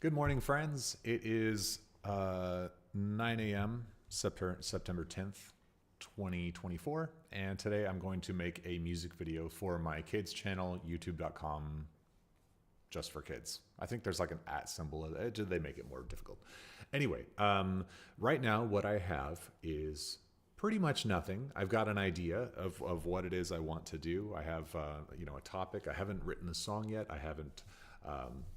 Good morning, friends. It is 9 a.m., September 10th, 2024. And today I'm going to make a music video for my kids channel, youtube.com, just for kids. I think there's like an at symbol. They make it more difficult. Anyway, right now what I have is pretty much nothing. I've got an idea of what it is I want to do. I have a topic. I haven't written a song yet. I haven't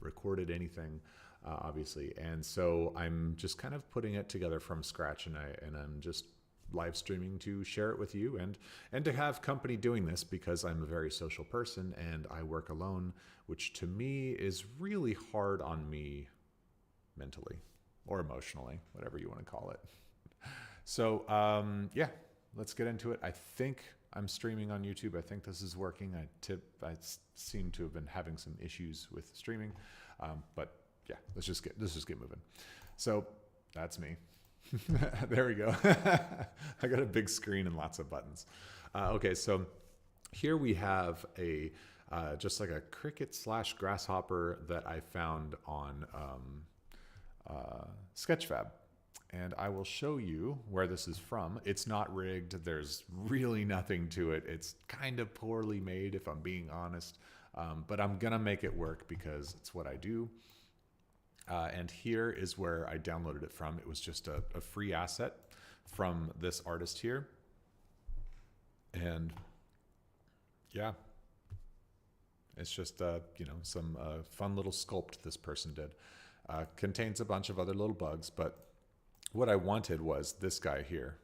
recorded anything, obviously, and so I'm just kind of putting it together from scratch, and I'm just live streaming to share it with you and to have company doing this because I'm a very social person and I work alone, which to me is really hard on me mentally or emotionally, whatever you want to call it. So yeah, let's get into it. I think I'm streaming on YouTube. I think this is working. I seem to have been having some issues with streaming, but yeah, let's just get moving. So that's me. There we go. I got a big screen and lots of buttons. Okay, so here we have a just like a cricket / grasshopper that I found on Sketchfab. And I will show you where this is from. It's not rigged. There's really nothing to it. It's kind of poorly made, if I'm being honest. But I'm going to make it work because it's what I do. And here is where I downloaded it from. It was just a free asset from this artist here. And yeah, it's just, some fun little sculpt this person did. Contains a bunch of other little bugs, but what I wanted was this guy here.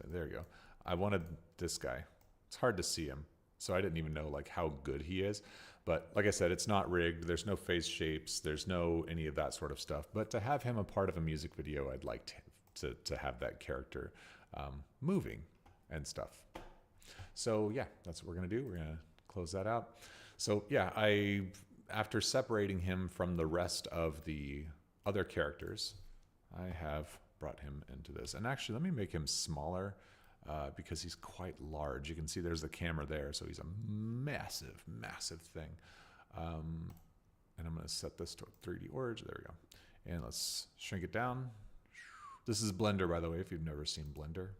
There you go. I wanted this guy. It's hard to see him, so I didn't even know like how good he is. But like I said, it's not rigged. There's no face shapes. There's no any of that sort of stuff. But to have him a part of a music video, I'd like to have that character moving and stuff. So yeah, that's what we're gonna do. We're gonna close that out. So yeah, after separating him from the rest of the other characters, I have brought him into this. And actually, let me make him smaller because he's quite large. You can see there's the camera there, so he's a massive, massive thing. And I'm going to set this to 3D Origin. There we go. And let's shrink it down. This is Blender, by the way, if you've never seen Blender.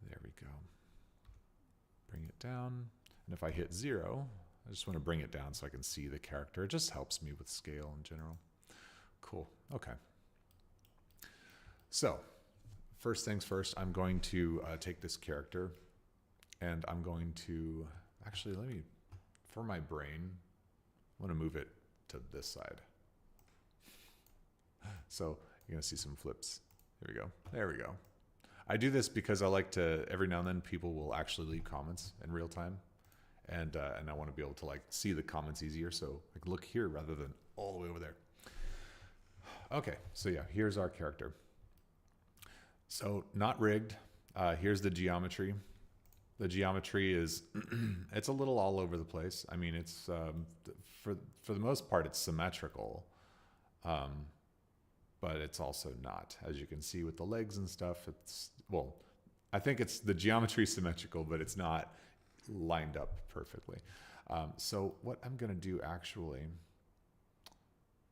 There we go. Bring it down. And if I hit 0, I just want to bring it down so I can see the character. It just helps me with scale in general. Cool. Okay. So first things first, I'm going to take this character and I'm going to actually for my brain, I want to move it to this side. So you're going to see some flips. There we go. There we go. I do this because I like to, every now and then people will actually leave comments in real time. And I want to be able to like see the comments easier. So I can look here rather than all the way over there. Okay, so yeah, here's our character. So not rigged. Here's the geometry. The geometry is, it's a little all over the place. I mean, it's, for the most part, it's symmetrical. But it's also not. As you can see with the legs and stuff, it's, well, I think it's the geometry symmetrical, but it's not lined up perfectly. So what I'm going to do actually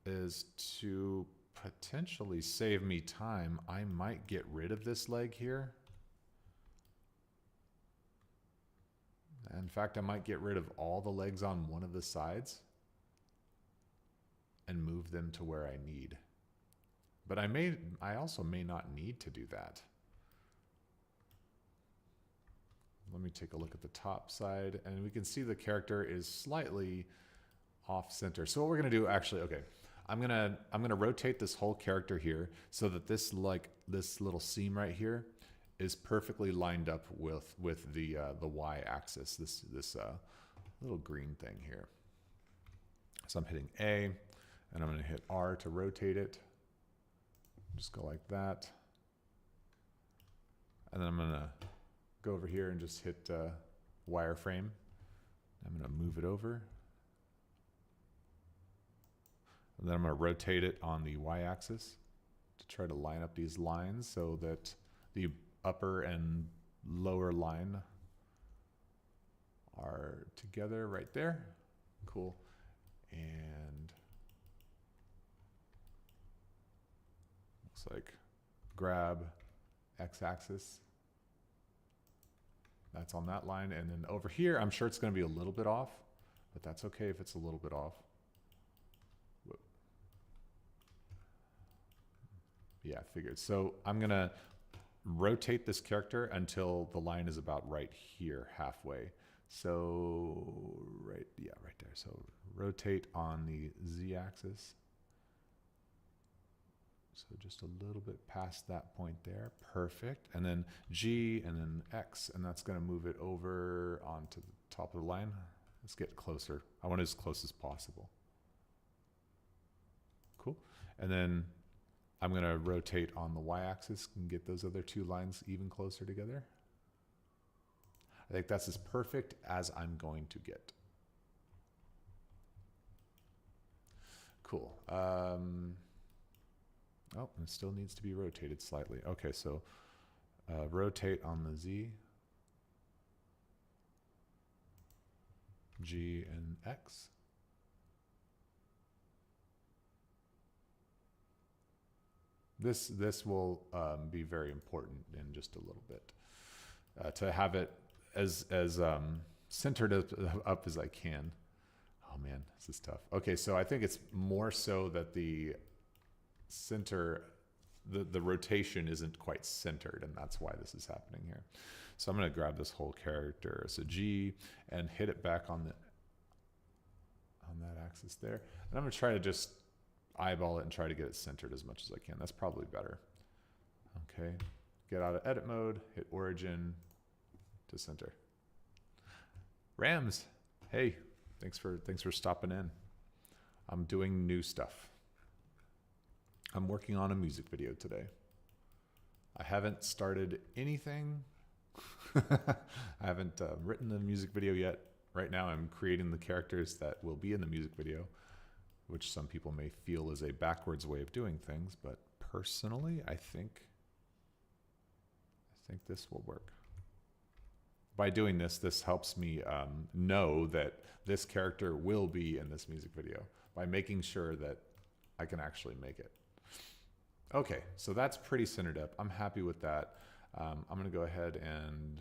is to potentially save me time. I might get rid of this leg here. In fact, I might get rid of all the legs on one of the sides and move them to where I need. But I also may not need to do that. Let me take a look at the top side, and we can see the character is slightly off center. So what we're gonna do actually, okay, I'm gonna rotate this whole character here so that this little seam right here is perfectly lined up with the y-axis, this little green thing here. So I'm hitting A, and I'm gonna hit R to rotate it. Just go like that, and then I'm gonna go over here and just hit wireframe. I'm gonna move it over. And then I'm going to rotate it on the y-axis to try to line up these lines so that the upper and lower line are together right there. Cool. And looks like grab x-axis. That's on that line. And then over here, I'm sure it's going to be a little bit off, but that's okay if it's a little bit off. Whoop. Yeah, I figured. So I'm going to rotate this character until the line is about right here, halfway. So right there. So rotate on the z-axis. So just a little bit past that point there. Perfect. And then G and then X, and that's going to move it over onto the top of the line. Let's get closer. I want it as close as possible. Cool. And then I'm going to rotate on the y-axis and get those other two lines even closer together. I think that's as perfect as I'm going to get. Cool. Oh, it still needs to be rotated slightly. Okay, so rotate on the Z, G, and X. This will be very important in just a little bit. To have it as centered up as I can. Oh man, this is tough. Okay, so I think it's more so that the center, the rotation isn't quite centered, and that's why this is happening here. So I'm going to grab this whole character, so G, and hit it back on that axis there. And I'm going to try to just eyeball it and try to get it centered as much as I can. That's probably better. Okay, get out of edit mode, hit origin to center. Rams, hey, thanks for stopping in. I'm doing new stuff. I'm working on a music video today. I haven't started anything. I haven't written the music video yet. Right now I'm creating the characters that will be in the music video, which some people may feel is a backwards way of doing things, but personally, I think this will work. By doing this, this helps me know that this character will be in this music video by making sure that I can actually make it. Okay, so that's pretty centered up. I'm happy with that. I'm going to go ahead and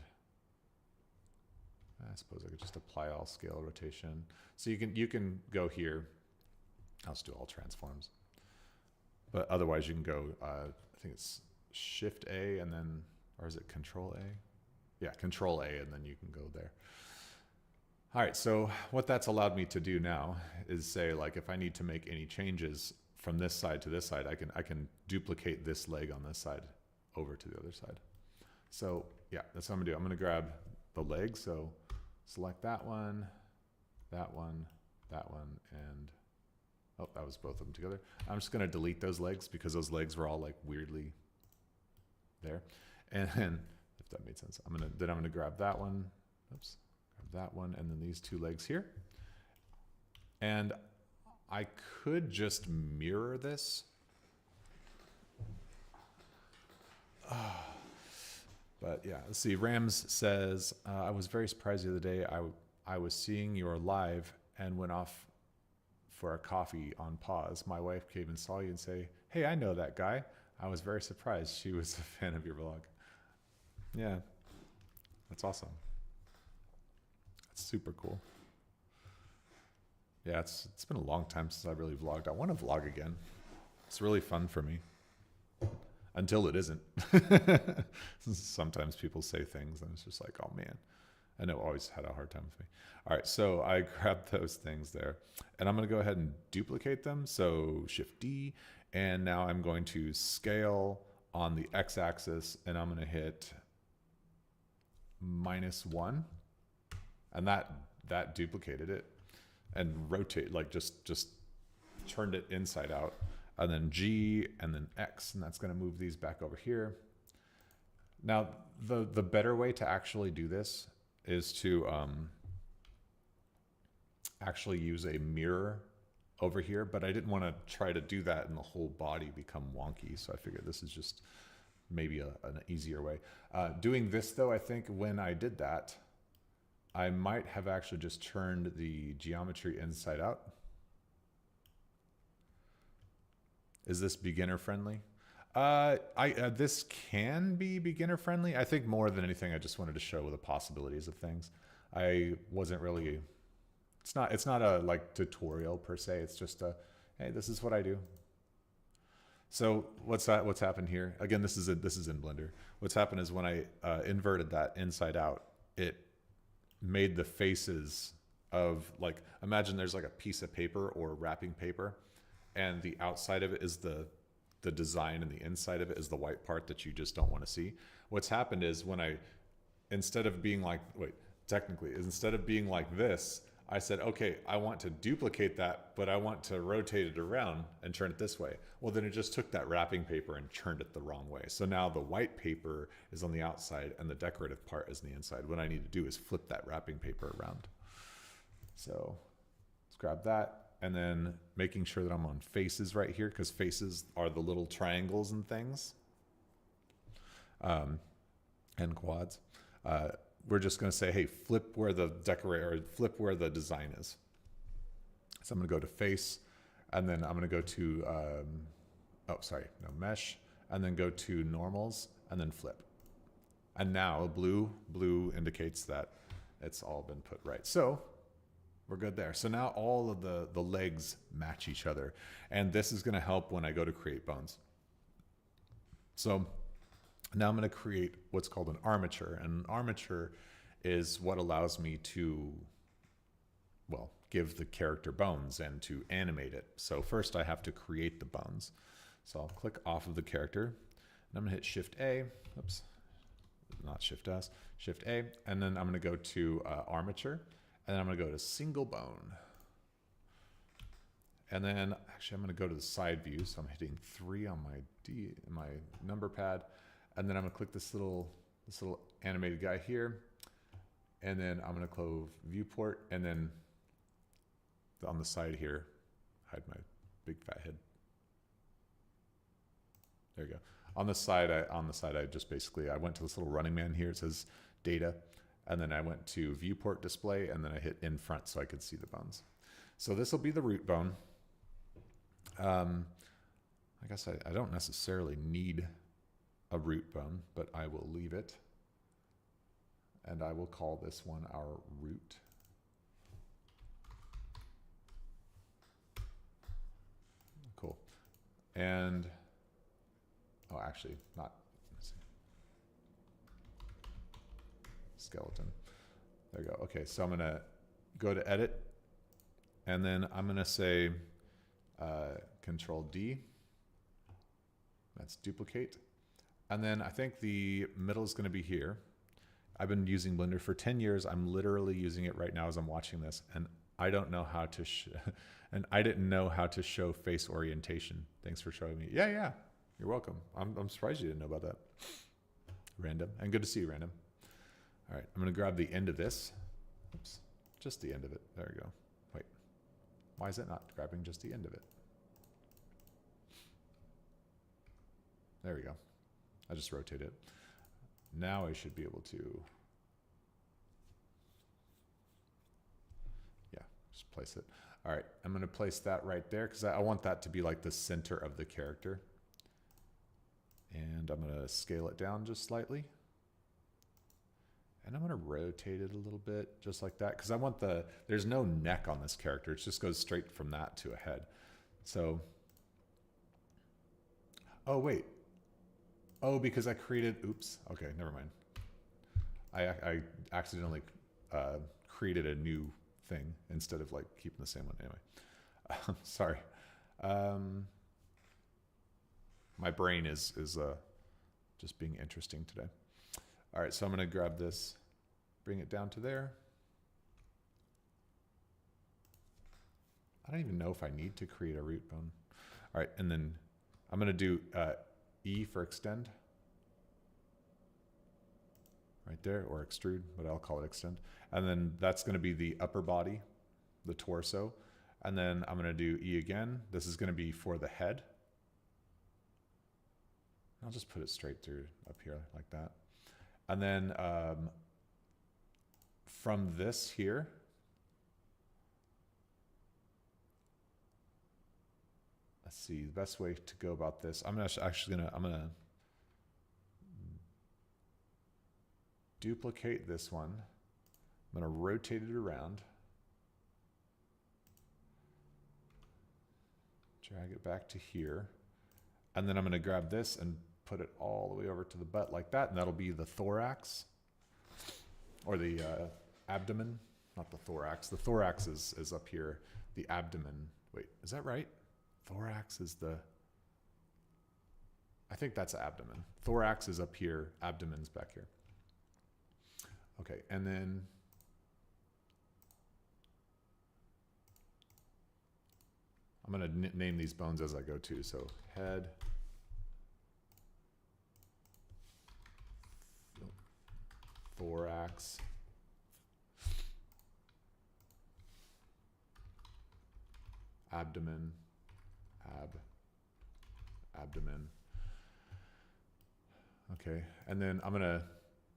I suppose I could just apply all scale rotation. So you can go here. I'll just do all transforms. But otherwise, you can go. I think it's Shift A and then, or is it Control A? Yeah, Control A, and then you can go there. All right, so what that's allowed me to do now is say, like, if I need to make any changes from this side to this side, I can duplicate this leg on this side over to the other side. So yeah, that's what I'm gonna do. I'm gonna grab the leg, so select that one, and oh, that was both of them together. I'm just gonna delete those legs because those legs were all like weirdly there. And if that made sense, I'm gonna grab that one, oops, grab that one, and then these two legs here. And I could just mirror this. But yeah, let's see. Rams says, I was very surprised the other day. I was seeing your live and went off for a coffee on pause. My wife came and saw you and say, hey, I know that guy. I was very surprised. She was a fan of your vlog. Yeah, that's awesome. That's super cool. Yeah, it's been a long time since I really vlogged. I want to vlog again. It's really fun for me. Until it isn't. Sometimes people say things and it's just like, oh man. And it always had a hard time with me. All right, so I grabbed those things there. And I'm going to go ahead and duplicate them. So Shift D. And now I'm going to scale on the x-axis. And I'm going to hit -1. And that duplicated it. And rotate, like just turned it inside out. And then G and then X, and that's going to move these back over here. Now, the better way to actually do this is to actually use a mirror over here, but I didn't want to try to do that and the whole body become wonky, so I figured this is just maybe an easier way. Doing this, though, I think when I did that, I might have actually just turned the geometry inside out. Is this beginner friendly? This can be beginner friendly. I think more than anything, I just wanted to show the possibilities of things. I wasn't really. It's not a like tutorial per se. It's just a, hey, this is what I do. So what's happened here? Again, this is in Blender. What's happened is when I inverted that inside out, it made the faces of, like, imagine there's like a piece of paper or wrapping paper, and the outside of it is the design, and the inside of it is the white part that you just don't want to see. What's happened is when I, instead of being like, instead of being like this, I said, okay, I want to duplicate that, but I want to rotate it around and turn it this way. Well, then it just took that wrapping paper and turned it the wrong way. So now the white paper is on the outside and the decorative part is on the inside. What I need to do is flip that wrapping paper around. So let's grab that, and then making sure that I'm on faces right here, because faces are the little triangles and things, and quads. We're just going to say, hey, flip where the flip where the design is. So I'm going to go to face, and then I'm going to go to, mesh, and then go to normals, and then flip. And now blue indicates that it's all been put right. So we're good there. So now all of the legs match each other. And this is going to help when I go to create bones. So now I'm going to create what's called an armature. And an armature is what allows me to, well, give the character bones and to animate it. So first I have to create the bones. So I'll click off of the character, and I'm going to hit Shift A. Oops, not Shift S, Shift A. And then I'm going to go to armature, and then I'm going to go to single bone. And then actually I'm going to go to the side view. So I'm hitting 3 on my number pad. And then I'm gonna click this little animated guy here, and then I'm gonna close viewport, and then on the side here, hide my big fat head. There you go. On the side, I just basically, I went to this little running man here. It says data, and then I went to viewport display, and then I hit in front so I could see the bones. So this will be the root bone. I guess I don't necessarily need a root bone, but I will leave it, and I will call this one our root. Cool. And oh, actually not, let's see. Skeleton. There you go. Okay, so I'm gonna go to edit, and then I'm gonna say Control D. That's duplicate. And then I think the middle is going to be here. I've been using Blender for 10 years. I'm literally using it right now as I'm watching this, and I don't know how to and I didn't know how to show face orientation. Thanks for showing me. Yeah, you're welcome. I'm surprised you didn't know about that. Random, and good to see you, Random. All right, I'm going to grab the end of this. Oops, just the end of it. There we go. Wait, why is it not grabbing just the end of it? There we go. I just rotate it. Now I should be able to, yeah, just place it. All right, I'm going to place that right there because I want that to be like the center of the character. And I'm going to scale it down just slightly. And I'm going to rotate it a little bit, just like that, because I want there's no neck on this character. It just goes straight from that to a head. So, oh, wait. Oh, because I created, oops, okay, never mind. I accidentally created a new thing instead of like keeping the same one. Anyway, sorry. My brain is just being interesting today. All right, so I'm gonna grab this, bring it down to there. I don't even know if I need to create a root bone. All right, and then I'm gonna do E for extend. Right there, or extrude, but I'll call it extend. And then that's gonna be the upper body, the torso. And then I'm gonna do E again. This is gonna be for the head. I'll just put it straight through up here like that. And then from this here, let's see, the best way to go about this. I'm gonna duplicate this one. I'm gonna rotate it around. Drag it back to here. And then I'm gonna grab this and put it all the way over to the butt like that, and that'll be the thorax, or the abdomen, not the thorax. The thorax is up here. The abdomen, wait, is that right? Thorax is the, I think that's abdomen. Thorax is up here, abdomen's back here. Okay, and then I'm gonna name these bones as I go too. So head, thorax, abdomen, abdomen. Okay, and then I'm gonna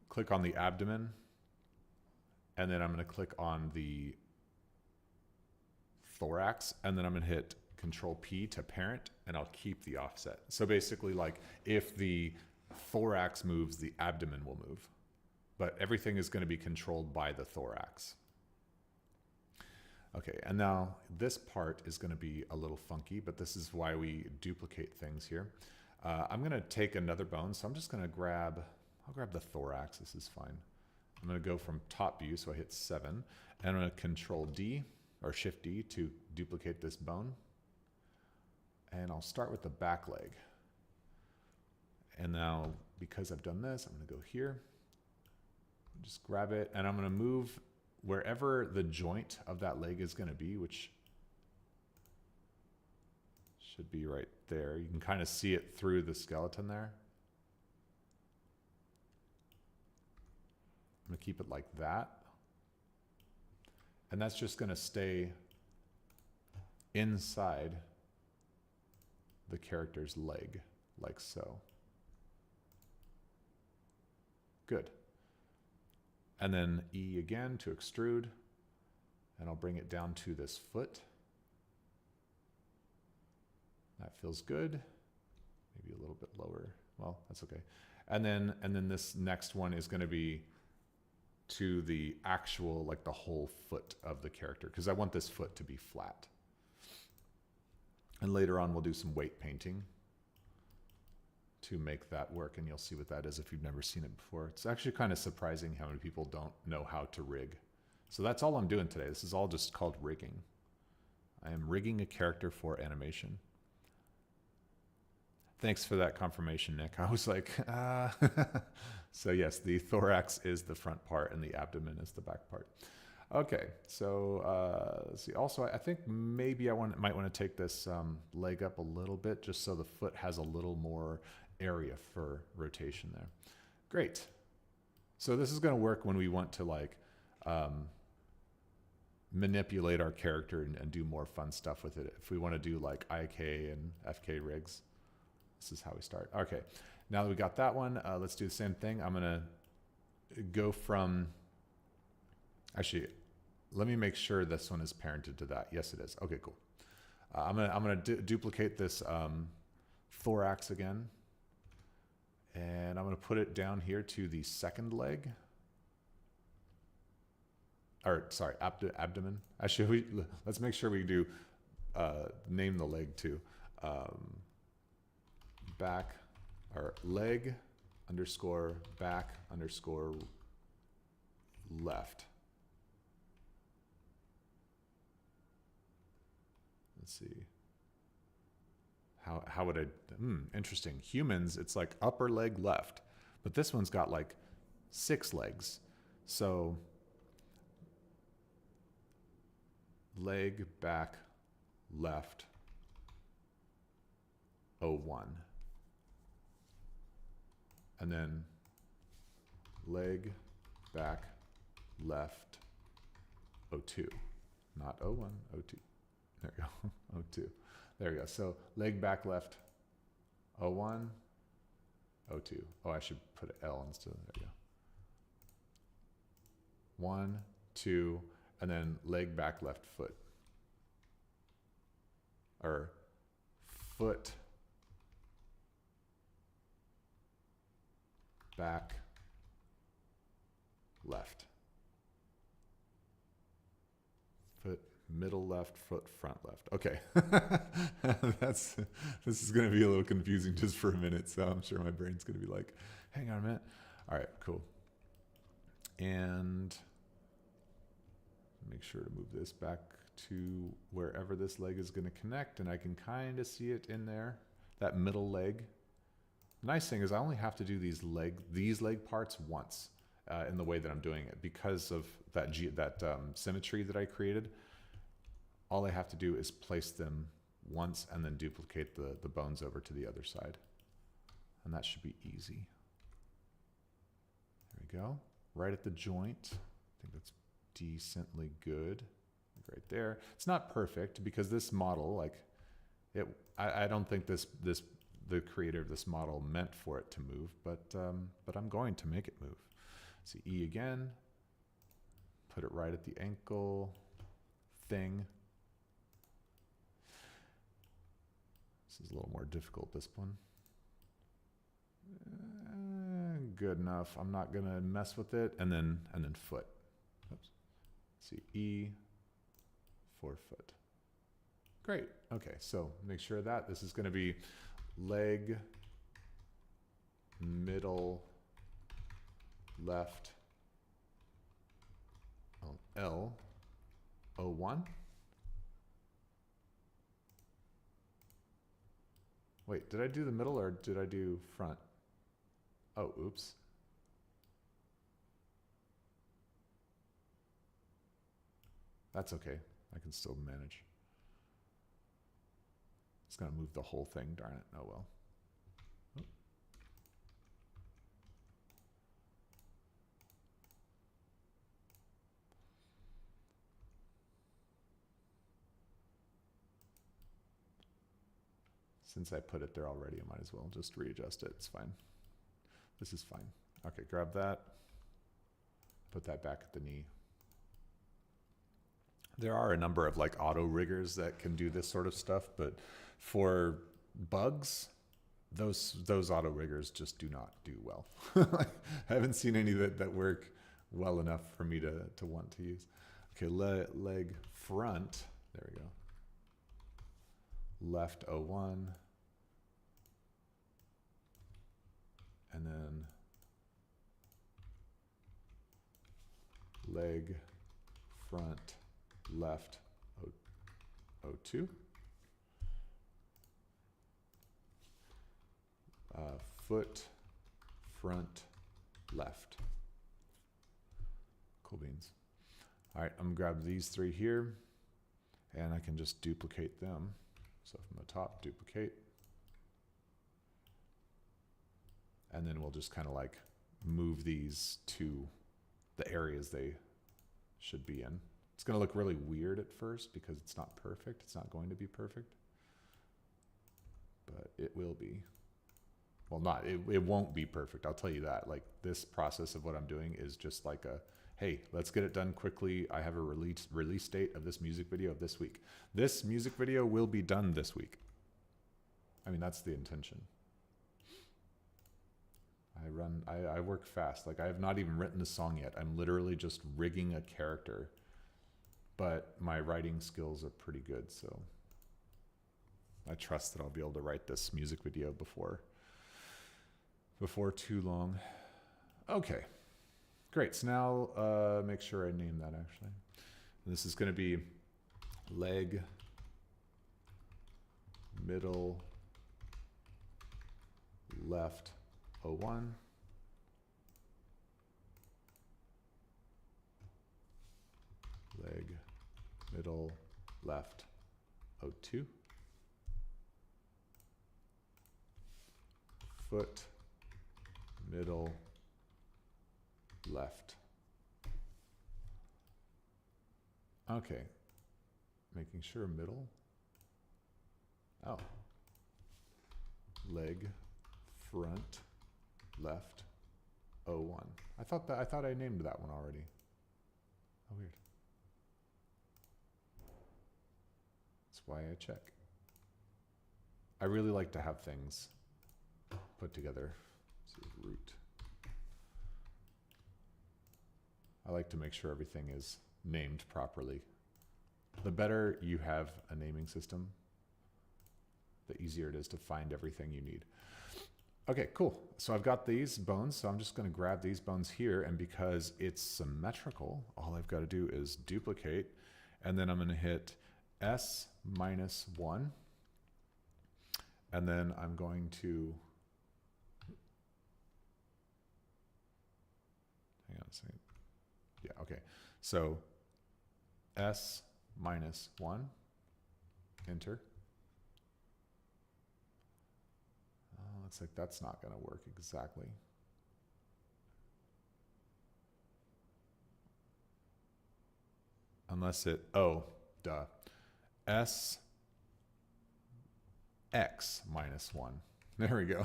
click on the abdomen, and then I'm gonna click on the thorax, and then I'm gonna hit Control P to parent, and I'll keep the offset. So basically, like, if the thorax moves, the abdomen will move, but everything is gonna be controlled by the thorax. Okay, and now this part is gonna be a little funky, but this is why we duplicate things here. I'm gonna take another bone, so I'm just gonna I'll grab the thorax, this is fine. I'm gonna go from top view, so I hit 7, and I'm gonna Control D, or Shift D to duplicate this bone. And I'll start with the back leg. And now, because I've done this, I'm gonna go here, just grab it, and I'm gonna move wherever the joint of that leg is gonna be, which should be right there. You can kind of see it through the skeleton there. I'm gonna keep it like that. And that's just gonna stay inside the character's leg, like so. Good. And then E again to extrude, and I'll bring it down to this foot. That feels good. Maybe a little bit lower. Well, that's okay. And then this next one is gonna be to the actual, like the whole foot of the character, because I want this foot to be flat. And later on, we'll do some weight painting to make that work, and you'll see what that is if you've never seen it before. It's actually kind of surprising how many people don't know how to rig. So that's all I'm doing today. This is all just called rigging. I am rigging a character for animation. Thanks for that confirmation, Nick. I was like, So yes, the thorax is the front part and the abdomen is the back part. Okay, so let's see. Also, I think maybe I might want to take this leg up a little bit just so the foot has a little more area for rotation there. Great. So this is going to work when we want to like manipulate our character and do more fun stuff with it. If we want to do like IK and FK rigs, this is how we start. Okay, now that we got that one, let's do the same thing. I'm going to go from... Actually, let me make sure this one is parented to that. Yes, it is. Okay, cool. I'm gonna duplicate this thorax again, and I'm gonna put it down here to the second leg. Or sorry, abdomen. Actually, let's make sure we do name the leg too. Back or leg underscore back underscore left. Let's see. How would I, interesting. Humans, it's like upper leg left, but this one's got like 6 legs. So leg back left 01. And then leg back left 02. Not 01, 02. There we go, 02. There we go. So leg back left 01, 02. Oh, I should put an L instead. There we go. 1, 2, and then leg back left foot. Or foot, back, left. Foot, middle left, foot, front left. Okay. This is going to be a little confusing just for a minute, so I'm sure my brain's going to be like, hang on a minute. All right, cool. And make sure to move this back to wherever this leg is going to connect, and I can kind of see it in there, that middle leg. The nice thing is I only have to do these leg parts once in the way that I'm doing it because of that symmetry that I created. All I have to do is place them once and then duplicate the bones over to the other side. And that should be easy. There we go. Right at the joint. I think that's decently good. Right there. It's not perfect because this model, I don't think the creator of this model meant for it to move, but I'm going to make it move. So E again, put it right at the ankle thing. This is a little more difficult, this one. Good enough. I'm not gonna mess with it. And then foot. Oops. See, E, forefoot. Great. Okay, so make sure of that. This is gonna be leg, middle, left, L, O1. Wait, did I do the middle or did I do front? Oh, oops. That's okay. I can still manage. It's gonna move the whole thing, darn it. Oh well. Since I put it there already, I might as well just readjust it. It's fine. This is fine. Okay, grab that. Put that back at the knee. There are a number of auto riggers that can do this sort of stuff, but for bugs, those auto riggers just do not do well. I haven't seen any that work well enough for me to want to use. Okay, leg front. There we go. Left O1. And then leg front left O2. Foot front left. Cool beans. All right, I'm gonna grab these three here and I can just duplicate them. So from the top, duplicate. And then we'll just kind of move these to the areas they should be in. It's going to look really weird at first because it's not perfect. It's not going to be perfect, but it will be. Well, it won't be perfect. I'll tell you that. This process of what I'm doing is just hey, let's get it done quickly. I have a release date of this music video of this week. This music video will be done this week. I mean, that's the intention. I work fast. I have not even written the song yet. I'm literally just rigging a character, but my writing skills are pretty good. So I trust that I'll be able to write this music video before too long. Okay, great. So now make sure I name that actually. And this is going to be leg, middle, left, O1. Leg, middle, left, O2. Foot, middle, left. Okay, making sure middle. Oh. Leg, front, left, O1. I thought I named that one already. Oh, weird. That's why I check. I really like to have things put together. Let's see, root. I like to make sure everything is named properly. The better you have a naming system, the easier it is to find everything you need. Okay, cool. So I've got these bones, so I'm just going to grab these bones here, and because it's symmetrical, all I've got to do is duplicate, and then I'm going to hit S minus 1, and then I'm going to, hang on a second. Yeah, okay. So S minus 1, enter. Looks like that's not going to work exactly. Unless it, oh, duh. S X minus 1. There we go.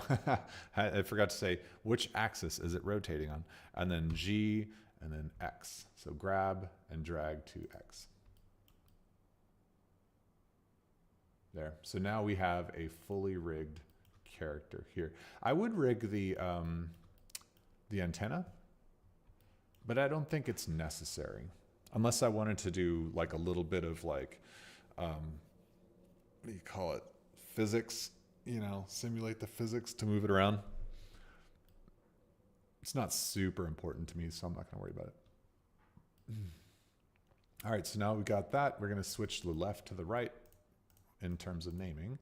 I forgot to say which axis is it rotating on. And then G and then X. So grab and drag to X. There. So now we have a fully rigged character here. I would rig the antenna, but I don't think it's necessary unless I wanted to do like a little bit of like, what do you call it? Physics, you know, simulate the physics to move it around. It's not super important to me, so I'm not going to worry about it. All right, so now we got that. We're going to switch the left to the right in terms of naming.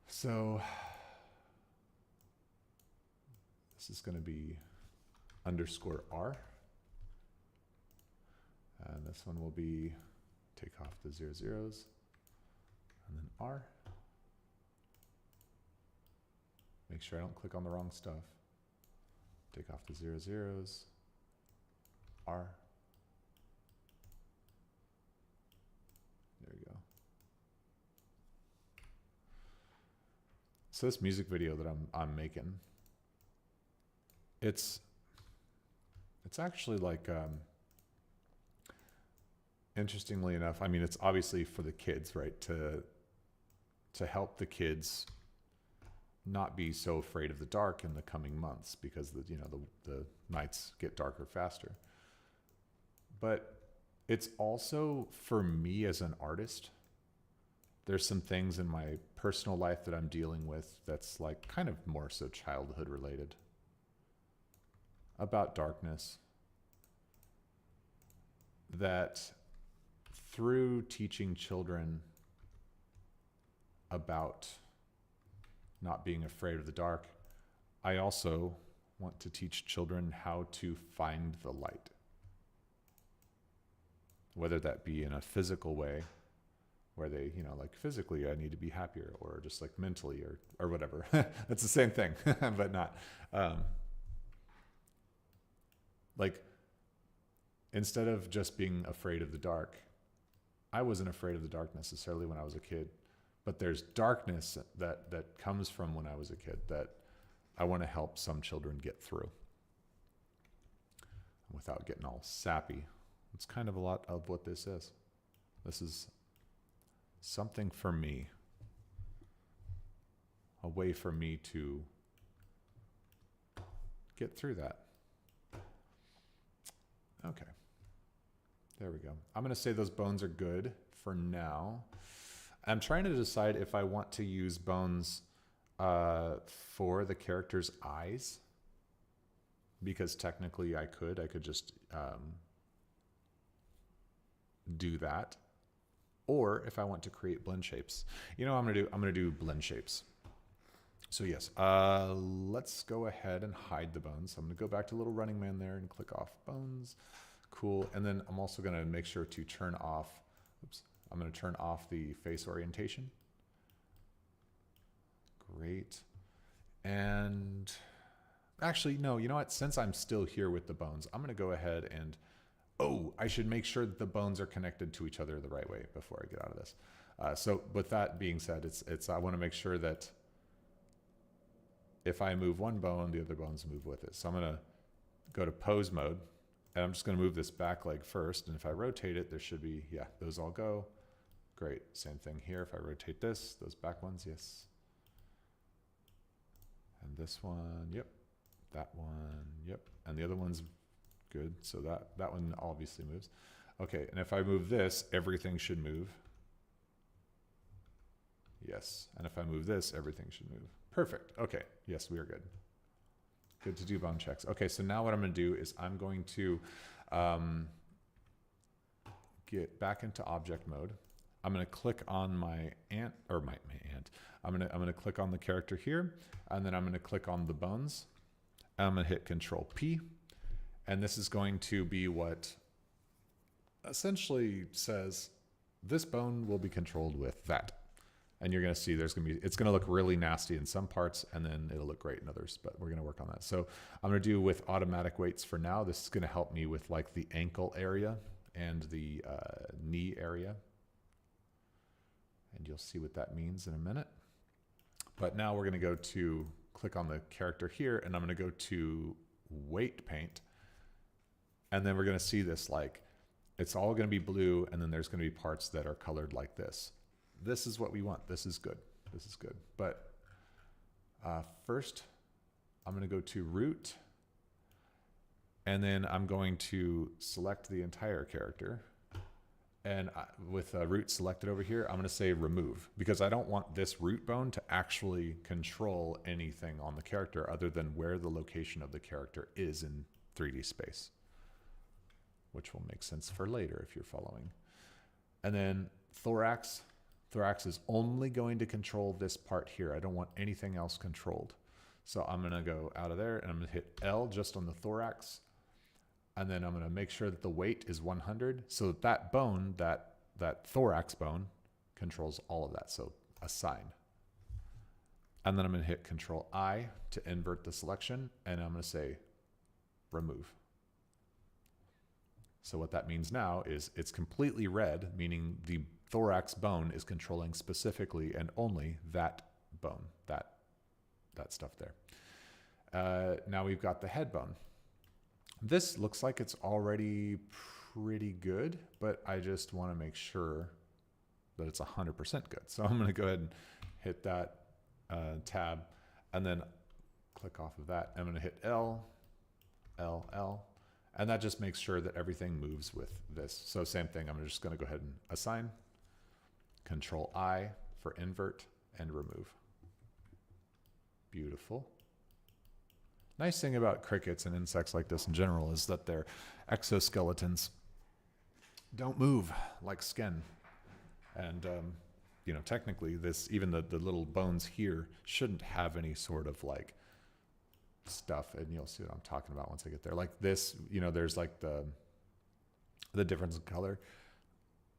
So this is going to be _R. And this one will be, take off the 0 zeros, and then R. Make sure I don't click on the wrong stuff. Take off the 0 zeros, R. There we go. So this music video that I'm making, it's actually like, interestingly enough, I mean, it's obviously for the kids, right? To help the kids not be so afraid of the dark in the coming months, because the nights get darker faster. But it's also for me as an artist. There's some things in my personal life that I'm dealing with that's like kind of more so childhood related, about darkness, that through teaching children about not being afraid of the dark, I also want to teach children how to find the light. Whether that be in a physical way, where they, like physically I need to be happier, or just like mentally or whatever. That's the same thing, but not. Like, instead of just being afraid of the dark, I wasn't afraid of the dark necessarily when I was a kid, but there's darkness that comes from when I was a kid that I want to help some children get through without getting all sappy. It's kind of a lot of what this is. This is something for me, a way for me to get through that. Okay, there we go. I'm going to say those bones are good for now. I'm trying to decide if I want to use bones for the character's eyes, because technically I could just do that. Or if I want to create blend shapes, I'm gonna do blend shapes. So yes, let's go ahead and hide the bones. So I'm gonna go back to Little Running Man there and click off bones. Cool. And then I'm also gonna make sure to turn off, I'm gonna turn off the face orientation. Great. And actually, no, you know what? Since I'm still here with the bones, I'm gonna go ahead and, I should make sure that the bones are connected to each other the right way before I get out of this. So with that being said, I want to make sure that if I move one bone, the other bones move with it. So I'm going to go to pose mode, and I'm just going to move this back leg first. And if I rotate it, there should be, those all go. Great. Same thing here. If I rotate this, those back ones, yes. And this one, yep. That one, yep. And the other one's good. So that one obviously moves. Okay, and if I move this, everything should move. Yes. And if I move this, everything should move. Perfect. Okay. Yes, we are good. Good to do bone checks. Okay, so now what I'm going to do is I'm going to get back into object mode. I'm going to click on my ant, or my ant. I'm going to click on the character here, and then I'm going to click on the bones. And I'm going to hit Control P, and this is going to be what essentially says this bone will be controlled with that. And you're going to see it's going to look really nasty in some parts, and then it'll look great in others, but we're going to work on that. So I'm going to do with automatic weights for now. This is going to help me with like the ankle area and the knee area. And you'll see what that means in a minute. But now we're going to go to click on the character here, and I'm going to go to weight paint. And then we're going to see this, like, it's all going to be blue, and then there's going to be parts that are colored like this. This is what we want. This is good. This is good. But first, I'm going to go to root, and then I'm going to select the entire character. And with root selected over here, I'm going to say remove, because I don't want this root bone to actually control anything on the character other than where the location of the character is in 3D space, which will make sense for later if you're following. And then thorax. Thorax is only going to control this part here. I don't want anything else controlled. So I'm going to go out of there, and I'm going to hit L just on the thorax. And then I'm going to make sure that the weight is 100, so that that bone, that thorax bone, controls all of that. So assign. And then I'm going to hit Control I to invert the selection, and I'm going to say remove. So what that means now is it's completely red, meaning the thorax bone is controlling specifically and only that bone, that stuff there. Now we've got the head bone. This looks like it's already pretty good, but I just want to make sure that it's 100% good. So I'm going to go ahead and hit that tab, and then click off of that. I'm going to hit L, L, L, and that just makes sure that everything moves with this. So same thing, I'm just going to go ahead and assign, Control I for invert, and remove. Beautiful. Nice thing about crickets and insects like this in general is that their exoskeletons don't move like skin. And, you know, technically this, even the little bones here shouldn't have any sort of like stuff. And you'll see what I'm talking about once I get there. Like this, you know, there's like the difference in color.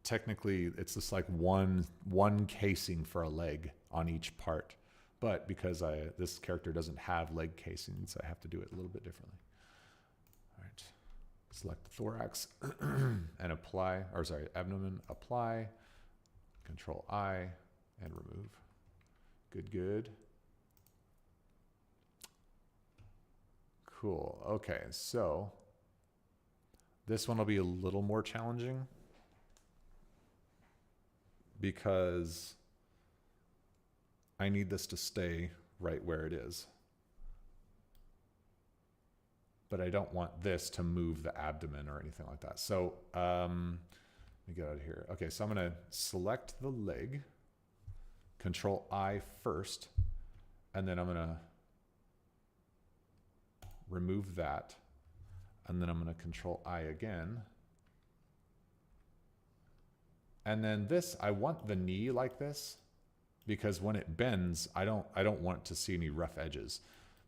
Technically it's just like one casing for a leg on each part. But because this character doesn't have leg casings, I have to do it a little bit differently. All right, select the thorax and apply, or sorry, abdomen, apply, Control I, and remove. Good, good. Cool, okay, so this one will be a little more challenging because I need this to stay right where it is. But I don't want this to move the abdomen or anything like that. So let me get out of here. Okay, so I'm going to select the leg, Control I first, and then I'm going to remove that. And then I'm going to Control I again. And then this, I want the knee like this, because when it bends, I don't want to see any rough edges.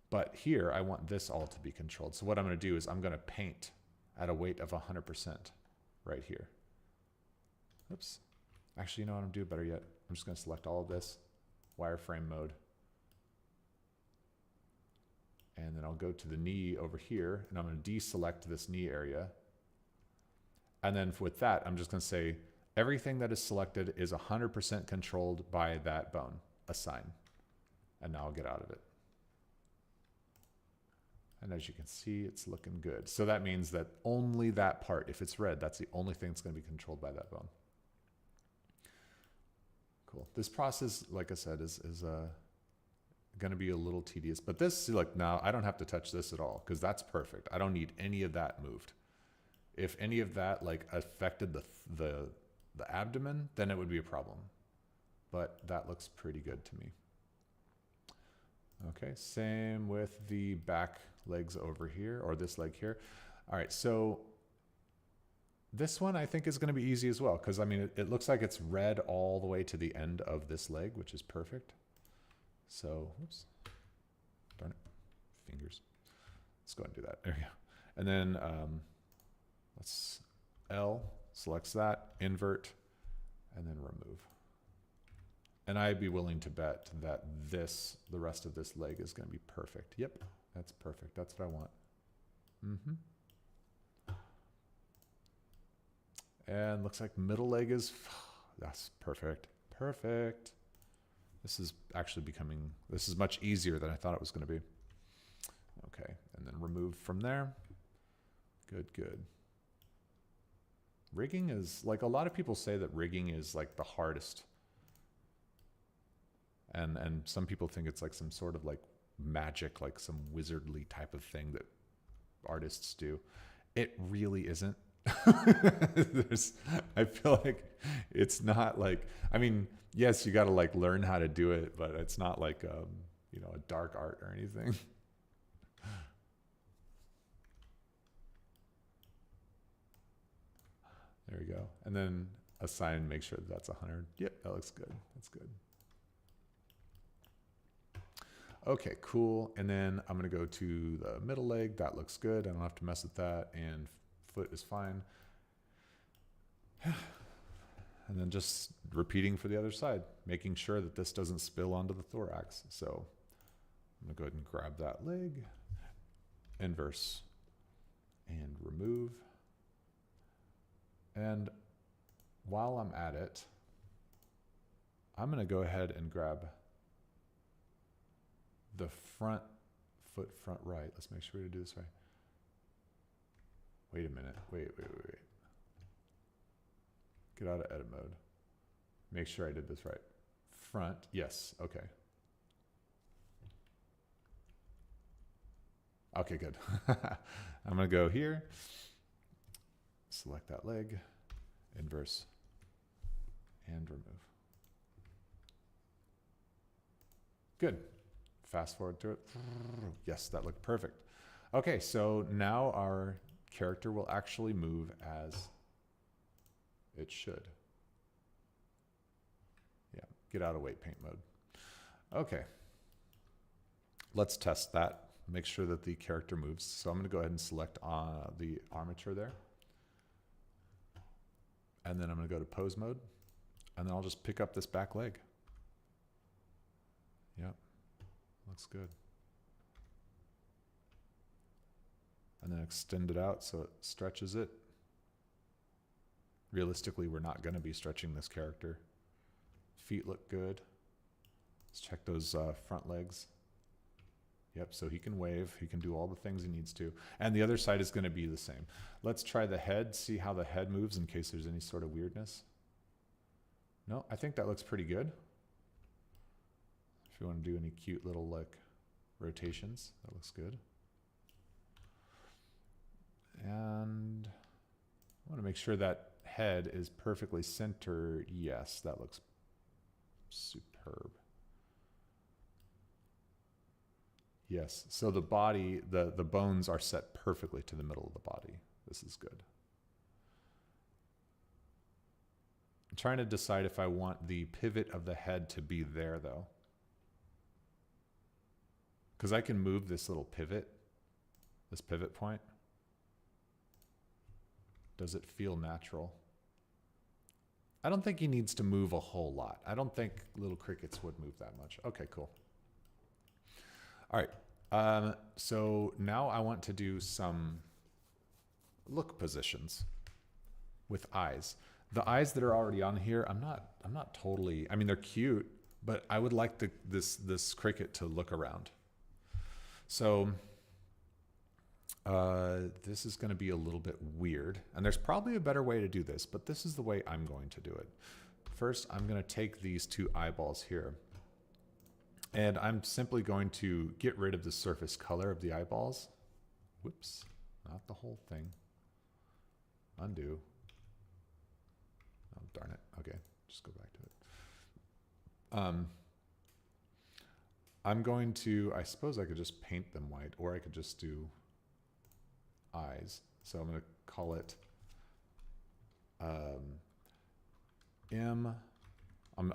But here, I want this all to be controlled. So what I'm going to do is I'm going to paint at a weight of 100% right here. Oops. Actually, you know what I'm going to do better yet? I'm just going to select all of this, wireframe mode. And then I'll go to the knee over here, and I'm going to deselect this knee area. And then with that, I'm just going to say, everything that is selected is 100% controlled by that bone. Assign. And now I'll get out of it. And as you can see, it's looking good. So that means that only that part, if it's red, that's the only thing that's going to be controlled by that bone. cool. This process, like I said, is going to be a little tedious, but this, like, now I don't have to touch this at all because that's perfect. I don't need any of that moved. If any of that like affected the abdomen, then it would be a problem. But that looks pretty good to me. Okay, same with the back legs over here, or this leg here. All right, so this one I think is going to be easy as well, because I mean, it looks like it's red all the way to the end of this leg, which is perfect. So, oops, darn it, fingers. Let's go ahead and do that. There we go. And then let's L, selects that, invert, and then remove. And I'd be willing to bet that this, the rest of this leg is going to be perfect. Yep, that's perfect. That's what I want. And looks like middle leg is, that's perfect. Perfect. This is actually becoming, this is much easier than I thought it was going to be. Okay, and then remove from there. Good, good. Rigging is, like, a lot of people say that rigging is like the hardest. And some people think it's like some sort of like magic, like some wizardly type of thing that artists do. It really isn't. I feel like it's not like, I mean, yes, you got to like learn how to do it, but it's not like, you know, a dark art or anything. There we go. And then assign, make sure that that's 100. Yep, that looks good. That's good. Okay, cool. And then I'm going to go to the middle leg. That looks good. I don't have to mess with that. And foot is fine. And then just repeating for the other side, making sure that this doesn't spill onto the thorax. So I'm going to go ahead and grab that leg, inverse, and remove. And while I'm at it, I'm going to go ahead and grab the front foot, front right. Let's make sure we do this right. Wait a minute. Wait. Get out of edit mode. Make sure I did this right. Front. Yes. Okay. Okay, good. I'm going to go here. Select that leg. Inverse. And remove. Good. Fast forward to it. Yes, that looked perfect. Okay, so now our character will actually move as it should. Yeah, get out of weight paint mode. Okay, let's test that. Make sure that the character moves. So I'm going to go ahead and select the armature there. And then I'm going to go to pose mode. And then I'll just pick up this back leg. Yep. Looks good. And then extend it out so it stretches it. Realistically, we're not going to be stretching this character. Feet look good. Let's check those front legs. Yep, so he can wave. He can do all the things he needs to. And the other side is going to be the same. Let's try the head, see how the head moves in case there's any sort of weirdness. No, I think that looks pretty good. If you want to do any cute little like rotations, that looks good. And I want to make sure that head is perfectly centered. Yes, that looks superb. Yes, so the body, the bones are set perfectly to the middle of the body. This is good. I'm trying to decide if I want the pivot of the head to be there though. Because I can move this little pivot, this pivot point. Does it feel natural? I don't think he needs to move a whole lot. I don't think little crickets would move that much. Okay, cool. All right. So now I want to do some look positions with eyes. The eyes that are already on here, I'm not totally, I mean, they're cute, but I would like this cricket to look around. So this is going to be a little bit weird, and there's probably a better way to do this, but this is the way I'm going to do it. first I'm going to take these two eyeballs here, and I'm simply going to get rid of the surface color of the eyeballs. Whoops, not the whole thing. Undo. Oh, darn it. Okay, just go back to it. I'm going to, I suppose I could just paint them white, or I could just do eyes. So I'm going to call it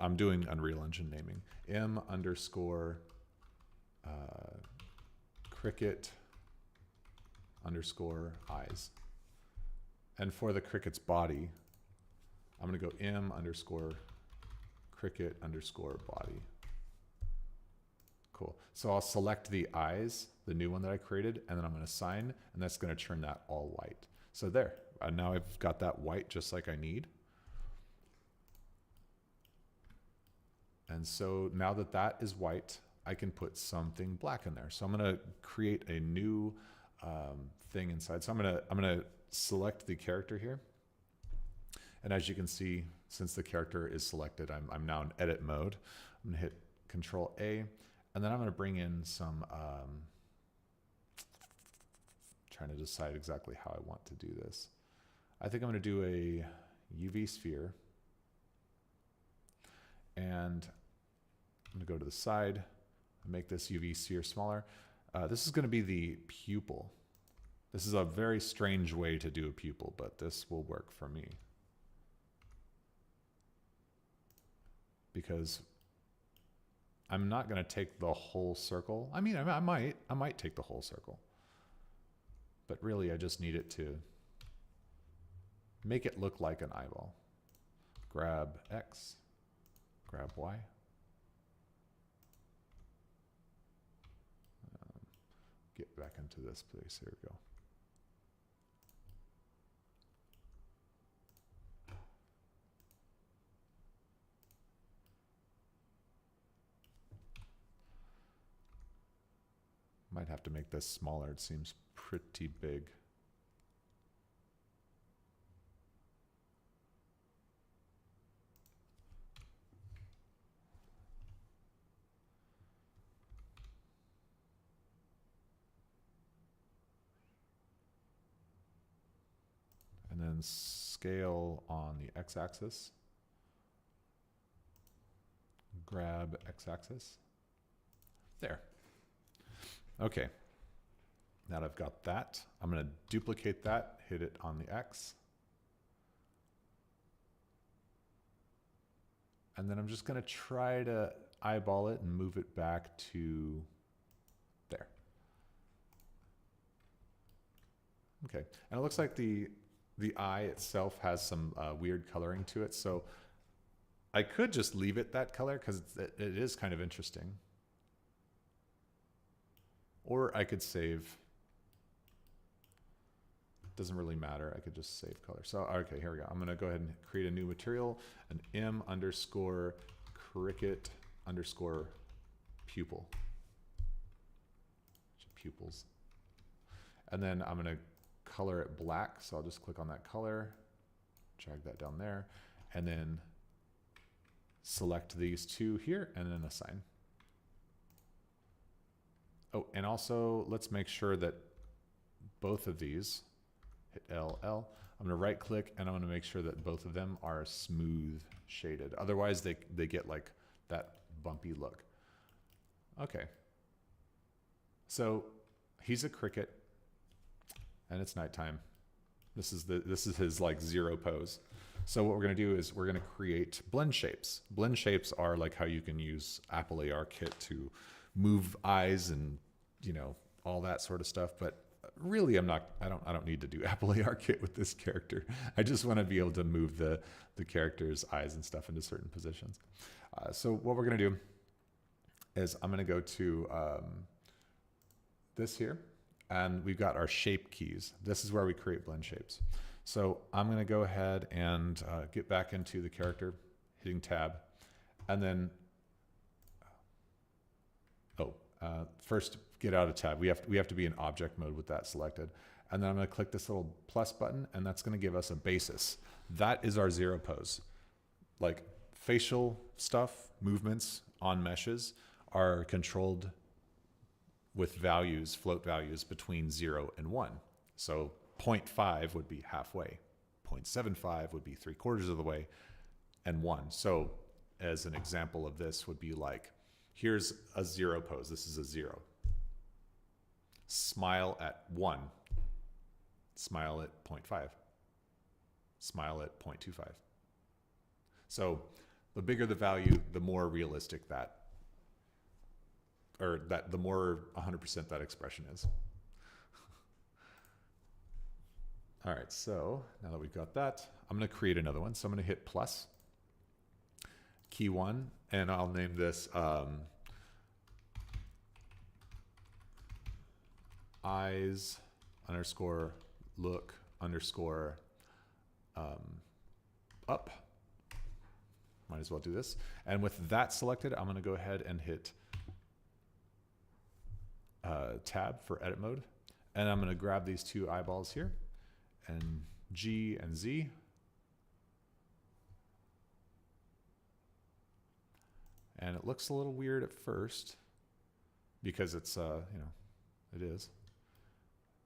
I'm doing Unreal Engine naming. M underscore cricket underscore eyes. And for the cricket's body, I'm going to go M underscore cricket underscore body. Cool. So I'll select the eyes, the new one that I created, and then I'm going to assign, and that's going to turn that all white. So there, now I've got that white just like I need. And so now that that is white, I can put something black in there. So I'm going to create a new thing inside. So I'm going to select the character here. And as you can see, since the character is selected, I'm now in edit mode. I'm going to hit Control A, and then I'm going to bring in some, trying to decide exactly how I want to do this. I think I'm going to do a UV sphere, and I'm going to go to the side and make this UV sphere smaller. This is going to be the pupil. This is a very strange way to do a pupil, but this will work for me. Because I'm not going to take the whole circle. I mean, I might take the whole circle. But really, I just need it to make it look like an eyeball. Grab X, grab Y. Get back into this place. Here we go. Might have to make this smaller. It seems pretty big. And then scale on the x-axis. Grab x-axis. There. Okay, now that I've got that, I'm going to duplicate that, hit it on the X. And then I'm just going to try to eyeball it and move it back to there. Okay, and it looks like the eye itself has some weird coloring to it, so I could just leave it that color because it is kind of interesting. Or I could save. Doesn't really matter. I could just save color. So, okay, here we go. I'm going to go ahead and create a new material, an M underscore cricket underscore pupil. Pupils. And then I'm going to color it black. So I'll just click on that color, drag that down there, and then select these two here and then assign. Oh, and also let's make sure that both of these, hit LL, I'm gonna right click and I'm gonna make sure that both of them are smooth shaded. Otherwise they get like that bumpy look. Okay. So he's a cricket and it's nighttime. This is his like zero pose. So what we're gonna do is we're gonna create blend shapes. Blend shapes are like how you can use Apple ARKit to move eyes and, you know, all that sort of stuff. But really, I don't need to do Apple ARKit with this character. I just want to be able to move the character's eyes and stuff into certain positions. So what we're going to do is I'm going to go to this here, and we've got our shape keys. This is where we create blend shapes. So I'm going to go ahead and get back into the character, hitting tab, and then first get out of tab. We have to be in object mode with that selected. And then I'm going to click this little plus button, and that's going to give us a basis. That is our zero pose. Like facial stuff, movements on meshes are controlled with values, float values between 0 and 1. So 0.5 would be halfway, 0.75 would be 3/4 of the way, and 1. So as an example of this would be like, here's a 0 pose. This is a 0. Smile at 1. Smile at 0.5. Smile at 0.25. So the bigger the value, the more realistic that, or that the more 100% that expression is. All right, so now that we've got that, I'm going to create another one. So I'm going to hit plus, key 1, and I'll name this eyes underscore look underscore up. Might as well do this. And with that selected, I'm going to go ahead and hit tab for edit mode. And I'm going to grab these two eyeballs here and G and Z. And it looks a little weird at first because it's, you know, it is.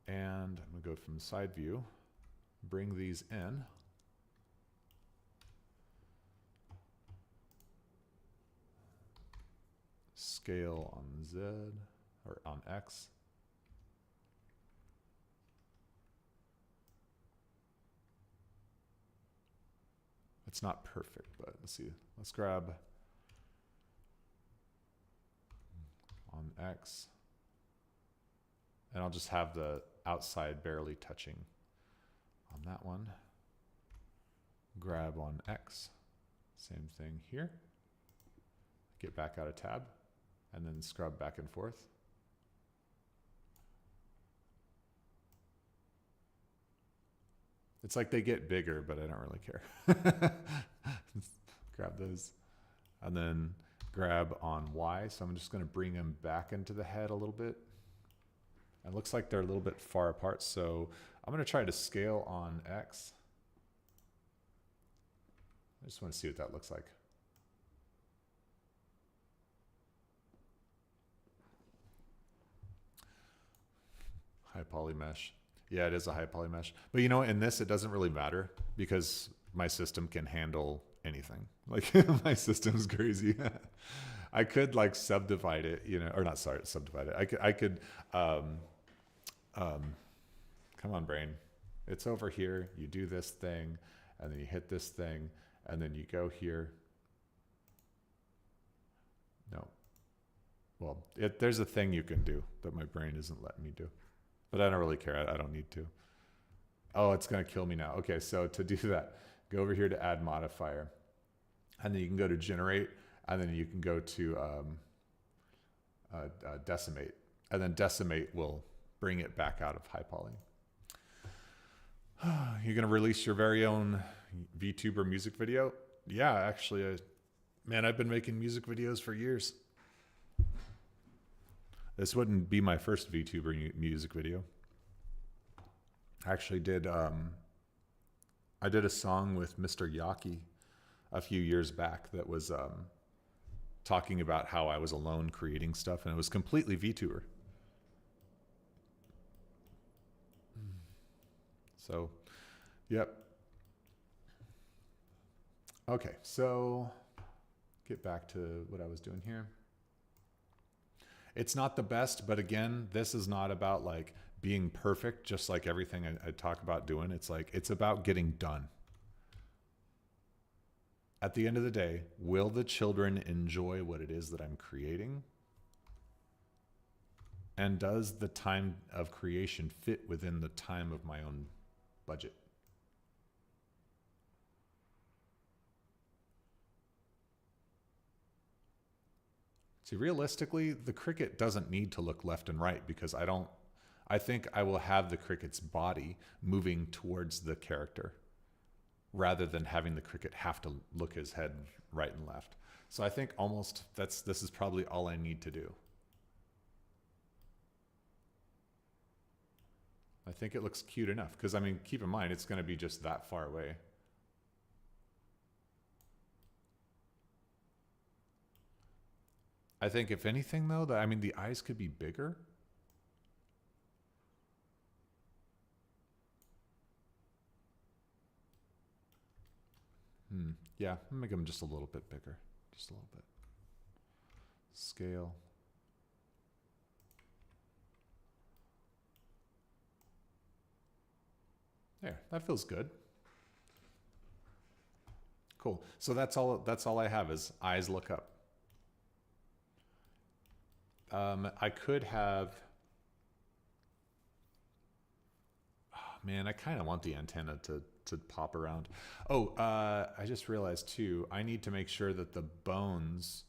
And I'm going to go from side view, bring these in. Scale on Z or on X. It's not perfect, but let's see. Let's grab on X. And I'll just have the outside barely touching on that one. Grab on X. Same thing here. Get back out of tab and then scrub back and forth. It's like they get bigger, but I don't really care. Grab those and then grab on Y. So I'm just going to bring them back into the head a little bit. It looks like they're a little bit far apart. So I'm going to try to scale on X. I just want to see what that looks like. High poly mesh. Yeah, it is a high poly mesh. But you know, in this, it doesn't really matter because my system can handle anything. Like my system's crazy. I could like subdivide it, you know, or not, sorry, subdivide it. I could, come on brain. It's over here. You do this thing and then you hit this thing and then you go here. No. Well, there's a thing you can do that my brain isn't letting me do. But I don't really care. I don't need to. Oh, it's going to kill me now. Okay, so to do that, go over here to add modifier. And then you can go to generate. And then you can go to decimate. And then decimate will bring it back out of high poly. You're going to release your very own VTuber music video? Yeah, actually, man, I've been making music videos for years. This wouldn't be my first VTuber music video. I actually did, I did a song with Mr. Yaki a few years back that was talking about how I was alone creating stuff, and it was completely VTuber. So, yep. Okay, so get back to what I was doing here. It's not the best, but again, this is not about like being perfect, just like everything I talk about doing. It's like, it's about getting done. At the end of the day, will the children enjoy what it is that I'm creating? And does the time of creation fit within the time of my own budget? See, realistically, the Cricut doesn't need to look left and right because I think I will have the Cricut's body moving towards the character rather than having the Cricut have to look his head right and left. So I think almost this is probably all I need to do. I think it looks cute enough because, I mean, keep in mind, it's going to be just that far away. I think if anything though, I mean, the eyes could be bigger. Yeah, make them just a little bit bigger. Just a little bit. Scale. There, that feels good. Cool. So that's all I have is eyes look up. I could have, oh, man, I kind of want the antenna to pop around. Oh, I just realized too, I need to make sure that the bones,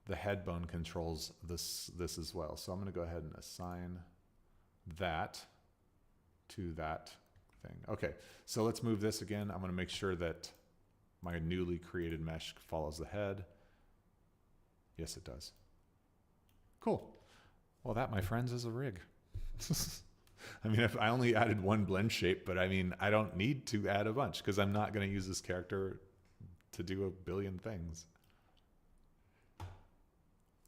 the head bone controls this as well. So I'm going to go ahead and assign that to that thing. Okay, so let's move this again. I'm going to make sure that my newly created mesh follows the head. Yes, it does. Cool. Well, that, my friends, is a rig. I mean, if I only added one blend shape, but I mean, I don't need to add a bunch because I'm not going to use this character to do a billion things.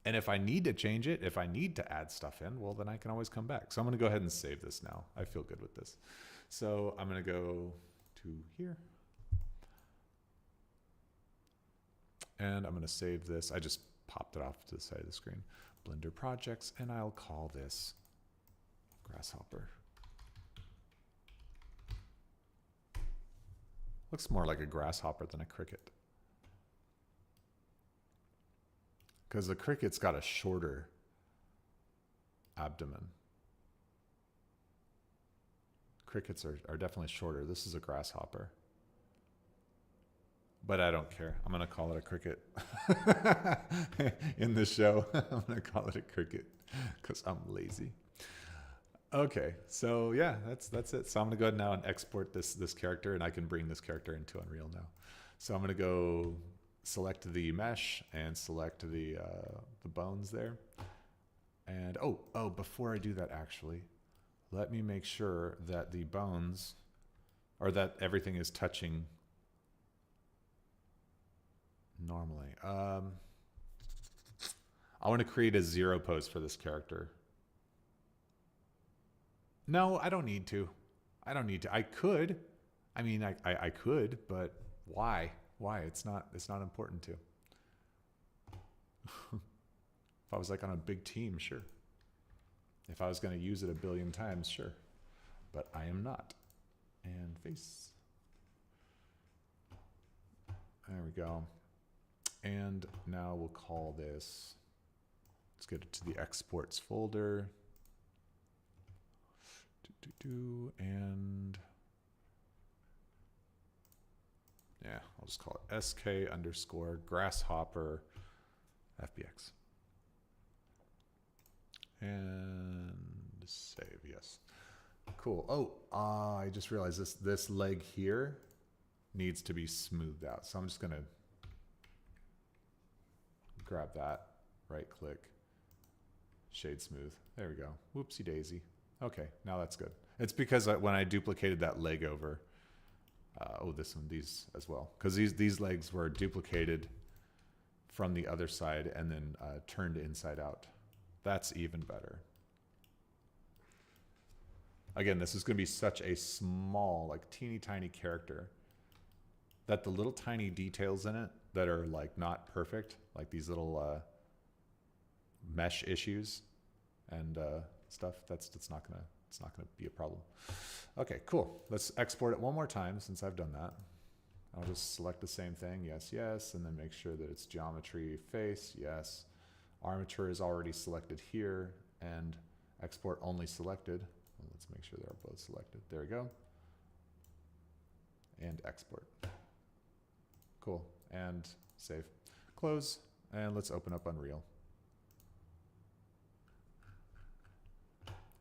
And if I need to change it, if I need to add stuff in, well, then I can always come back. So I'm going to go ahead and save this now. I feel good with this. So I'm going to go to here. And I'm going to save this. I just popped it off to the side of the screen. Blender projects, and I'll call this Grasshopper. Looks more like a grasshopper than a cricket. Because the cricket's got a shorter abdomen. Crickets are definitely shorter. This is a grasshopper. But I don't care. I'm going to call it a cricket. In this show, I'm going to call it a cricket because I'm lazy. Okay, so yeah, that's it. So I'm going to go ahead now and export this character, and I can bring this character into Unreal now. So I'm going to go select the mesh and select the bones there. And oh, before I do that, actually, let me make sure that the bones, or that everything is touching normally. I want to create a 0 pose for this character. No, I don't need to. I don't need to. I could. I mean, I could, but why? Why? It's not important to. If I was like on a big team, sure. If I was going to use it a billion times, sure. But I am not. And face. There we go. And now we'll call this, let's get it to the exports folder. And yeah, I'll just call it sk_grasshopper FBX. And save, yes. Cool. Oh, I just realized this leg here needs to be smoothed out. So I'm just going to grab that, right click, shade smooth. There we go. Whoopsie daisy. Okay, now that's good. It's because when I duplicated that leg over, these as well, because these legs were duplicated from the other side and then turned inside out. That's even better. Again, this is going to be such a small, like teeny tiny character that the little tiny details in it that are like not perfect, like these little mesh issues and stuff, it's not gonna be a problem. Okay, cool. Let's export it one more time since I've done that. I'll just select the same thing, yes, yes, and then make sure that it's geometry face, yes. Armature is already selected here, and export only selected. Well, let's make sure they're both selected. There we go. And export. Cool. And save. Close. And let's open up Unreal.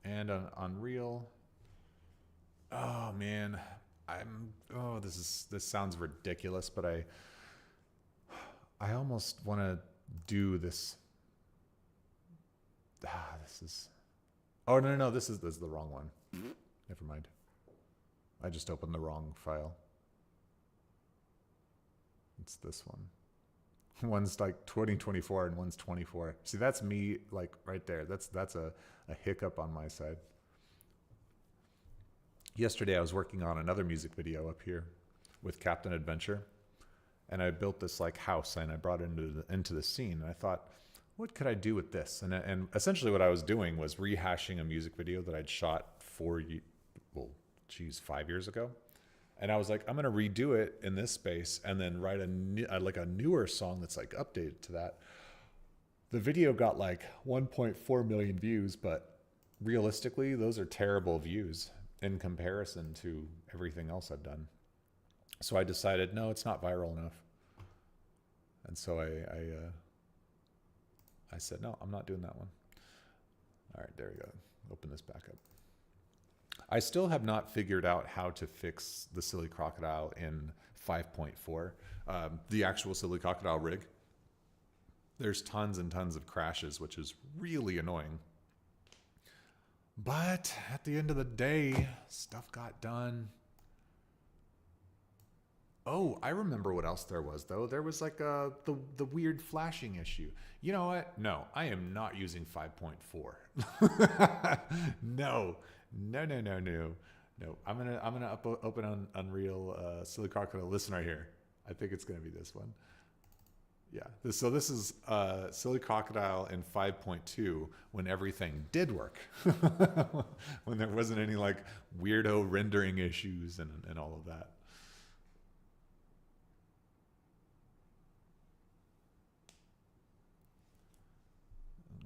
And on Unreal, oh man, this sounds ridiculous, but I almost want to do this. No, this is the wrong one. Never mind. I just opened the wrong file. It's this one. One's like 2024 and one's 24. See, that's me like right there. That's a hiccup on my side. Yesterday I was working on another music video up here with Captain Adventure, and I built this like house and I brought it into the scene, and I thought, what could I do with this? And essentially what I was doing was rehashing a music video that I'd shot 5 years ago. And I was like, I'm going to redo it in this space and then write a newer song that's like updated to that. The video got like 1.4 million views, but realistically, those are terrible views in comparison to everything else I've done. So I decided, no, it's not viral enough. And so I said, no, I'm not doing that one. All right, there we go. Open this back up. I still have not figured out how to fix the Silly Crocodile in 5.4, the actual Silly Crocodile rig. There's tons and tons of crashes, which is really annoying. But at the end of the day, stuff got done. Oh, I remember what else there was, though. There was like the weird flashing issue. You know what? No, I am not using 5.4. No. I'm gonna open on Unreal Silly Crocodile. Listen right here. I think it's gonna be this one. Yeah. So this is Silly Crocodile in 5.2 when everything did work, when there wasn't any like weirdo rendering issues and all of that.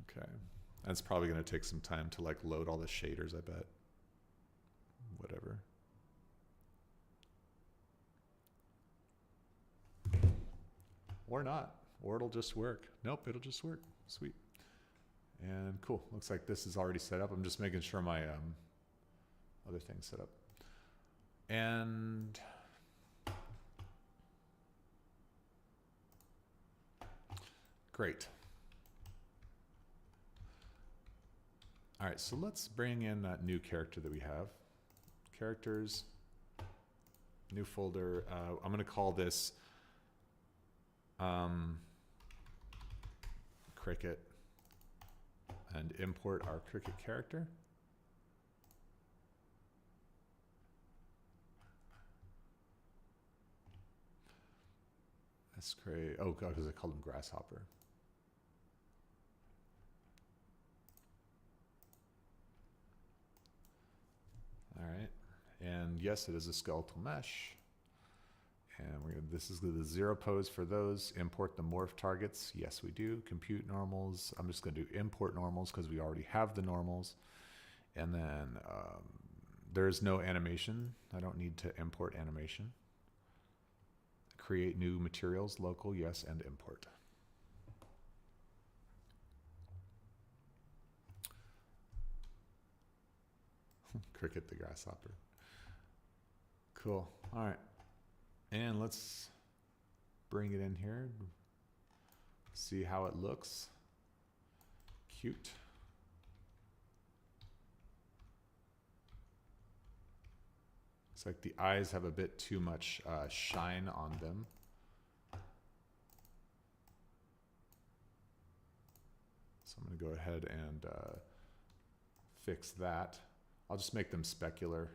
Okay. That's probably going to take some time to like load all the shaders, I bet. Whatever. Or not. Or it'll just work. Nope, it'll just work. Sweet. And cool. Looks like this is already set up. I'm just making sure my other thing's set up. And great. All right, so let's bring in that new character that we have. Characters, new folder. I'm going to call this Cricket and import our Cricket character. Let's create, oh, because I called him Grasshopper. All right, and yes, it is a skeletal mesh. And this is the 0 pose for those. Import the morph targets. Yes, we do. Compute normals. I'm just going to do import normals because we already have the normals. And then there's no animation. I don't need to import animation. Create new materials, local, yes, and import. Cricket the grasshopper. Cool. All right. And let's bring it in here. See how it looks. Cute. It's like the eyes have a bit too much shine on them. So I'm going to go ahead and fix that. I'll just make them specular.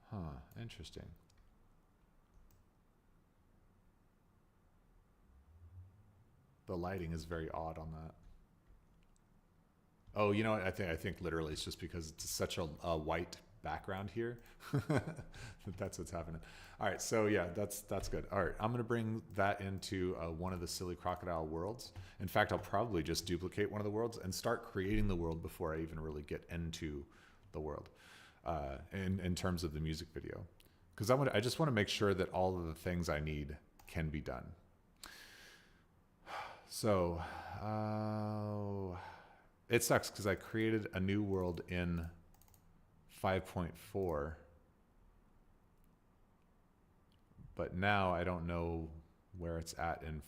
Huh, interesting. The lighting is very odd on that. Oh, you know what? I think literally it's just because it's such a white background here. That's what's happening. All right, so yeah, that's good. All right, I'm gonna bring that into one of the Silly Crocodile worlds. In fact, I'll probably just duplicate one of the worlds and start creating the world before I even really get into the world in terms of the music video. Because I just want to make sure that all of the things I need can be done. So it sucks because I created a new world in 5.4, but now I don't know where it's at in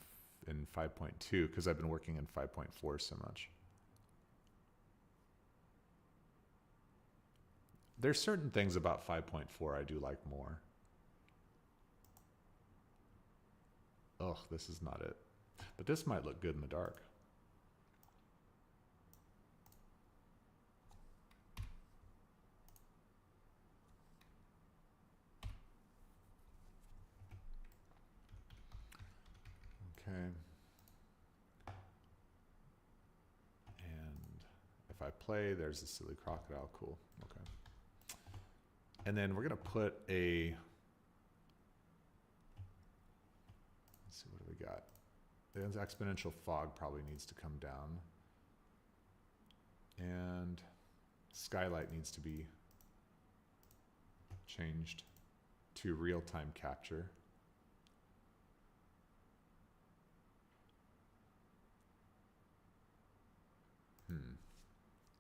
5.2 because I've been working in 5.4 so much. There's certain things about 5.4 I do like more. Oh, this is not it. But this might look good in the dark. Okay. And if I play, there's a silly crocodile. Cool. Okay. And then we're going to put a, let's see, what do we got? The exponential fog probably needs to come down. And skylight needs to be changed to real-time capture.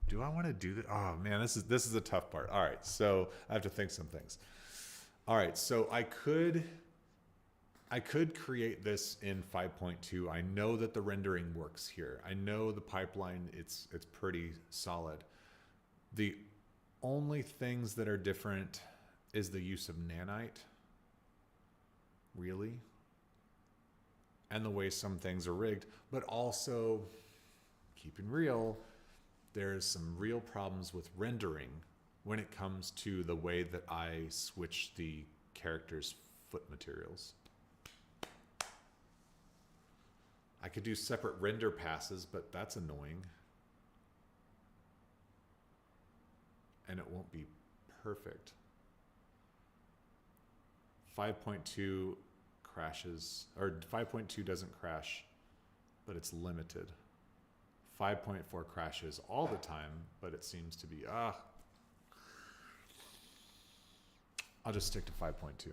Do I want to do that? Oh man, this is a tough part. All right, so I have to think some things. All right, so I could create this in 5.2. I know that the rendering works here. I know the pipeline, it's pretty solid. The only things that are different is the use of nanite, really, and the way some things are rigged, but also, keeping real, there's some real problems with rendering when it comes to the way that I switch the character's foot materials. I could do separate render passes, but that's annoying. And it won't be perfect. 5.2 crashes, or 5.2 doesn't crash, but it's limited. 5.4 crashes all the time, but it seems to be, I'll just stick to 5.2.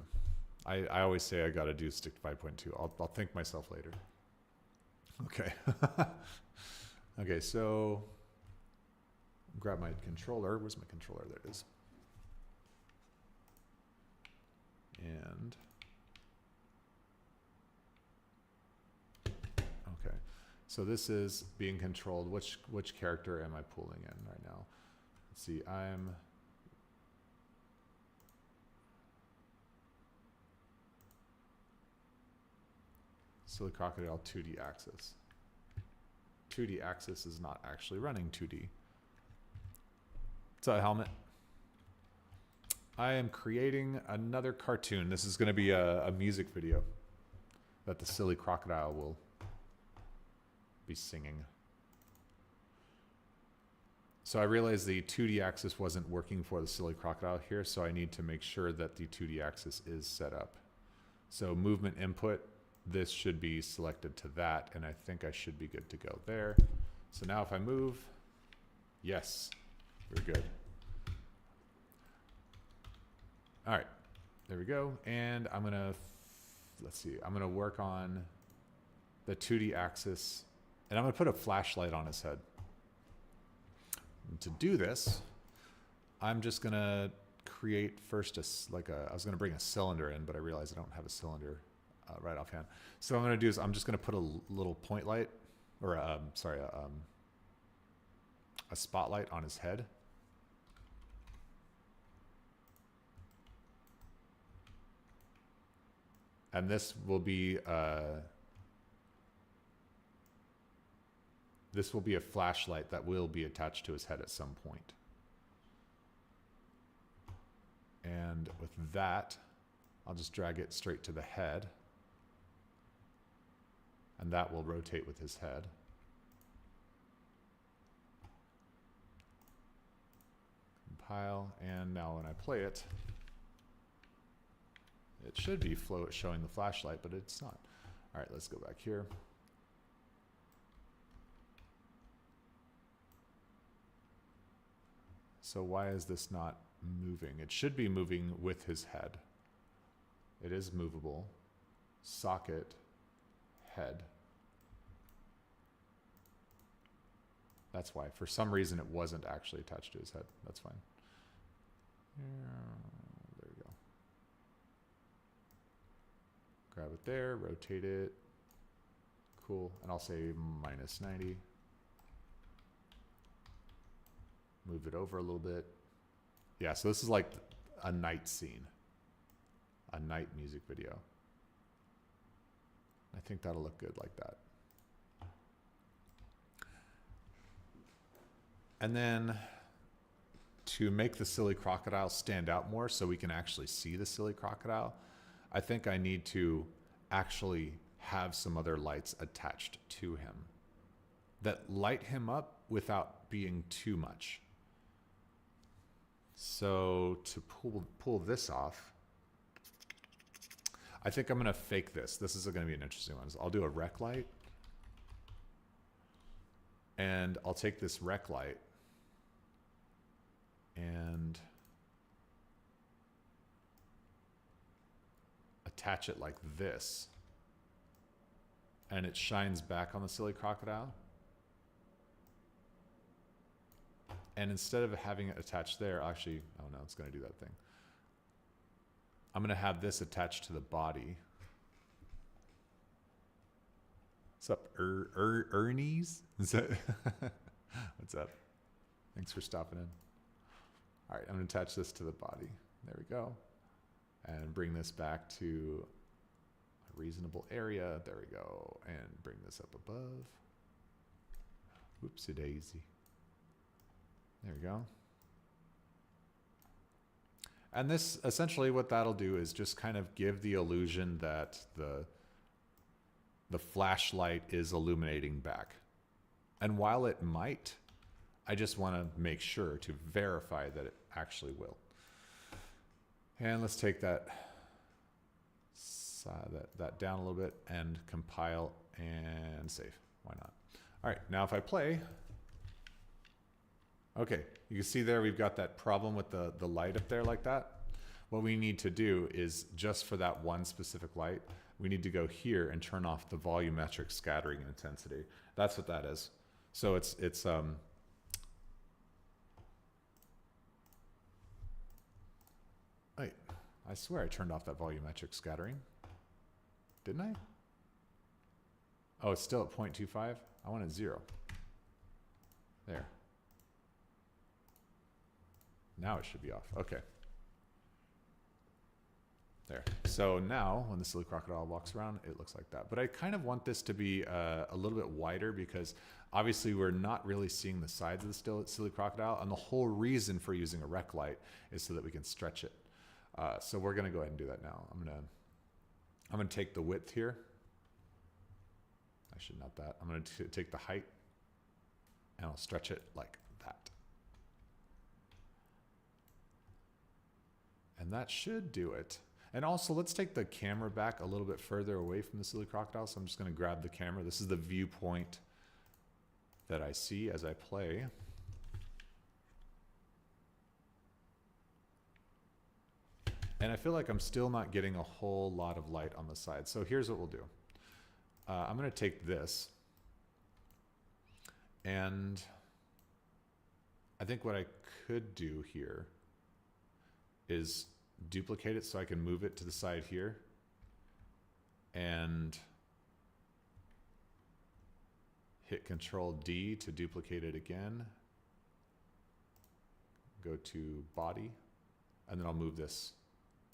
I always say I gotta stick to 5.2. I'll thank myself later. Okay. Okay, so grab my controller. Where's my controller? There it is. And okay. So this is being controlled. Which character am I pulling in right now? Let's see. I'm Silly Crocodile 2D axis. 2D axis is not actually running 2D. What's up, Helmet? I am creating another cartoon. This is going to be a music video that the Silly Crocodile will be singing. So I realized the 2D axis wasn't working for the Silly Crocodile here, so I need to make sure that the 2D axis is set up. So movement input, this should be selected to that, and I think I should be good to go there. So now if I move, yes, we're good. All right, there we go. And I'm gonna, let's see, I'm gonna work on the 2D axis, and I'm gonna put a flashlight on his head. And to do this, I'm just gonna create first I was gonna bring a cylinder in, but I realized I don't have a cylinder right offhand. So what I'm gonna do is I'm just gonna put a little point light, or a spotlight on his head. And this will be a flashlight that will be attached to his head at some point. And with that, I'll just drag it straight to the head. And that will rotate with his head. Compile, and now when I play it, it should be showing the flashlight, but it's not. All right, let's go back here. So why is this not moving? It should be moving with his head. It is movable. Socket, head. That's why. For some reason, it wasn't actually attached to his head. That's fine. There we go. Grab it there, rotate it. Cool. And I'll say -90. Move it over a little bit. Yeah, so this is like a night scene, a night music video. I think that'll look good like that. And then to make the silly crocodile stand out more so we can actually see the silly crocodile, I think I need to actually have some other lights attached to him that light him up without being too much. So to pull this off, I think I'm going to fake this. This is going to be an interesting one. I'll do a rec light. And I'll take this rec light and attach it like this. And it shines back on the silly crocodile. And instead of having it attached there, actually, oh no, it's going to do that thing. I'm going to have this attached to the body. What's up, Ernie's? Is that what's up? Thanks for stopping in. All right, I'm going to attach this to the body. There we go. And bring this back to a reasonable area. There we go. And bring this up above. Whoopsie daisy. There we go. And this, essentially what that'll do is just kind of give the illusion that the flashlight is illuminating back. And while it might, I just want to make sure to verify that it actually will. And let's take that down a little bit and compile and save. Why not? All right, now if I play, okay, you can see there we've got that problem with the light up there like that. What we need to do is just for that one specific light, we need to go here and turn off the volumetric scattering intensity. That's what that is. So it's wait, I swear I turned off that volumetric scattering. Didn't I? Oh, it's still at 0.25? I wanted 0. There. Now it should be off. Okay. There. So now when the silly crocodile walks around, it looks like that. But I kind of want this to be a little bit wider because obviously we're not really seeing the sides of the silly crocodile. And the whole reason for using a rec light is so that we can stretch it. So we're going to go ahead and do that now. I'm going to take the width here. Actually, not that. I'm going to take the height and I'll stretch it like that. And that should do it. And also, let's take the camera back a little bit further away from the silly crocodile. So I'm just going to grab the camera. This is the viewpoint that I see as I play. And I feel like I'm still not getting a whole lot of light on the side. So here's what we'll do. I'm going to take this. And I think what I could do here is duplicate it so I can move it to the side here and hit Control D to duplicate it again. Go to body, and then I'll move this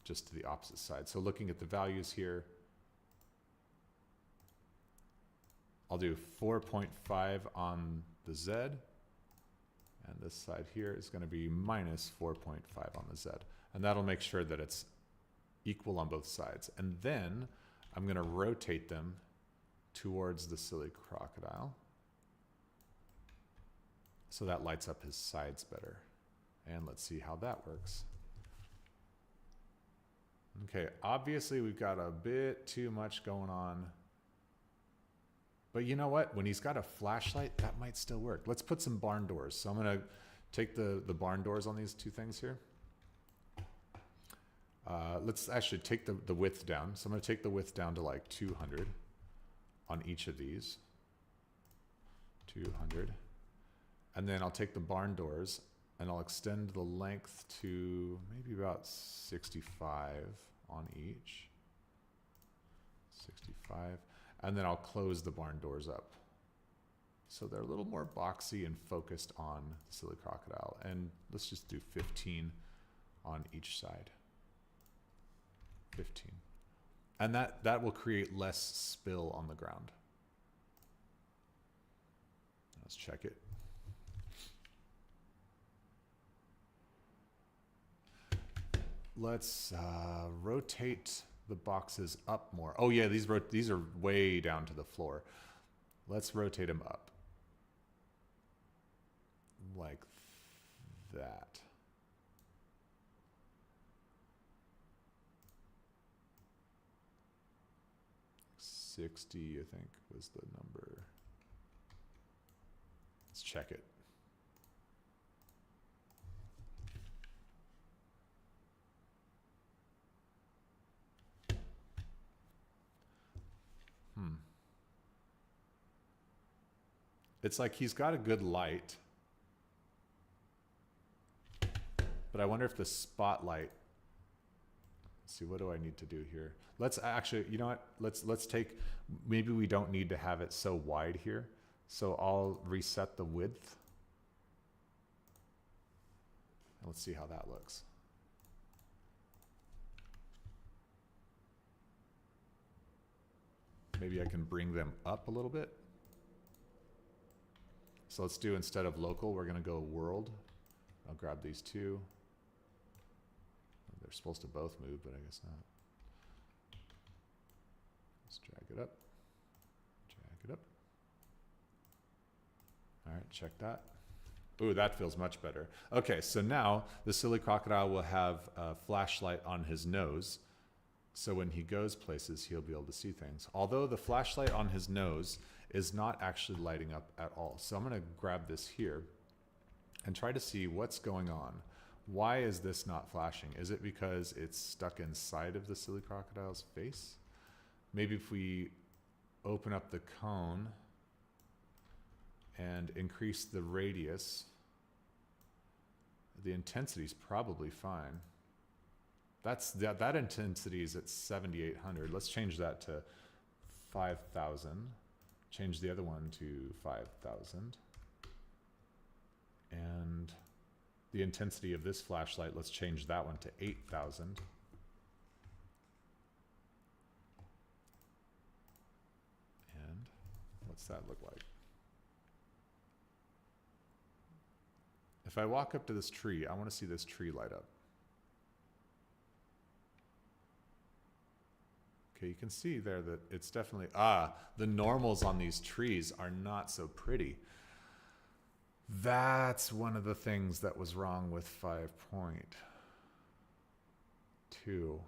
just to the opposite side. So looking at the values here, I'll do 4.5 on the Z, and this side here is going to be minus 4.5 on the Z. And that'll make sure that it's equal on both sides. And then I'm going to rotate them towards the silly crocodile. So that lights up his sides better. And let's see how that works. Okay, obviously we've got a bit too much going on. But you know what? When he's got a flashlight, that might still work. Let's put some barn doors. So I'm going to take the barn doors on these two things here. Let's actually take the width down. So I'm going to take the width down to like 200 on each of these. 200. And then I'll take the barn doors and I'll extend the length to maybe about 65 on each. 65. And then I'll close the barn doors up. So they're a little more boxy and focused on the silly crocodile. And let's just do 15 on each side. 15. And that will create less spill on the ground. Let's check it. Let's rotate the boxes up more. Oh yeah, these are way down to the floor. Let's rotate them up. Like that. $60, I think, was the number. Let's check it. It's like he's got a good light, but I wonder if the spotlight. Let's see, what do I need to do here? Let's actually, you know what? Let's take, maybe we don't need to have it so wide here. So I'll reset the width. And let's see how that looks. Maybe I can bring them up a little bit. So let's do, instead of local, we're going to go world. I'll grab these two. They're supposed to both move, but I guess not. Let's drag it up. Drag it up. All right, check that. Ooh, that feels much better. Okay, so now the silly crocodile will have a flashlight on his nose. So when he goes places, he'll be able to see things. Although the flashlight on his nose is not actually lighting up at all. So I'm going to grab this here and try to see what's going on. Why is this not flashing? Is it because it's stuck inside of the silly crocodile's face? Maybe if we open up the cone and increase the radius, the intensity is probably fine. That intensity is at 7,800. Let's change that to 5,000. Change the other one to 5,000. And the intensity of this flashlight, let's change that one to 8,000. And what's that look like? If I walk up to this tree, I want to see this tree light up. Okay, you can see there that it's definitely, the normals on these trees are not so pretty. That's one of the things that was wrong with 5.2.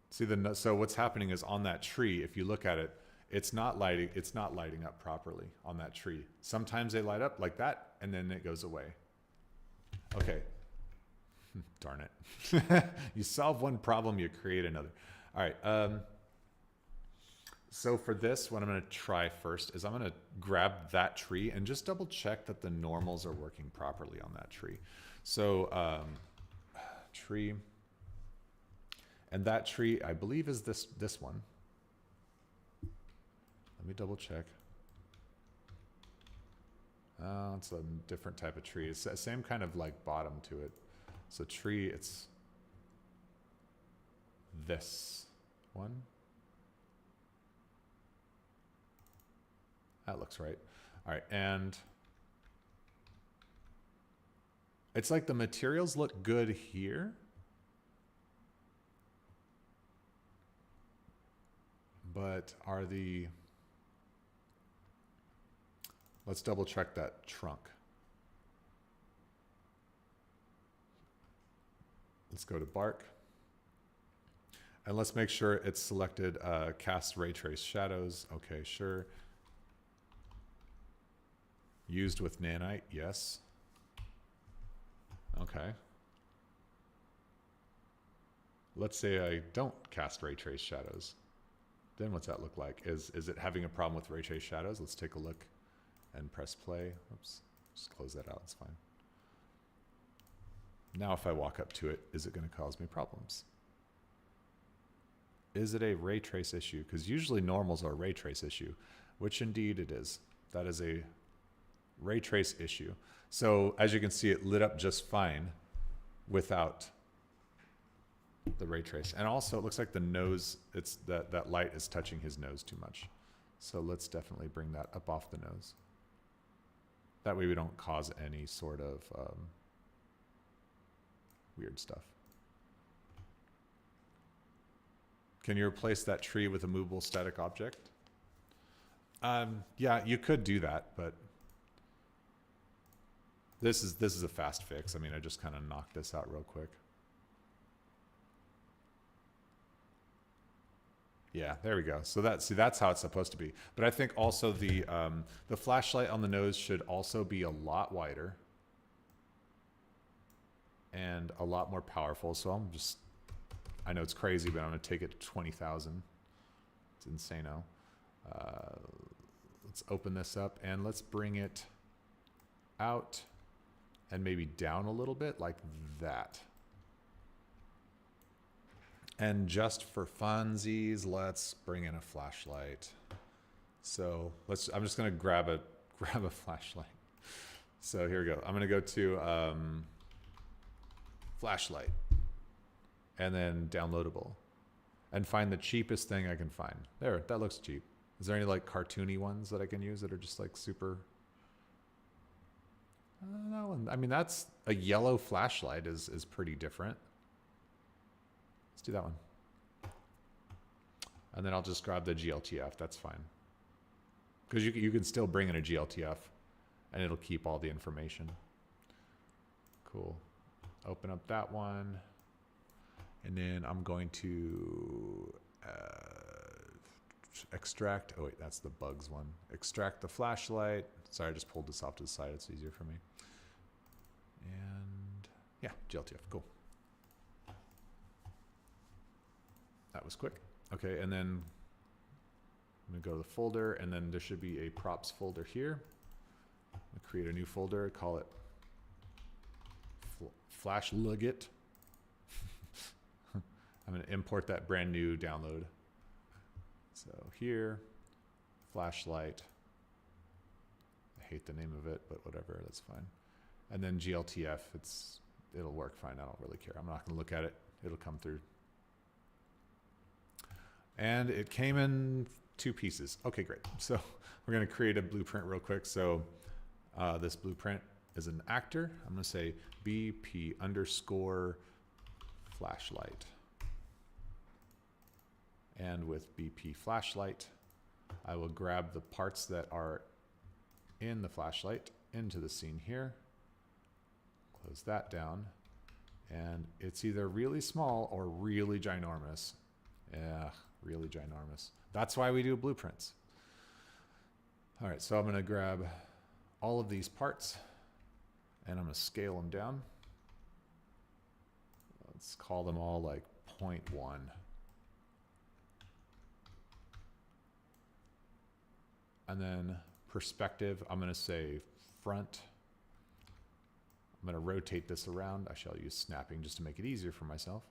See, so what's happening is on that tree, if you look at it, it's not lighting up properly on that tree. Sometimes they light up like that, and then it goes away. Okay. Darn it. You solve one problem, you create another. All right. So for this, what I'm going to try first is I'm going to grab that tree and just double check that the normals are working properly on that tree. So tree, and that tree, I believe, is this one. Let me double check. It's a different type of tree. It's the same kind of like bottom to it. So tree, it's this one. That looks right. All right, and it's like the materials look good here, but are the, let's double check that trunk. Let's go to bark. And let's make sure it's selected cast ray trace shadows. Okay, sure. Used with nanite, yes. Okay. Let's say I don't cast ray trace shadows. Then what's that look like? Is it having a problem with ray trace shadows? Let's take a look and press play. Oops, just close that out, it's fine. Now if I walk up to it, is it going to cause me problems? Is it a ray trace issue? Because usually normals are a ray trace issue, which indeed it is. That is a ray trace issue. So as you can see, it lit up just fine without the ray trace. And also it looks like the nose, it's that light is touching his nose too much. So let's definitely bring that up off the nose. That way we don't cause any sort of weird stuff. Can you replace that tree with a movable static object? Yeah, you could do that, but this is a fast fix. I mean, I just kind of knocked this out real quick. Yeah, there we go. So that's how it's supposed to be. But I think also the flashlight on the nose should also be a lot wider and a lot more powerful. So I know it's crazy, but I'm gonna take it to 20,000. It's insano. Let's open this up and let's bring it out and maybe down a little bit like that. And just for funsies, let's bring in a flashlight. So I'm just gonna grab a flashlight. So here we go. I'm gonna go to flashlight and then downloadable and find the cheapest thing I can find. There, that looks cheap. Is there any like cartoony ones that I can use that are just like super? That one. I mean, that's a yellow flashlight is pretty different. Let's do that one. And then I'll just grab the GLTF. That's fine. Because you can still bring in a GLTF and it'll keep all the information. Cool. Open up that one. And then I'm going to extract. Oh, wait, that's the bugs one. Extract the flashlight. Sorry, I just pulled this off to the side. It's easier for me. And yeah, GLTF. Cool. That was quick. Okay, and then I'm gonna go to the folder, and then there should be a props folder here. I'm gonna create a new folder, call it Flashligit. I'm gonna import that brand new download. So here, flashlight. I hate the name of it, but whatever, that's fine. And then GLTF, it'll work fine. I don't really care. I'm not gonna look at it. It'll come through. And it came in 2 pieces. Okay, great. So we're going to create a blueprint real quick. So this blueprint is an actor. I'm going to say BP underscore flashlight. And with BP flashlight, I will grab the parts that are in the flashlight into the scene here. Close that down. And it's either really small or really ginormous. Yeah. Really ginormous. That's why we do blueprints. All right, so I'm gonna grab all of these parts and I'm gonna scale them down. Let's call them all like 0.1. And then perspective, I'm gonna say front. I'm gonna rotate this around. I shall use snapping just to make it easier for myself.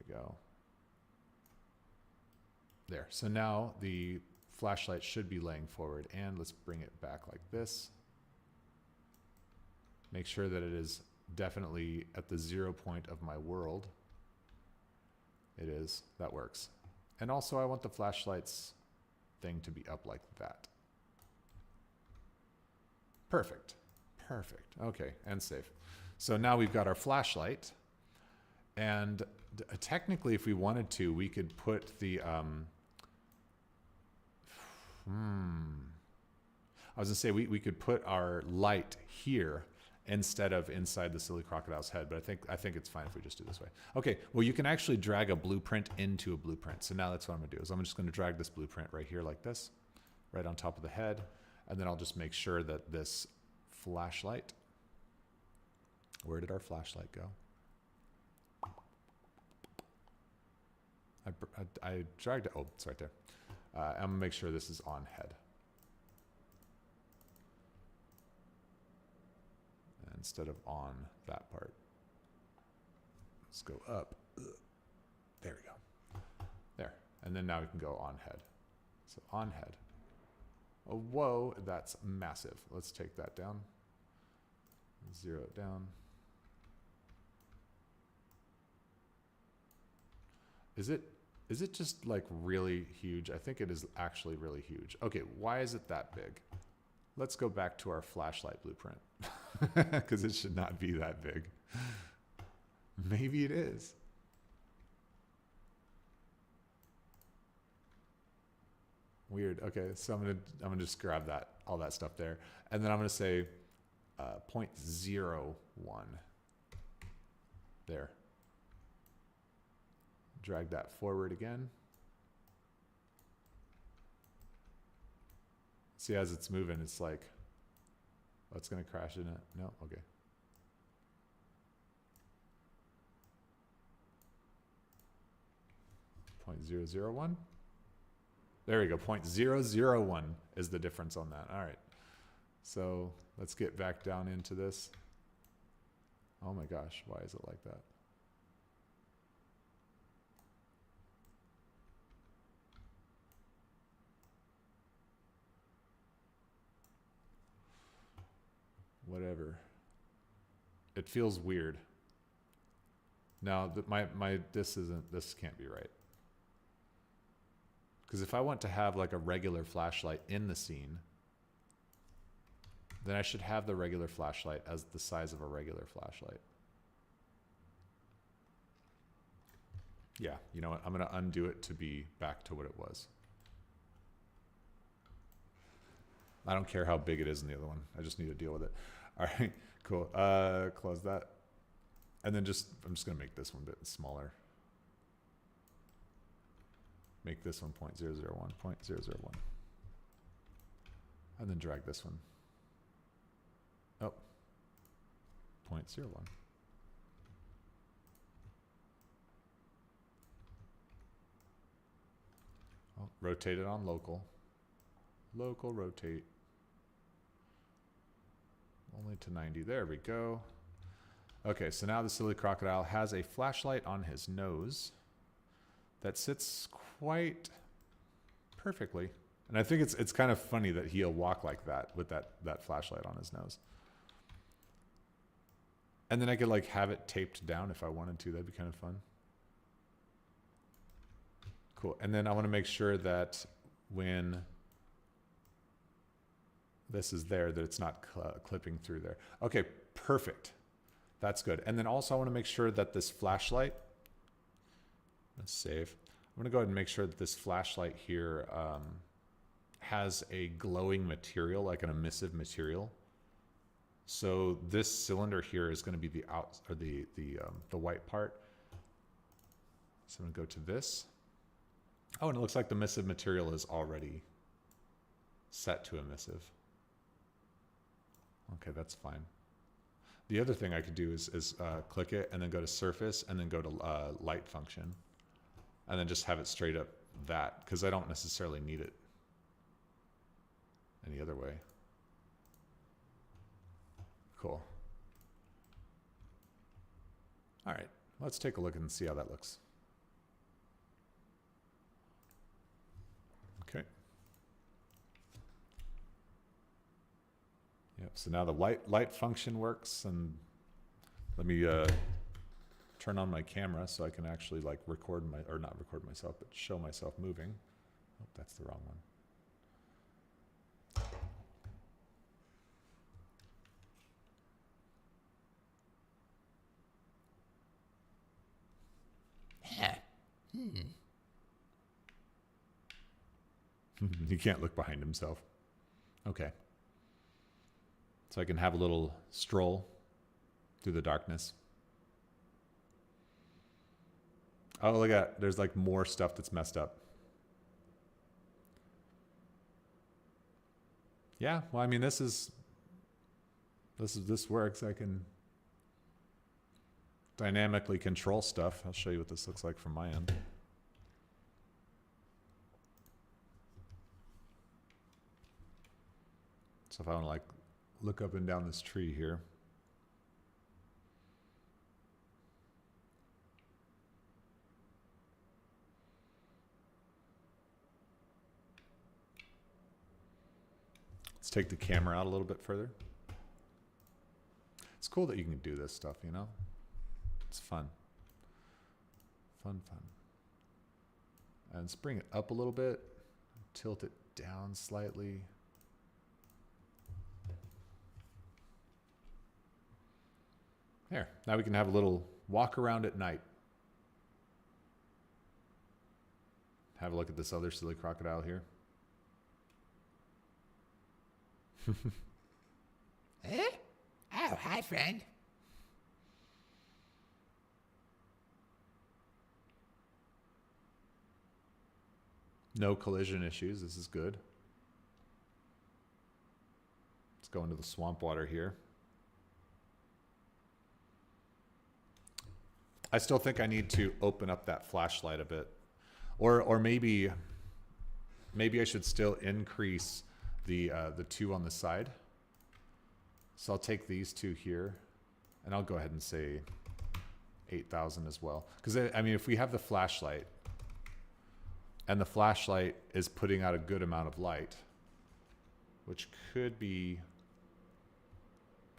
Go. There. So now the flashlight should be laying forward, and let's bring it back like this. Make sure that it is definitely at the 0 point of my world. It is. That works. And also I want the flashlight's thing to be up like that. Perfect. Perfect. Okay, and save. So now we've got our flashlight. And technically, if we wanted to, we could put the, I was gonna say we could put our light here instead of inside the silly crocodile's head, but I think it's fine if we just do it this way. Okay, well, you can actually drag a blueprint into a blueprint. So now that's what I'm gonna do, is I'm just gonna drag this blueprint right here like this, right on top of the head, and then I'll just make sure that this flashlight, where did our flashlight go? I dragged it. Oh, it's right there. I'm gonna make sure this is on head. Instead of on that part. Let's go up. There we go. There. And then now we can go on head. So on head. Oh, whoa, that's massive. Let's take that down. Zero it down. Is it just like really huge? I think it is actually really huge. Okay, why is it that big? Let's go back to our flashlight blueprint because it should not be that big. Maybe it is. Weird. Okay, so I'm gonna just grab that, all that stuff there, and then I'm gonna say 0.01 there. Drag that forward again. See, as it's moving, it's like, oh, it's gonna crash in it. No, okay. .001. There we go. 0.001 is the difference on that. All right. So let's get back down into this. Oh my gosh, why is it like that? Whatever. It feels weird. Now this can't be right. Because if I want to have like a regular flashlight in the scene, then I should have the regular flashlight as the size of a regular flashlight. Yeah, you know what? I'm gonna undo it to be back to what it was. I don't care how big it is in the other one. I just need to deal with it. All right, cool. Close that. And then I'm just gonna make this one a bit smaller. Make this one 0.001, 0.001. And then drag this one. Oh, 0.01. Oh, rotate it on local. Local rotate. Only to 90. There we go. Okay, so now the silly crocodile has a flashlight on his nose that sits quite perfectly. And I think it's kind of funny that he'll walk like that with that flashlight on his nose. And then I could like have it taped down if I wanted to. That'd be kind of fun. Cool. And then I want to make sure that when this is there, that it's not clipping through there. Okay, perfect. That's good. And then also I want to make sure that this flashlight, let's save. I'm going to go ahead and make sure that this flashlight here has a glowing material, like an emissive material. So this cylinder here is going to be the white part. So I'm going to go to this. Oh, and it looks like the emissive material is already set to emissive. Okay, that's fine. The other thing I could do is click it and then go to surface and then go to light function. And then just have it straight up that, because I don't necessarily need it any other way. Cool. All right, let's take a look and see how that looks. Okay. Yep, so now the light function works, and let me turn on my camera so I can actually like not record myself, but show myself moving. Oh, that's the wrong one. He can't look behind himself. Okay. So I can have a little stroll through the darkness. Oh, look at that. There's like more stuff that's messed up. Yeah, well, I mean, this works. I can dynamically control stuff. I'll show you what this looks like from my end. So if I want to like look up and down this tree here. Let's take the camera out a little bit further. It's cool that you can do this stuff, you know? It's fun. Fun. And let's bring it up a little bit. Tilt it down slightly. There. Now we can have a little walk around at night. Have a look at this other silly crocodile here. Eh? Oh, hi, friend. No collision issues. This is good. Let's go into the swamp water here. I still think I need to open up that flashlight a bit. Or maybe I should still increase the two on the side. So I'll take these two here, and I'll go ahead and say 8,000 as well. Because I mean, if we have the flashlight, and the flashlight is putting out a good amount of light, which could be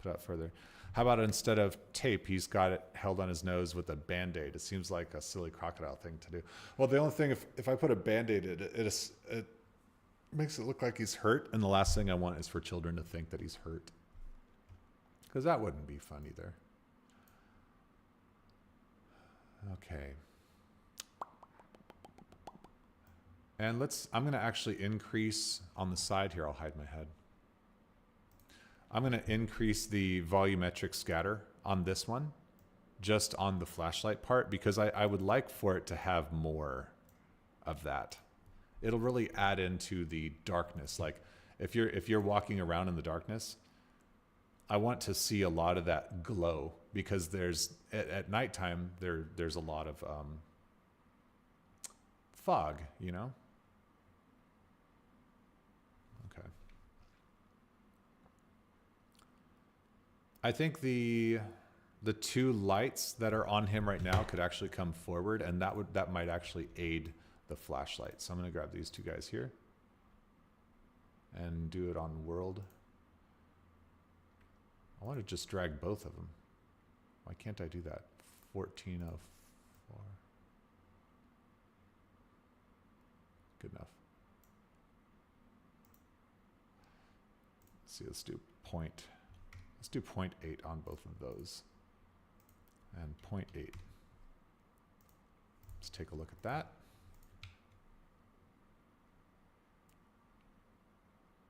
put out further. How about instead of tape, he's got it held on his nose with a Band-Aid? It seems like a silly crocodile thing to do. Well, the only thing, if I put a Band-Aid, it makes it look like he's hurt, and the last thing I want is for children to think that he's hurt. Because that wouldn't be fun either. Okay. And I'm going to actually increase on the side here. I'll hide my head. I'm going to increase the volumetric scatter on this one, just on the flashlight part, because I would like for it to have more of that. It'll really add into the darkness. Like if you're walking around in the darkness, I want to see a lot of that glow, because there's at nighttime there's a lot of fog, you know. Okay. I think the two lights that are on him right now could actually come forward, and that might actually aid the flashlight. So I'm going to grab these two guys here and do it on world. I want to just drag both of them. Why can't I do that? 1404. Good enough. Let's see, let's do 0.8 on both of those. And 0.8. Let's take a look at that.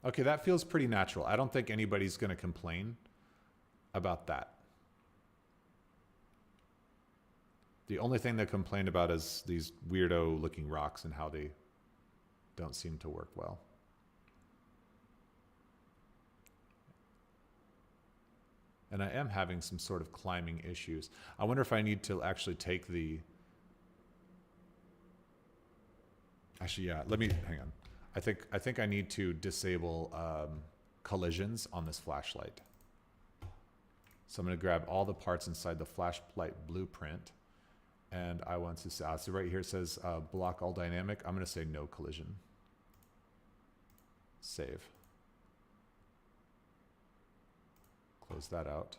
Okay, that feels pretty natural. I don't think anybody's going to complain about that. The only thing they complain about is these weirdo looking rocks and how they don't seem to work well. And I am having some sort of climbing issues. I wonder if I need to actually take the... Actually, yeah, let me, hang on. I think I need to disable collisions on this flashlight. So I'm going to grab all the parts inside the flashlight blueprint, and I want to say, so right here it says block all dynamic. I'm going to say no collision. Save. Close that out.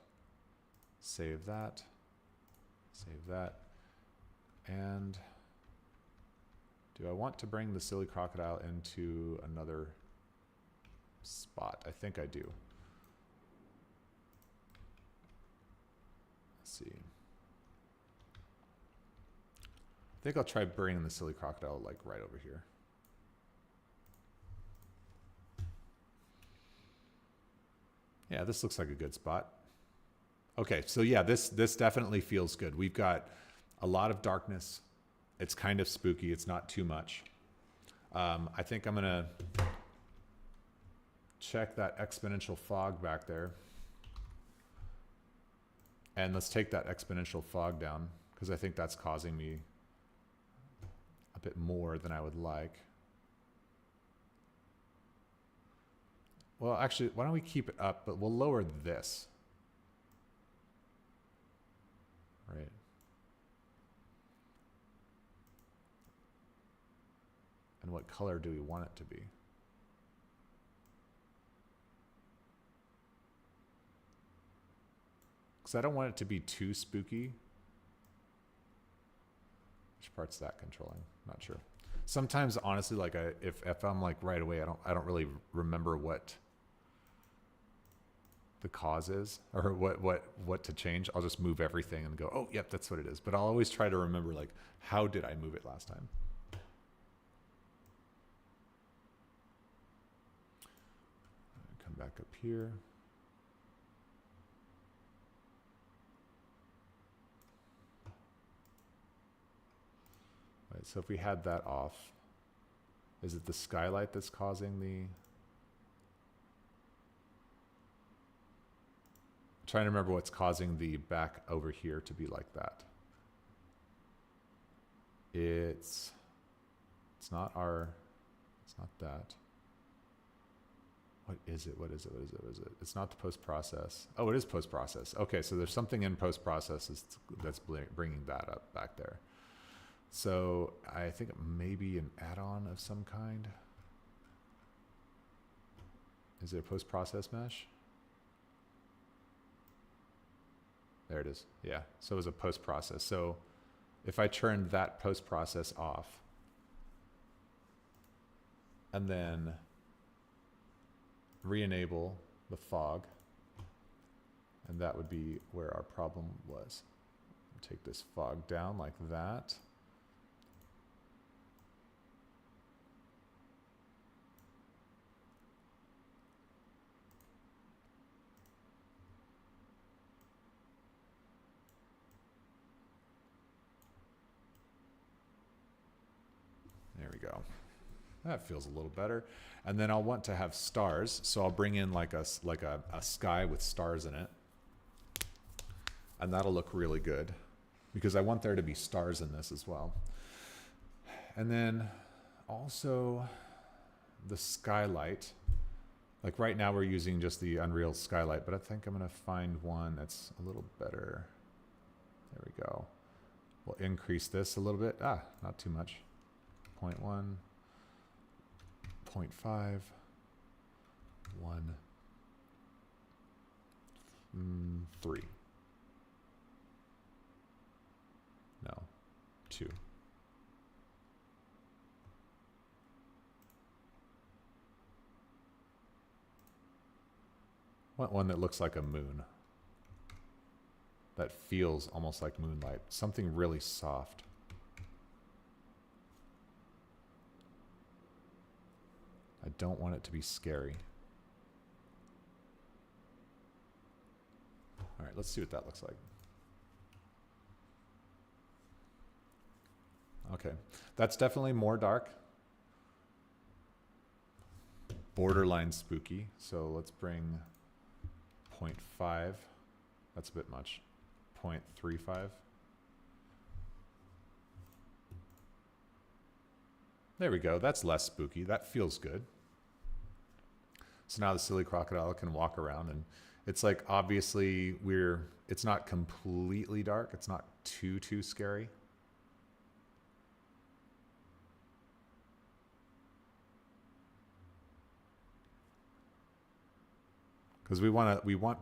Save that. Save that. And do I want to bring the silly crocodile into another spot? I think I do. See. I think I'll try bringing the silly crocodile like right over here. Yeah, this looks like a good spot. Okay, so yeah, this definitely feels good. We've got a lot of darkness. It's kind of spooky. It's not too much. I think I'm gonna check that exponential fog back there. And let's take that exponential fog down, because I think that's causing me a bit more than I would like. Well, actually, why don't we keep it up, but we'll lower this. Right. And what color do we want it to be? because I don't want it to be too spooky. Which part's that controlling? Not sure. Sometimes, honestly, like if I'm like right away, I don't really remember what the cause is or what to change. I'll just move everything and go, oh, yep, that's what it is. But I'll always try to remember, like, how did I move it last time? Come back up here. Right, so if we had that off, is it the skylight that's causing the... Trying to remember what's causing the back over here to be like that. It's not that. What is it? It's not the post-process. Oh, it is post-process. Okay, so there's something in post-process that's bringing that up back there. So I think it may be an add-on of some kind. Is it a post-process mesh? There it is. Yeah, so it was a post-process. So if I turned that post-process off and then re-enable the fog, and that would be where our problem was. Take this fog down like that. There we go. That feels a little better. And then I'll want to have stars. So I'll bring in like a sky with stars in it. And that'll look really good because I want there to be stars in this as well. And then also the skylight. Like right now we're using just the Unreal skylight, but I think I'm going to find one that's a little better. There we go. We'll increase this a little bit. Not too much. 0.1, 0.5, 1, 3. No, 2. Want one that looks like a moon. That feels almost like moonlight. Something really soft. I don't want it to be scary. All right, let's see what that looks like. Okay, that's definitely more dark. Borderline spooky. So let's bring 0.5. That's a bit much. 0.35. There we go. That's less spooky. That feels good. So now the silly crocodile can walk around, and it's like, obviously it's not completely dark. It's not too scary. Because we want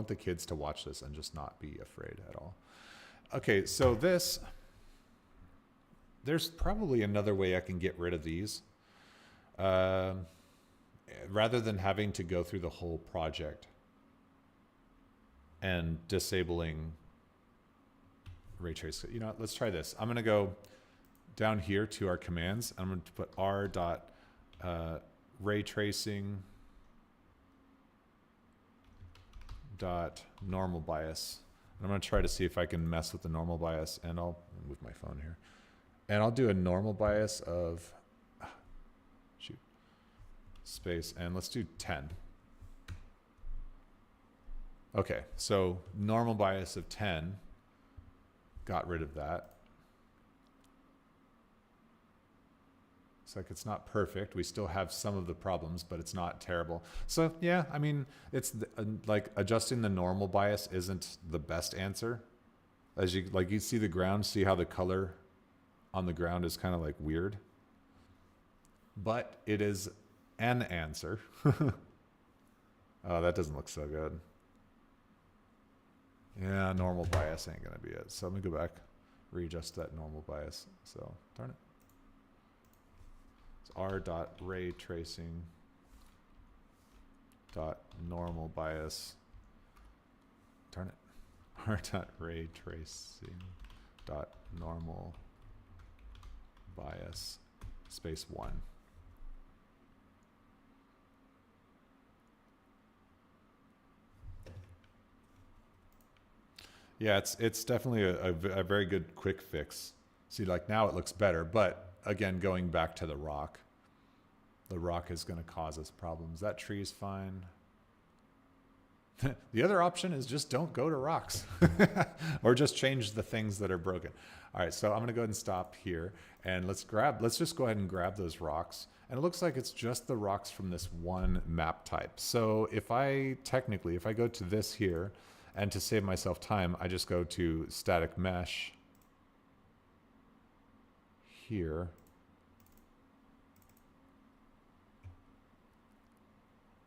the kids to watch this and just not be afraid at all. Okay, so there's probably another way I can get rid of these. Rather than having to go through the whole project and disabling ray trace. You know what, let's try this. I'm going to go down here to our commands. I'm going to put r dot ray tracing dot normal bias. I'm going to try to see if I can mess with the normal bias, and I'll move my phone here. And I'll do a normal bias of space, and let's do 10. Okay, so normal bias of 10 got rid of that. It's like it's not perfect. We still have some of the problems, but it's not terrible. So yeah, I mean, it's like adjusting the normal bias isn't the best answer. As you see the ground, see how the color on the ground is kind of like weird, but it is an answer. Oh, that doesn't look so good. Yeah, normal bias ain't gonna be it. So let me go back, readjust that normal bias. So darn it. It's r dot ray tracing dot normal bias. Darn it. R dot ray tracing dot normal bias space 1. Yeah, it's definitely a very good quick fix. See, like now it looks better, but again, going back to the rock is going to cause us problems. That tree is fine. The other option is just don't go to rocks or just change the things that are broken. All right, so I'm going to go ahead and stop here and let's just go ahead and grab those rocks. And it looks like it's just the rocks from this one map type. So if I go to this here, and to save myself time, I just go to static mesh here.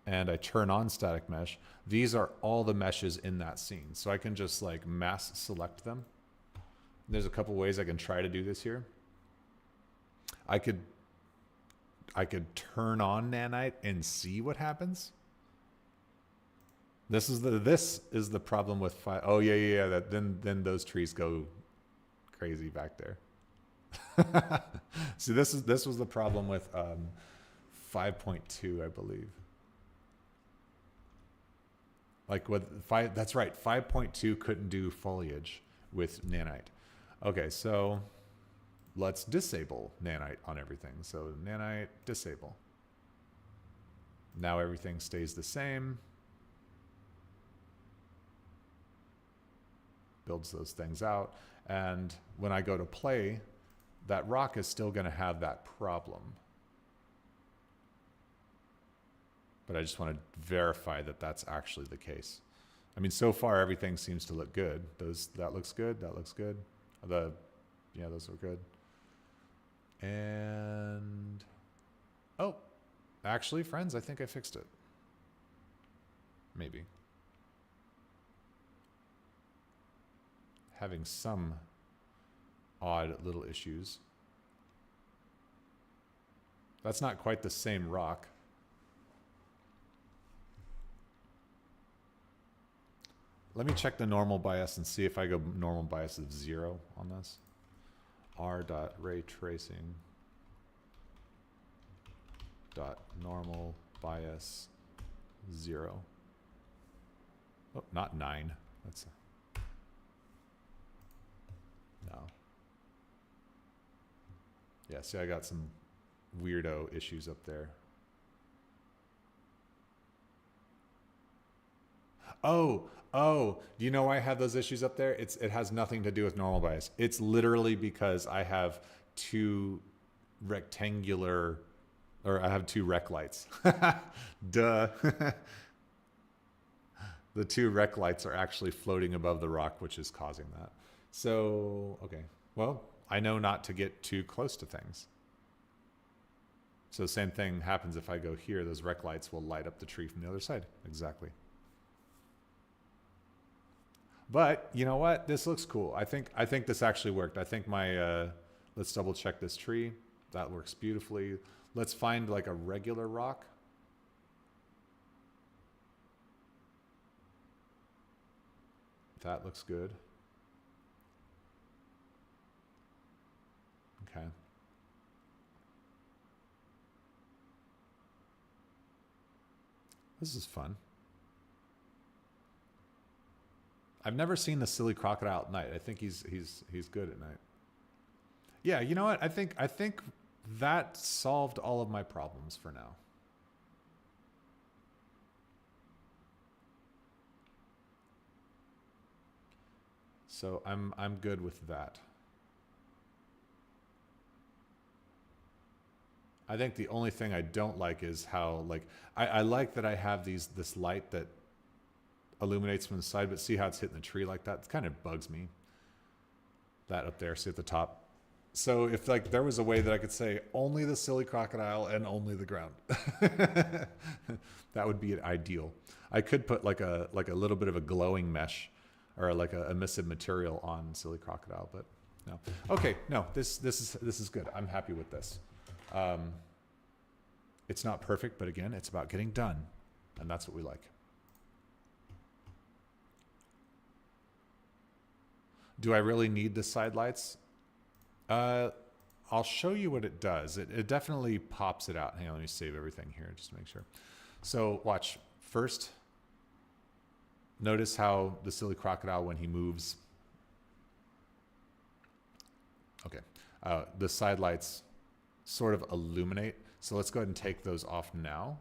And I turn on static mesh. These are all the meshes in that scene. So I can just like mass select them. There's a couple ways I can try to do this here. I could turn on nanite and see what happens. This is the problem with oh yeah. That then those trees go crazy back there. See, this was the problem with 5.2, I believe. Like with that's right. 5.2 couldn't do foliage with nanite. Okay, so let's disable nanite on everything. So nanite disable. Now everything stays the same. Builds those things out, and when I go to play, that rock is still going to have that problem. But I just want to verify that that's actually the case. I mean, so far everything seems to look good. That looks good. That looks good. Those are good. And oh, actually, friends, I think I fixed it. Maybe. Having some odd little issues. That's not quite the same rock. Let me check the normal bias and see if I go normal bias of 0 on this. R.ray tracing dot normal bias 0. Oh, not 9. That's no. Yeah, see, I got some weirdo issues up there. Oh, do you know why I have those issues up there? It has nothing to do with normal bias. It's literally because I have two rectangular, or I have two rec lights. Duh. The two rec lights are actually floating above the rock, which is causing that. So, okay. Well, I know not to get too close to things. So the same thing happens if I go here. Those rec lights will light up the tree from the other side. Exactly. But you know what? This looks cool. I think this actually worked. I think my, let's double check this tree. That works beautifully. Let's find like a regular rock. That looks good. Okay. This is fun. I've never seen the silly crocodile at night. I think he's good at night. Yeah, you know what? I think that solved all of my problems for now. So I'm good with that. I think the only thing I don't like is how, like, I like that I have this light that illuminates from the side, but see how it's hitting the tree like that? It kind of bugs me. That up there, see at the top. So if like there was a way that I could say only the silly crocodile and only the ground, that would be ideal. I could put like a little bit of a glowing mesh or like a emissive material on Silly Crocodile, but no. Okay, no, this is good. I'm happy with this. It's not perfect, but again, it's about getting done, and that's what we like. Do I really need the side lights? I'll show you what it does. It definitely pops it out. Hang on, let me save everything here just to make sure. So watch. First, notice how the Silly Crocodile, when he moves, okay, the side lights sort of illuminate. So let's go ahead and take those off now.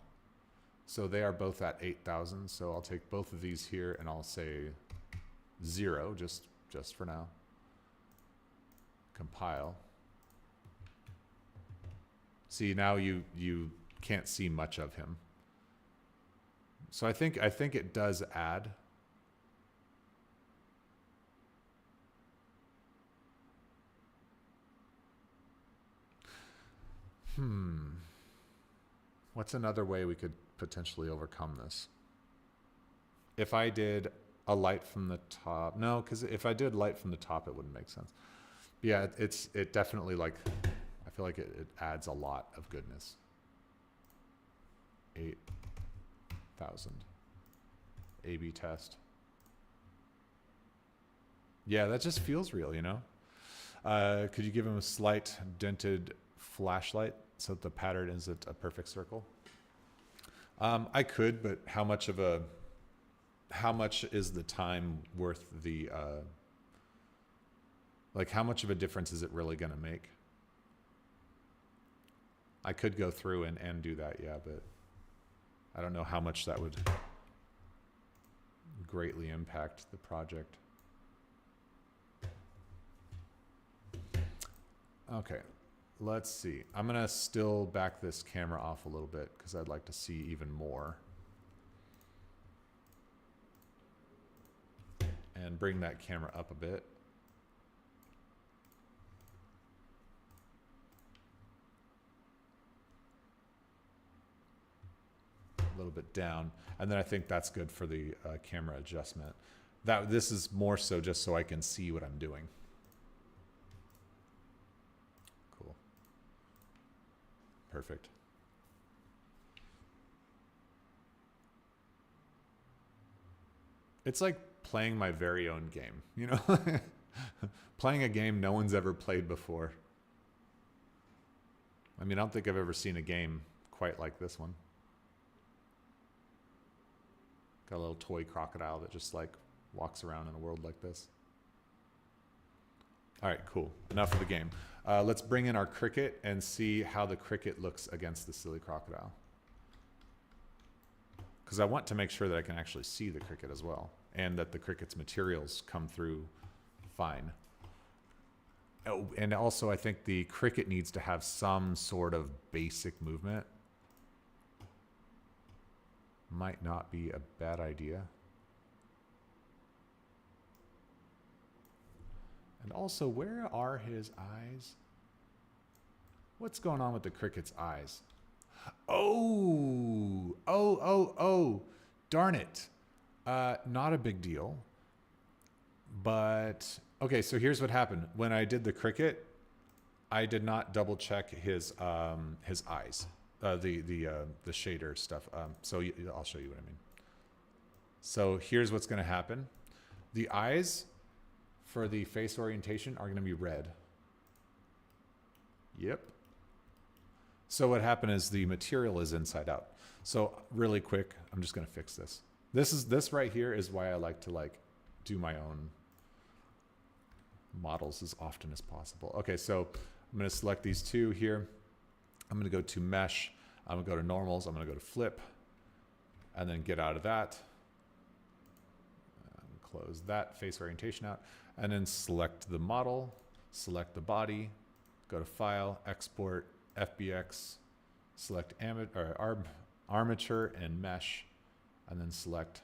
So they are both at 8,000. So I'll take both of these here and I'll say 0 just for now. Compile. See, now you can't see much of him. So I think it does add. What's another way we could potentially overcome this? If I did a light from the top, no, because if I did light from the top, it wouldn't make sense. But yeah, it definitely, like, I feel like it adds a lot of goodness. 8,000. A/B test. Yeah, that just feels real, you know? Could you give him a slight dented flashlight so that the pattern isn't a perfect circle? I could, but how much is the time worth the, like, how much of a difference is it really going to make? I could go through and do that, yeah, but I don't know how much that would greatly impact the project. Okay, let's see. I'm going to still back this camera off a little bit because I'd like to see even more. And bring that camera up a bit. A little bit down, and then I think that's good for the camera adjustment. This is more so just so I can see what I'm doing. Cool. Perfect. It's like playing my very own game, you know? Playing a game no one's ever played before. I mean, I don't think I've ever seen a game quite like this one. Got a little toy crocodile that just like walks around in a world like this. All right, cool. Enough of the game. Let's bring in our cricket and see how the cricket looks against the Silly Crocodile. Because I want to make sure that I can actually see the cricket as well, and that the cricket's materials come through fine. Oh, and also I think the cricket needs to have some sort of basic movement. Might not be a bad idea. And also, where are his eyes? What's going on with the cricket's eyes? Oh, darn it. Not a big deal. But, okay, so here's what happened. When I did the cricket, I did not double check his eyes. The shader stuff. So I'll show you what I mean. So here's what's going to happen. The eyes for the face orientation are going to be red. Yep. So what happened is the material is inside out. So really quick, I'm just going to fix this. This right here is why I like to do my own models as often as possible. Okay, so I'm going to select these two here. I'm going to go to mesh. I'm going to go to normals. I'm going to go to flip and then get out of that. Close that face orientation out and then select the model, select the body, go to file, export, FBX, select armature and mesh, and then select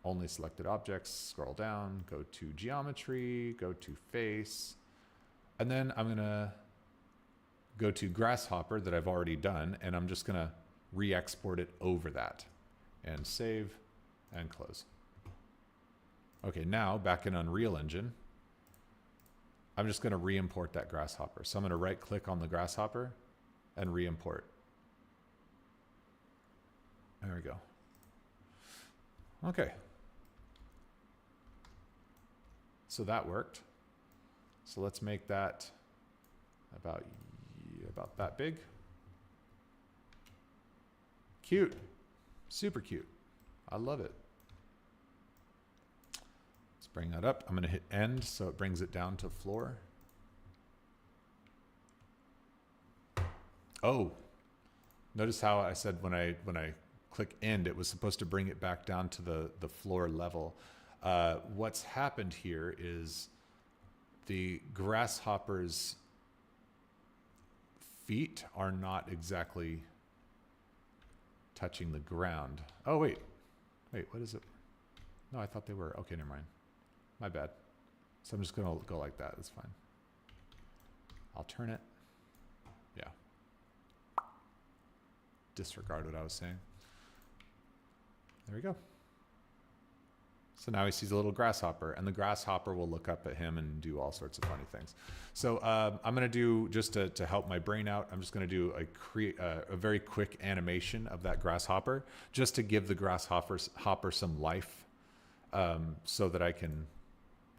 only selected objects, scroll down, go to geometry, go to face, and then I'm going to go to Grasshopper that I've already done, and I'm just going to re-export it over that and save and close. Okay, now back in Unreal Engine, I'm just going to re-import that grasshopper. So I'm going to right click on the grasshopper and re-import. There we go. Okay. So that worked. So let's make that about that big. Cute. Super cute. I love it. Let's bring that up. I'm going to hit end so it brings it down to floor. Oh, notice how I said when I click end, it was supposed to bring it back down to the floor level. What's happened here is the grasshopper's feet are not exactly touching the ground. Oh, wait, what is it? No, I thought they were. Okay, never mind. My bad. So I'm just gonna go like that. That's fine. I'll turn it. Yeah. Disregard what I was saying. There we go. So now he sees a little grasshopper, and the grasshopper will look up at him and do all sorts of funny things. So I'm going to do, just to help my brain out, I'm just going to do a very quick animation of that grasshopper, just to give the grasshopper some life, so that I can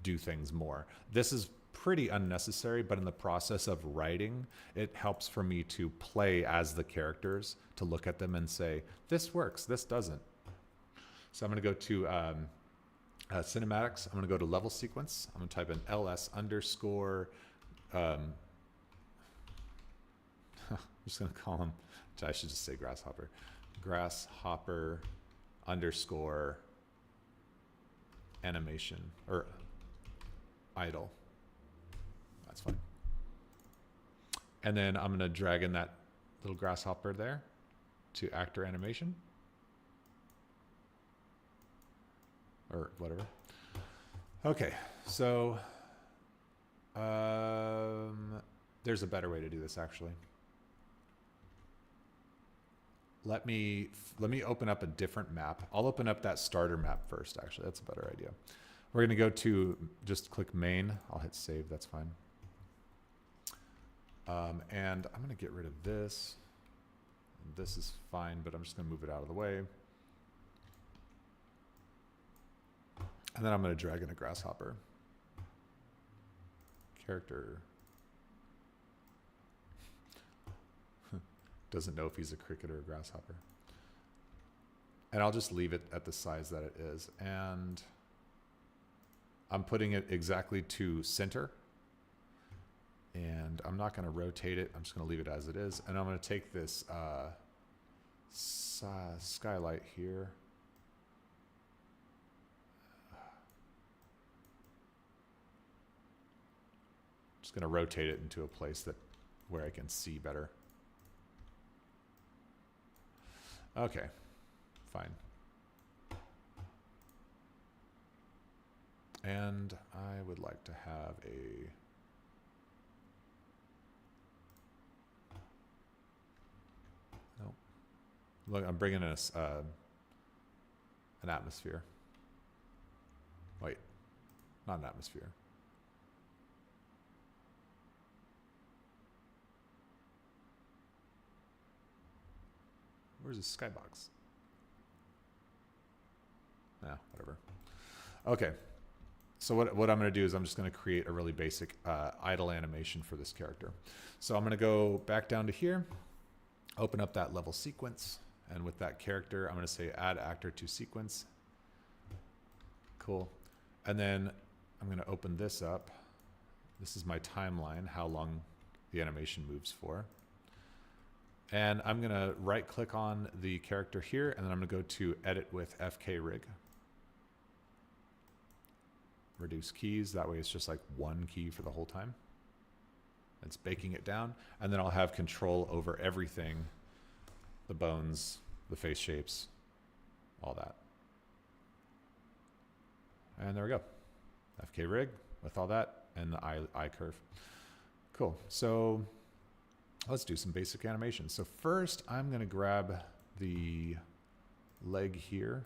do things more. This is pretty unnecessary, but in the process of writing, it helps for me to play as the characters, to look at them and say, this works, this doesn't. So I'm going to go to cinematics. I'm going to go to level sequence. I'm going to type in ls underscore. I'm just going to call him, I should just say grasshopper. Grasshopper underscore animation or idle. That's fine. And then I'm going to drag in that little grasshopper there to actor animation. Or whatever. Okay, so there's a better way to do this actually. Let me open up a different map. I'll open up that starter map first, actually. That's a better idea. We're gonna go to, just click main. I'll hit save, that's fine. And I'm gonna get rid of this. This is fine, but I'm just gonna move it out of the way. And then I'm going to drag in a grasshopper. Character. Doesn't know if he's a cricket or a grasshopper. And I'll just leave it at the size that it is. And I'm putting it exactly to center. And I'm not going to rotate it. I'm just going to leave it as it is. And I'm going to take this skylight here. Just going to rotate it into a place where I can see better. Okay, fine. And I would like to have a nope. Look, I'm bringing in an atmosphere. Wait, not an atmosphere. Where's the skybox? Nah, whatever. Okay. So what I'm going to do is I'm just going to create a really basic idle animation for this character. So I'm going to go back down to here, open up that level sequence, and with that character, I'm going to say add actor to sequence. Cool. And then I'm going to open this up. This is my timeline, how long the animation moves for. And I'm going to right click on the character here, and then I'm going to go to edit with FKRig. Reduce keys. That way it's just like one key for the whole time. It's baking it down. And then I'll have control over everything. The bones, the face shapes, all that. And there we go. FKRig with all that and the eye curve. Cool. So let's do some basic animation. So first I'm going to grab the leg here.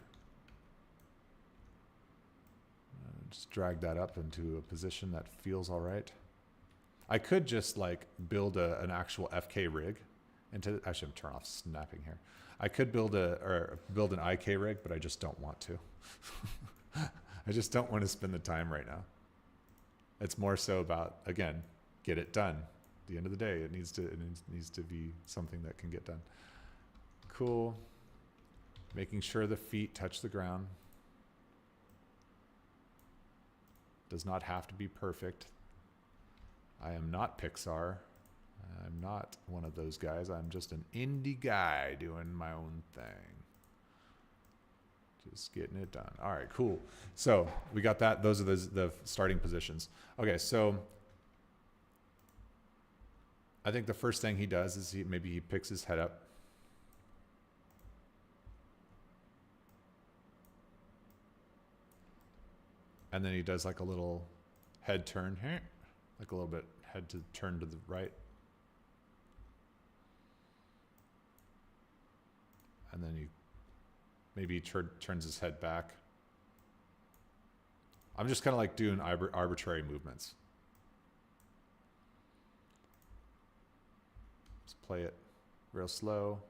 Just drag that up into a position that feels all right. I could just like build an actual FK rig into, actually I'm turn off snapping here. I could build an IK rig, but I just don't want to. I just don't want to spend the time right now. It's more so about, again, get it done. At the end of the day, it needs to be something that can get done. Cool. Making sure the feet touch the ground. Does not have to be perfect. I am not Pixar. I'm not one of those guys. I'm just an indie guy doing my own thing. Just getting it done. All right, cool. So we got that. Those are the starting positions. Okay, so I think the first thing he does is maybe he picks his head up. And then he does like a little head turn here, like a little bit head to turn to the right. And then he maybe turns his head back. I'm just kind of like doing arbitrary movements. Just play it real slow.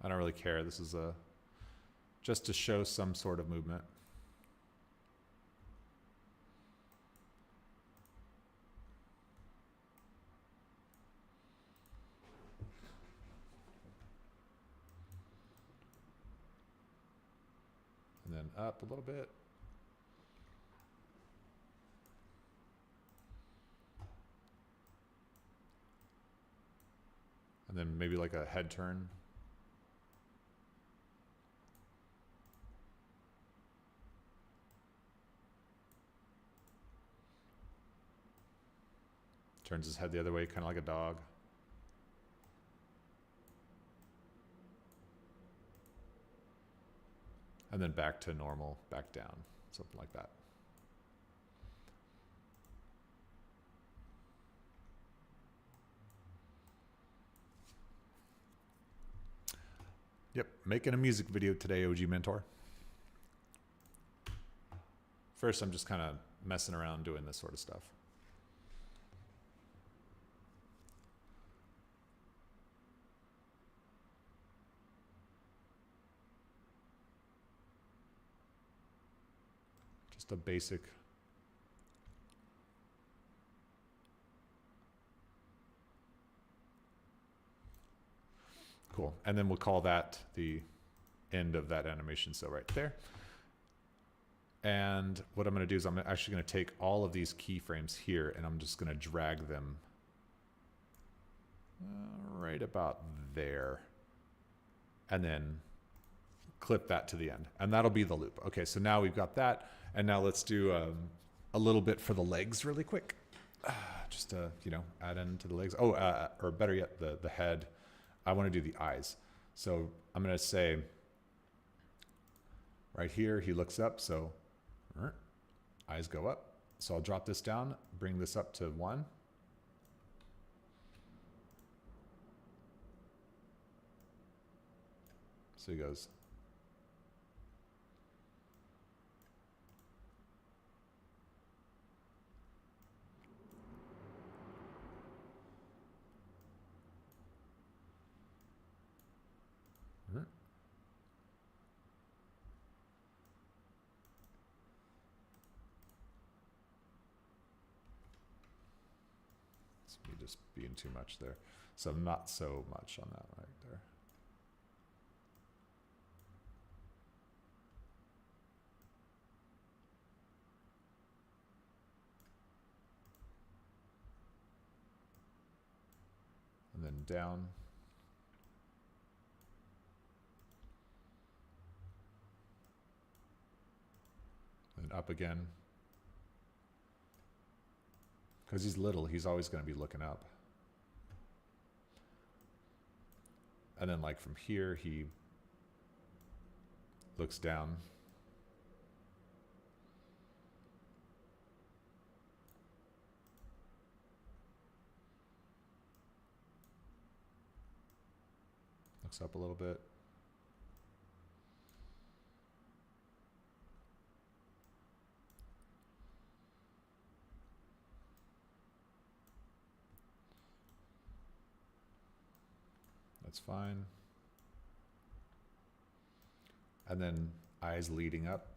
I don't really care. This is just to show some sort of movement. And then up a little bit. And then maybe like a head turn. Turns his head the other way, kind of like a dog. And then back to normal, back down, something like that. Yep, making a music video today, OG Mentor. First, I'm just kind of messing around doing this sort of stuff. Just a basic. Cool. And then we'll call that the end of that animation. So right there. And what I'm going to do is I'm actually going to take all of these keyframes here and I'm just going to drag them right about there. And then clip that to the end. And that'll be the loop. Okay, so now we've got that. And now let's do a little bit for the legs really quick. Just to, add into the legs. Oh, or better yet, the head. I want to do the eyes. So I'm going to say right here, he looks up. So eyes go up. So I'll drop this down, bring this up to 1. So he goes. Me just being too much there. So not so much on that right there. And then down. And up again. Because he's little, he's always going to be looking up. And then like from here, he looks down. trunks up a little bit. That's fine. And then eyes leading up.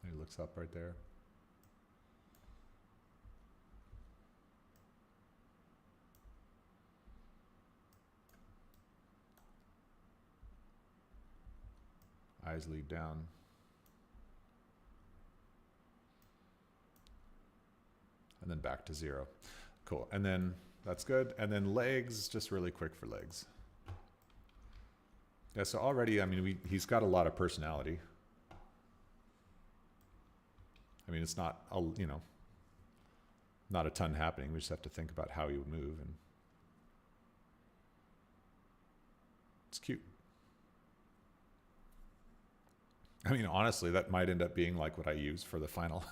He looks up right there. Eyes lead down. And then back to 0. Cool. And then that's good. And then legs, just really quick for legs. Yeah, so already, I mean, he's got a lot of personality. I mean, it's not, you know, not a ton happening. We just have to think about how he would move, and it's cute. I mean, honestly, that might end up being like what I use for the final.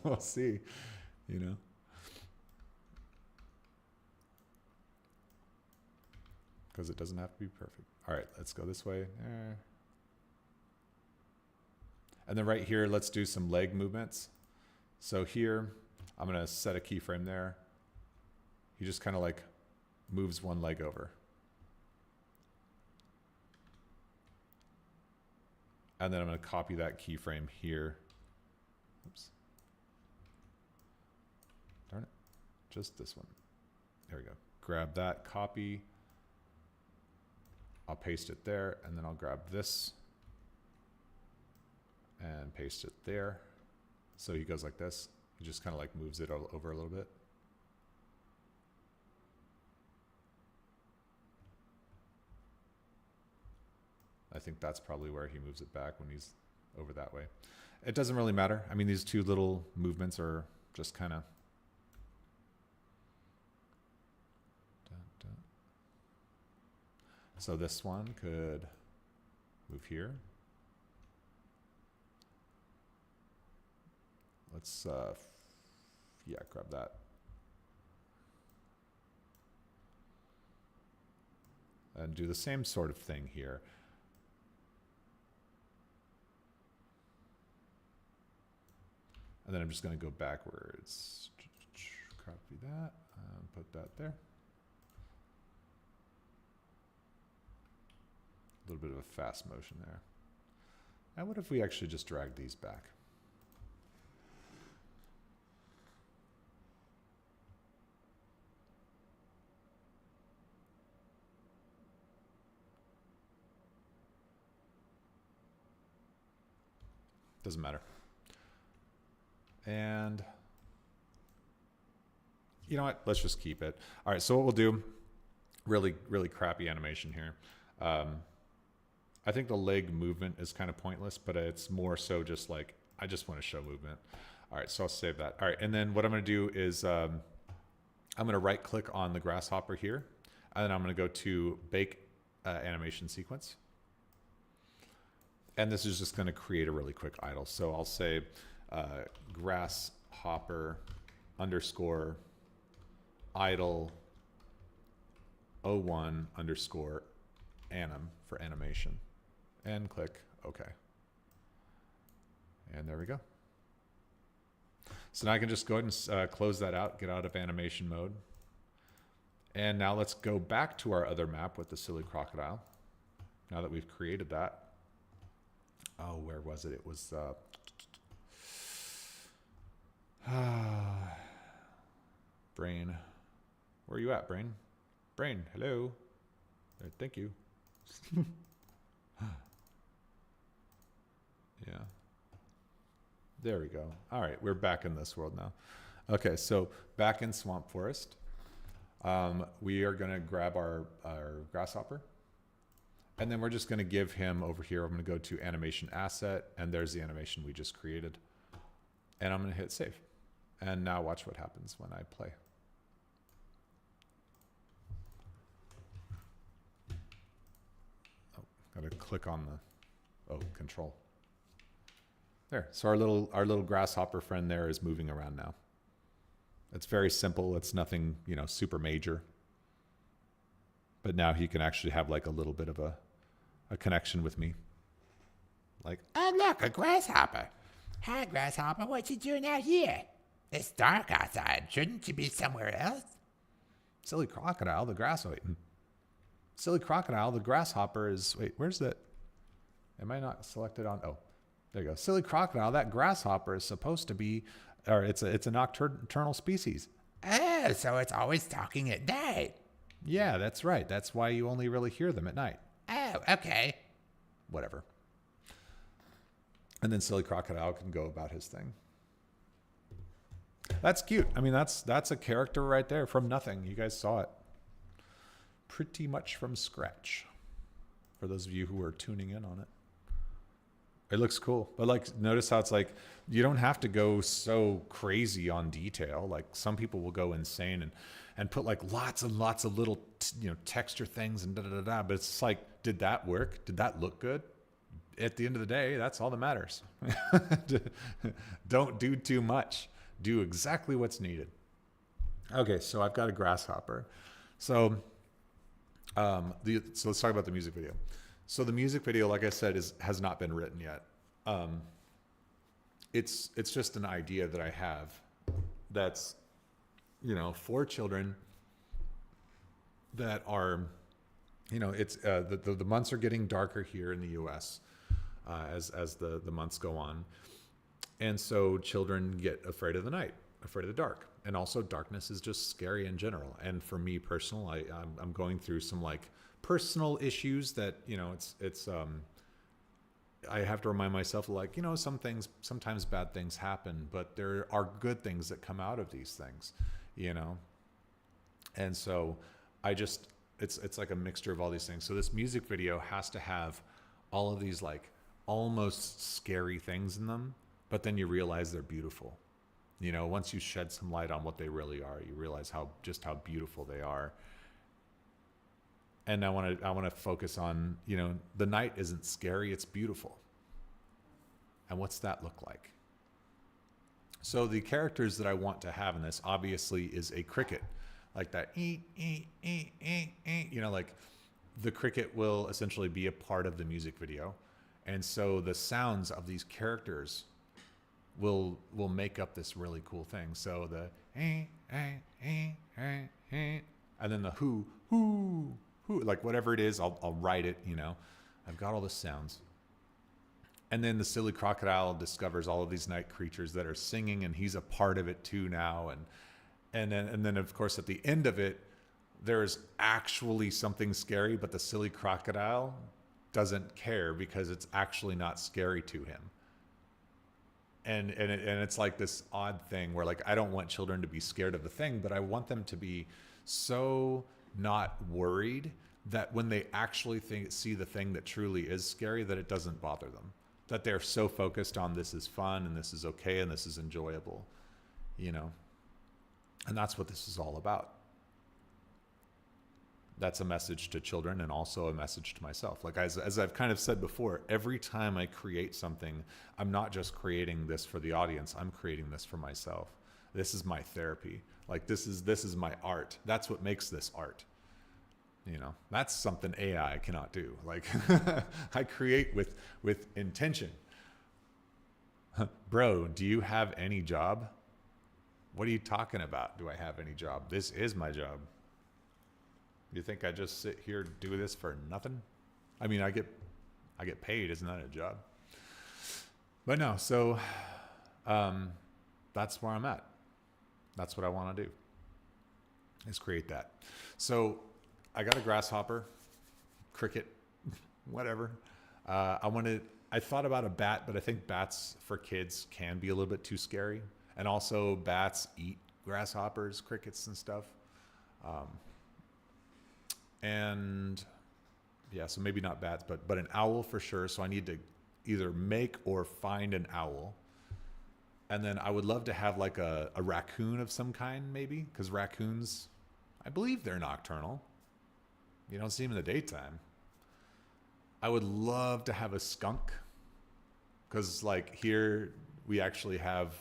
We'll see, you know. Because it doesn't have to be perfect. All right, let's go this way. And then right here, let's do some leg movements. So here, I'm gonna set a keyframe there. He just kind of like moves one leg over. And then I'm gonna copy that keyframe here. Oops. Darn it, just this one. There we go. Grab that, copy. I'll paste it there, and then I'll grab this and paste it there. So he goes like this. He just kind of like moves it over a little bit. I think that's probably where he moves it back when he's over that way. It doesn't really matter. I mean, these two little movements are just kind of so this one could move here. Let's, yeah, grab that. And do the same sort of thing here. And then I'm just going to go backwards. Copy that, put that there. A little bit of a fast motion there. And what if we actually just drag these back? Doesn't matter. And you know what? Let's just keep it. All right, so what we'll do, really, really crappy animation here. I think the leg movement is kind of pointless, but it's more so just like, I just want to show movement. All right, so I'll save that. All right, and then what I'm going to do is I'm going to right click on the grasshopper here, and then I'm going to go to bake animation sequence. And this is just going to create a really quick idle. So I'll say grasshopper underscore idle 01 underscore anim for animation, and click OK. And there we go. So now I can just go ahead and close that out, get out of animation mode. And now let's go back to our other map with the silly crocodile. Now that we've created that. Oh, where was it? It was Brain. Where are you at, Brain? Brain, hello. Thank you. Yeah. There we go. All right, we're back in this world now. Okay, so back in Swamp Forest, we are going to grab our grasshopper. And then we're just going to give him over here, I'm going to go to animation asset, and there's the animation we just created. And I'm going to hit save. And now watch what happens when I play. Oh, got to click on the, control. There, so our little grasshopper friend there is moving around now. It's very simple. It's nothing, super major. But now he can actually have like a little bit of a connection with me. Like, Oh, look, a grasshopper. Hi, grasshopper. What you doing out here? It's dark outside. Shouldn't you be somewhere else? silly crocodile, the silly crocodile, the grasshopper is, wait, where's that? Am I not selected on? Oh, there you go. Silly crocodile, that grasshopper is supposed to be, or it's a nocturnal species. Oh, so it's always talking at night. Yeah, that's right. That's why you only really hear them at night. Oh, okay. Whatever. And then silly crocodile can go about his thing. That's cute. I mean, that's a character right there from nothing. You guys saw it. Pretty much from scratch. For those of you who are tuning in on it. It looks cool. But like, notice how it's like, you don't have to go so crazy on detail. Like some people will go insane and put like lots and lots of little, texture things and da-da-da-da. But it's like, did that work? Did that look good? At the end of the day, that's all that matters. Don't do too much. Do exactly what's needed. Okay, so I've got a grasshopper. So, so let's talk about the music video. So the music video, like I said, has not been written yet. It's just an idea that I have that's, for children that are, it's the months are getting darker here in the U.S. As the months go on, and so children get afraid of the night, afraid of the dark, and also darkness is just scary in general. And for me personally, I'm going through some like personal issues that I have to remind myself like sometimes bad things happen, but there are good things that come out of these things, and so it's like a mixture of all these things. So this music video has to have all of these like almost scary things in them, but then you realize they're beautiful. Once you shed some light on what they really are, you realize how beautiful they are. And I want to focus on, the night isn't scary, it's beautiful. And what's that look like? So the characters that I want to have in this obviously is a cricket, like that, like the cricket will essentially be a part of the music video. And so the sounds of these characters will make up this really cool thing. So the and then the who, like whatever it is, I'll write it, I've got all the sounds. And then the silly crocodile discovers all of these night creatures that are singing, and he's a part of it too now. And then of course at the end of it, there's actually something scary, but the silly crocodile doesn't care because it's actually not scary to him. And it's like this odd thing where like I don't want children to be scared of the thing, but I want them to be so not worried that when they actually see the thing that truly is scary, that it doesn't bother them. That they're so focused on this is fun and this is okay and this is enjoyable, And that's what this is all about. That's a message to children and also a message to myself. Like as I've kind of said before, every time I create something, I'm not just creating this for the audience, I'm creating this for myself. This is my therapy. Like this is my art. That's what makes this art. That's something AI cannot do. Like I create with intention. Bro, do you have any job? What are you talking about? Do I have any job? This is my job. You think I just sit here and do this for nothing? I mean, I get paid. Isn't that a job? But no, so that's where I'm at. That's what I want to do, is create that. So I got a grasshopper, cricket, whatever. I thought about a bat, but I think bats for kids can be a little bit too scary. And also bats eat grasshoppers, crickets and stuff. And yeah, so maybe not bats, but an owl for sure. So I need to either make or find an owl. And then I would love to have like a raccoon of some kind, maybe, because raccoons, I believe they're nocturnal. You don't see them in the daytime. I would love to have a skunk, because like here we actually have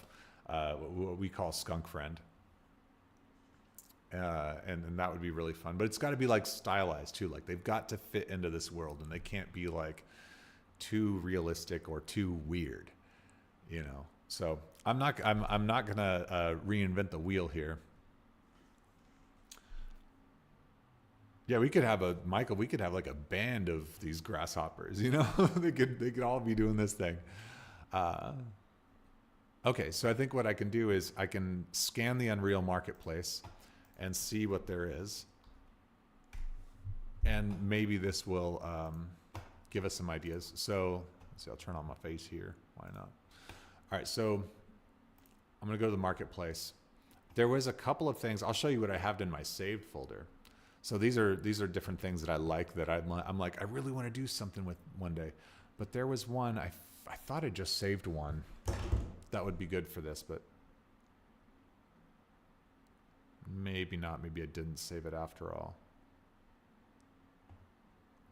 what we call skunk friend. and that would be really fun. But it's got to be like stylized too. Like they've got to fit into this world, and they can't be like too realistic or too weird, you know. So I'm not gonna reinvent the wheel here. Yeah, we could have Michael. We could have like a band of these grasshoppers. You know, they could all be doing this thing. Okay, so I think what I can do is I can scan the Unreal Marketplace and see what there is, and maybe this will give us some ideas. So let's see. I'll turn on my face here. Why not? All right, so I'm gonna go to the marketplace. There was a couple of things. I'll show you what I have in my saved folder. So these are different things that I like that I'm like, I really want to do something with one day. But there was one, I thought I just saved one that would be good for this, but maybe not. Maybe I didn't save it after all.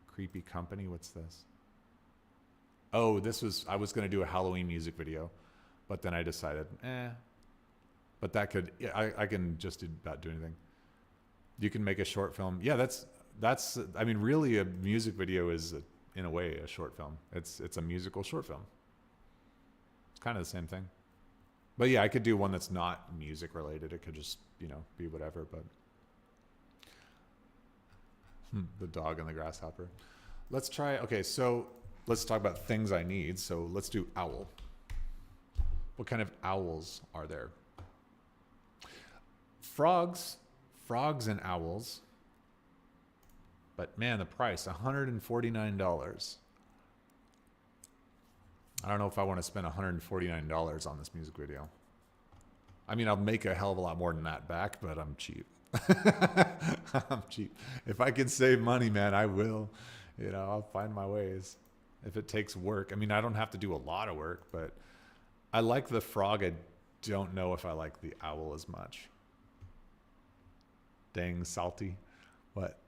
Creepy Company, what's this? Oh, I was going to do a Halloween music video, but then I decided, but that could, yeah, I can just about do anything. You can make a short film. Yeah, that's, I mean, really a music video is in a way a short film. It's a musical short film. It's kind of the same thing. But yeah, I could do one that's not music related. It could just, you know, be whatever, but the dog and the grasshopper. Let's try, okay, so let's talk about things I need. So let's do owl. What kind of owls are there? Frogs and owls. But man, the price, $149. I don't know if I want to spend $149 on this music video. I mean, I'll make a hell of a lot more than that back, but I'm cheap. I'm cheap. If I can save money, man, I will. You know, I'll find my ways. If it takes work. I mean, I don't have to do a lot of work, but I like the frog. I don't know if I like the owl as much. Dang, salty. What?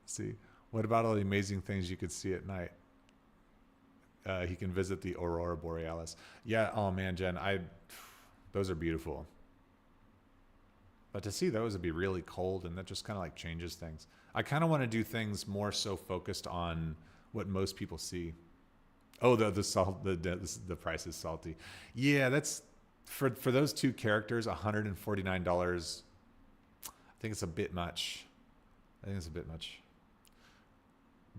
See, what about all the amazing things you could see at night? He can visit the Aurora Borealis. Yeah. Oh man, Jen, those are beautiful. But to see those would be really cold, and that just kind of like changes things. I kind of want to do things more so focused on what most people see. Oh, the salt, the price is salty. Yeah, that's for those two characters, $149. I think it's a bit much.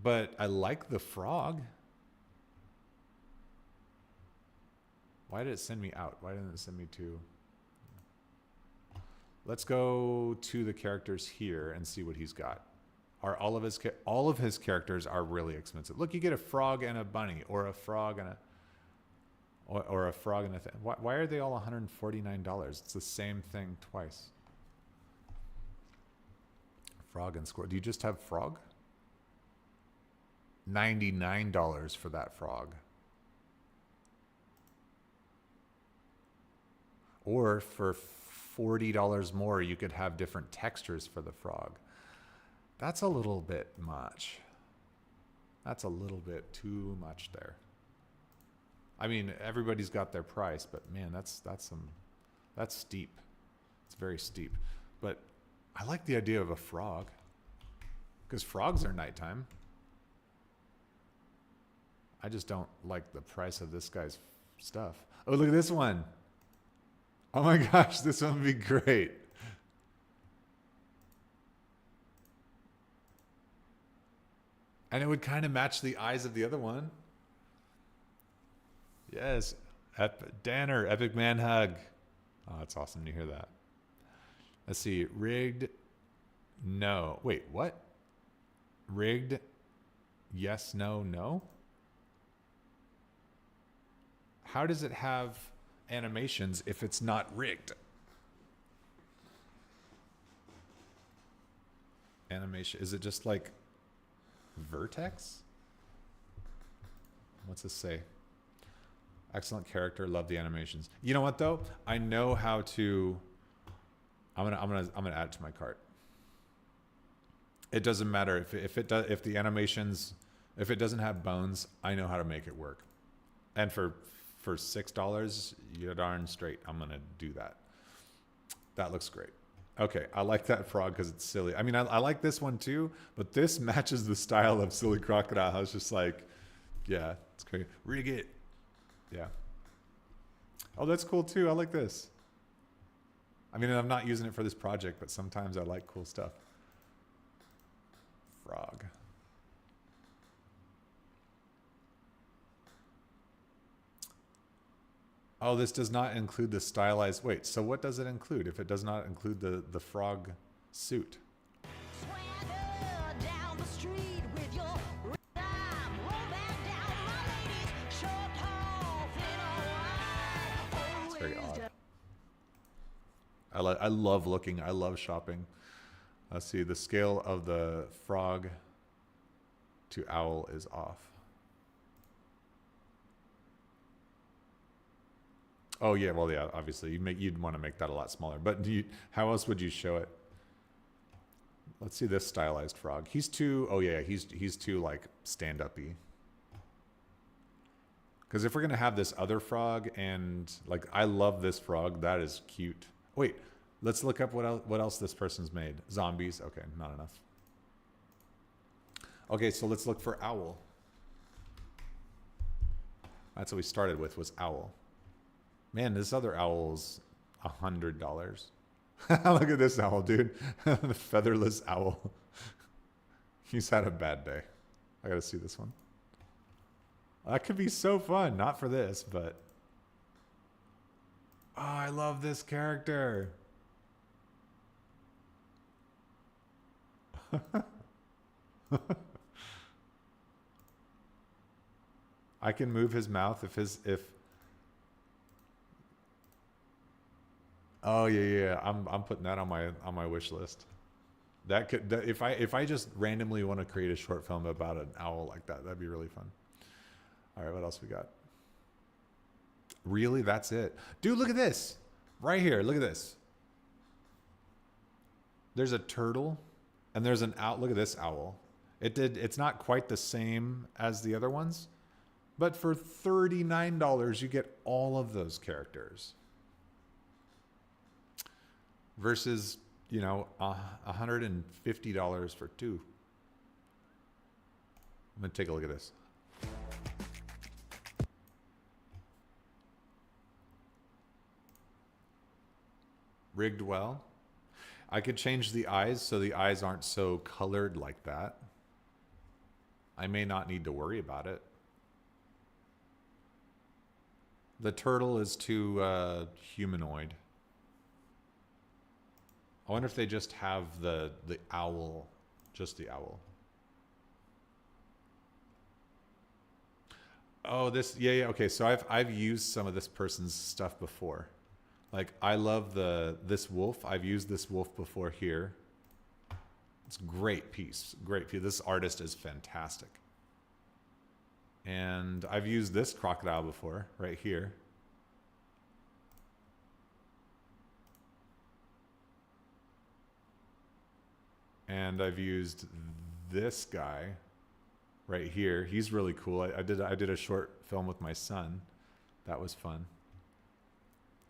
But I like the frog. Why did it send me out? Why didn't it send me to? Let's go to the characters here and see what he's got. Are all of his characters are really expensive. Look, you get a frog and a bunny, or a frog and or a frog and a thing. Why are they all $149? It's the same thing twice. Frog and squirrel. Do you just have frog? $99 for that frog. Or for $40 more, you could have different textures for the frog. That's a little bit much. That's a little bit too much there. I mean, everybody's got their price, but man, that's steep. It's very steep. But I like the idea of a frog, because frogs are nighttime. I just don't like the price of this guy's stuff. Oh, look at this one. Oh my gosh, this one would be great. And it would kind of match the eyes of the other one. Yes. Danner, Epic Man Hug. Oh, that's awesome to hear that. Let's see. Rigged. No. Wait, what? Rigged. Yes, no, no. How does it have animations if it's not rigged? Animation. Is it just like Vertex? What's this say? Excellent character, love the animations. You know what though? I know how to. I'm gonna add it to my cart. It doesn't matter if the animations, if it doesn't have bones, I know how to make it work. And for $6, you're darn straight, I'm gonna do that. That looks great. Okay, I like that frog because it's silly. I mean, I like this one too, but this matches the style of Silly Crocodile. I was just like, yeah, it's great. Rig it. Yeah. Oh, that's cool too. I like this. I mean, I'm not using it for this project, but sometimes I like cool stuff. Frog. Oh, this does not include the stylized. Wait, so what does it include if it does not include the frog suit? Swagger down the street with your rhyme. Roll back down my ladies. Short, tall, thin or wide. It's very odd. I love looking. I love shopping. Let's see. The scale of the frog to owl is off. Oh yeah, well yeah, obviously you'd want to make that a lot smaller. But how else would you show it? Let's see this stylized frog. He's too. Oh yeah, he's too like stand-up-y. Because if we're gonna have this other frog and like I love this frog, that is cute. Wait, let's look up what else this person's made. Zombies. Okay, not enough. Okay, so let's look for owl. That's what we started with, was owl. Man, this other owl's $100. Look at this owl, dude. The featherless owl. He's had a bad day. I gotta see this one. That could be so fun. Not for this, but... Oh, I love this character. I can move his mouth if Oh yeah. I'm putting that on my wish list. That could if I just randomly want to create a short film about an owl like that, that'd be really fun. All right, what else we got? Really, that's it, dude. Look at this right here. Look at this. There's a turtle, and there's an owl. Look at this owl. It's not quite the same as the other ones, but for $39 you get all of those characters. Versus, you know, $150 for two. I'm gonna take a look at this. Rigged well. I could change the eyes so the eyes aren't so colored like that. I may not need to worry about it. The turtle is too humanoid. I wonder if they just have the owl, just the owl. Oh, this, yeah, okay. So I've used some of this person's stuff before. Like I love this wolf. I've used this wolf before here. It's a great piece, great piece. This artist is fantastic. And I've used this crocodile before, right here. And I've used this guy right here. He's really cool. I did a short film with my son. That was fun.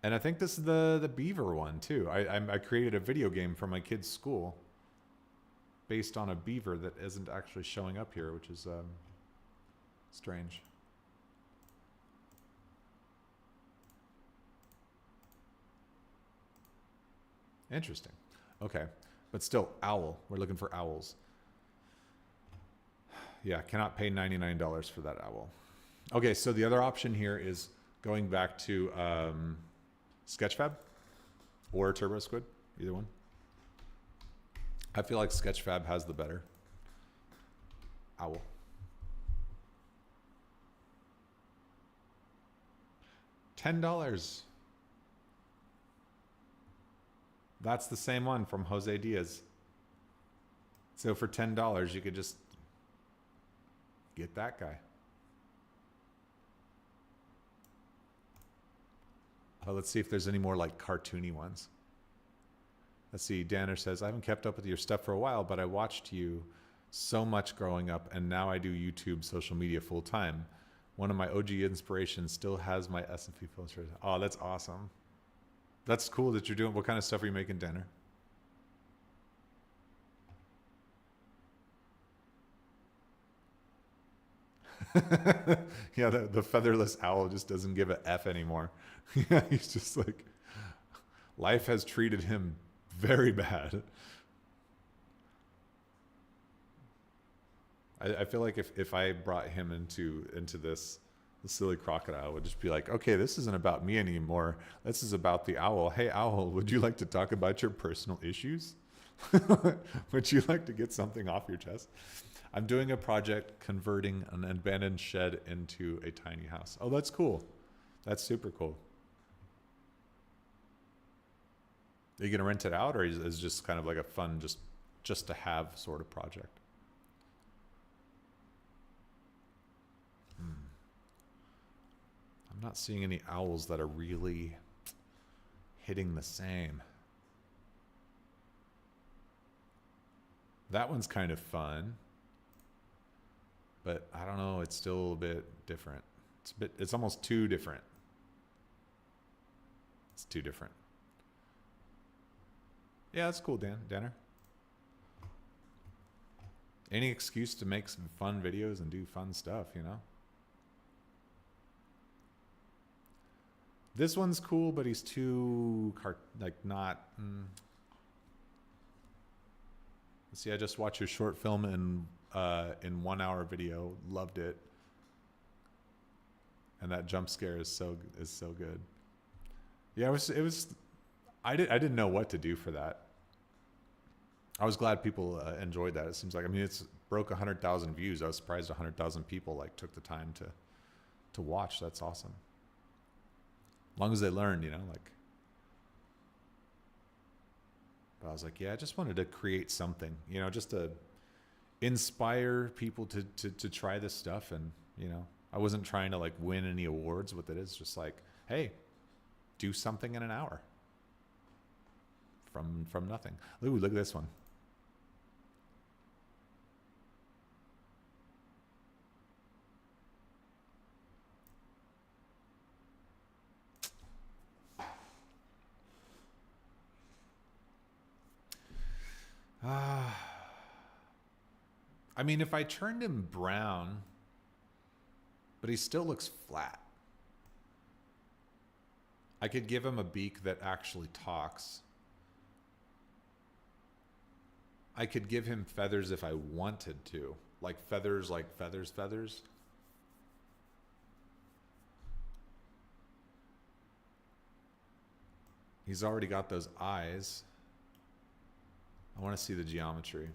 And I think this is the beaver one too. I created a video game for my kid's school based on a beaver that isn't actually showing up here, which is strange. Interesting. Okay. But still, owl. We're looking for owls. Yeah, cannot pay $99 for that owl. Okay, so the other option here is going back to Sketchfab or TurboSquid, either one. I feel like Sketchfab has the better owl. $10. That's the same one from Jose Diaz. So for $10, you could just get that guy. Let's see if there's any more like cartoony ones. Let's see. Danner says, I haven't kept up with your stuff for a while, but I watched you so much growing up, and now I do YouTube social media full time. One of my OG inspirations still has my S&P filters. Oh, that's awesome. That's cool that you're doing. What kind of stuff are you making, Danner? Yeah, the featherless owl just doesn't give a F anymore. Yeah, he's just like, life has treated him very bad. I feel like if I brought him into this, the silly crocodile would just be like, okay, this isn't about me anymore. This is about the owl. Hey, owl, would you like to talk about your personal issues? Would you like to get something off your chest? I'm doing a project converting an abandoned shed into a tiny house. Oh, that's cool. That's super cool. Are you going to rent it out, or is it just kind of like a fun, just to have sort of project? I'm not seeing any owls that are really hitting the same. That one's kind of fun, but I don't know. It's still a bit different. It's almost too different. It's too different. Yeah, that's cool, Danner. Any excuse to make some fun videos and do fun stuff, you know? This one's cool, but he's too not. See, I just watched your short film in 1 hour video. Loved it, and that jump scare is so good. Yeah, it was. I didn't know what to do for that. I was glad people enjoyed that. It seems like, I mean, it's broke 100,000 views. I was surprised 100,000 people like took the time to watch. That's awesome. As long as they learned, you know, like. But I was like, yeah, I just wanted to create something, you know, just to inspire people to try this stuff. And, you know, I wasn't trying to like win any awards with it. It's just like, hey, do something in an hour from nothing. Ooh, look at this one. I mean, if I turned him brown, but he still looks flat. I could give him a beak that actually talks. I could give him feathers if I wanted to. Like feathers. He's already got those eyes. I want to see the geometry.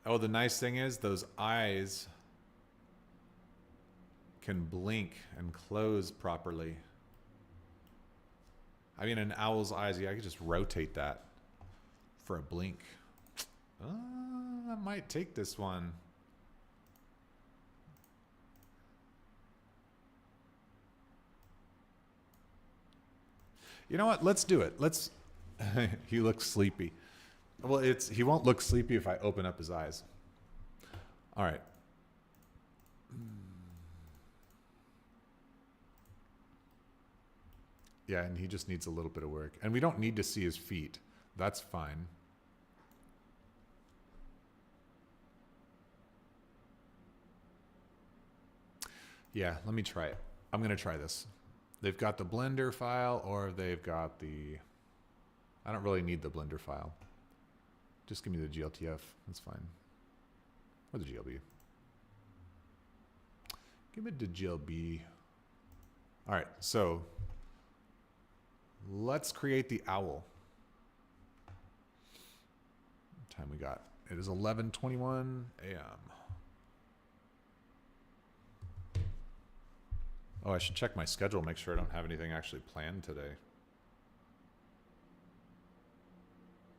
Oh, the nice thing is those eyes can blink and close properly. I mean, an owl's eyes, yeah, I could just rotate that for a blink. I might take this one. You know what? Let's do it. Let's. He looks sleepy. Well, he won't look sleepy if I open up his eyes. All right. Yeah, and he just needs a little bit of work. And we don't need to see his feet. That's fine. Yeah, let me try it. I'm going to try this. They've got the Blender file, or they've got the... I don't really need the Blender file. Just give me the GLTF. That's fine. Or the GLB. Give me the GLB. All right, so let's create the owl. What time we got? It is 11:21 a.m. Oh, I should check my schedule, make sure I don't have anything actually planned today.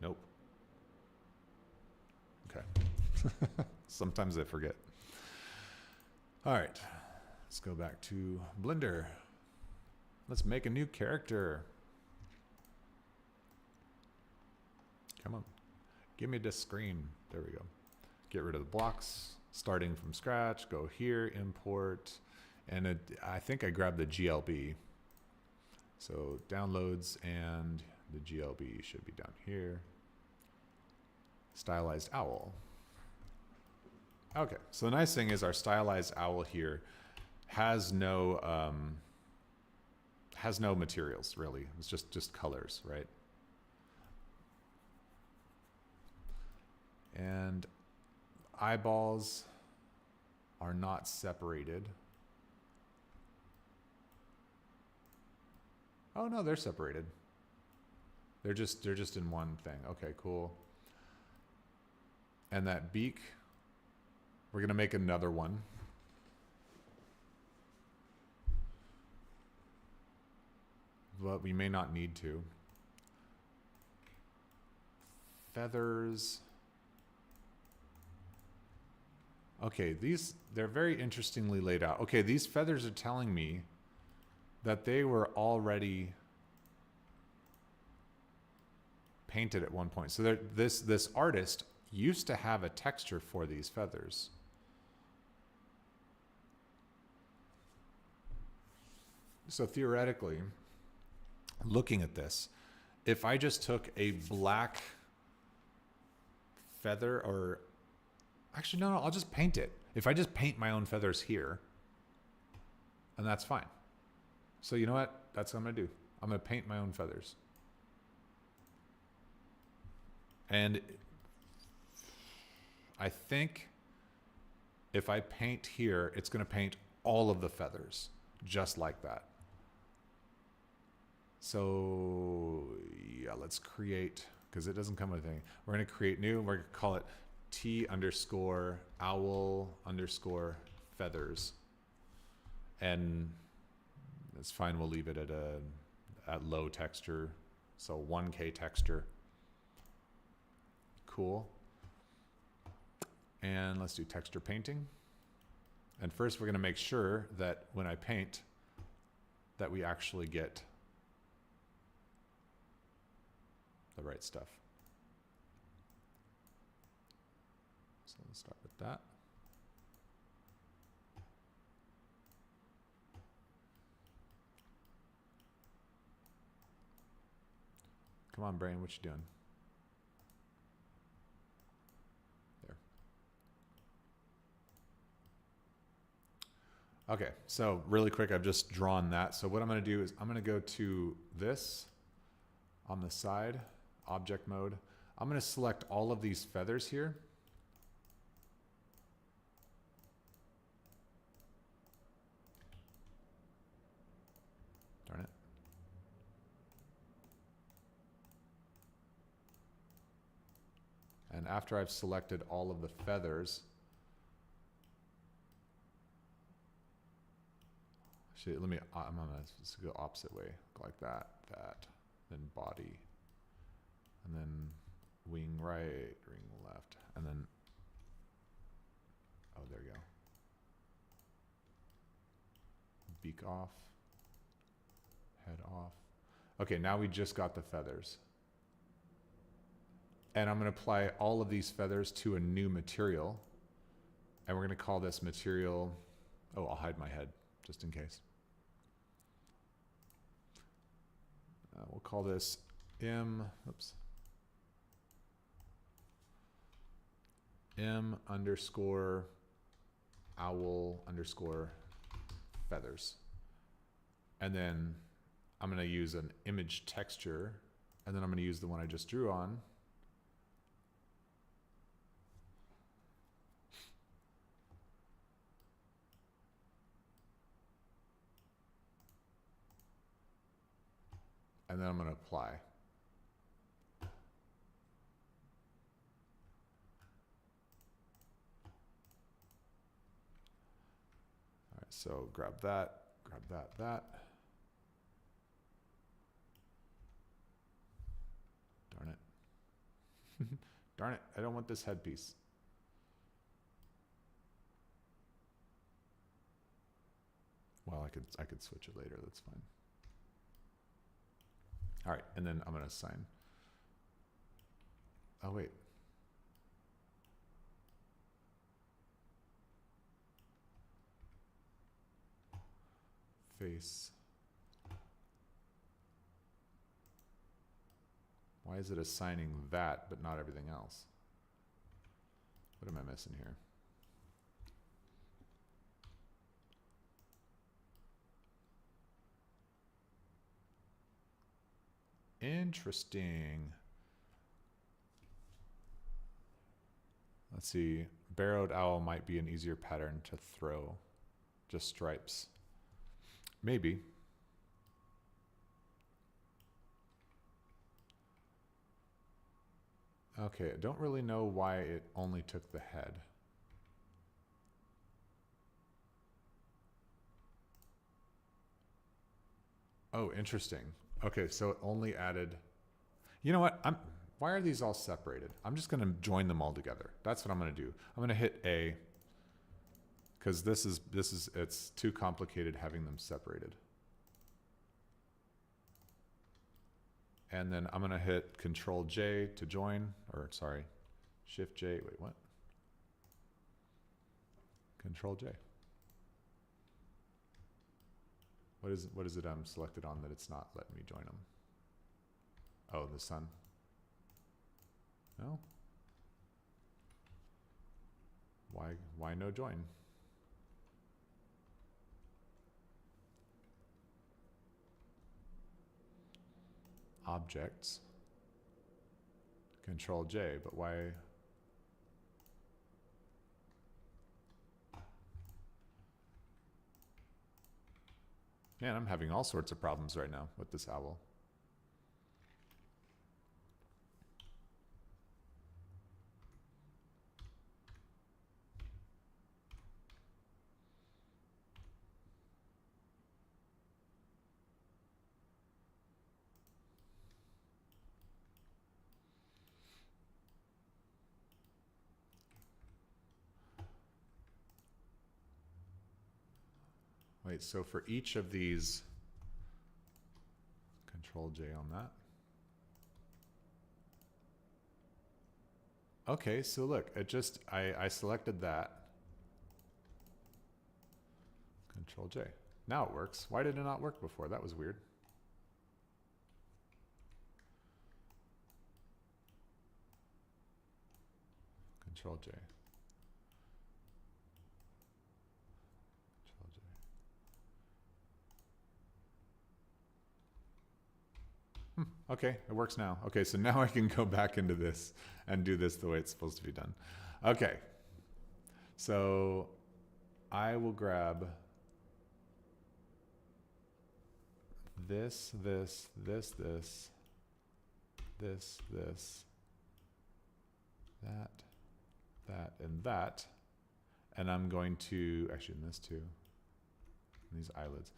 Nope. Okay. Sometimes I forget. All right. Let's go back to Blender. Let's make a new character. come on. Give me the screen. There we go. Get rid of the blocks, starting from scratch, go here, import, and I think I grabbed the GLB. So downloads and the GLB should be down here. Stylized owl. Okay, so the nice thing is our stylized owl here has no materials really. It's just colors, right? And eyeballs are not separated. Oh no, they're separated. They're just in one thing. Okay, cool. And that beak, we're gonna make another one. But we may not need to. Feathers. Okay, they're very interestingly laid out. Okay, these feathers are telling me that they were already painted at one point. So this artist used to have a texture for these feathers. So theoretically, looking at this, if I just took a black feather, or actually no, I'll just paint it. If I just paint my own feathers here, and that's fine. So you know what? That's what I'm gonna do. I'm gonna paint my own feathers. And I think if I paint here, it's gonna paint all of the feathers just like that. So yeah, let's create, because it doesn't come with anything. We're gonna create new, we're gonna call it T_owl_feathers. And it's fine, we'll leave it at low texture. So 1K texture. Cool. And let's do texture painting. And first we're gonna make sure that when I paint, that we actually get the right stuff. So let's start with that. Come on, brain, what you doing? There. Okay, so really quick, I've just drawn that. So what I'm gonna do is I'm gonna go to this on the side, object mode. I'm gonna select all of these feathers here. Darn it. And after I've selected all of the feathers, actually, I'm gonna just go opposite way, like that, then body, and then wing right, wing left, and then, oh, there you go. Beak off, head off. Okay, now we just got the feathers. And I'm gonna apply all of these feathers to a new material. And we're gonna call this material, oh, I'll hide my head just in case. We'll call this M_owl_feathers. And then I'm gonna use an image texture, and then I'm gonna use the one I just drew on. And then I'm going to apply. All right, so grab that, that. Darn it. Darn it, I don't want this headpiece. Well, I could switch it later, that's fine. All right, and then I'm gonna assign Oh, wait. Face. Why is it assigning that but not everything else? What am I missing here? Interesting. Let's see. Barrowed owl might be an easier pattern to throw. Just stripes. Maybe. Okay, I don't really know why it only took the head. Oh, interesting. Okay, so it only added. You know what? Why are these all separated? I'm just going to join them all together. That's what I'm going to do. I'm going to hit A because it's too complicated having them separated. And then I'm going to hit Control J to join, or sorry, Shift J. Wait, what? Control J. What is it I'm selected on that it's not letting me join them? Oh, the sun. No? Why no join? Objects. Control J, but why? Man, I'm having all sorts of problems right now with this owl. Wait, so for each of these, Control J on that. Okay, so look, I selected that. Control J. Now it works. Why did it not work before? That was weird. Control J. Control J. Okay, it works now. Okay, so now I can go back into this and do this the way it's supposed to be done. Okay, so I will grab this, this, this, this, this, this, that, that, and that. And I'm going to, actually in this too, these eyelids.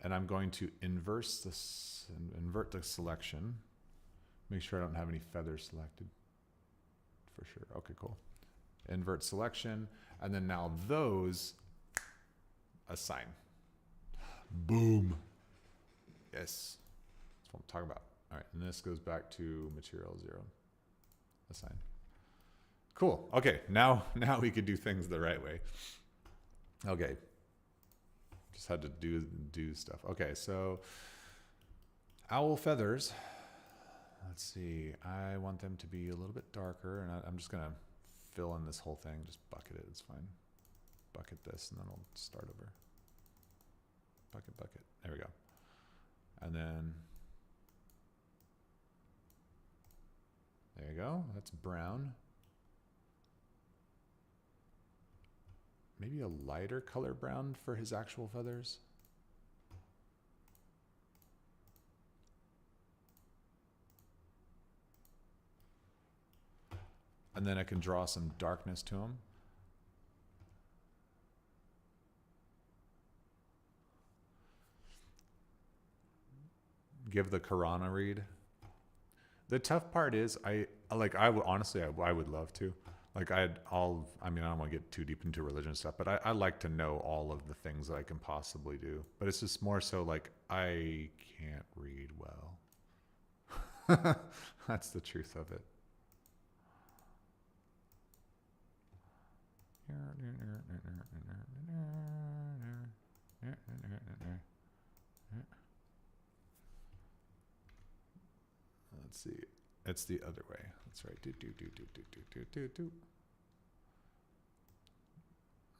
And I'm going to invert the selection. Make sure I don't have any feathers selected. For sure. Okay, cool. Invert selection. And then now those assign. Boom. Yes. That's what I'm talking about. All right. And this goes back to material 0. Assign. Cool. Okay. Now we could do things the right way. Okay. Just had to do stuff. Okay, so owl feathers. Let's see. I want them to be a little bit darker, and I'm just gonna fill in this whole thing. Just bucket it. It's fine. Bucket this, and then I'll start over. Bucket, bucket. There we go. And then there you go. That's brown. Maybe a lighter color brown for his actual feathers. And then I can draw some darkness to him. Give the Qur'an a read. The tough part is I would love to. Like I don't want to get too deep into religion stuff, but I like to know all of the things that I can possibly do. But it's just more so like I can't read well. That's the truth of it. Let's see. It's the other way. That's right.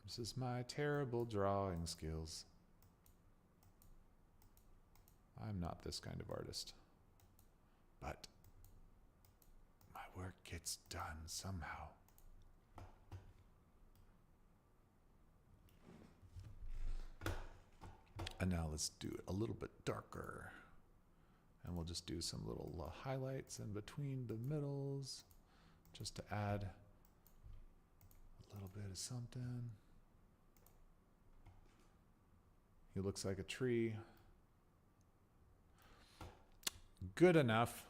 This is my terrible drawing skills. I'm not this kind of artist. But my work gets done somehow. And now let's do it a little bit darker. And we'll just do some little highlights in between the middles, just to add a little bit of something. He looks like a tree. Good enough.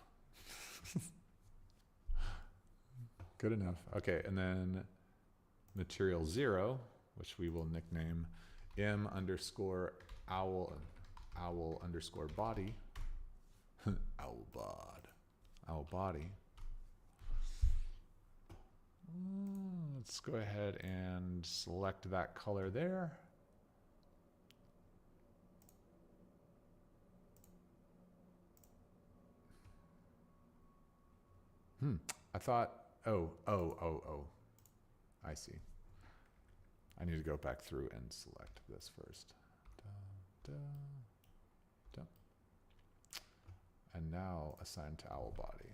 Good enough. Okay, and then material 0, which we will nickname M underscore owl underscore body. Owl body. Let's go ahead and select that color there. I thought, oh. I see. I need to go back through and select this first. And now assign to owl body.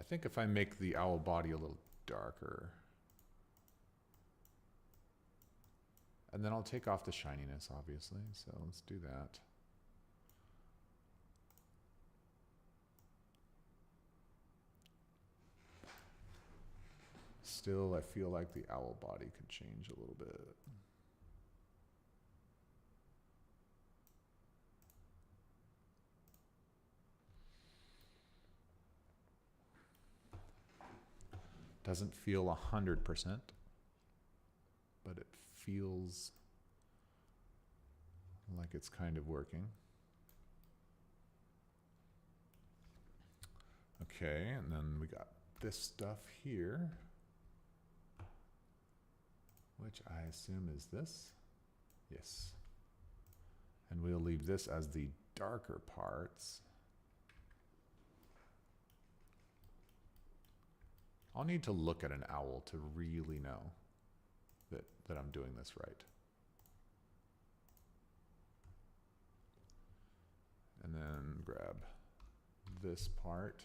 I think if I make the owl body a little darker, and then I'll take off the shininess, obviously. So let's do that. Still, I feel like the owl body could change a little bit. Doesn't feel 100%, but it feels like it's kind of working. Okay, and then we got this stuff here, which I assume is this. Yes. And we'll leave this as the darker parts. I'll need to look at an owl to really know that I'm doing this right. And then grab this part.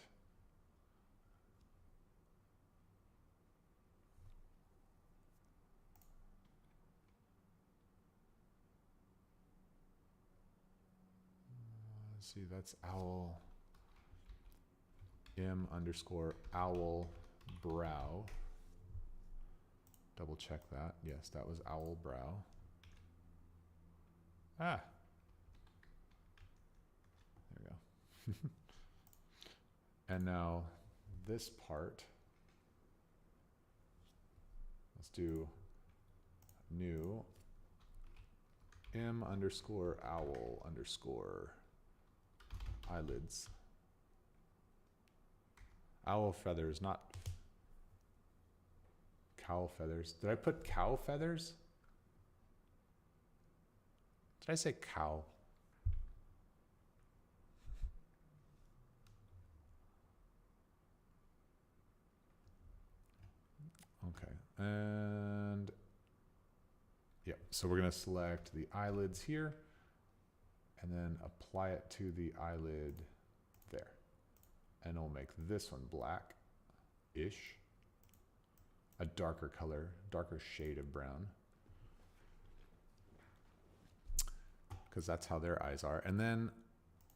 Let's see, that's owl M underscore owl brow. Double check that. Yes, that was owl brow. Ah. There we go. And now this part. Let's do new M underscore owl underscore eyelids. Owl feathers, not cow feathers. Did I put cow feathers? Did I say cow? Okay, and yeah, so we're gonna select the eyelids here and then apply it to the eyelid there. And we'll make this one black-ish. A darker color, darker shade of brown. Because that's how their eyes are. And then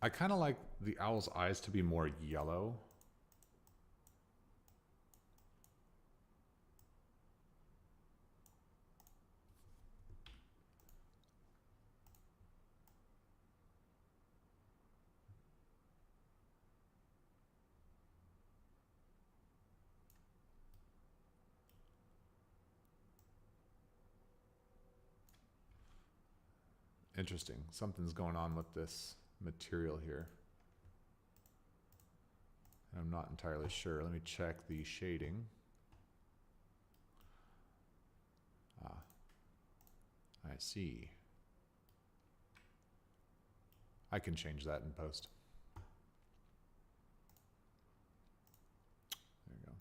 I kind of like the owl's eyes to be more yellow. Interesting. Something's going on with this material here. I'm not entirely sure. Let me check the shading. I see. I can change that in post. There you go.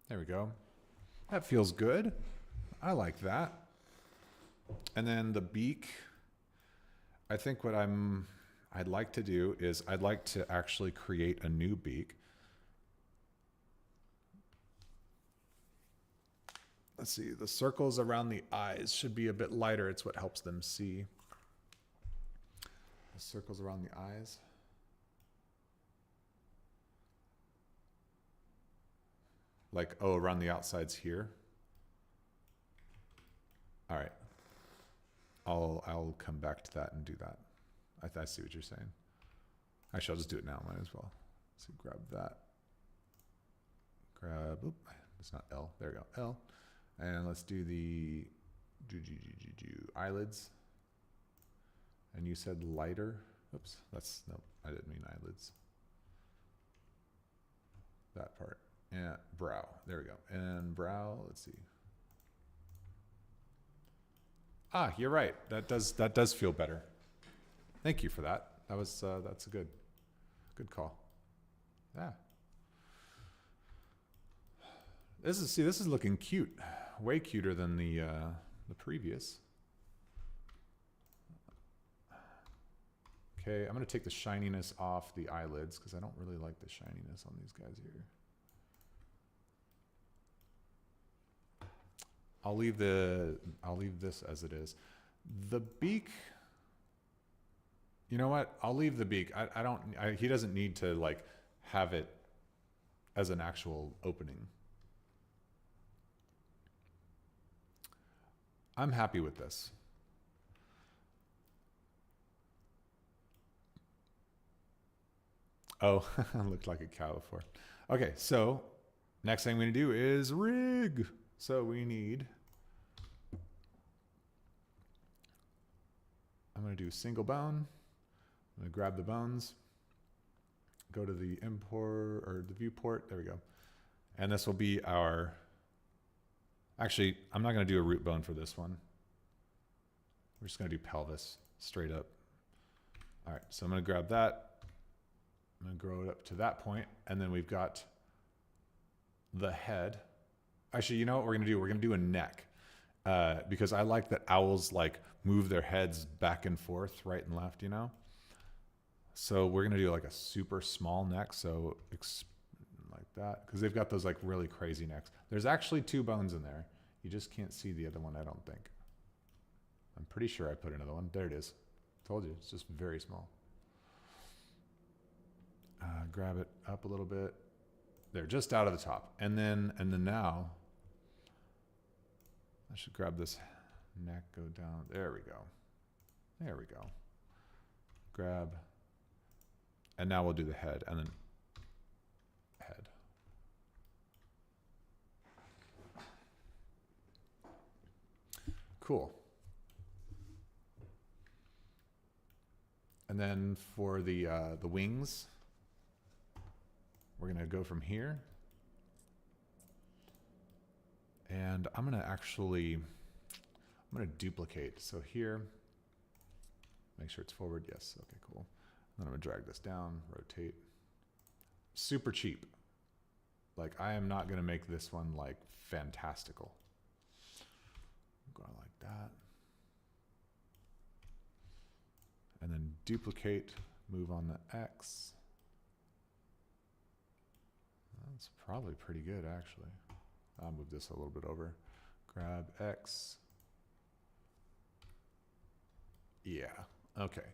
There we go. That feels good. I like that. And then the beak, I think what I'd like to do is I'd like to actually create a new beak. Let's see, the circles around the eyes should be a bit lighter. It's what helps them see. The circles around the eyes. Like, oh, around the outsides here. All right. I'll come back to that and do that. I see what you're saying. Actually, I'll just do it now. Might as well. So grab that. Grab, oop, it's not L. There we go, L. And let's do the eyelids. And you said lighter. Oops, that's, no, I didn't mean eyelids. That part. And brow, there we go. And brow, let's see. Ah, you're right. That does feel better. Thank you for that. That's a good call. Yeah. This is looking cute. Way cuter than the previous. Okay, I'm gonna take the shininess off the eyelids because I don't really like the shininess on these guys here. I'll leave this as it is. The beak, you know what? I'll leave the beak. He doesn't need to like have it as an actual opening. I'm happy with this. Oh, looked like a cow before. Okay, so next thing we're gonna do is rig. So we need, I'm going to do single bone. I'm going to grab the bones, go to the import or the viewport. There we go. And this will be our, actually, I'm not going to do a root bone for this one. We're just going to do pelvis straight up. All right. So I'm going to grab that. I'm going to grow it up to that point. And then we've got the head. Actually, you know what we're going to do? We're going to do a neck because I like that owls like move their heads back and forth, right and left, you know? So we're going to do like a super small neck. So like that, because they've got those like really crazy necks. There's actually 2 bones in there. You just can't see the other one, I don't think. I'm pretty sure I put another one. There it is. Told you, it's just very small. Grab it up a little bit. They're just out of the top. And then now, I should grab this neck, go down. There we go. There we go. Grab. And now we'll do the head and then head. Cool. And then for the wings, we're going to go from here. And I'm going to duplicate. So here, make sure it's forward. Yes. Okay, cool. Then I'm going to drag this down, rotate. Super cheap. Like, I am not going to make this one like fantastical. I'm going like that. And then duplicate, move on the X. That's probably pretty good, actually. I'll move this a little bit over. Grab X. Yeah, okay.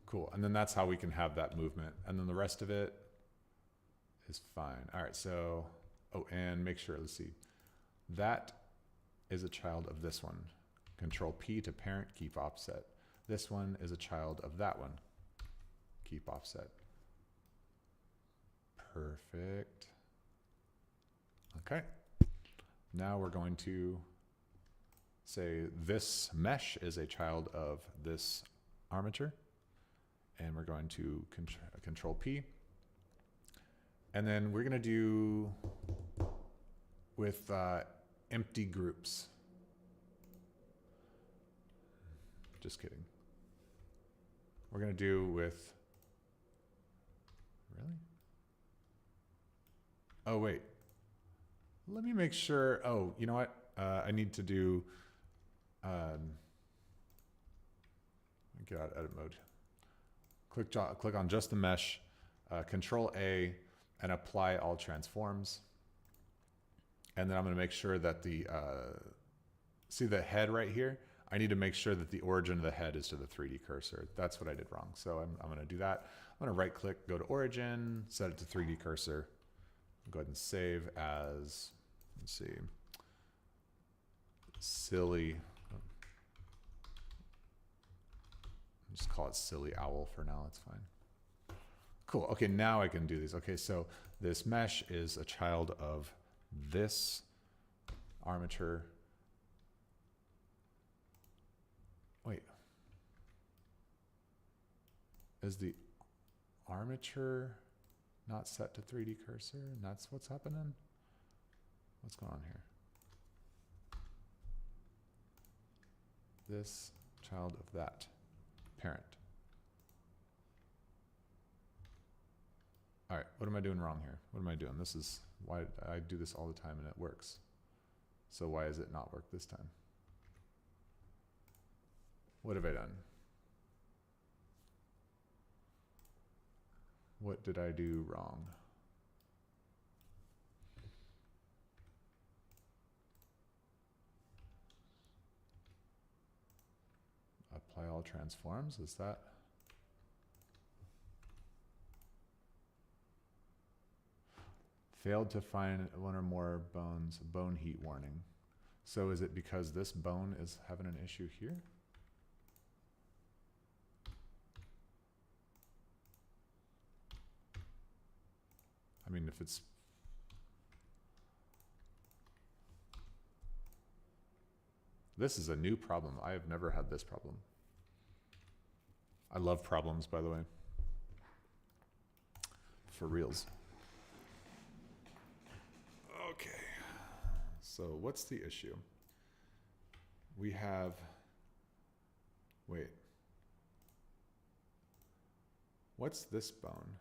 Cool, and then that's how we can have that movement. And then the rest of it is fine. All right, so, oh, and make sure, let's see. That is a child of this one. Control P to parent, keep offset. This one is a child of that one. Keep offset. Perfect. Okay. Now we're going to say this mesh is a child of this armature. And we're going to control P. And then we're going to do with empty groups. Just kidding. We're going to do with, really? Oh, wait. Let me make sure. Oh, you know what? I need to do, get out of edit mode. Click on just the mesh, Control A, and apply all transforms. And then I'm going to make sure that the, see the head right here? I need to make sure that the origin of the head is to the 3D cursor. That's what I did wrong. So I'm going to do that. I'm going to right click, go to origin, set it to 3D cursor. Go ahead and save as, let's see, silly. Just call it silly owl for now. It's fine. Cool. Okay, now I can do these. Okay, so this mesh is a child of this armature. Wait. Is the armature not set to 3D cursor? And that's what's happening? What's going on here? This child of that parent. All right, what am I doing wrong here? What am I doing? This is why I do this all the time and it works. So why is it not work this time? What have I done? What did I do wrong? Apply all transforms, is that? Failed to find one or more bones, bone heat warning. So is it because this bone is having an issue here? I mean, if it's, this is a new problem. I have never had this problem. I love problems, by the way. For reals. Okay. So what's the issue? We have, wait. What's this bone?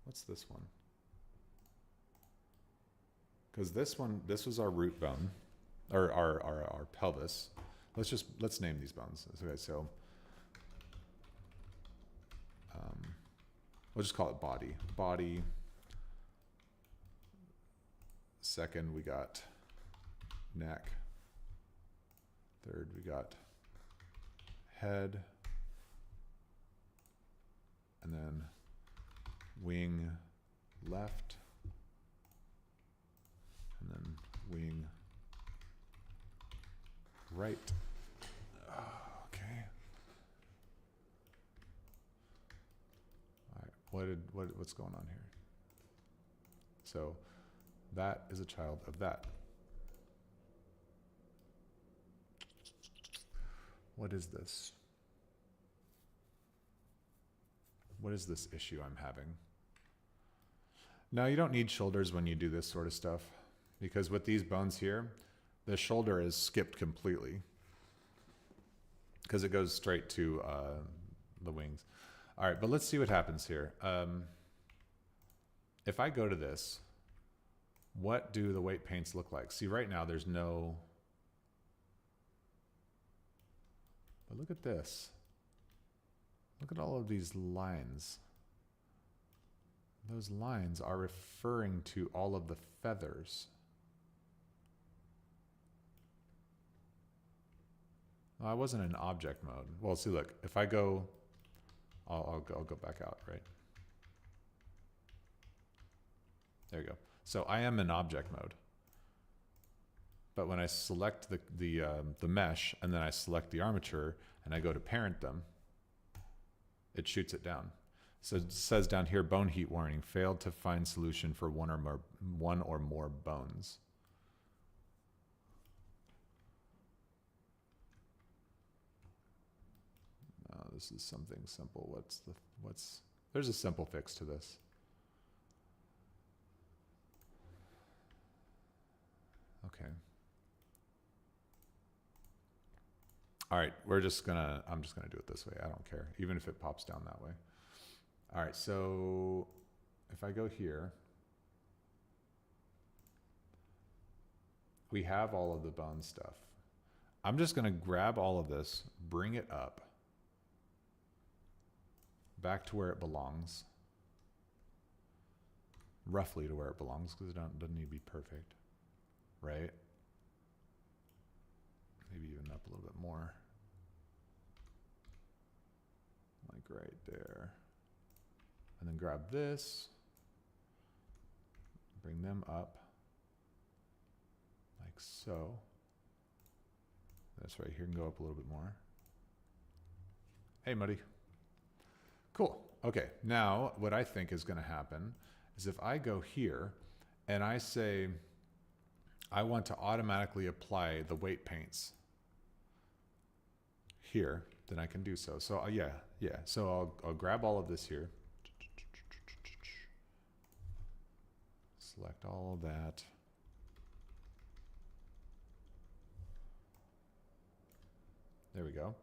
What's this one? Because this one, this was our root bone, or our pelvis. Let's name these bones. Okay, so we'll just call it body. Body. Second, we got neck. Third, we got head. And then wing left. And then wing right. Okay. All right. What's going on here? So that is a child of that. What is this? What is this issue I'm having? Now, you don't need shoulders when you do this sort of stuff, because with these bones here, the shoulder is skipped completely because it goes straight to the wings. All right, but let's see what happens here. If I go to this, what do the weight paints look like? See, right now there's no, but look at this. Look at all of these lines. Those lines are referring to all of the feathers. Well, I wasn't in object mode. Well, see, look, if I go, I'll go back out, right? There you go. So I am in object mode. But when I select the mesh and then I select the armature and I go to parent them, it shoots it down. So it says down here, bone heat warning, failed to find solution for one or more bones. This is something simple. There's a simple fix to this. Okay. All right, I'm just gonna do it this way. I don't care, even if it pops down that way. All right, so if I go here, we have all of the bone stuff. I'm just gonna grab all of this, bring it up, back to where it belongs. Roughly to where it belongs, because it doesn't need to be perfect, right? Maybe even up a little bit more. Like right there. And then grab this, bring them up, like so. This right here can go up a little bit more. Hey, Muddy. Cool. Okay, now what I think is gonna happen is if I go here and I say, I want to automatically apply the weight paints here, then I can do so. So yeah. So I'll grab all of this here. Select all of that. There we go.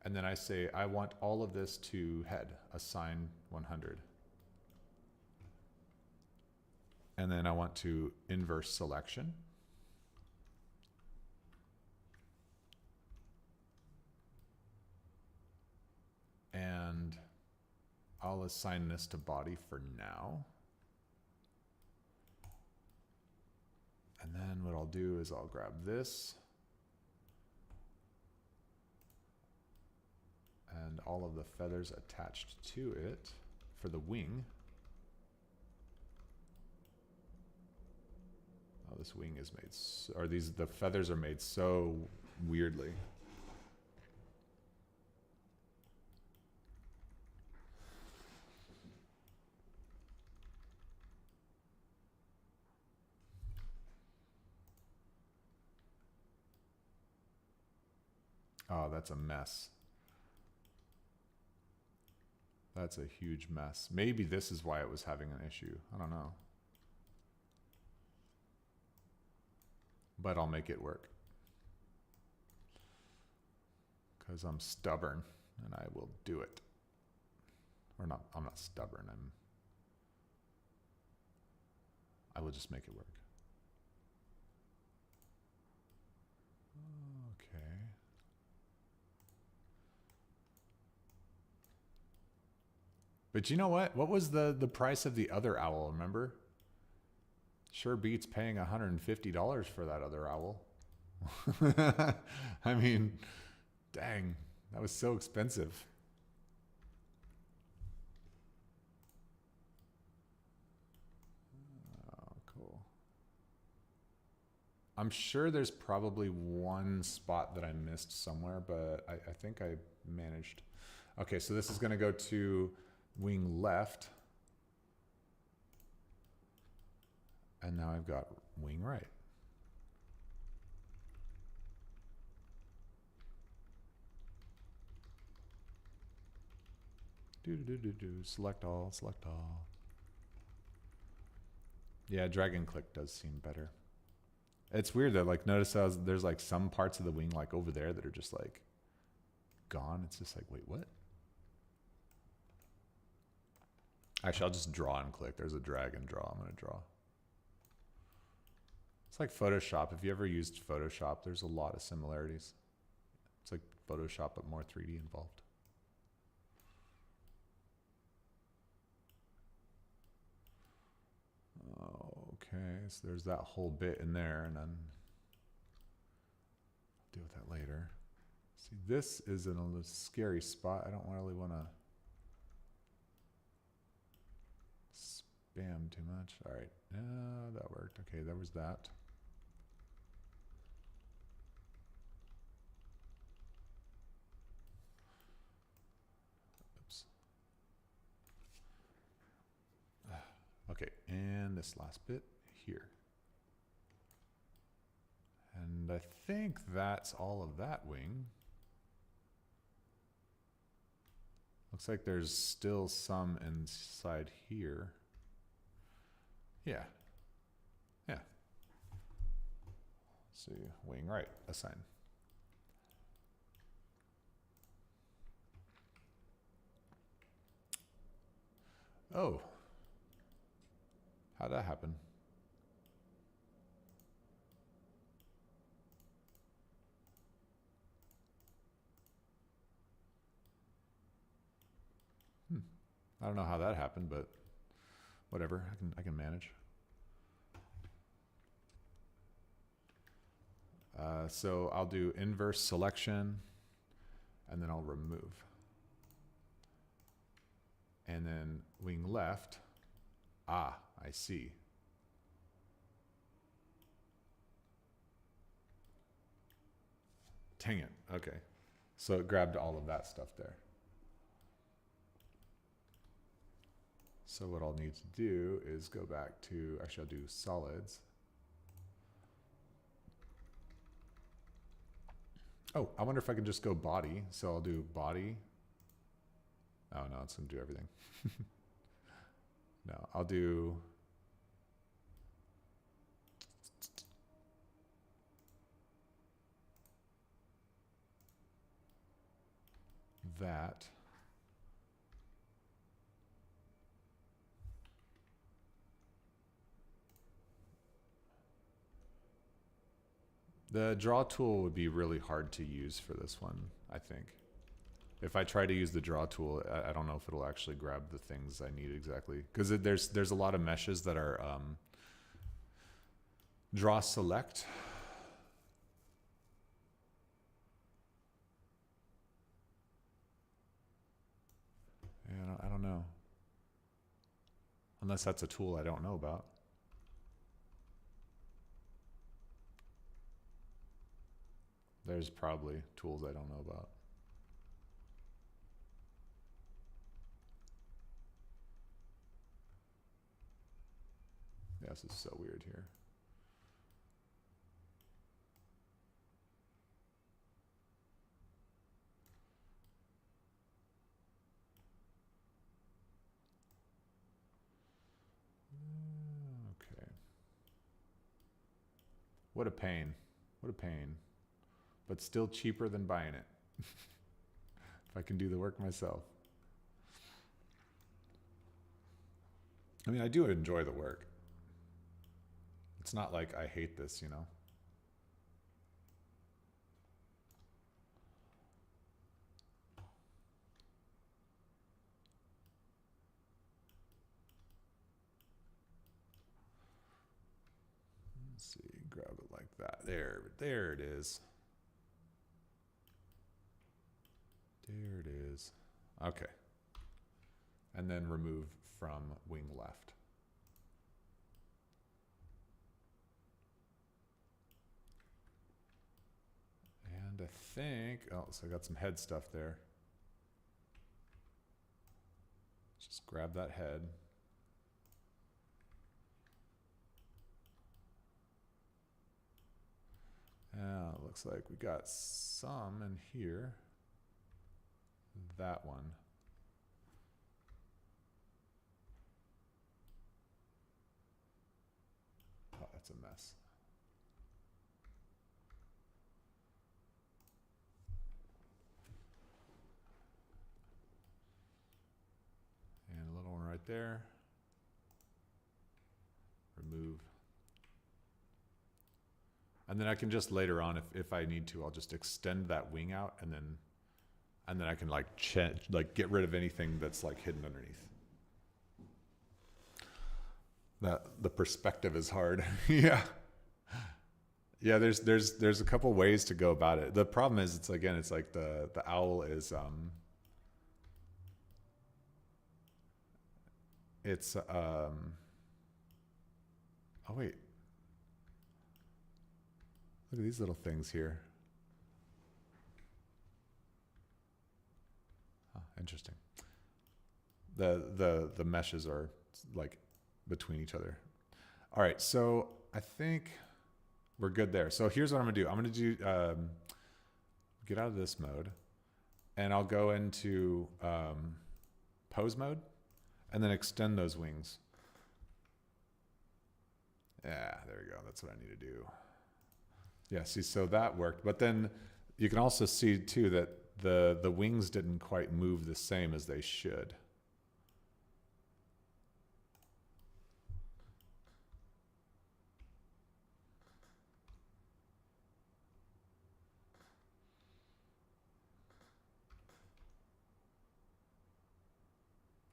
And then I say, I want all of this to head, assign 100. And then I want to inverse selection. And I'll assign this to body for now. And then what I'll do is I'll grab this and all of the feathers attached to it for the wing. Oh, this wing is made, or the feathers are made so weirdly. Oh, that's a mess. That's a huge mess. Maybe this is why it was having an issue. I don't know. But I'll make it work. Because I'm stubborn and I will do it. Or not, I'm not stubborn. I will just make it work. Okay. But you know what? What was the price of the other owl, remember? Sure beats paying $150 for that other owl. I mean, dang, that was so expensive. Oh, cool. I'm sure there's probably one spot that I missed somewhere, but I think I managed. Okay, so this is going to go to wing left. And now I've got wing right. Select all, select all. Yeah, drag and click does seem better. It's weird though, like notice how there's like some parts of the wing like over there that are just like gone. It's just like, wait, what? Actually, I'll just draw and click. There's a drag and draw. I'm going to draw. It's like Photoshop. If you ever used Photoshop, there's a lot of similarities. It's like Photoshop, but more 3D involved. Okay, so there's that whole bit in there, and then I'll deal with that later. See, this is in a little scary spot. I don't really want to spam too much. All right, that worked. Okay, there was that. Oops. Okay, and this last bit here. And I think that's all of that wing. Looks like there's still some inside here. Yeah. Yeah. see, wing right, assign. Oh, how'd that happen? I don't know how that happened, but whatever, I can manage. So I'll do inverse selection, and then I'll remove. And then wing left. Ah, I see. Dang it. Okay. So it grabbed all of that stuff there. So what I'll need to do is go back to, actually I'll do solids. Oh, I wonder if I can just go body. So I'll do body. Oh no, it's gonna do everything. No, I'll do that. The draw tool would be really hard to use for this one, I think. If I try to use the draw tool, I don't know if it'll actually grab the things I need exactly. Because there's a lot of meshes that are draw select. Yeah, I don't know. Unless that's a tool I don't know about. There's probably tools I don't know about. Yeah, this is so weird here. Okay. What a pain. What a pain. But still cheaper than buying it. If I can do the work myself. I mean, I do enjoy the work. It's not like I hate this, you know? Let's see, grab it like that. There it is. There it is. Okay. And then remove from wing left. And I think, oh, so I got some head stuff there. Just grab that head. Yeah, it looks like we got some in here. That one. Oh, that's a mess. And a little one right there. Remove. And then I can just later on, if I need to, I'll just extend that wing out and then I can like get rid of anything that's like hidden underneath. That the perspective is hard. Yeah. Yeah, there's a couple ways to go about it. The problem is it's like the owl is oh wait. Look at these little things here. Oh, interesting. The meshes are like between each other. All right, so I think we're good there. So here's what I'm gonna do. I'm gonna do get out of this mode, and I'll go into pose mode, and then extend those wings. Yeah, there we go. That's what I need to do. Yeah, see, so that worked. But then you can also see too that the wings didn't quite move the same as they should.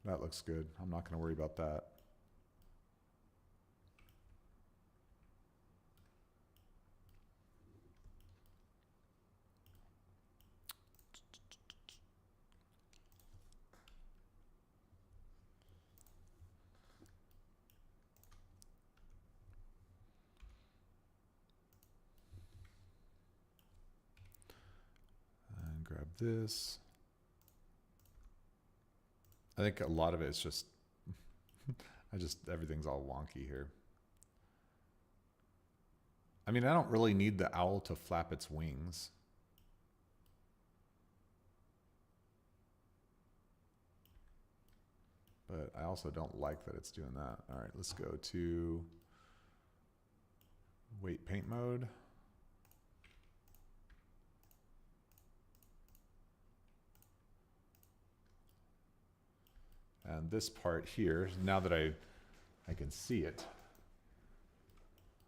That looks good. I'm not going to worry about that. And grab this. I think a lot of it is just, everything's all wonky here. I mean, I don't really need the owl to flap its wings. But I also don't like that it's doing that. All right, let's go to weight paint mode. And this part here, now that I can see it,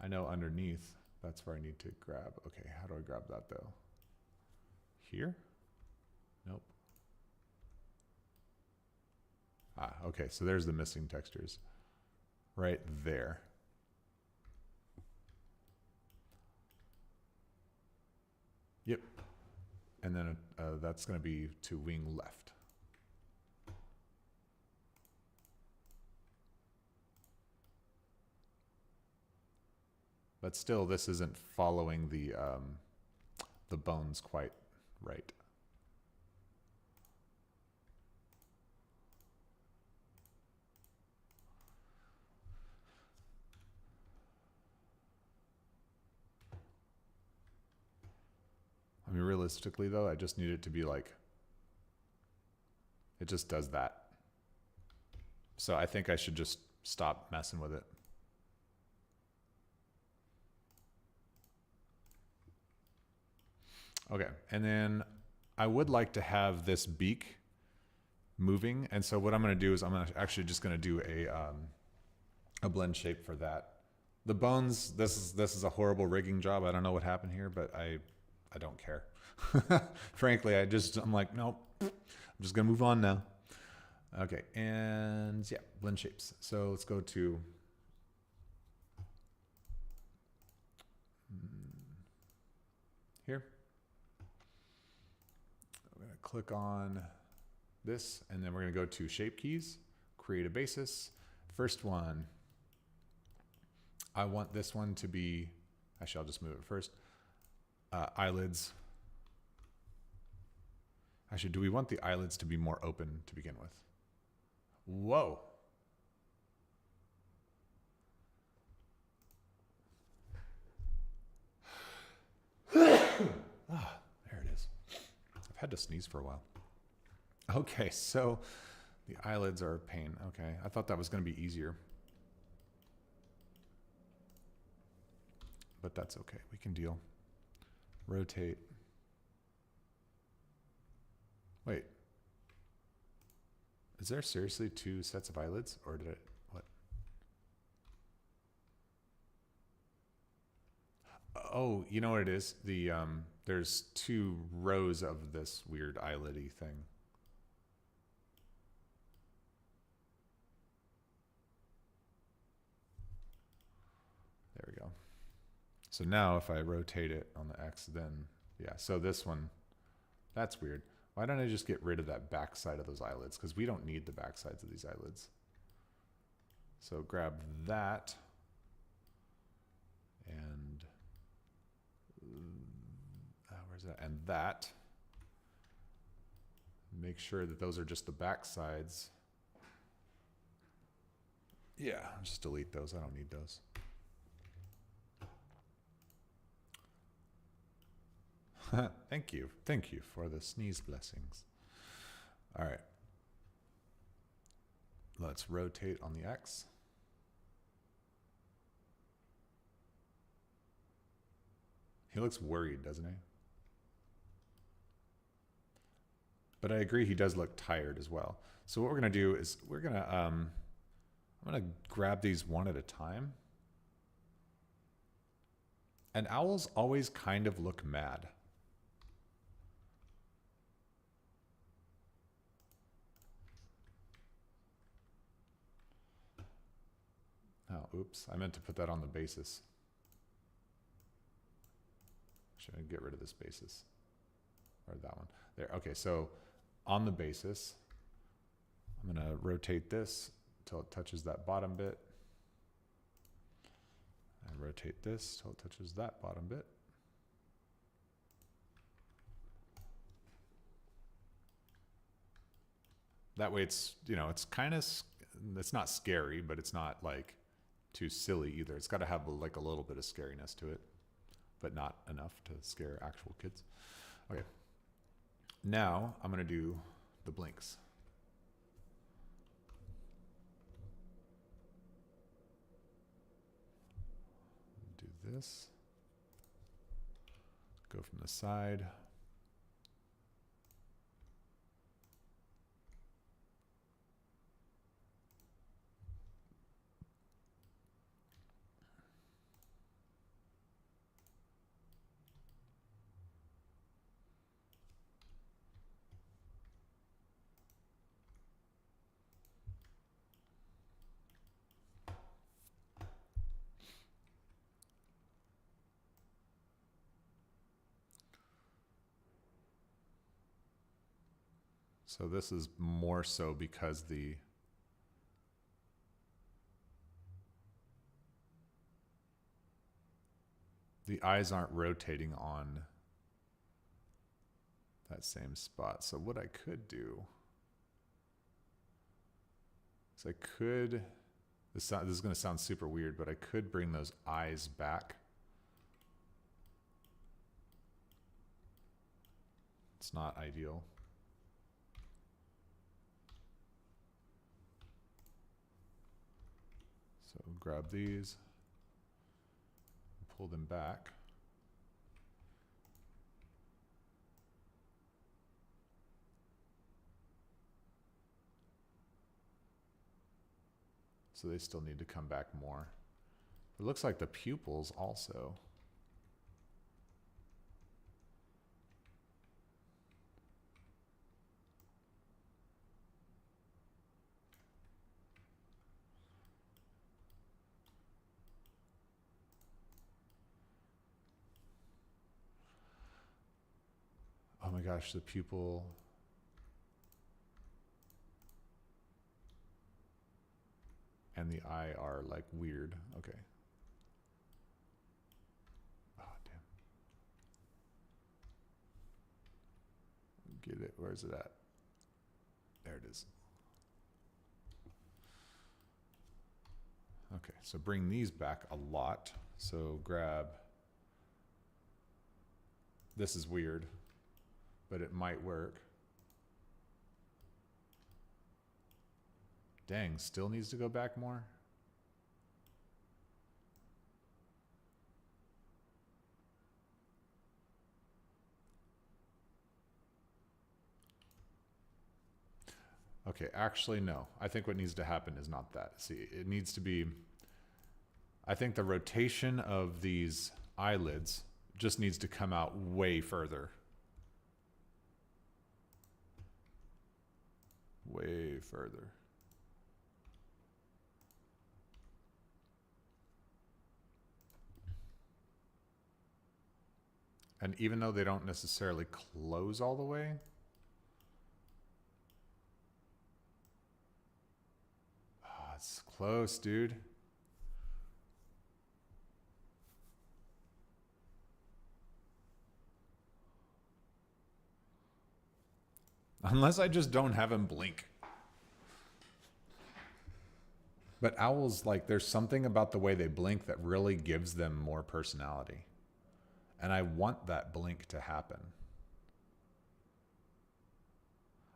I know underneath, that's where I need to grab. Okay, how do I grab that though? Here? Nope. Ah, okay, so there's the missing textures. Right there. Yep. And then that's going to be to wing left. But still, this isn't following the bones quite right. I mean, realistically though, I just need it to be like, it just does that. So I think I should just stop messing with it. Okay, and then I would like to have this beak moving, and so what I'm going to do is I'm actually just going to do a blend shape for that. The bones, this is a horrible rigging job. I don't know what happened here, but I don't care. Frankly, I'm like, nope, I'm just going to move on now. Okay, and yeah, blend shapes. So let's go to here. We're going to click on this, and then we're going to go to shape keys, create a basis. First one, I want this one to be, actually I'll just move it first. Eyelids. Actually, do we want the eyelids to be more open to begin with? Whoa. Ah, there it is. I've had to sneeze for a while. Okay, so the eyelids are a pain. Okay, I thought that was going to be easier. But that's okay, we can deal. Rotate. Wait. Is there seriously two sets of eyelids, or did it, what? Oh, you know what it is? There's two rows of this weird eyelid-y thing. There we go. So now if I rotate it on the X, then, yeah, so this one, that's weird. Why don't I just get rid of that back side of those eyelids? Because we don't need the back sides of these eyelids. So grab that. And where's that? And that. Make sure that those are just the back sides. Yeah, just delete those. I don't need those. Thank you. Thank you for the sneeze blessings. All right. Let's rotate on the X. He looks worried, doesn't he? But I agree, he does look tired as well. So what we're going to do is we're going to, I'm going to grab these one at a time. And owls always kind of look mad. Oh, oops. I meant to put that on the basis. Should I get rid of this basis? Or that one. There. Okay, so on the basis, I'm going to rotate this until it touches that bottom bit. And rotate this until it touches that bottom bit. That way it's, you know, it's kind of, it's not scary, but it's not like too silly either. It's got to have like a little bit of scariness to it, but not enough to scare actual kids. Okay. Now I'm going to do the blinks. Do this. Go from the side. So this is more so because the eyes aren't rotating on that same spot. So what I could do is I could, this is going to sound super weird, but I could bring those eyes back. It's not ideal. So grab these, pull them back. So they still need to come back more. It looks like the pupils also. Oh my gosh, the pupil. And the eye are like weird. Okay. Oh, damn. Get it. Where's it at? There it is. Okay, so bring these back a lot. So grab. This is weird, but it might work. Dang, still needs to go back more? Okay, actually, no. I think what needs to happen is not that. See, it needs to be, I think the rotation of these eyelids just needs to come out way further. Way further. And even though they don't necessarily close all the way, it's close, dude. Unless I just don't have him blink. But owls, like, there's something about the way they blink that really gives them more personality. And I want that blink to happen.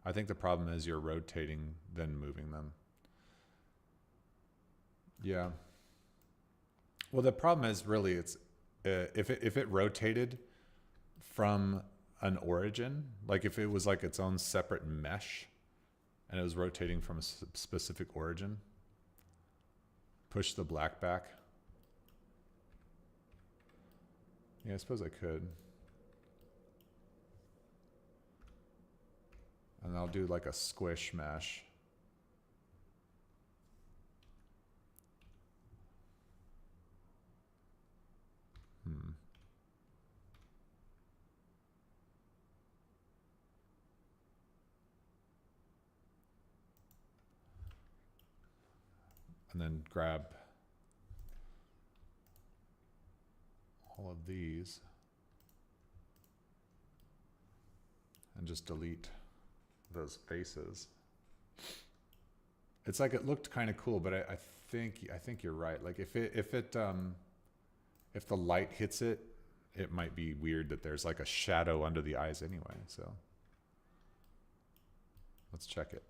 I think the problem is you're rotating, then moving them. Yeah. Well, the problem is really if it rotated from an origin, like if it was like its own separate mesh and it was rotating from a specific origin, push the black back. Yeah, I suppose I could. And I'll do like a squish mesh. And then grab all of these and just delete those faces. It's like it looked kind of cool, but I think you're right. Like if the light hits it, it might be weird that there's like a shadow under the eyes anyway. So let's check it.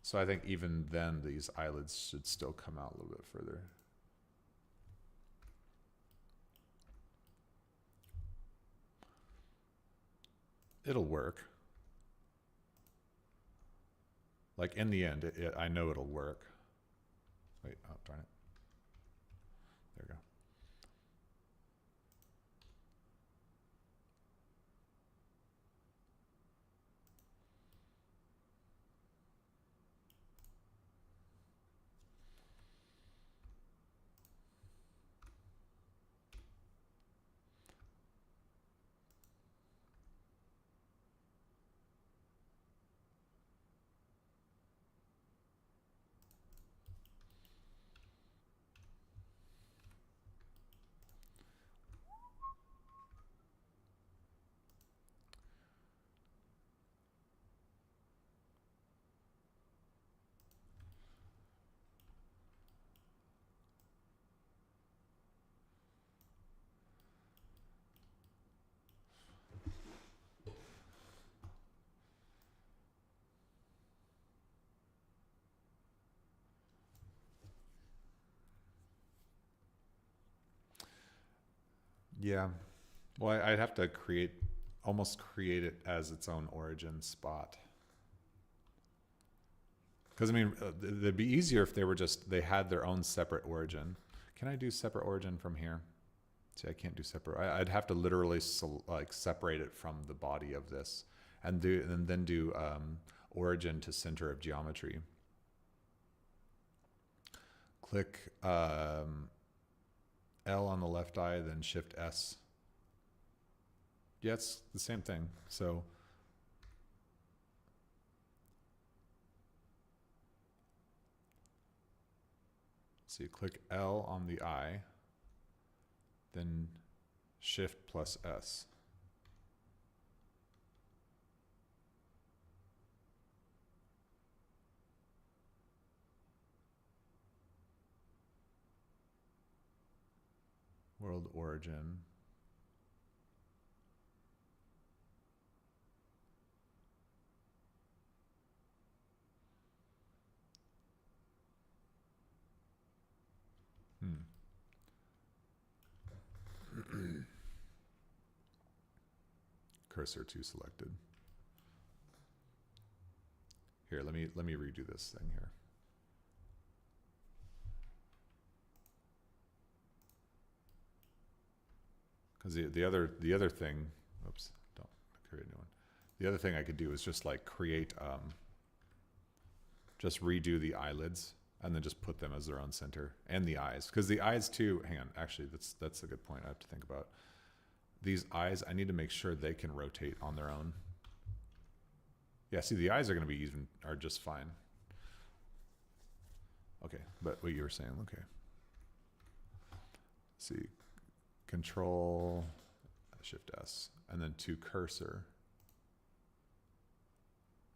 So I think even then these eyelids should still come out a little bit further. It'll work. Like in the end, I know it'll work. Wait, oh, darn it. There we go. Yeah. Well, I'd have to almost create it as its own origin spot. Because I mean, it'd be easier if they had their own separate origin. Can I do separate origin from here? See, I can't do separate. I'd have to literally like separate it from the body of this, and then do origin to center of geometry. Click L on the left eye, then Shift S. Yeah, it's the same thing. So you click L on the eye, then Shift plus S. World origin. Cursor to selected. Here, let me redo this thing here. Because the other thing, oops, don't create a new one. The other thing I could do is just like create, just redo the eyelids and then just put them as their own center, and the eyes. Because the eyes too, hang on, actually that's a good point I have to think about. These eyes, I need to make sure they can rotate on their own. Yeah, see, the eyes are going to be are just fine. Okay, but what you were saying, okay. Let's see, Control, Shift S, and then to cursor.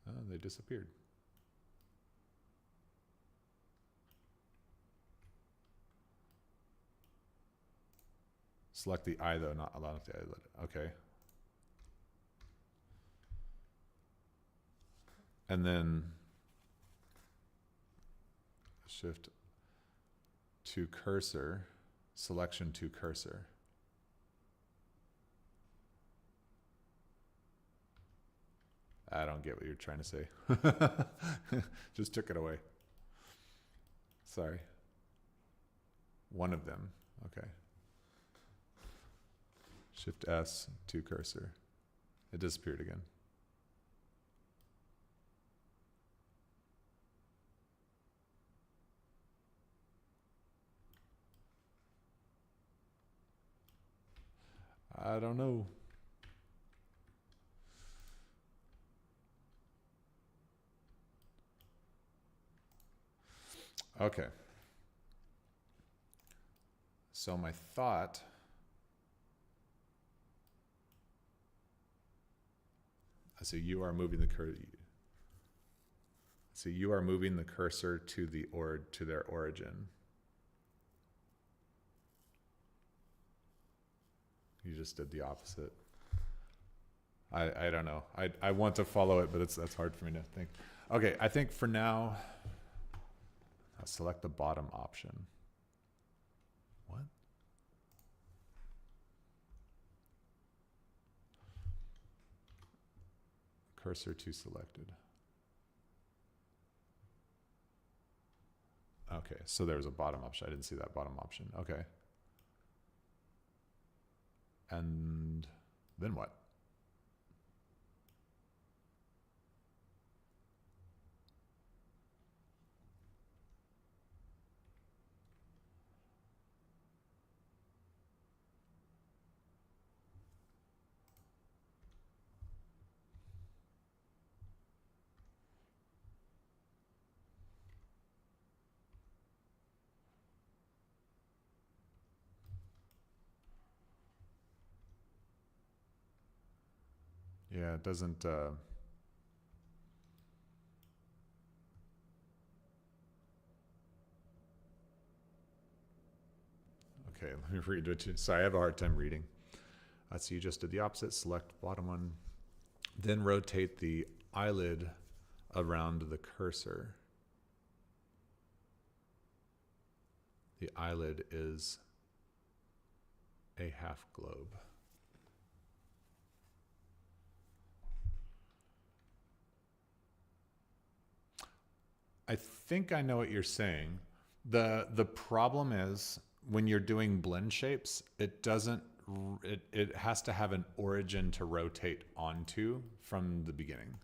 Oh, they disappeared. Select the eye though, not allow the eyelid. Okay. And then Shift to cursor, selection to cursor. I don't get what you're trying to say. Just took it away. Sorry. One of them. Okay. Shift S to cursor. It disappeared again. I don't know. Okay. So my thought, so you are moving the cursor. So you are moving the cursor to the to their origin. You just did the opposite. I don't know. I want to follow it, but that's hard for me to think. Okay, I think for now, I'll select the bottom option. What? Cursor to selected. Okay, so there was a bottom option. I didn't see that bottom option. Okay. And then what? Yeah, it doesn't. Okay, let me read it. Sorry, I have a hard time reading. So you just did the opposite. Select bottom one, then rotate the eyelid around the cursor. The eyelid is a half globe. I think I know what you're saying. The problem is when you're doing blend shapes, it has to have an origin to rotate onto from the beginning.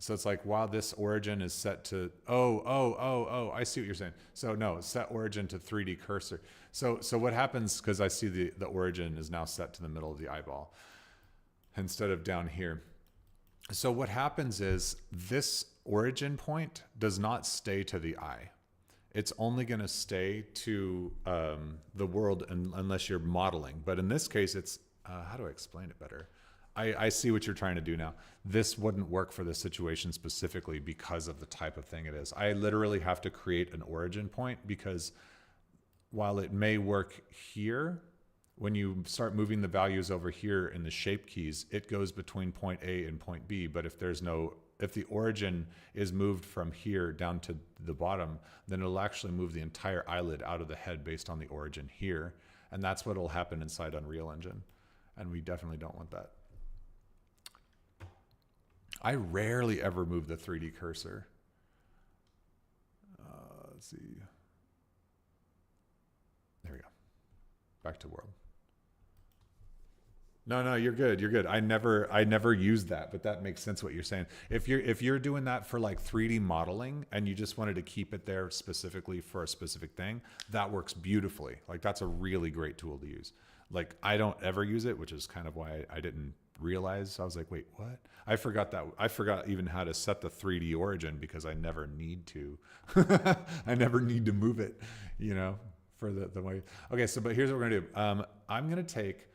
So it's like while this origin is set to I see what you're saying. So no, set origin to 3D cursor. So what happens, because I see the origin is now set to the middle of the eyeball instead of down here. So what happens is this origin point does not stay to the eye. It's only going to stay to the world unless you're modeling. But in this case, it's, how do I explain it better? I see what you're trying to do now. This wouldn't work for this situation specifically because of the type of thing it is. I literally have to create an origin point because while it may work here, when you start moving the values over here in the shape keys, it goes between point A and point B. But if the origin is moved from here down to the bottom, then it'll actually move the entire eyelid out of the head based on the origin here. And that's what will happen inside Unreal Engine. And we definitely don't want that. I rarely ever move the 3D cursor. Let's see. There we go. Back to world. No, you're good. You're good. I never use that, but that makes sense what you're saying. If you're doing that for like 3D modeling and you just wanted to keep it there specifically for a specific thing, that works beautifully. Like that's a really great tool to use. Like I don't ever use it, which is kind of why I didn't realize. I was like, wait, what? I forgot that. I forgot even how to set the 3D origin because I never need to. I never need to move it, for the way. Okay, but here's what we're gonna do. I'm gonna take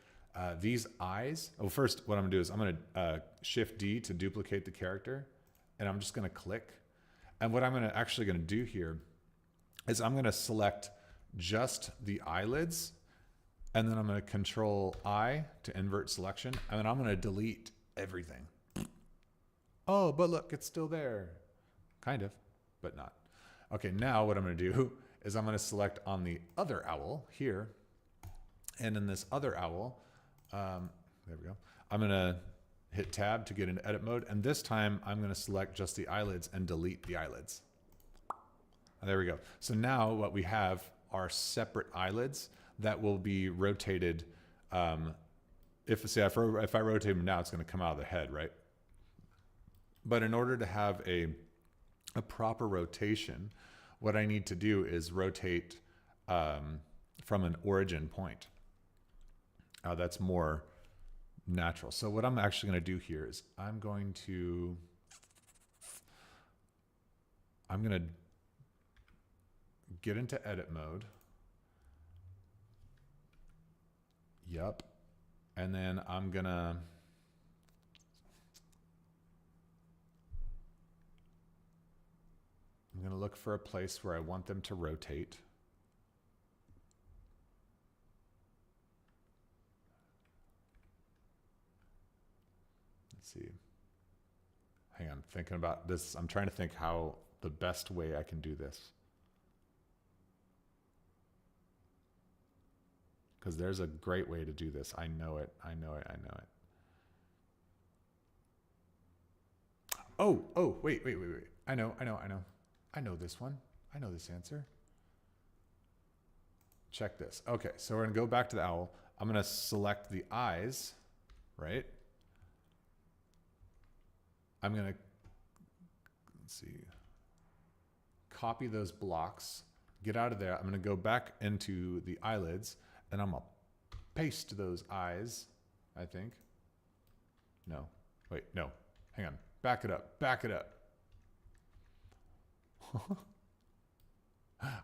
these eyes. Well, first, what I'm gonna do is I'm gonna Shift D to duplicate the character, and I'm just gonna click. And what I'm actually gonna do here is I'm gonna select just the eyelids, and then I'm gonna Control I to invert selection, and then I'm gonna delete everything. Oh, but look, it's still there, kind of, but not. Okay, now what I'm going to do is I'm going to select on the other owl here. And in this other owl, there we go. I'm going to hit tab to get into edit mode. And this time I'm going to select just the eyelids and delete the eyelids. There we go. So now what we have are separate eyelids that will be rotated. If I rotate them now, it's going to come out of the head, right? But in order to have a proper rotation, what I need to do is rotate from an origin point. That's more natural. So what I'm actually going to do here is I'm going to get into edit mode. Yep. And then I'm going to look for a place where I want them to rotate. Let's see. Hang on, thinking about this. I'm trying to think how the best way I can do this. Because there's a great way to do this. I know it. I know it. I know it. Oh, wait. I know. I know this one. I know this answer. Check this. Okay, so we're going to go back to the owl. I'm going to select the eyes, right? I'm going to, let's see, copy those blocks, get out of there. I'm going to go back into the eyelids, and I'm going to paste those eyes, I think. No. Wait, no. Hang on. Back it up. Back it up.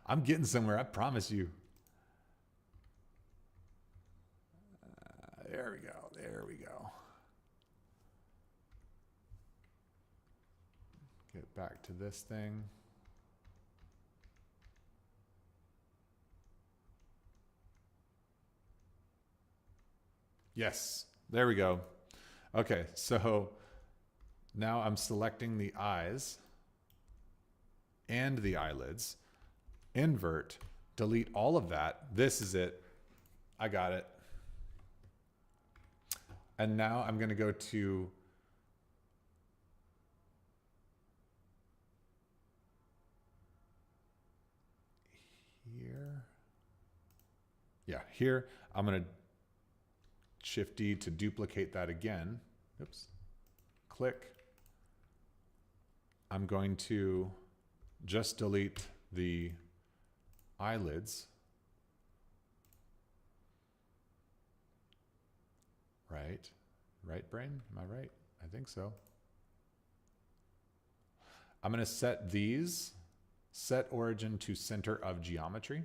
I'm getting somewhere, I promise you. There we go. There we go. Get back to this thing. Yes, there we go. Okay, so now I'm selecting the eyes and the eyelids. Invert, delete all of that. This is it. I got it. And now I'm going to go to here. Yeah, here. I'm going to Shift D to duplicate that again. Oops. Click. I'm going to just delete the eyelids. Right? Right, brain? Am I right? I think so. I'm going to set these, set origin to center of geometry.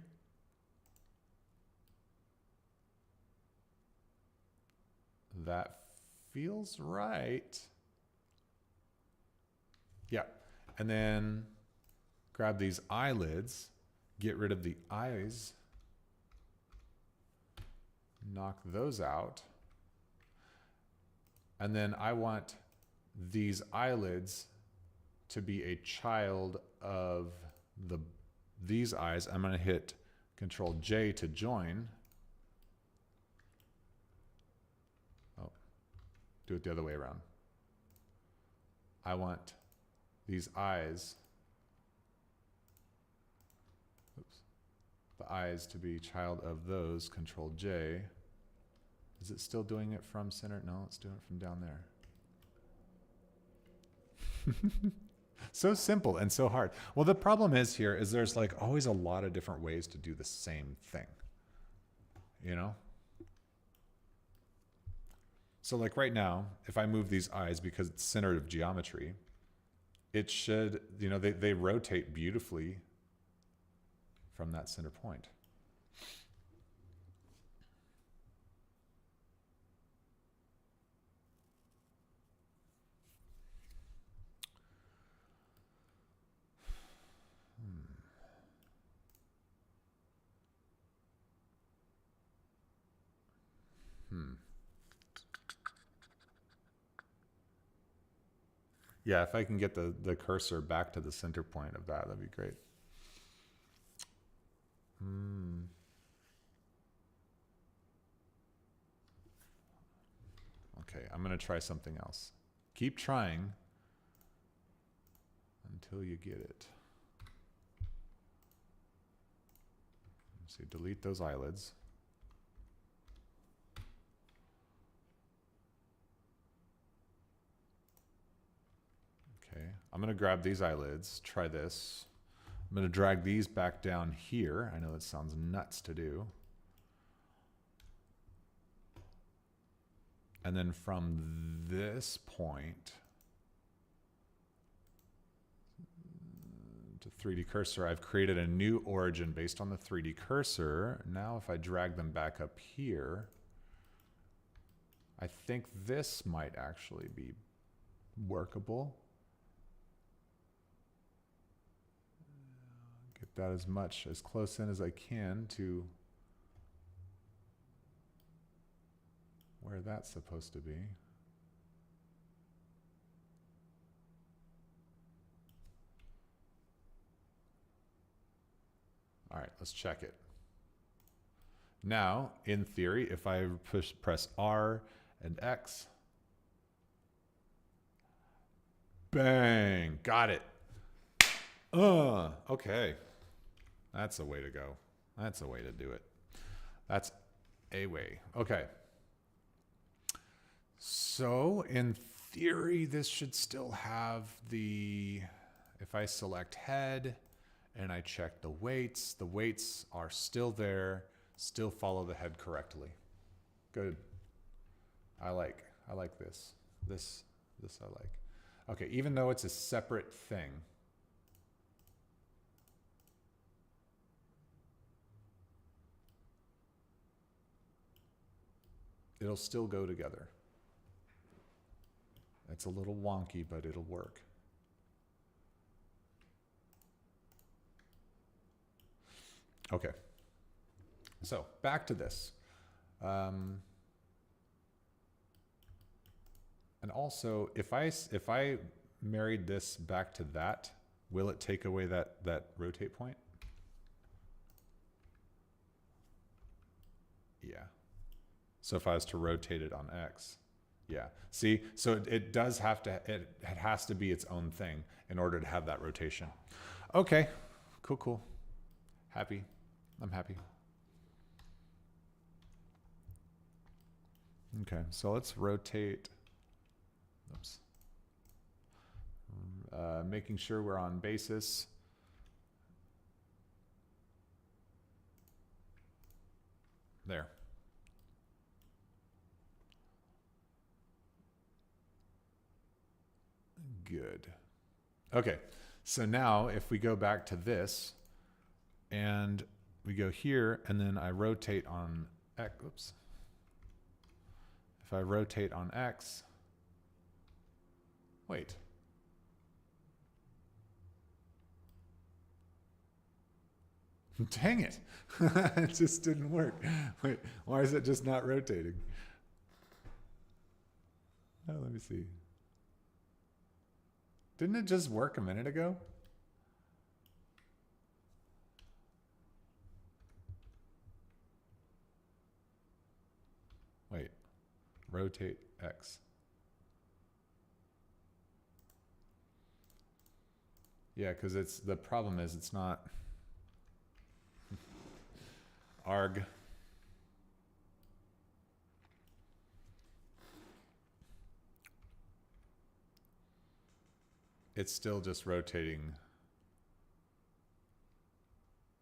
That feels right. Yeah. And then grab these eyelids, get rid of the eyes, knock those out. And then I want these eyelids to be a child of these eyes. I'm going to hit Control J to join. Oh, do it the other way around. I want these eyes, the eyes to be child of those, Control J. Is it still doing it from center? No, it's doing it from down there. So simple and so hard. Well, the problem is here is there's like always a lot of different ways to do the same thing, you know? So like right now, if I move these eyes because it's centered of geometry, it should, you know, they rotate beautifully from that center point. Yeah, if I can get the cursor back to the center point of that, that'd be great. Okay, I'm going to try something else. Keep trying until you get it. So delete those eyelids. Okay, I'm going to grab these eyelids, try this. I'm going to drag these back down here. I know that sounds nuts to do. And then from this point to 3D cursor, I've created a new origin based on the 3D cursor. Now if I drag them back up here, I think this might actually be workable. Get that as close in as I can to where that's supposed to be. All right, let's check it. Now, in theory, if I press R and X, bang, got it. Okay. That's a way to go. That's a way to do it. That's a way. Okay. So in theory, this should still have the, if I select head and I check the weights are still there, still follow the head correctly. Good. I like this. This I like. Okay, even though it's a separate thing, it'll still go together. It's a little wonky, but it'll work. Okay. So back to this. And also, if I married this back to that, will it take away that rotate point? Yeah. So if I was to rotate it on X, yeah. See, so it does have to, it has to be its own thing in order to have that rotation. Okay, cool. Happy. I'm happy. Okay, so let's rotate. Oops. Making sure we're on basis. There. Good. Okay, so now if we go back to this and we go here and then I rotate on X, oops. If I rotate on X, wait. Dang it. It just didn't work. Wait, why is it just not rotating? Oh, let me see. Didn't it just work a minute ago? Wait, rotate X. Yeah, because the problem is it's not arg. It's still just rotating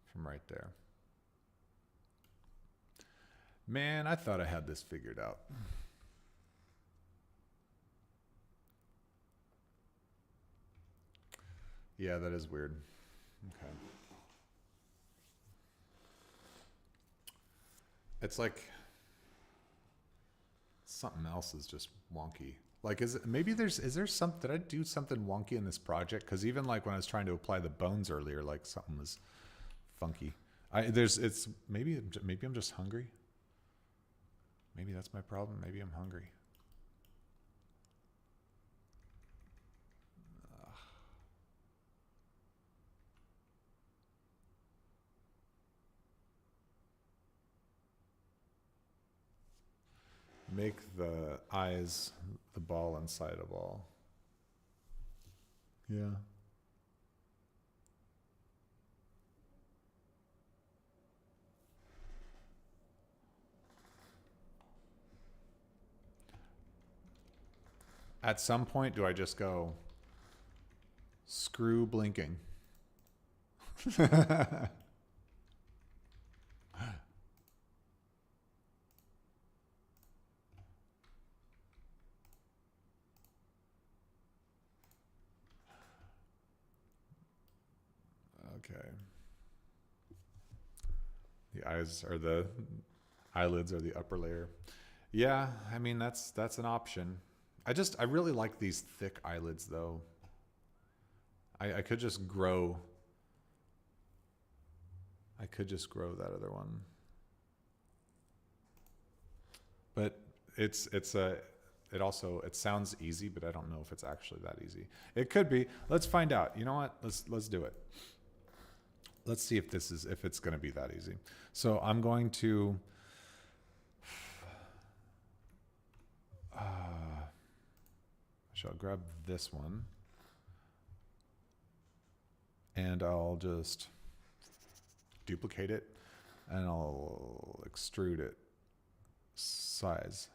from right there. Man, I thought I had this figured out. Yeah, that is weird. Okay. It's like something else is just wonky. Like, is there something, did I do something wonky in this project? Because even like when I was trying to apply the bones earlier, like something was funky. Maybe I'm just hungry. Maybe that's my problem. Maybe I'm hungry. make the eyes the ball inside a ball. Yeah. At some point, do I just go, screw blinking? Okay. The eyes are the eyelids are the upper layer. Yeah, I mean that's an option. I really like these thick eyelids though. I could just grow that other one. But it sounds easy, but I don't know if it's actually that easy. It could be. Let's find out. You know what? Let's do it. Let's see if it's going to be that easy. So I'm going to I shall grab this one and I'll just duplicate it and I'll extrude it size.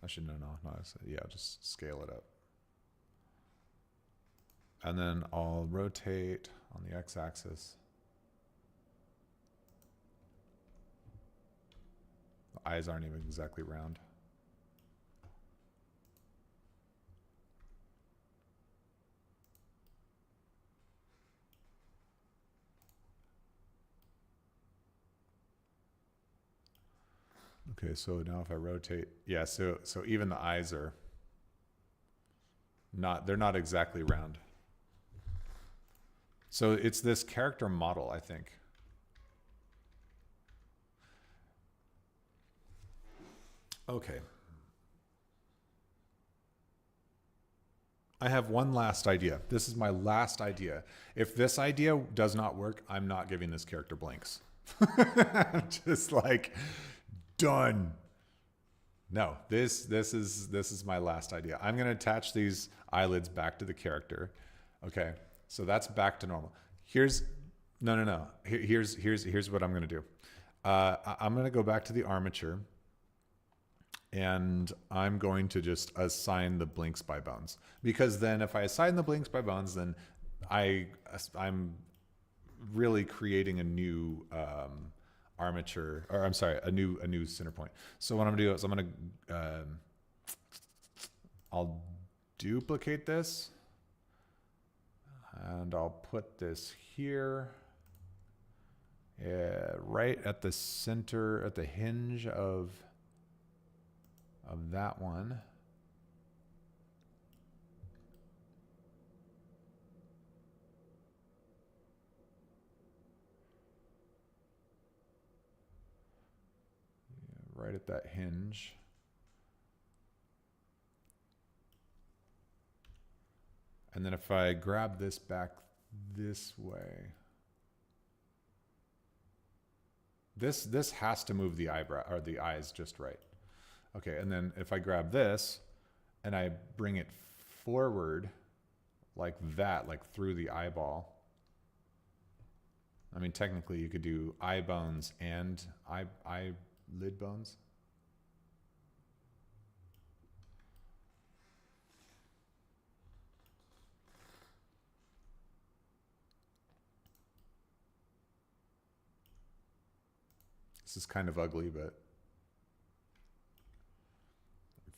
Actually, no, yeah, just scale it up. And then I'll rotate on the x-axis. The eyes aren't even exactly round. Okay, so now if I rotate, yeah, so even the eyes are they're not exactly round. So it's this character model, I think. Okay. I have one last idea. This is my last idea. If this idea does not work, I'm not giving this character blinks. Just like, done. No, this is my last idea. I'm going to attach these eyelids back to the character. Okay. So that's back to normal. Here's what I'm going to do. I'm going to go back to the armature and I'm going to just assign the blinks by bones, because then if I assign the blinks by bones, then I'm really creating a new armature, or I'm sorry, a new center point. So what I'm gonna do is I'll duplicate this and I'll put this here, right at the center, at the hinge of that one. Yeah, right at that hinge. And then if I grab this back this way, this has to move the eyebrow or the eyes just right. Okay, and then if I grab this and I bring it forward like that, like through the eyeball. I mean, technically you could do eye bones and eyelid bones. This is kind of ugly, but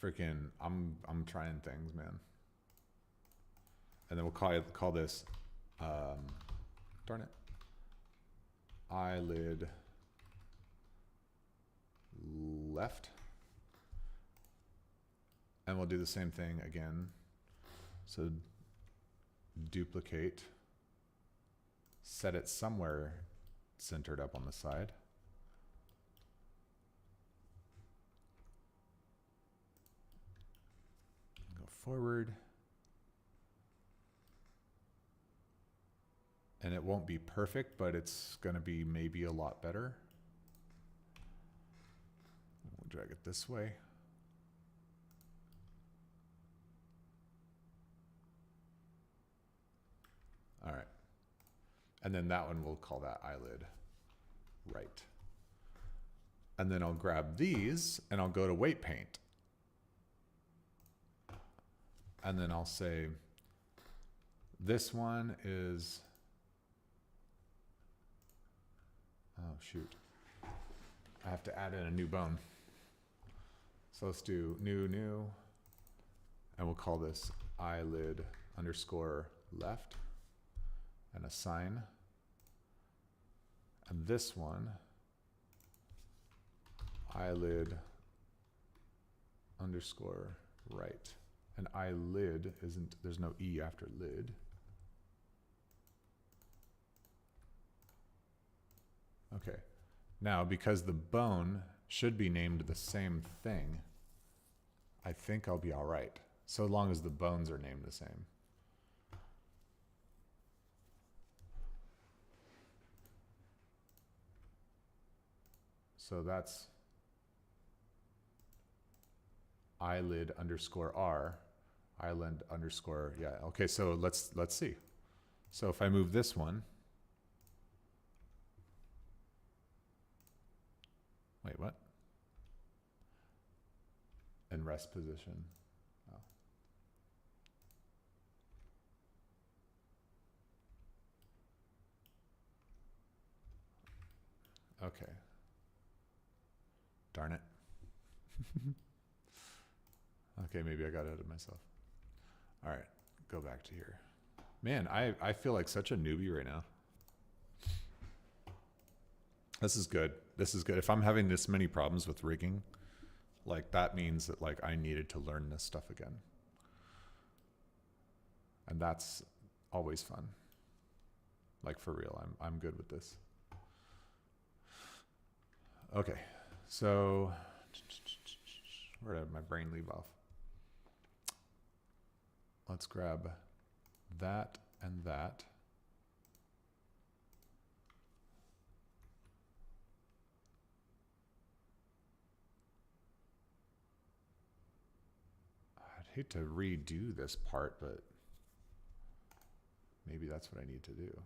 freaking, I'm trying things, man. And then we'll call this, darn it, eyelid left. And we'll do the same thing again. So duplicate, set it somewhere centered up on the side. Forward, and it won't be perfect, but it's going to be maybe a lot better. drag it this way. All right. And then that one, we'll call that eyelid right. And then I'll grab these and I'll go to weight paint. And then I'll say, this one is, oh shoot. I have to add in a new bone. So let's do new, and we'll call this eyelid underscore left and a sign. And this one, eyelid underscore right. And eyelid isn't, there's no E after lid. Okay. Now, because the bone should be named the same thing, I think I'll be all right, so long as the bones are named the same. So that's eyelid underscore R, eyelid underscore, yeah. Okay, so let's see. So if I move this one, wait, what? In rest position. Oh. Okay. Darn it. Okay, maybe I got ahead of myself. All right, go back to here. Man, I feel like such a newbie right now. This is good. This is good. If I'm having this many problems with rigging, like that means that like I needed to learn this stuff again. And that's always fun. Like for real, I'm good with this. Okay, so where did my brain leave off? Let's grab that and that. I'd hate to redo this part, but maybe that's what I need to do.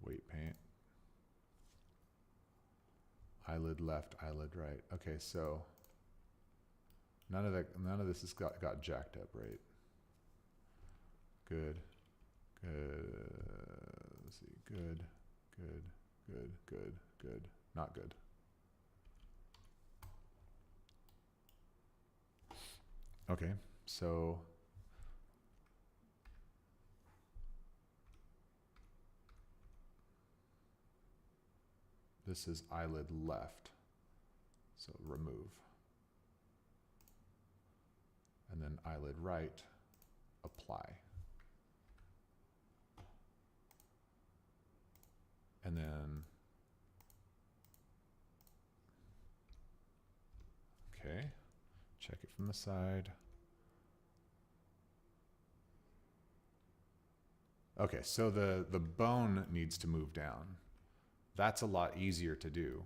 Weight paint. Eyelid left, eyelid right. Okay, so none of this has got jacked up, right? Good. Let's see. Good. Not good. Okay, so this is eyelid left, so remove. And then eyelid right, apply. And then, okay, check it from the side. Okay, so the bone needs to move down. That's a lot easier to do.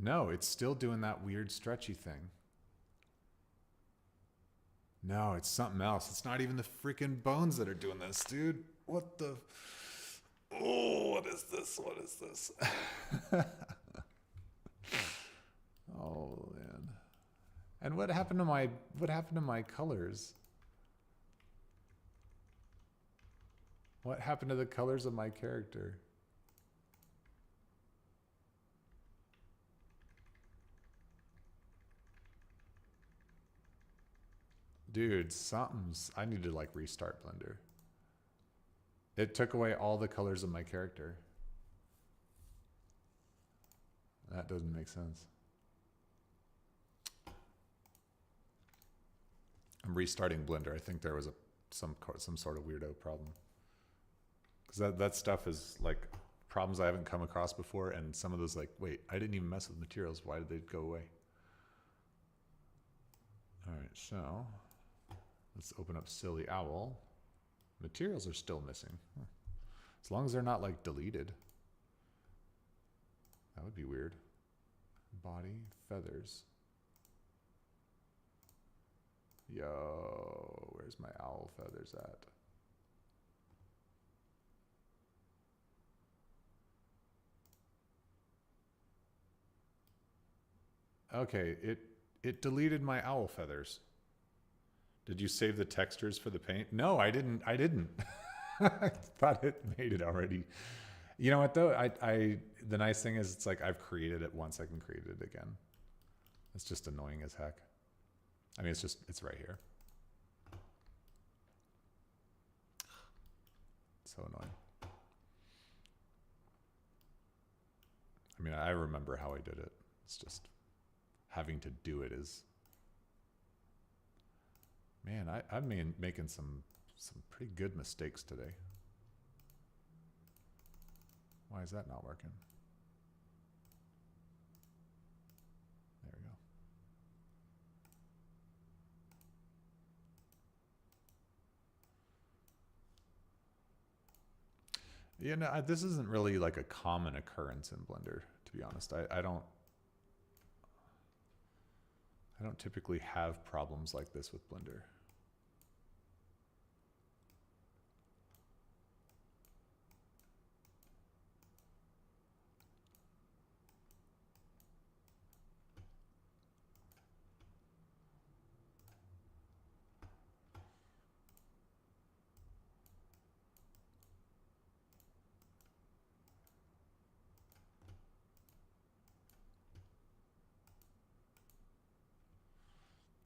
No, it's still doing that weird stretchy thing. No, it's something else. It's not even the freaking bones that are doing this, dude. What the? Oh, what is this? What is this? Oh, man. And what happened to my colors? What happened to the colors of my character? Dude, I need to like restart Blender. It took away all the colors of my character. That doesn't make sense. I'm restarting Blender. I think there was some sort of weirdo problem. Because that stuff is like problems I haven't come across before, and some of those like, wait, I didn't even mess with materials. Why did they go away? So let's open up Silly Owl. Materials are still missing. Huh. As long as they're not like deleted. That would be weird. Body, feathers. Yo, where's my owl feathers at? Okay, it deleted my owl feathers. Did you save the textures for the paint? No, I didn't. I didn't. I thought it made it already. You know what though? The nice thing is it's like I've created it once, I can create it again. It's just annoying as heck. I mean, it's right here. So annoying. I mean, I remember how I did it. It's just having to do it is. Man, I've been making some pretty good mistakes today. Why is that not working? There we go. Yeah, no, this isn't really like a common occurrence in Blender, to be honest. I don't typically have problems like this with Blender.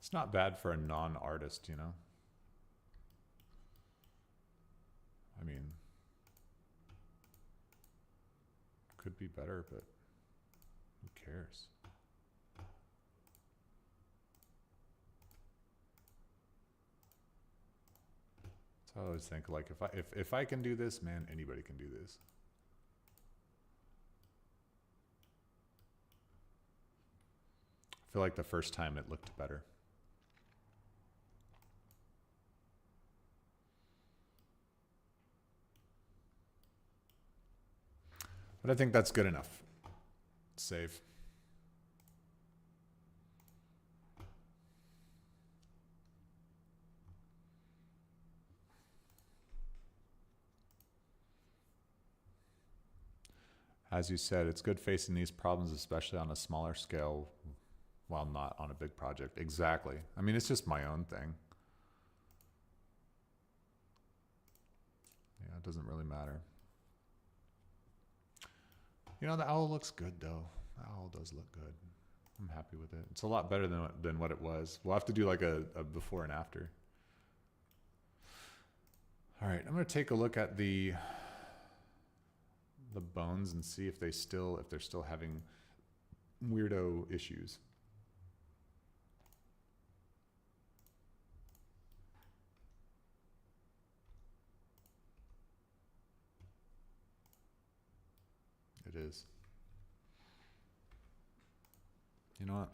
It's not bad for a non-artist, you know? I mean, could be better, but who cares? So I always think like if I can do this, man, anybody can do this. I feel like the first time it looked better. But I think that's good enough. Save. As you said, it's good facing these problems, especially on a smaller scale, while not on a big project. Exactly. I mean, it's just my own thing. Yeah, it doesn't really matter. You know, the owl looks good, though. The owl does look good. I'm happy with it. It's a lot better than what it was. We'll have to do like a before and after. All right, I'm going to take a look at the bones and see if they're still having weirdo issues. It is. You know what?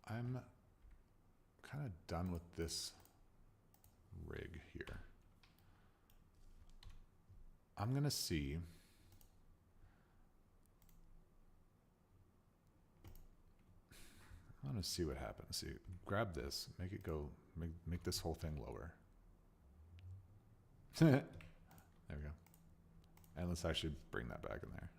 I'm kind of done with this rig here. I'm going to see. I'm going to see what happens. See, grab this, make it go, make this whole thing lower. There we go. And let's actually bring that back in there.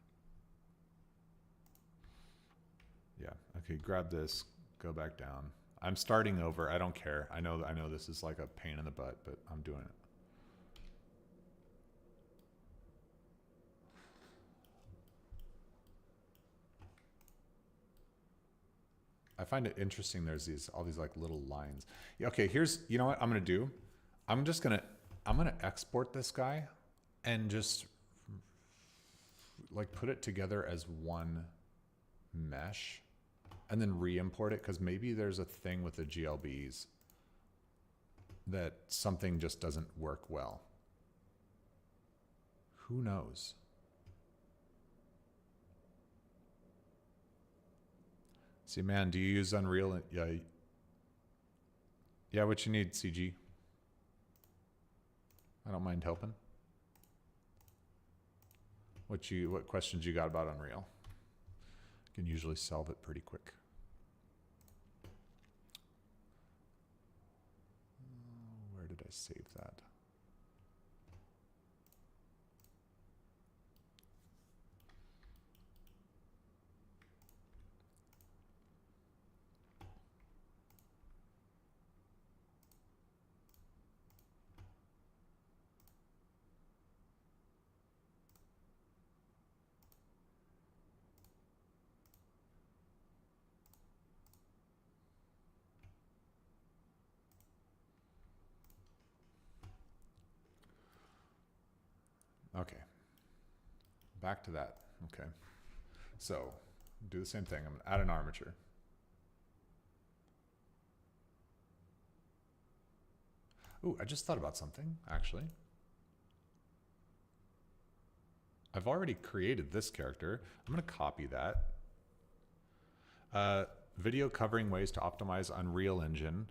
Yeah. Okay, grab this, go back down. I'm starting over. I don't care. I know this is like a pain in the butt, but I'm doing it. I find it interesting. There's all these like little lines. Yeah, okay, you know what I'm gonna do? I'm gonna export this guy and just like put it together as one mesh and then re-import it, because maybe there's a thing with the GLBs that something just doesn't work well. Who knows? See, man, do you use Unreal? Yeah. Yeah, what you need, CG? I don't mind helping. What questions you got about Unreal? Can usually solve it pretty quick. Where did I save that? Okay. Back to that. Okay. So do the same thing. I'm gonna add an armature. Ooh, I just thought about something, actually. I've already created this character. I'm gonna copy that. Video covering ways to optimize Unreal Engine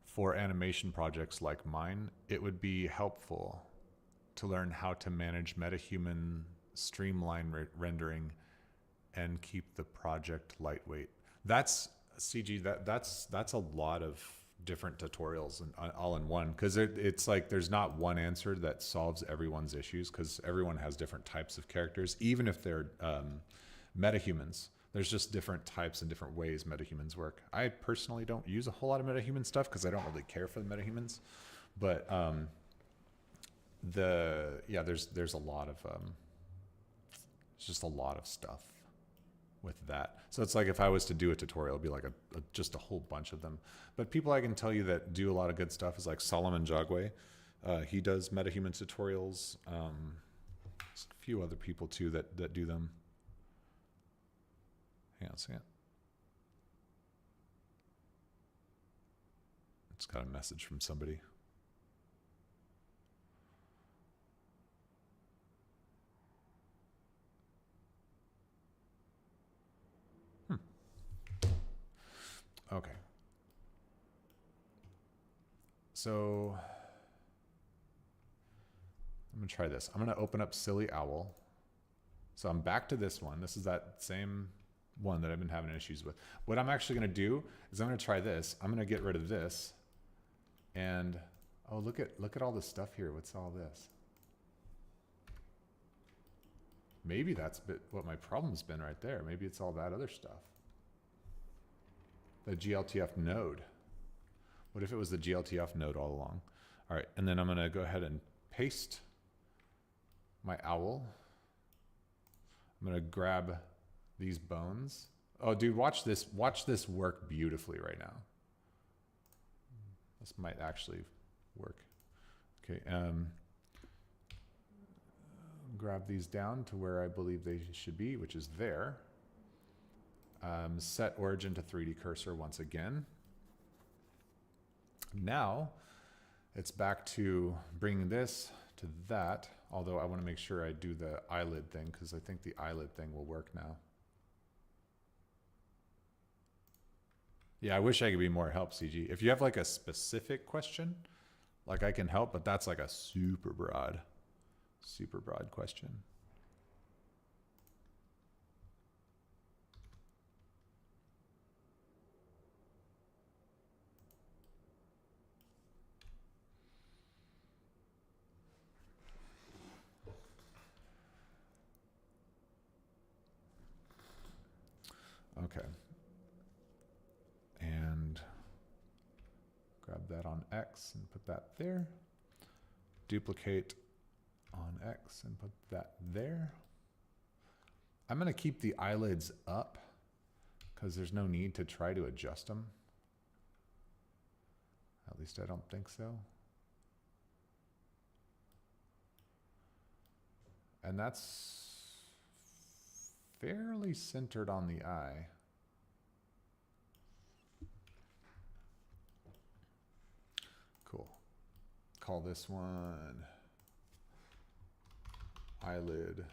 for animation projects like mine. It would be helpful to learn how to manage MetaHuman streamline rendering and keep the project lightweight. That's CG. That's a lot of different tutorials and all in one, because it's like there's not one answer that solves everyone's issues, because everyone has different types of characters, even if they're metahumans. There's just different types and different ways metahumans work. I personally don't use a whole lot of metahuman stuff because I don't really care for the metahumans, but there's a lot of it's just a lot of stuff with that. So it's like if I was to do a tutorial, it'd be like just a whole bunch of them. But people I can tell you that do a lot of good stuff is like Solomon Jagwe. He does metahuman tutorials. There's a few other people too that do them. Hang on a second. It's got a message from somebody. Okay. So I'm going to try this. I'm going to open up Silly Owl. So I'm back to this one. This is that same one that I've been having issues with. What I'm actually going to do is I'm going to try this. I'm going to get rid of this. And oh, look at all this stuff here. What's all this? Maybe that's what my problem's been right there. Maybe it's all that other stuff. The GLTF node. What if it was the GLTF node all along? All right, and then I'm gonna go ahead and paste my owl. I'm gonna grab these bones. Oh, dude, watch this work beautifully right now. This might actually work. Okay, grab these down to where I believe they should be, which is there. Set origin to 3D cursor once again. Now it's back to bringing this to that, although I want to make sure I do the eyelid thing because I think the eyelid thing will work now. Yeah, I wish I could be more help, CG. If you have like a specific question, like I can help, but that's like a super broad question. Okay. And grab that on X and put that there. Duplicate on X and put that there. I'm going to keep the eyelids up because there's no need to try to adjust them. At least I don't think so. And that's fairly centered on the eye. Cool. Call this one eyelid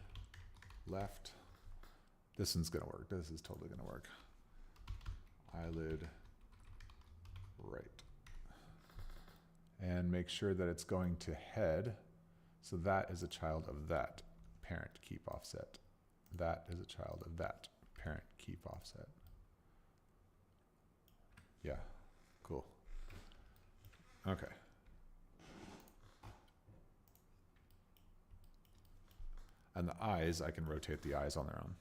left. This one's gonna work. This is totally gonna work. eyelid right. And make sure that it's going to head. So that is a child of that. Parent, keep offset. That is a child of that. Parent, keep offset. Yeah, cool. Okay. And the eyes, I can rotate the eyes on their own.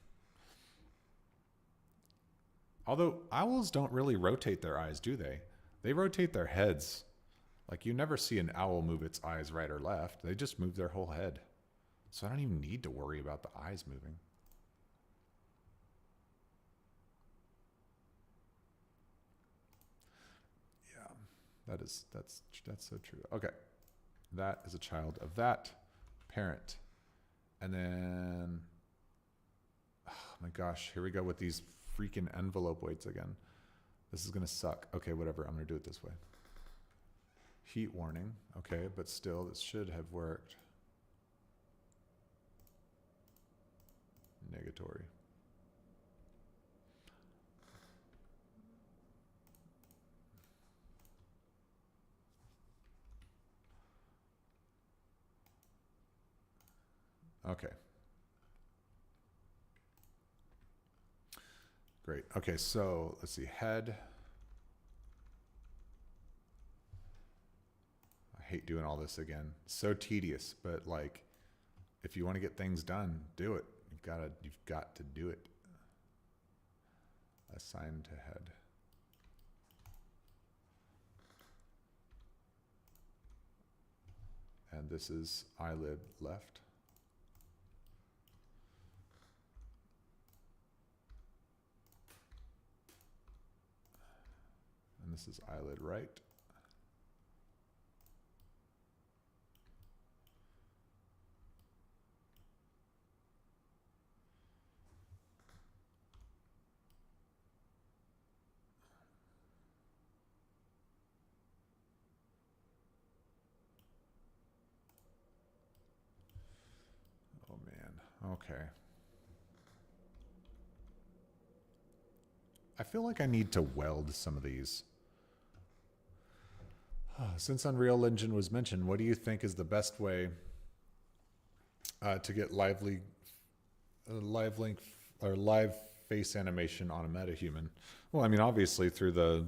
Although owls don't really rotate their eyes, do they? They rotate their heads. Like you never see an owl move its eyes right or left. They just move their whole head. So I don't even need to worry about the eyes moving. Yeah, that's so true. Okay. That is a child of that parent. And then, oh my gosh, here we go with these freaking envelope weights again. This is going to suck. Okay, whatever. I'm going to do it this way. Heat warning. Okay, but still, this should have worked. Negatory. Okay. Great. Okay, so let's see. Head. I hate doing all this again. So tedious, but like, if you want to get things done, do it. You've got to do it. Assign to head. And this is eyelid left. And this is eyelid right. Oh man, okay. I feel like I need to weld some of these. Since Unreal Engine was mentioned, what do you think is the best way to get live link or live face animation on a MetaHuman? Well, I mean, obviously through the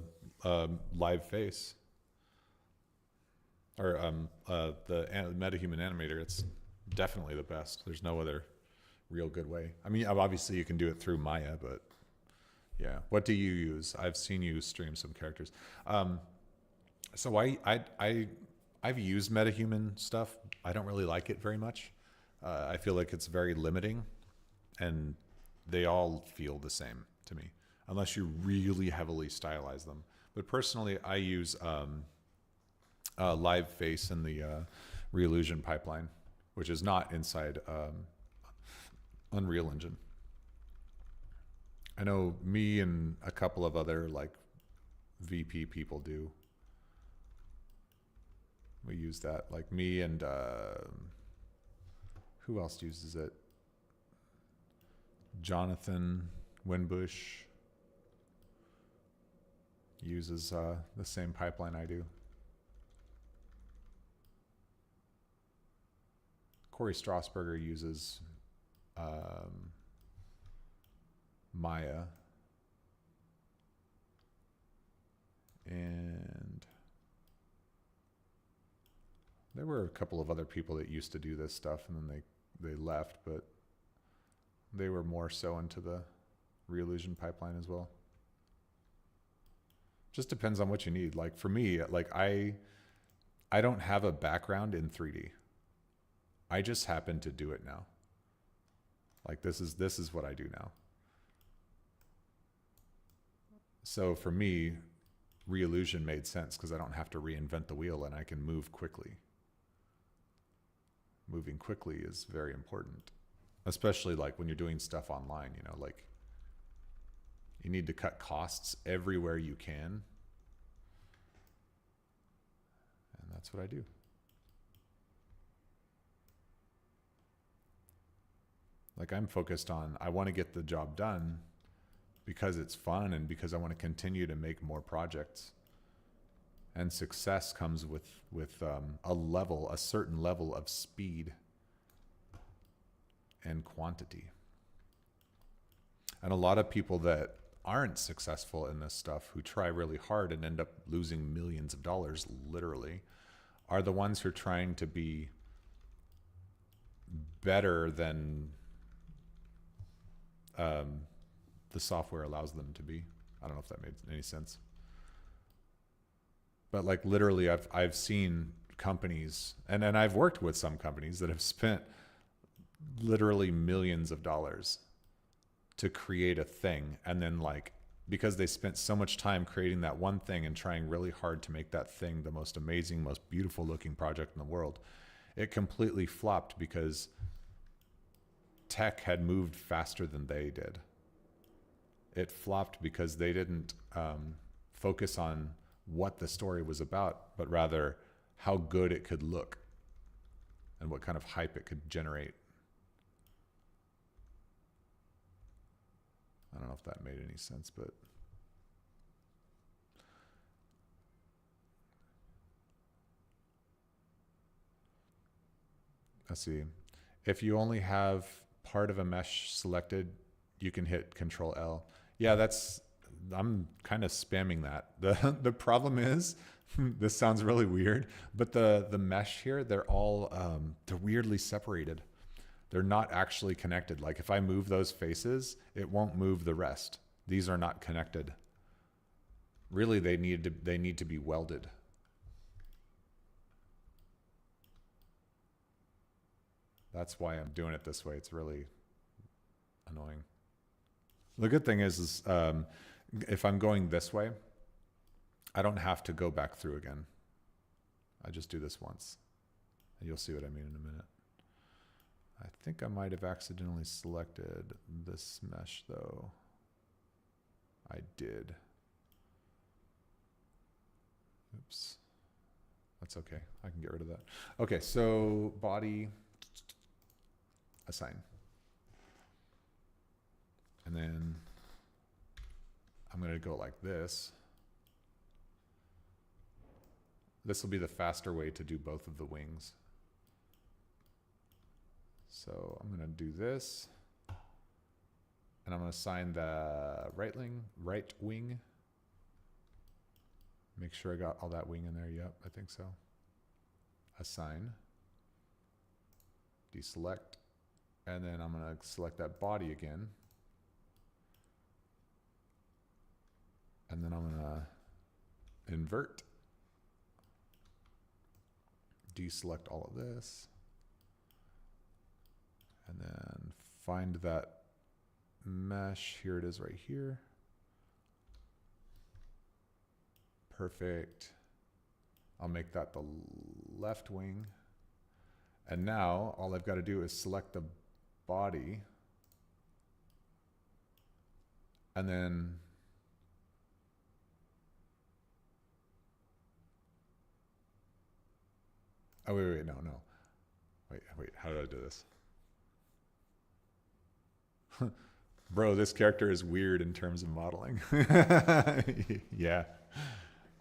live face or the MetaHuman animator. It's definitely the best. There's no other real good way. I mean, obviously you can do it through Maya, but yeah. What do you use? I've seen you stream some characters. So I've used MetaHuman stuff. I don't really like it very much. I feel like it's very limiting, and they all feel the same to me, unless you really heavily stylize them. But personally, I use Live Face in the Reallusion pipeline, which is not inside Unreal Engine. I know me and a couple of other like VP people do. We use that, like me and who else uses it? Jonathan Winbush uses the same pipeline I do. Corey Strasberger uses Maya. And there were a couple of other people that used to do this stuff, and then they left, but they were more so into the Reallusion pipeline as well. Just depends on what you need. Like for me, like I don't have a background in 3D. I just happen to do it now. Like this is what I do now. So for me, Reallusion made sense because I don't have to reinvent the wheel and I can move quickly. Moving quickly is very important, especially like when you're doing stuff online, you know, like you need to cut costs everywhere you can. And that's what I do. Like I'm focused on, I want to get the job done, because it's fun and because I want to continue to make more projects. And success comes with a certain level of speed and quantity. And a lot of people that aren't successful in this stuff, who try really hard and end up losing millions of dollars, literally, are the ones who are trying to be better than the software allows them to be. I don't know if that made any sense. But like literally I've seen companies and I've worked with some companies that have spent literally millions of dollars to create a thing, and then like because they spent so much time creating that one thing and trying really hard to make that thing the most amazing, most beautiful looking project in the world, it completely flopped because tech had moved faster than they did. It flopped because they didn't focus on what the story was about, but rather how good it could look and what kind of hype it could generate. I don't know if that made any sense, but let's see. If you only have part of a mesh selected, you can hit Control L. Yeah, I'm kind of spamming that. The problem is, this sounds really weird, but the mesh here, they're all they're weirdly separated. They're not actually connected. Like if I move those faces, it won't move the rest. These are not connected. Really, they need to be welded. That's why I'm doing it this way. It's really annoying. The good thing is if I'm going this way, I don't have to go back through again. I just do this once. And you'll see what I mean in a minute. I think I might have accidentally selected this mesh though. I did. Oops. That's okay. I can get rid of that. Okay, so body, assign. And then I'm going to go like this. This will be the faster way to do both of the wings. So I'm going to do this. And I'm going to assign the right wing. Make sure I got all that wing in there. Yep, I think so. Assign. Deselect. And then I'm going to select that body again. And then I'm going to invert. Deselect all of this. And then find that mesh. Here it is right here. Perfect. I'll make that the left wing. And now all I've got to do is select the body. And then oh, wait, no. Wait, how did I do this? Bro, this character is weird in terms of modeling. Yeah,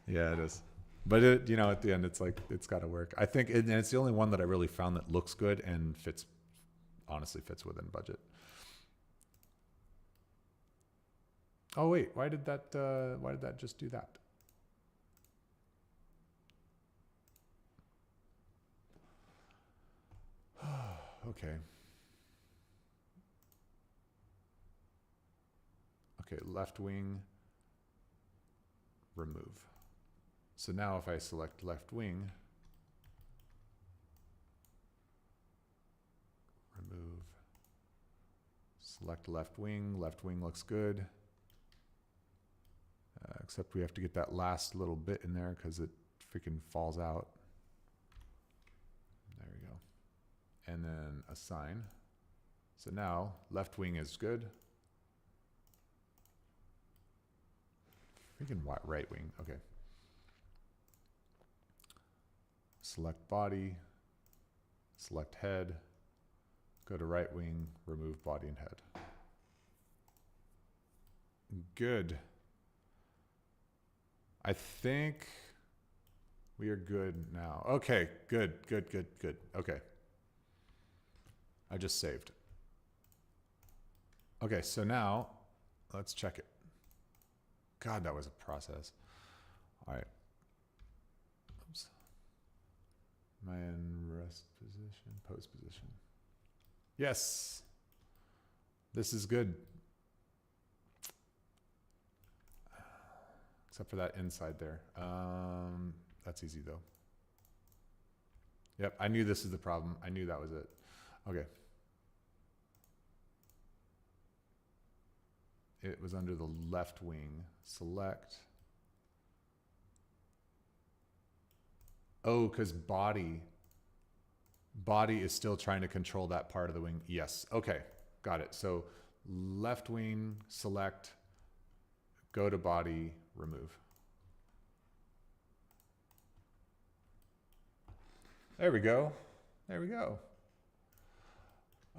it is. But it, at the end, it's like, it's got to work. I think, and it's the only one that I really found that looks good and honestly fits within budget. Oh wait, why did that just do that? Okay. Okay, left wing, remove. So now if I select left wing, remove, select left wing looks good. Except we have to get that last little bit in there because it freaking falls out. There we go. And then assign. So now left wing is good. Freaking right wing, okay. Select body, select head, go to right wing, remove body and head. Good. I think we are good now. Okay, good. Okay. I just saved. Okay, so now let's check it. God, that was a process. All right. Oops. Am I in rest position? Pose position. Yes. This is good. Except for that inside there. That's easy though. Yep, I knew this is the problem. I knew that was it. Okay. It was under the left wing. Select. Oh, because body is still trying to control that part of the wing. Yes. Okay. Got it. So left wing, select, go to body, remove. There we go. There we go.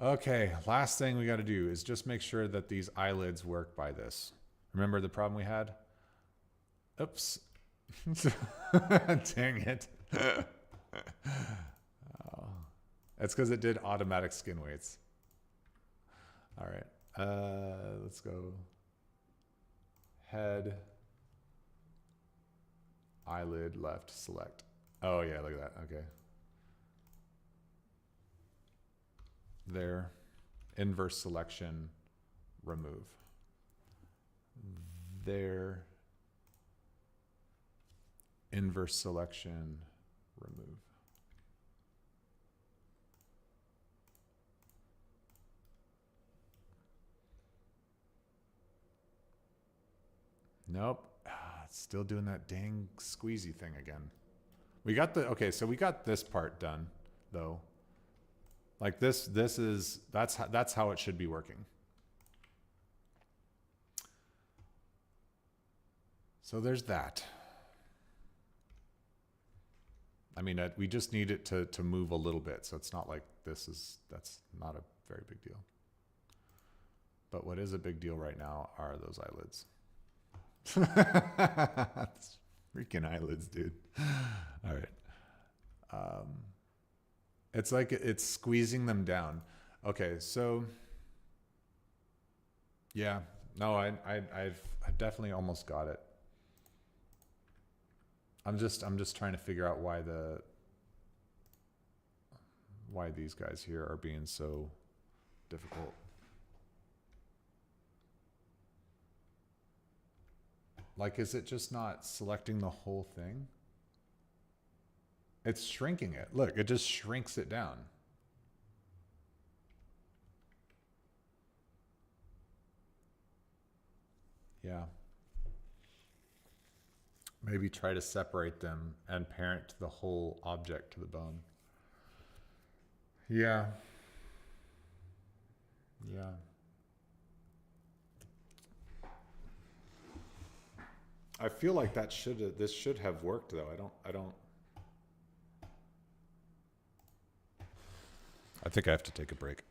Okay, last thing we got to do is just make sure that these eyelids work by this. Remember the problem we had? Oops. Dang it. Oh. That's because it did automatic skin weights. All right, let's go. Head, eyelid, left, select. Oh yeah, look at that, okay. There, inverse selection, remove. There, inverse selection, remove. Nope, it's still doing that dang squeezy thing again. We got the, okay, so we got this part done though. Like that's how it should be working. So there's that. I mean, we just need it to move a little bit. So it's not like that's not a very big deal. But what is a big deal right now are those eyelids. Freaking eyelids, dude. All right. It's like it's squeezing them down. Okay, so yeah, no, I've definitely almost got it. I'm just trying to figure out why these guys here are being so difficult. Like, is it just not selecting the whole thing? It's shrinking it. Look, it just shrinks it down. Yeah. Maybe try to separate them and parent the whole object to the bone. Yeah. Yeah. I feel like this should have worked though. I think I have to take a break.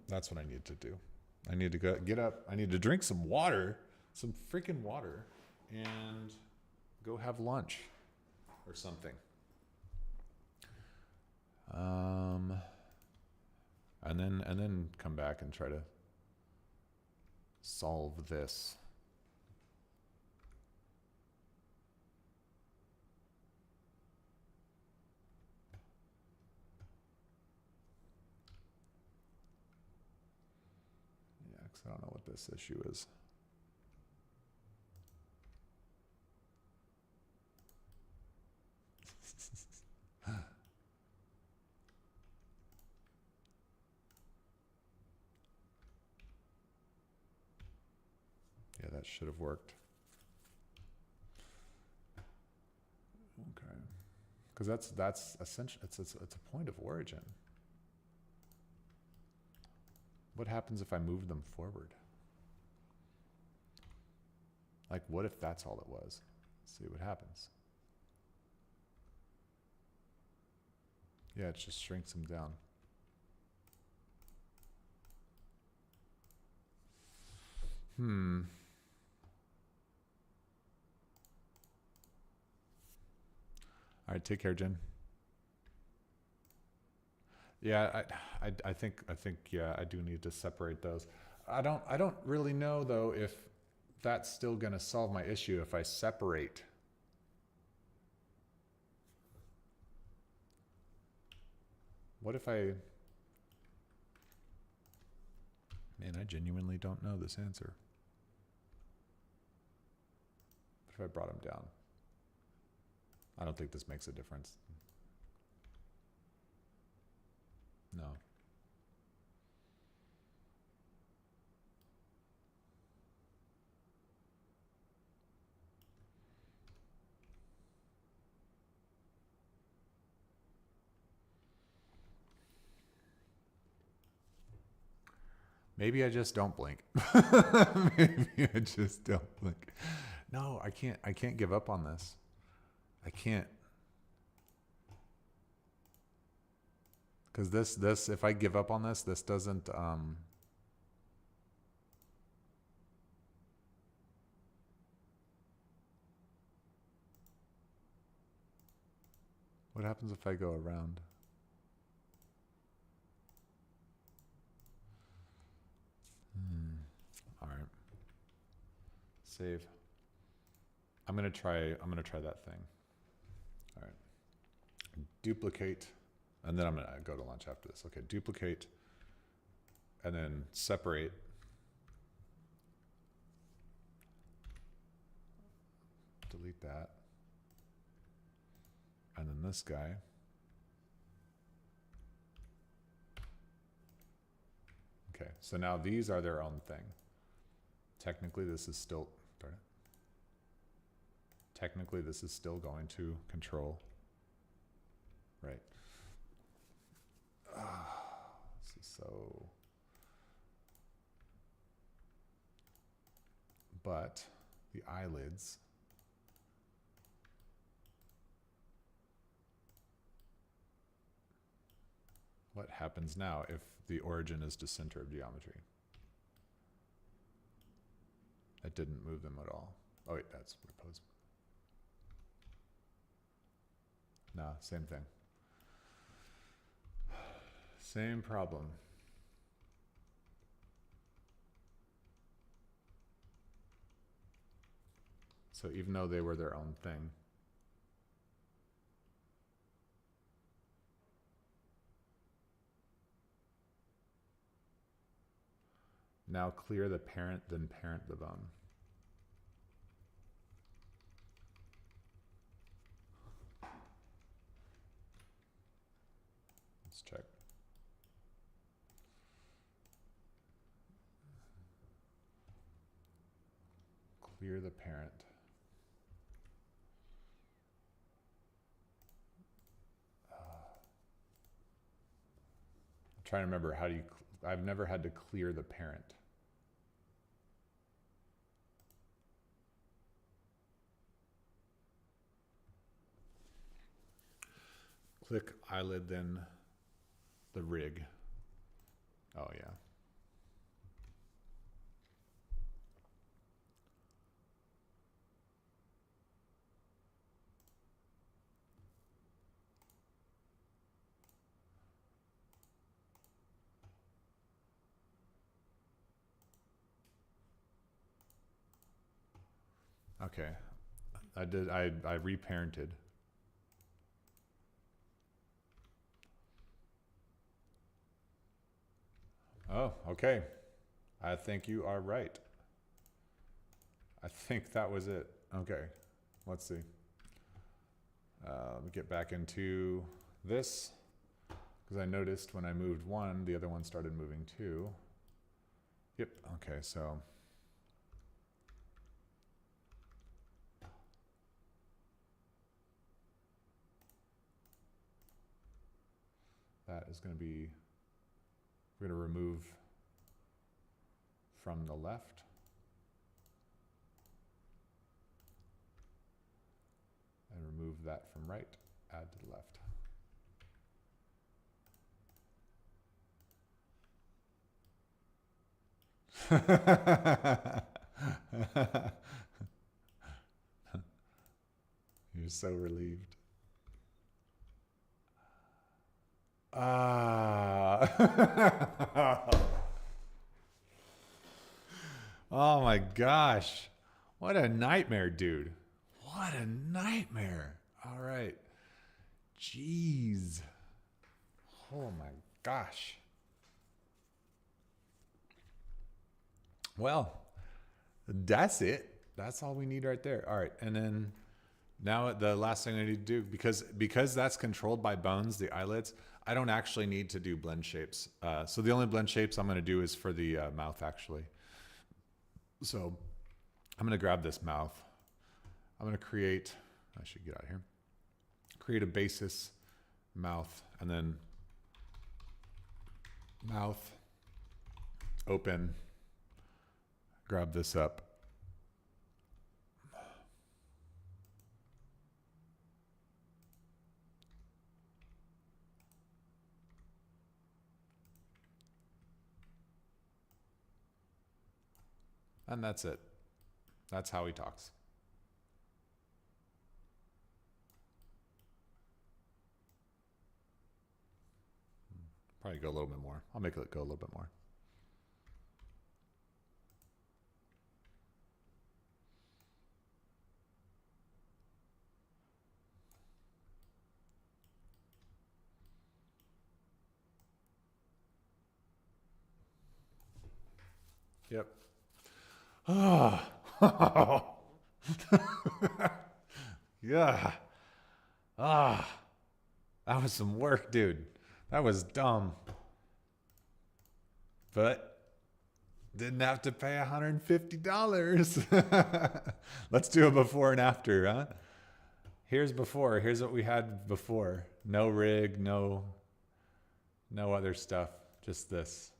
That's what I need to do. I need to get up. I need to drink some water, some freaking water, and go have lunch or something. And then come back and try to solve this. Yeah, because I don't know what this issue is. Yeah, that should have worked. Okay, because that's essential. It's a point of origin. What happens if I move them forward? Like, what if that's all it was? Let's see what happens. Yeah, it just shrinks them down. All right, take care, Jen. Yeah, I think yeah, I do need to separate those. I don't really know though if that's still going to solve my issue if I separate. What if I... Man, I genuinely don't know this answer. What if I brought him down? I don't think this makes a difference. No. Maybe I just don't blink. Maybe I just don't blink. No, I can't give up on this. I can't. Because this, if I give up on this, this doesn't, what happens if I go around? All right. Save. I'm gonna try that thing. All right. Duplicate, and then I'm gonna go to lunch after this. Okay, duplicate, and then separate. Delete that. And then this guy. Okay, so now these are their own thing. Technically, this is still, darn it. Technically, this is still going to control. Right. This is so. But the eyelids. What happens now if the origin is to center of geometry? That didn't move them at all. Oh wait, that's repose. No, same thing. Same problem. So even though they were their own thing, now clear the parent, then parent the bone. Let's check. Clear the parent. I'm trying to remember how do you, I've never had to clear the parent. Click eyelid, then the rig. Oh yeah. Okay. I reparented. Oh, okay. I think you are right. I think that was it. Okay, let's see. Let me get back into this, because I noticed when I moved one, the other one started moving too. Yep, okay, so. That is going to be, we're going to remove from the left. And remove that from right, add to the left. You're so relieved. Oh my gosh. What a nightmare, dude. What a nightmare. All right. Jeez. Oh my gosh. Well, that's it. That's all we need right there. All right. And then now the last thing I need to do, because that's controlled by bones, the eyelids, I don't actually need to do blend shapes. So the only blend shapes I'm going to do is for the mouth, actually. So I'm going to grab this mouth. I'm going to create, I should get out of here, create a basis mouth, and then mouth, open, grab this up. And that's it. That's how he talks. Probably go a little bit more. I'll make it go a little bit more. Yep. Oh. Yeah. Ah. That was some work, dude. That was dumb. But didn't have to pay $150. Let's do a before and after, huh? Here's before. Here's what we had before. No rig, no other stuff. Just this.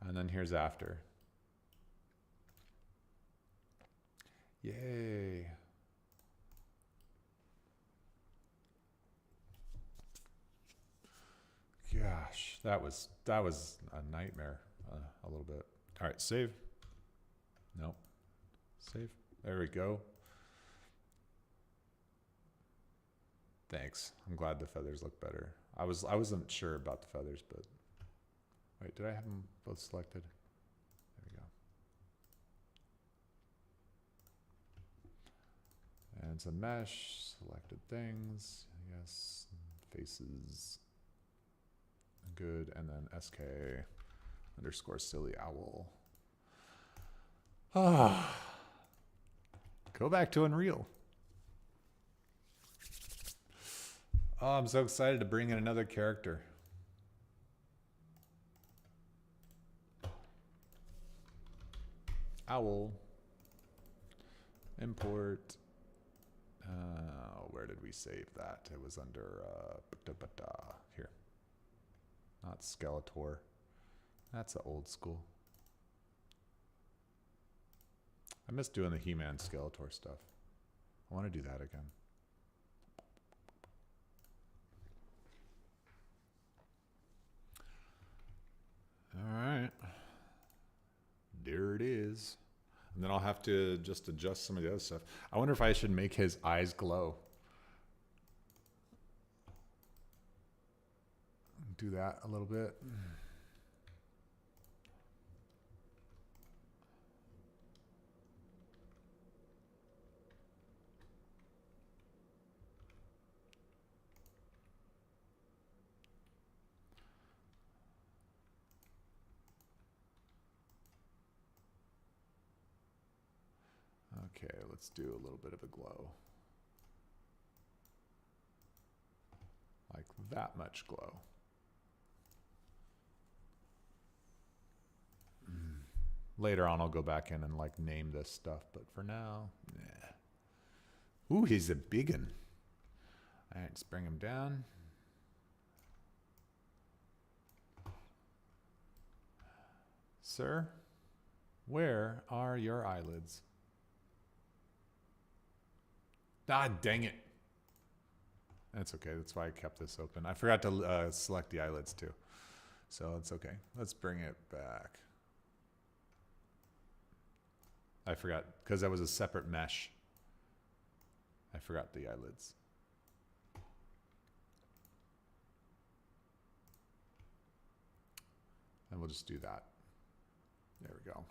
And then here's after. Yay. Gosh, that was a nightmare a little bit. All right, save. Nope. Save. There we go. Thanks. I'm glad the feathers look better. I wasn't sure about the feathers, but wait, did I have them both selected? There we go. And some mesh, selected things, yes, faces. Good, and then SK _ silly owl. Ah, go back to Unreal. Oh, I'm so excited to bring in another character. Owl. Import. Where did we save that? It was under here. Not Skeletor. That's the old school. I miss doing the He-Man Skeletor stuff. I want to do that again. All right. There it is. And then I'll have to just adjust some of the other stuff. I wonder if I should make his eyes glow. Do that a little bit. Okay, let's do a little bit of a glow. Like that much glow. Later on, I'll go back in and like name this stuff, but for now, nah. Ooh, he's a biggin. All right, let's bring him down. Sir, where are your eyelids? Ah, dang it. That's okay. That's why I kept this open. I forgot to select the eyelids too. So it's okay. Let's bring it back. I forgot, because that was a separate mesh. I forgot the eyelids. And we'll just do that. There we go.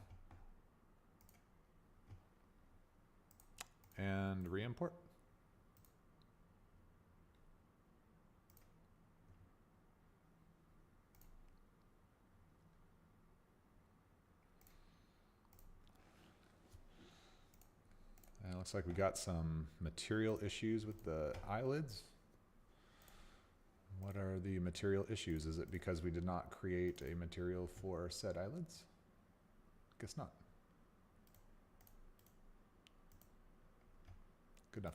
And re-import. And it looks like we got some material issues with the eyelids. What are the material issues? Is it because we did not create a material for said eyelids? Guess not. Good enough.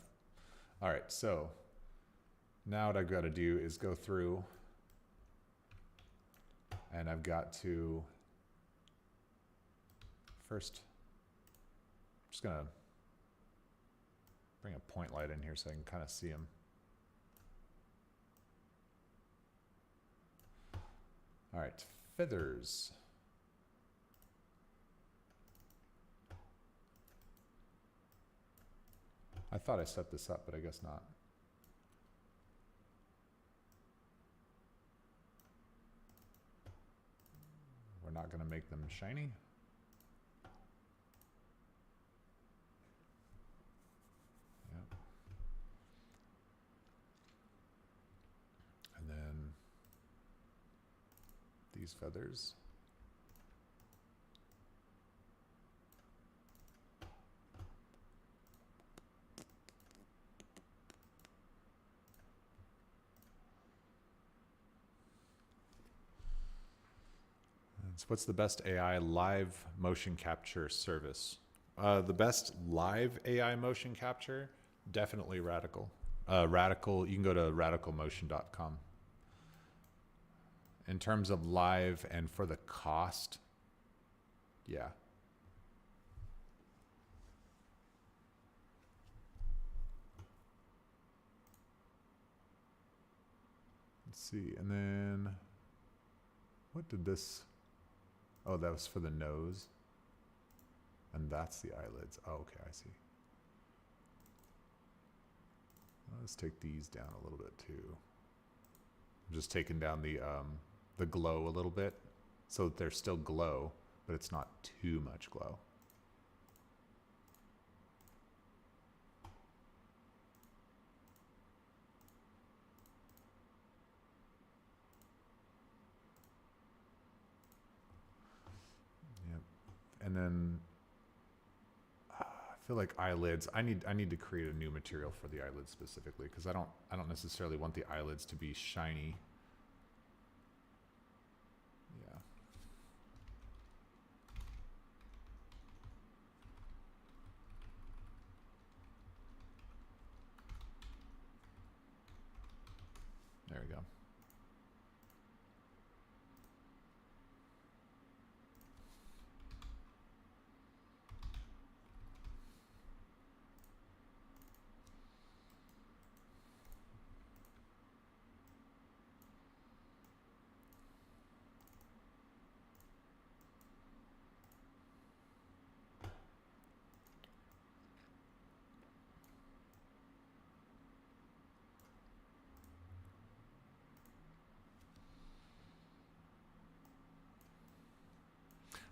All right, so now what I've got to do is go through and I've got to first, I'm just gonna bring a point light in here so I can kind of see them. All right, feathers. I thought I set this up, but I guess not. We're not going to make them shiny. Yep. And then these feathers. So what's the best AI live motion capture service? The best live AI motion capture, definitely Radical. Radical, you can go to radicalmotion.com. In terms of live and for the cost, yeah. Let's see, and then what did this? Oh, that was for the nose. And that's the eyelids. Oh, okay, I see. Let's take these down a little bit too. I'm just taking down the glow a little bit so that there's still glow, but it's not too much glow. And then I feel like eyelids. I need to create a new material for the eyelids specifically because I don't necessarily want the eyelids to be shiny. Yeah. There we go.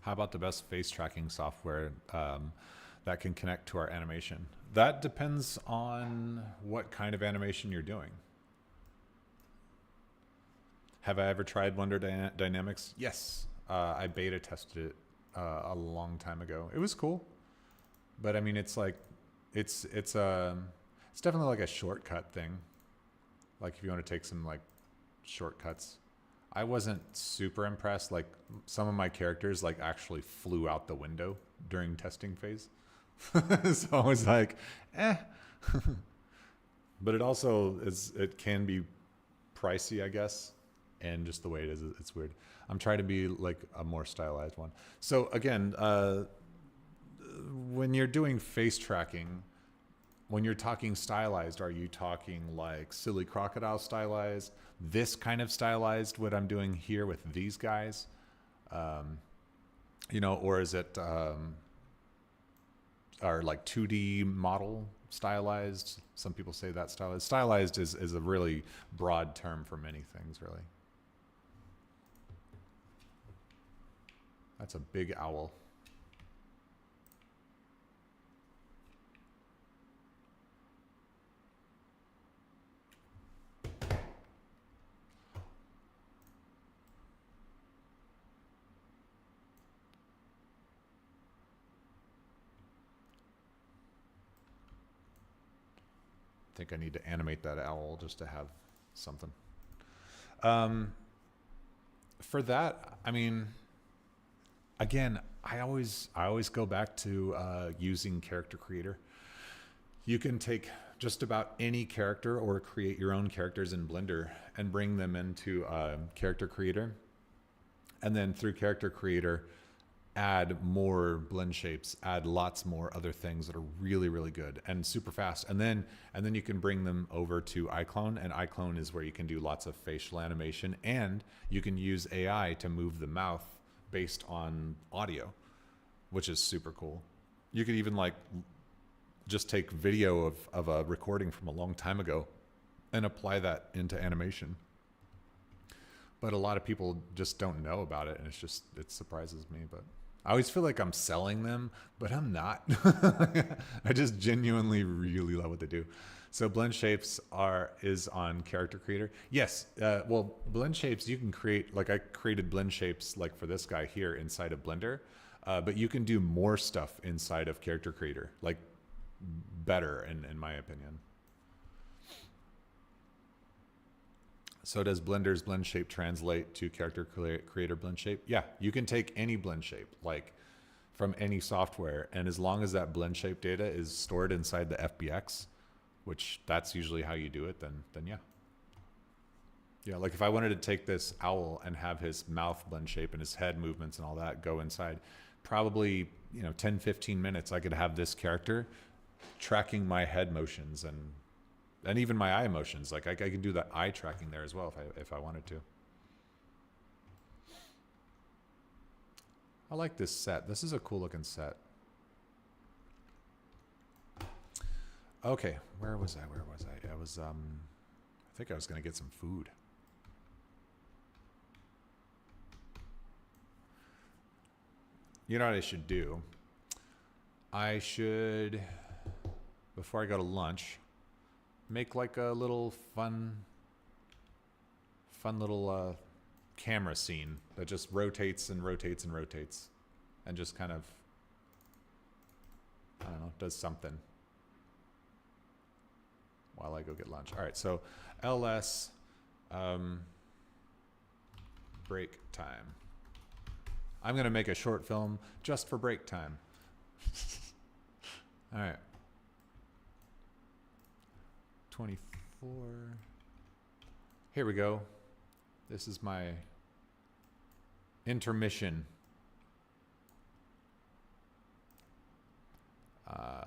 How about the best face tracking software that can connect to our animation? That depends on what kind of animation you're doing. Have I ever tried Wonder Dynamics? Yes. I beta tested it a long time ago. It was cool. But I mean, it's like, it's definitely like a shortcut thing. Like if you want to take some like shortcuts. I wasn't super impressed. Like some of my characters like actually flew out the window during testing phase. So I was like, eh. But it also it can be pricey, I guess. And just the way it is, it's weird. I'm trying to be like a more stylized one. So again, when you're doing face tracking, when you're talking stylized, are you talking like Silly Crocodile stylized? This kind of stylized, what I'm doing here with these guys? You know, or is it our like 2D model stylized? Some people say that stylized. Stylized is a really broad term for many things, really. That's a big owl. I think I need to animate that owl just to have something. For that, I mean, again, I always go back to using Character Creator. You can take just about any character or create your own characters in Blender and bring them into Character Creator. And then through Character Creator, add more blend shapes, add lots more other things that are really, really good and super fast. And then you can bring them over to iClone, and iClone is where you can do lots of facial animation, and you can use AI to move the mouth based on audio, which is super cool. You could even like just take video of a recording from a long time ago and apply that into animation. But a lot of people just don't know about it, and it surprises me. But I always feel like I'm selling them, but I'm not. I just genuinely really love what they do. So blend shapes is on Character Creator. Yes, well, blend shapes you can create. Like I created blend shapes like for this guy here inside of Blender, but you can do more stuff inside of Character Creator, like better in my opinion. So does Blender's blend shape translate to Character Creator blend shape? Yeah, you can take any blend shape, like from any software, and as long as that blend shape data is stored inside the FBX, which that's usually how you do it, then yeah. Yeah, like if I wanted to take this owl and have his mouth blend shape and his head movements and all that go inside, probably 10, 15 minutes I could have this character tracking my head motions and even my eye motions. Like I can do that eye tracking there as well if I wanted to. I like this set. This is a cool looking set. Okay, where was I? I was I think I was gonna get some food. You know what I should do? I should, before I go to lunch, make like a little fun little camera scene that just rotates and rotates and rotates and just kind of, I don't know, does something while I go get lunch. All right, so LS break time. I'm gonna make a short film just for break time. All right. 24. Here we go. This is my intermission.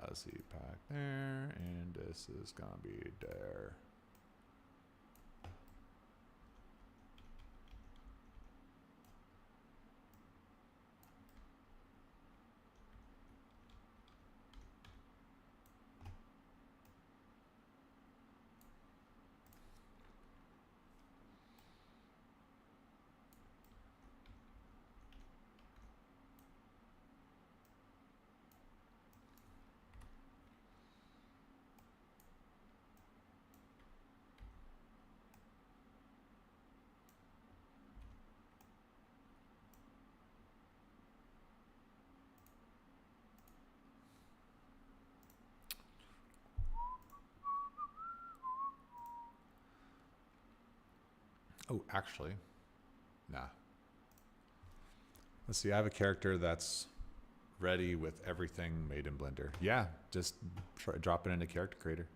Let's see, back there, and this is gonna be there. Oh, actually, nah. Let's see, I have a character that's ready with everything made in Blender. Yeah, just drop it into Character Creator.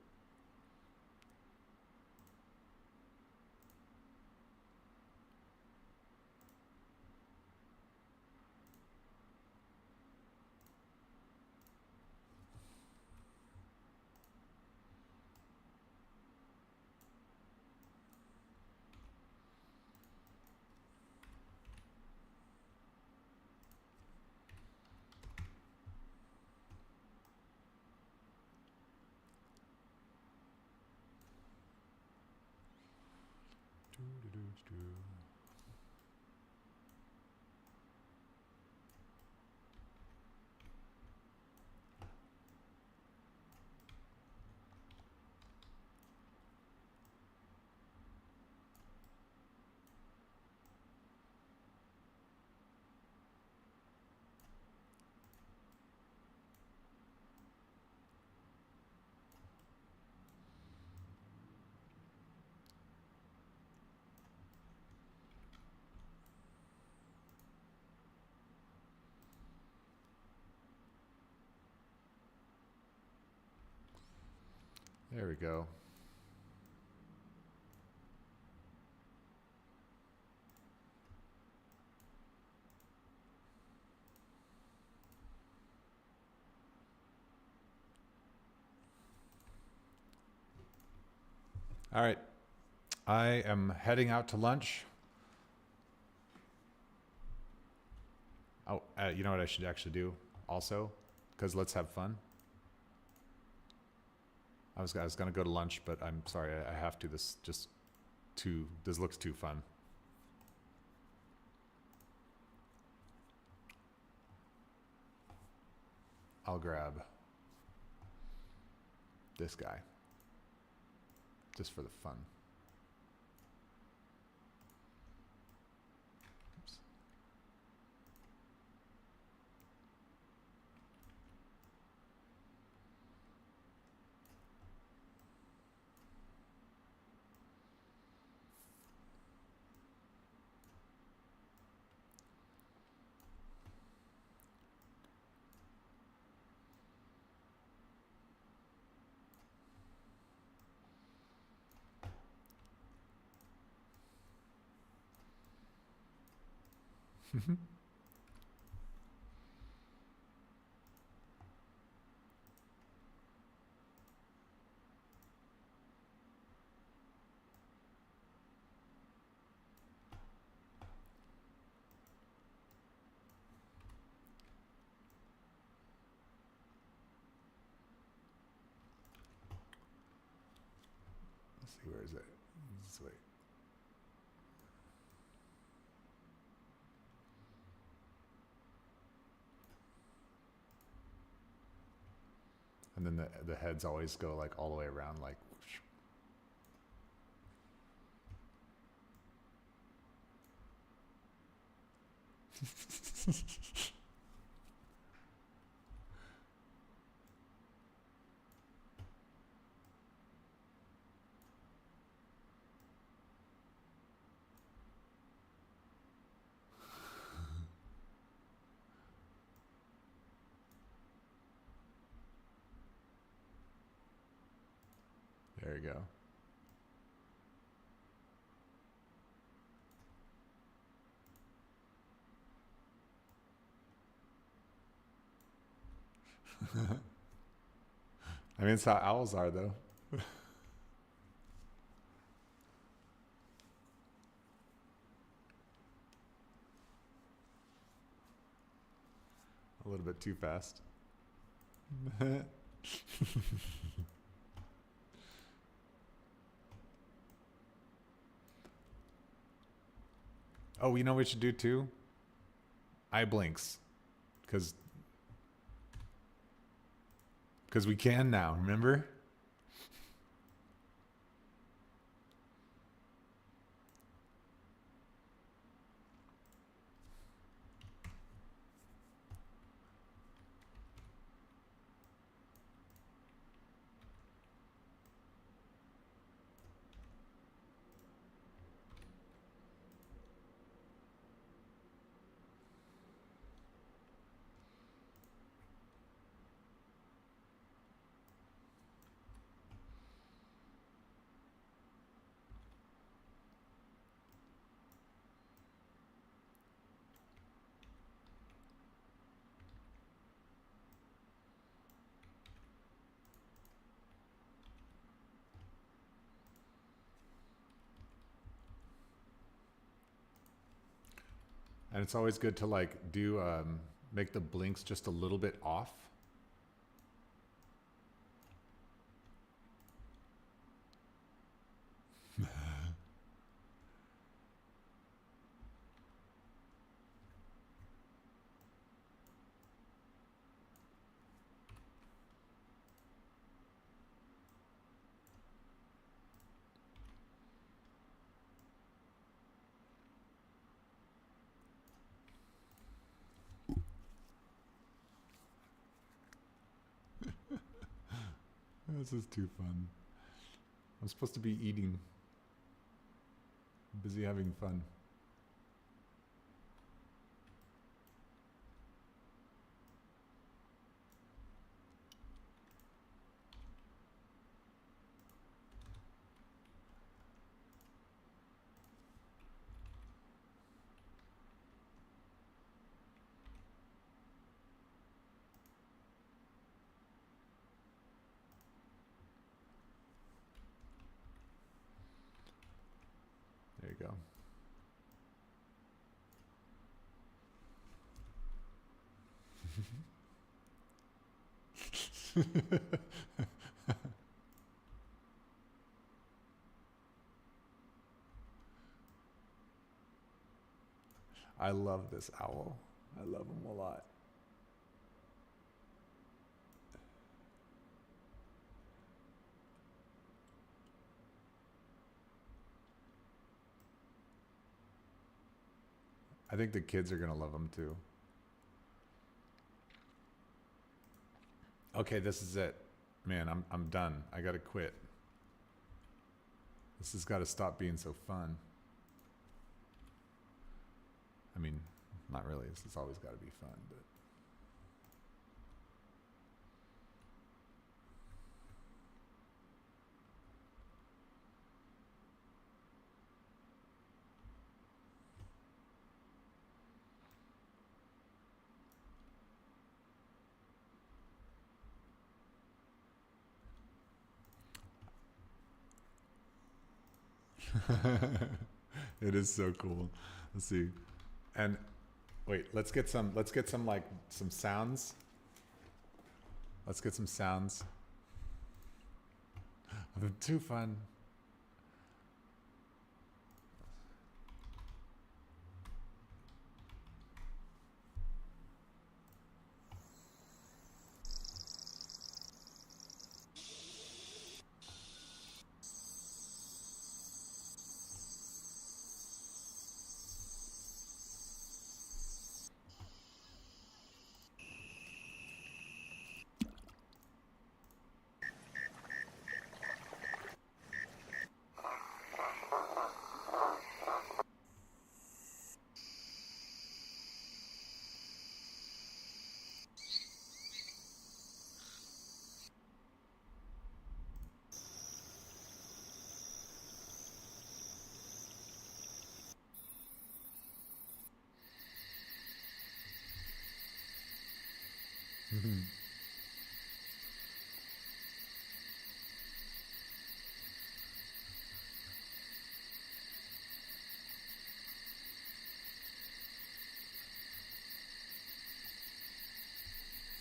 There we go. All right. I am heading out to lunch. Oh, you know what I should actually do also? Because let's have fun. I was going to go to lunch, but I'm sorry, I have to. This looks too fun. I'll grab this guy just for the fun. Oops. Let's see, where is it? This way. And then the heads always go like all the way around, like. There you go. I mean, it's how owls are, though. A little bit too fast. Oh, you know what we should do too? Eye blinks. Because we can now, remember? And it's always good to like do make the blinks just a little bit off. This is too fun. I'm supposed to be eating. I'm busy having fun. go. I love this owl. I love him a lot. I think the kids are going to love him too. Okay, this is it. Man, I'm done. I got to quit. This has got to stop being so fun. I mean, not really. This has always got to be fun, but it is so cool. Let's see. And wait, let's get some like some sounds. Let's get some sounds. Too fun.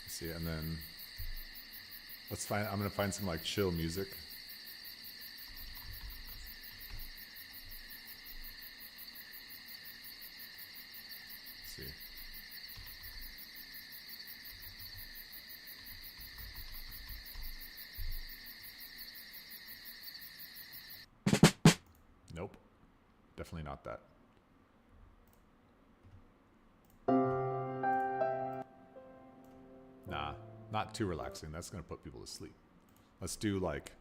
See, and then I'm gonna find some like chill music. Let's see. Nope. Definitely not that. Nah, not too relaxing. That's going to put people to sleep. Let's do like,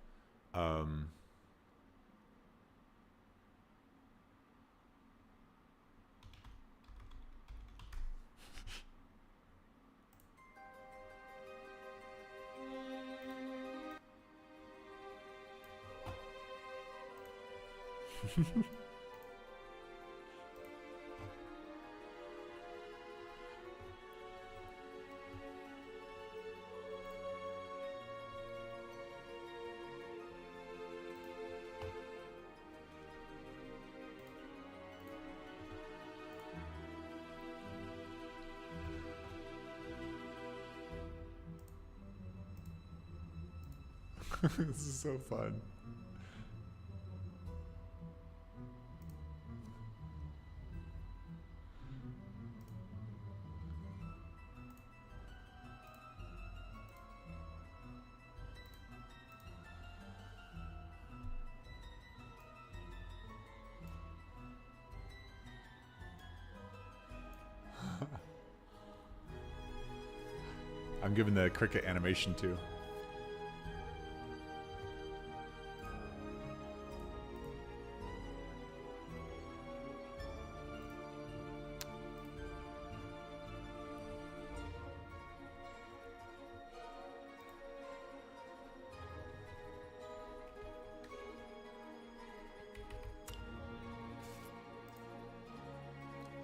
this is so fun. I'm giving the cricket animation too.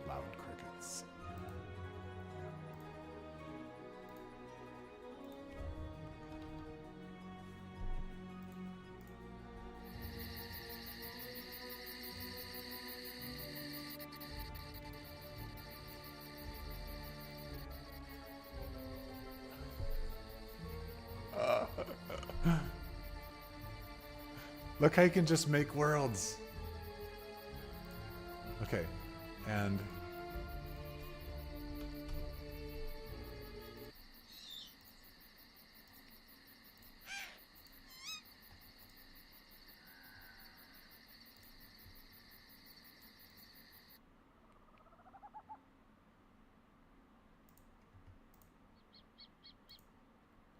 Loud crickets. Look how you can just make worlds. Okay, and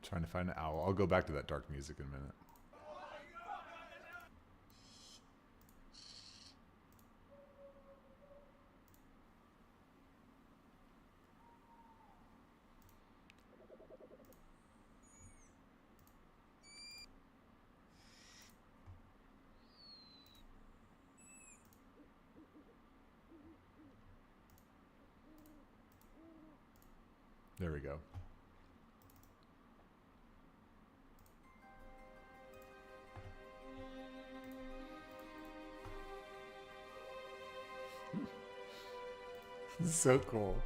trying to find an owl. I'll go back to that dark music in a minute. There we go. So cool.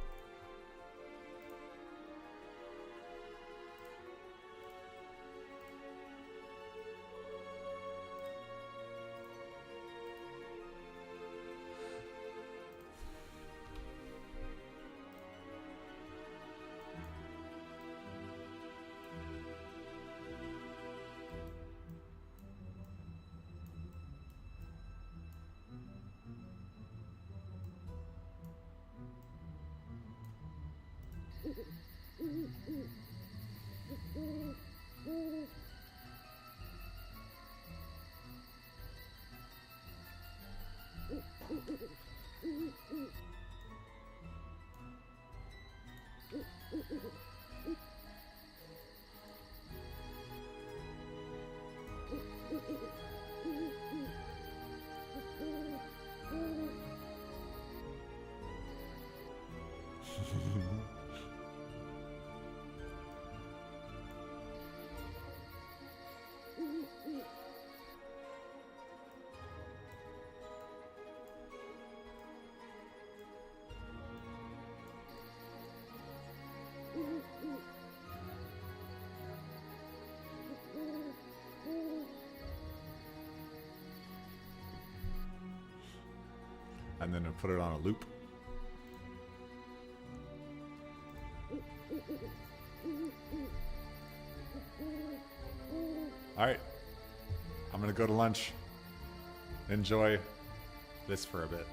And then I put it on a loop. All right, I'm gonna go to lunch. Enjoy this for a bit.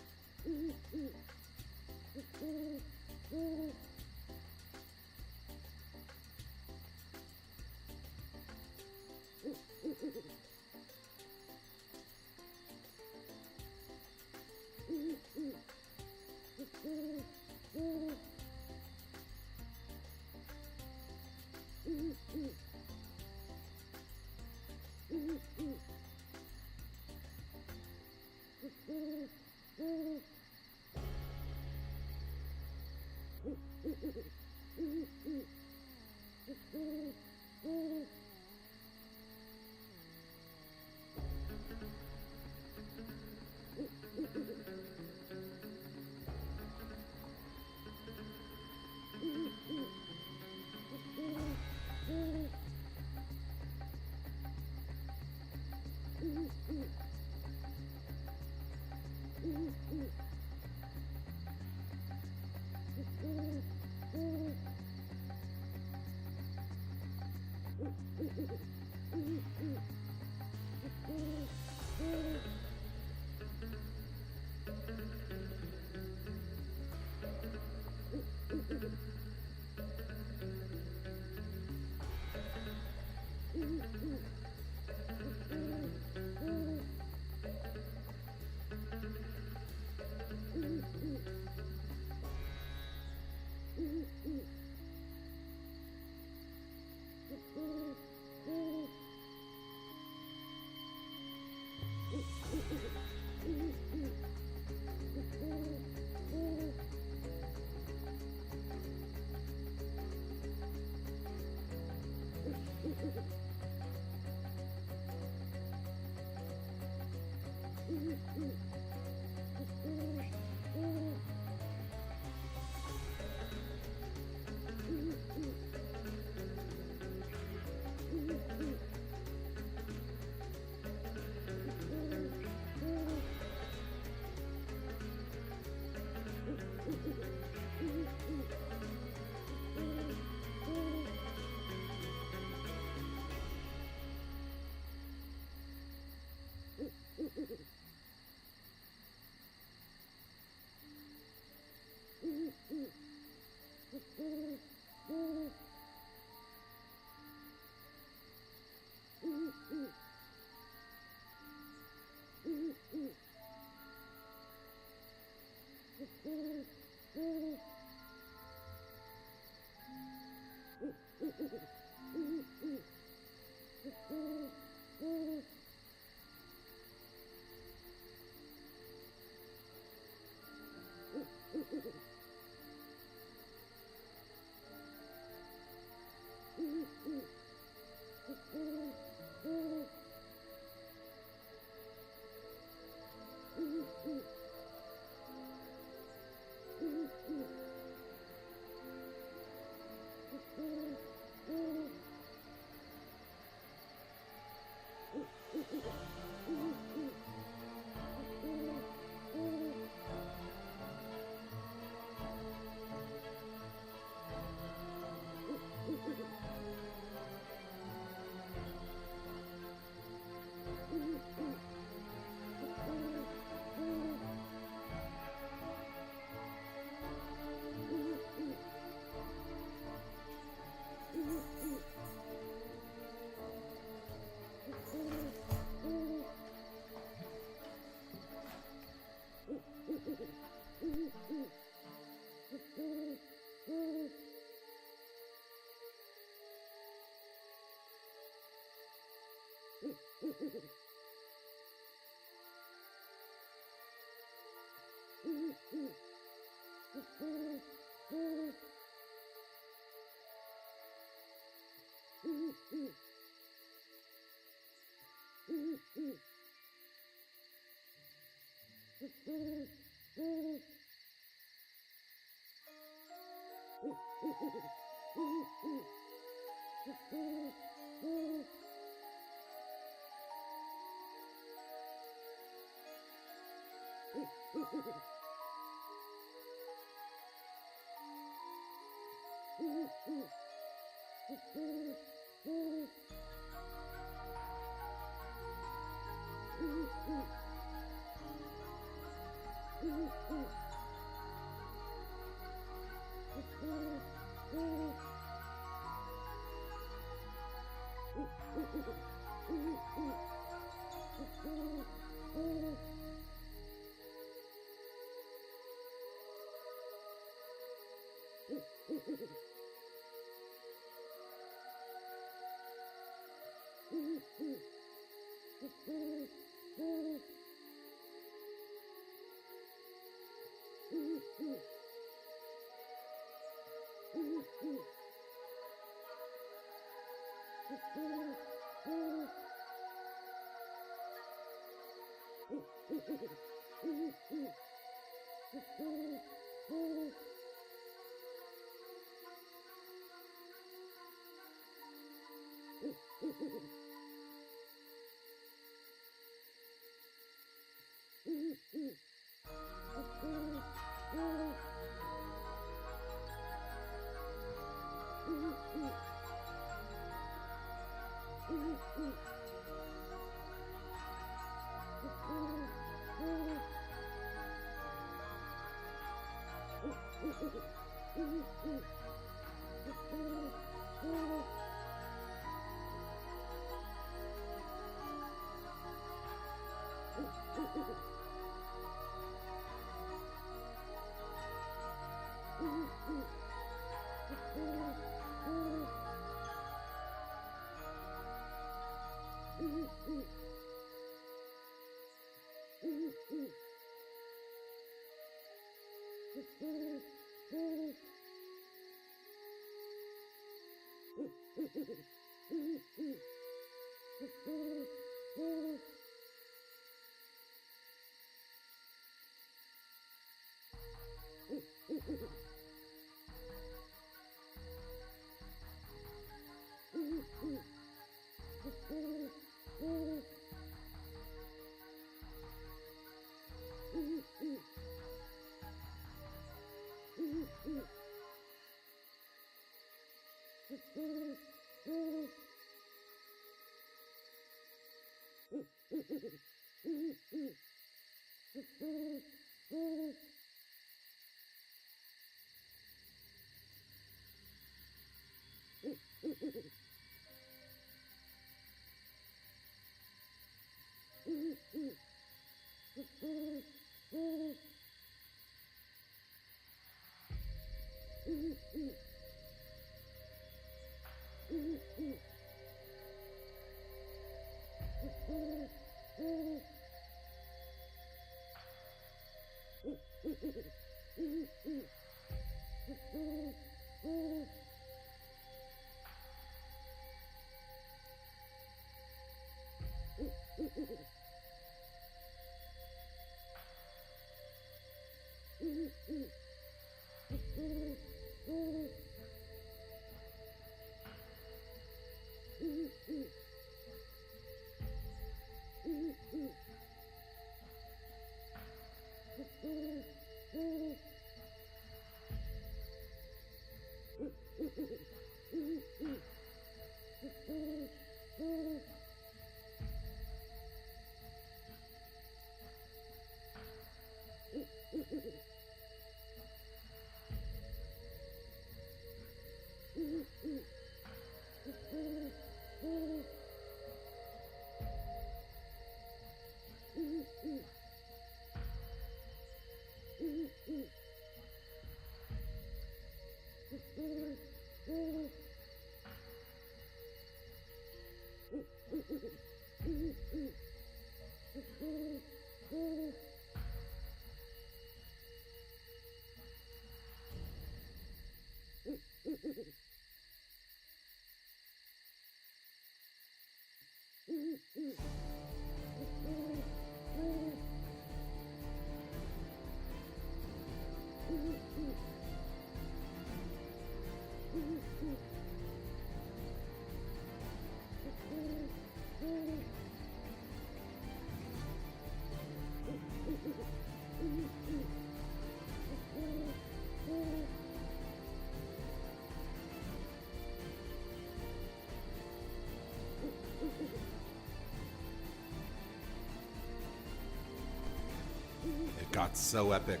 got so epic.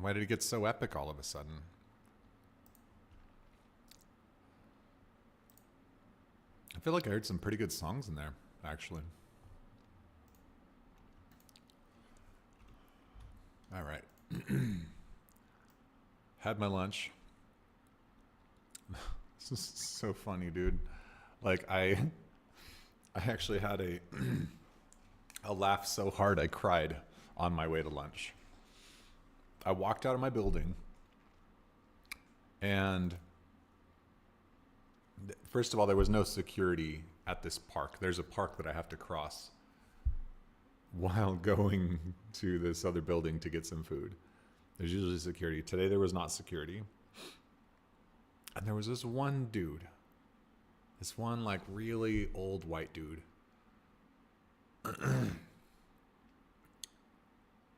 Why did it get so epic all of a sudden? I feel like I heard some pretty good songs in there, actually. All right. Had my lunch. This is so funny, dude. Like I actually had a laugh so hard I cried on my way to lunch. I walked out of my building and first of all, there was no security at this park. There's a park that I have to cross while going to this other building to get some food. There's usually security. Today there was not security. And there was this one dude. This one like really old white dude.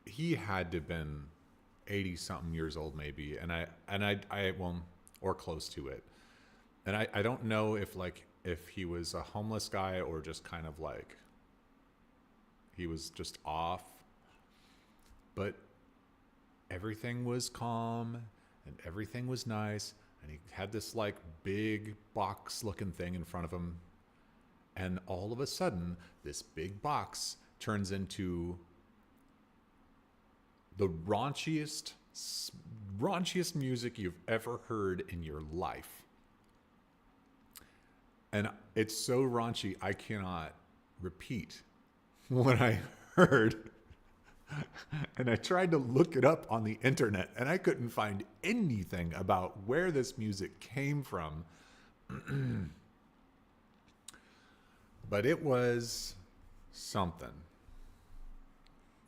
He had to have been 80 something years old maybe. And I well, or close to it. And I don't know if he was a homeless guy or just kind of like he was just off. But everything was calm and everything was nice. And he had this like big box looking thing in front of him. And all of a sudden, this big box turns into the raunchiest music you've ever heard in your life. And it's so raunchy, I cannot repeat what I heard. And I tried to look it up on the internet, and I couldn't find anything about where this music came from. But it was something.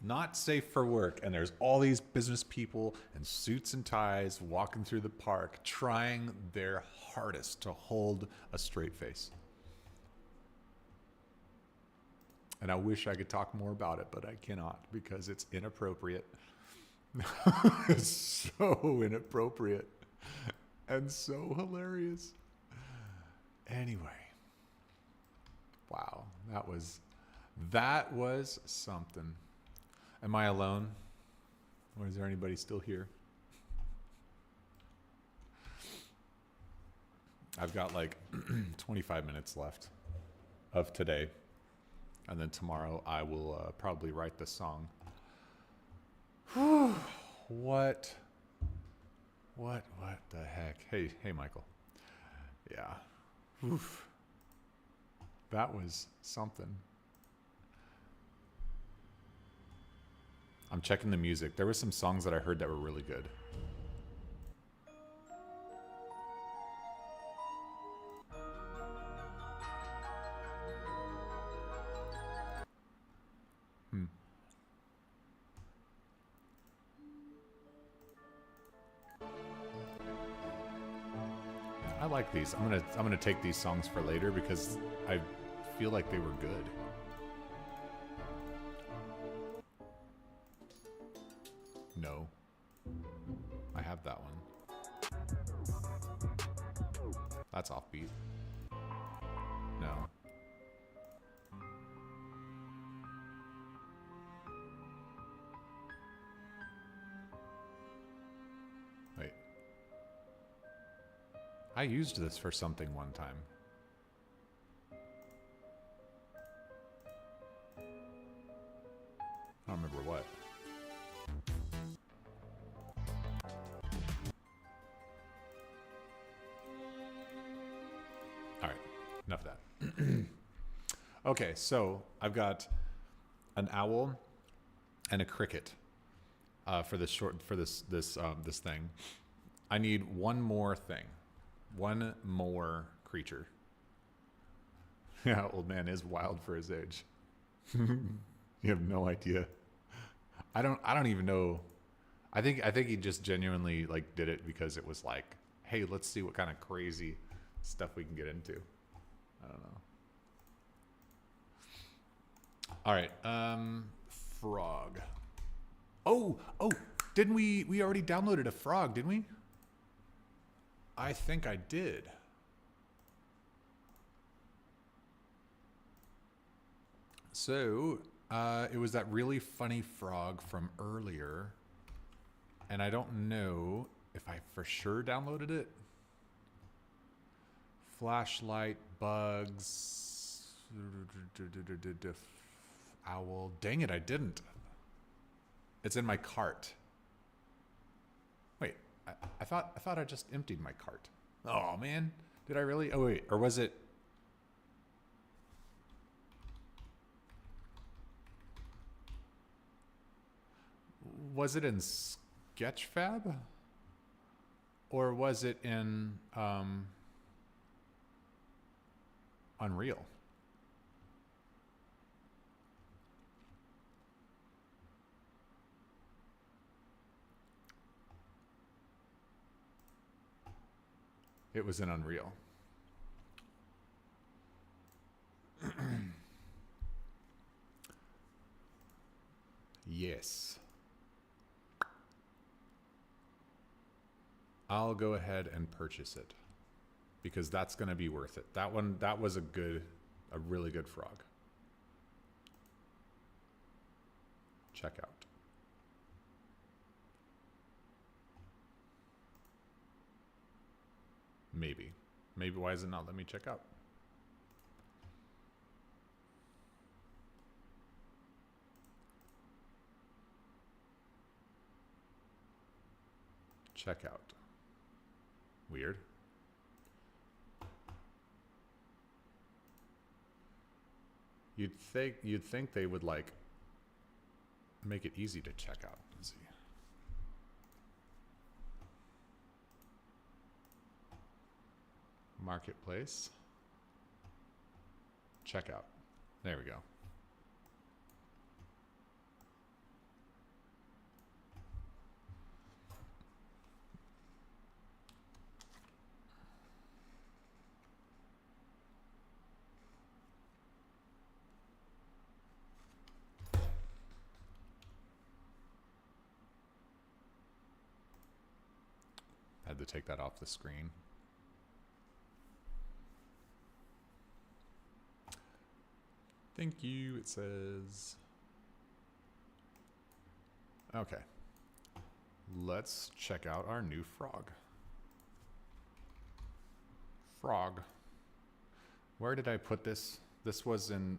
Not safe for work. And there's all these business people in suits and ties walking through the park trying their hardest to hold a straight face. And I wish I could talk more about it, but I cannot because it's inappropriate. It's so inappropriate and so hilarious. Anyway. Wow, that was something. Am I alone? Or is there anybody still here? I've got like 25 minutes left of today. And then tomorrow I will probably write the song. What the heck? Hey, Michael. Yeah. Oof. That was something. I'm checking the music. There were some songs that I heard that were really good. I like these. I'm gonna take these songs for later because I feel like they were good. No. I have that one. That's offbeat. No. Wait. I used this for something one time. I don't remember what. All right, enough of that. Okay, so I've got an owl and a cricket for this thing. I need one more thing, one more creature. Yeah, old man is wild for his age. You have no idea. I don't even know. I think he just genuinely like did it because it was like, hey, let's see what kind of crazy stuff we can get into. I don't know. All right, frog. Oh, didn't we already downloaded a frog, didn't we? I think I did. So, it was that really funny frog from earlier. And I don't know if I for sure downloaded it. Flashlight, bugs, owl. Dang it, I didn't. It's in my cart. Wait, I thought I just emptied my cart. Oh man, did I really? Oh wait, or was it? Was it in Sketchfab? Or was it in Unreal? It was in Unreal. Yes. I'll go ahead and purchase it because that's going to be worth it. That was a really good frog. Check out. Maybe. Why is it not let me check out? Check out. Weird. You'd think they would like make it easy to check out. Let's see. Marketplace. Checkout. There we go. Had to take that off the screen. Thank you, it says. Okay. Let's check out our new frog. Frog. Where did I put this? This was in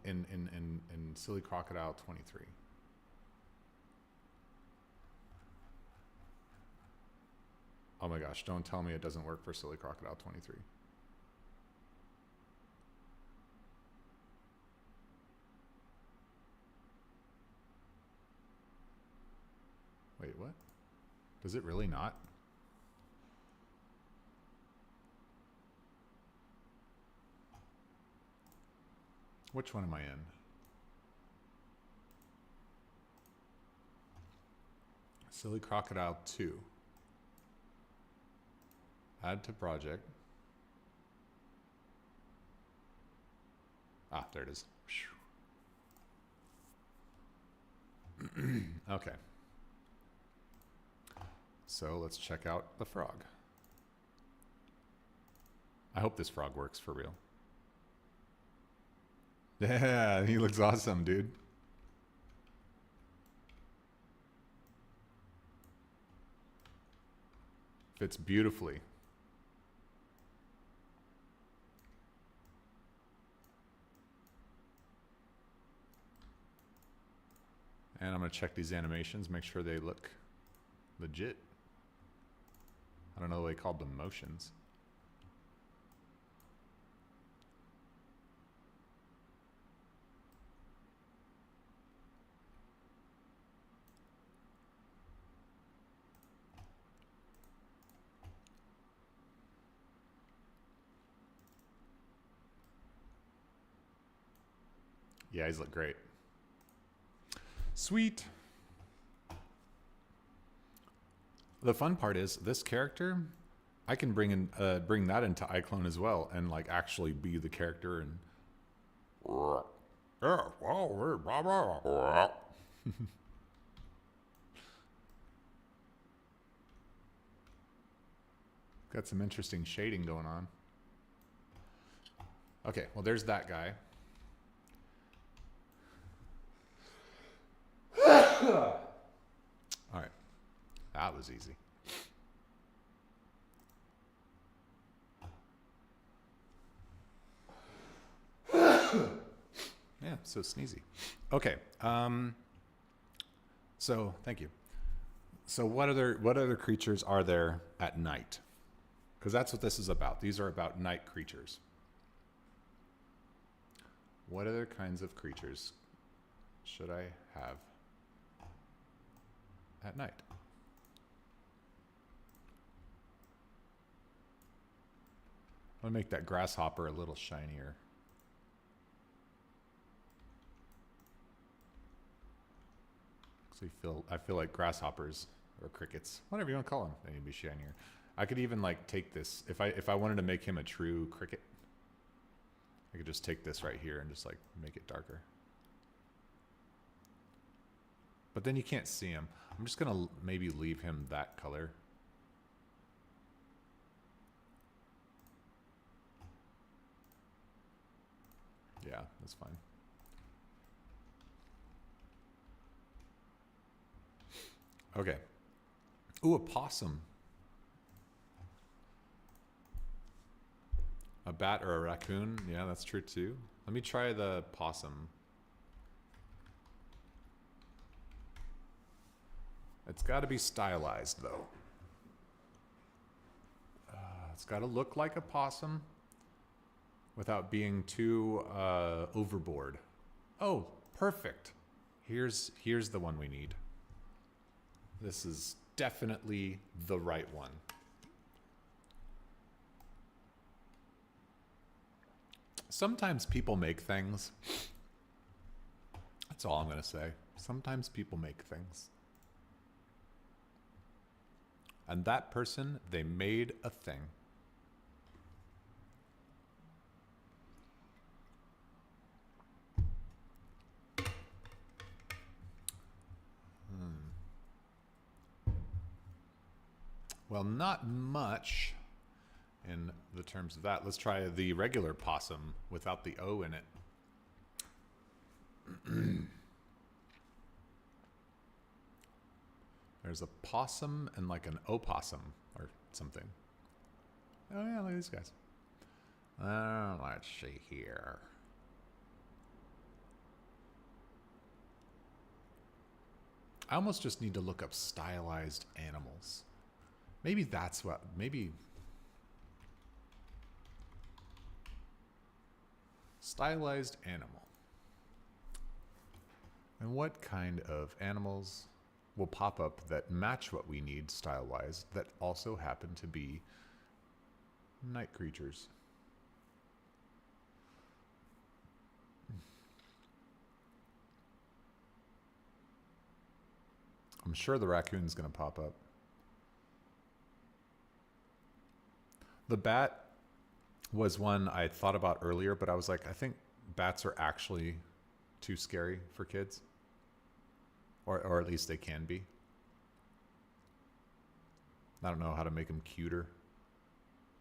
in Silly Crocodile 23. Oh my gosh, don't tell me it doesn't work for Silly Crocodile 23. Wait, what? Does it really not? Which one am I in? Silly Crocodile 2. Add to project. Ah, there it is. Okay. So let's check out the frog. I hope this frog works for real. Yeah, he looks awesome, dude. Fits beautifully. And I'm going to check these animations, make sure they look legit. I don't know what they called them, motions. Yeah, he's look great. Sweet. The fun part is this character, I can bring that into iClone as well and like actually be the character and got some interesting shading going on. Okay, well, there's that guy. All right, that was easy. Yeah, so sneezy. Okay. So thank you. So what other creatures are there at night? Because that's what this is about. These are about night creatures. What other kinds of creatures should I have at night? I'm gonna make that grasshopper a little shinier. So I feel like grasshoppers or crickets, whatever you want to call them, they need to be shinier. I could even like take this if I wanted to make him a true cricket. I could just take this right here and just like make it darker. But then you can't see him. I'm just gonna maybe leave him that color. Yeah, that's fine. Okay. Ooh, a possum. A bat or a raccoon. Yeah, that's true too. Let me try the possum. It's got to be stylized though. It's got to look like a possum without being too overboard. Oh, perfect. Here's the one we need. This is definitely the right one. Sometimes people make things. That's all I'm going to say. Sometimes people make things. And that person, they made a thing. Well, not much in the terms of that. Let's try the regular possum without the O in it. There's a possum and like an opossum or something. Oh yeah, look at these guys. Let's see here. I almost just need to look up stylized animals. Maybe that's what, maybe stylized animal. And what kind of animals will pop up that match what we need style-wise that also happen to be night creatures? I'm sure the raccoon's going to pop up. The bat was one I thought about earlier, but I was like, I think bats are actually too scary for kids. Or at least they can be. I don't know how to make them cuter.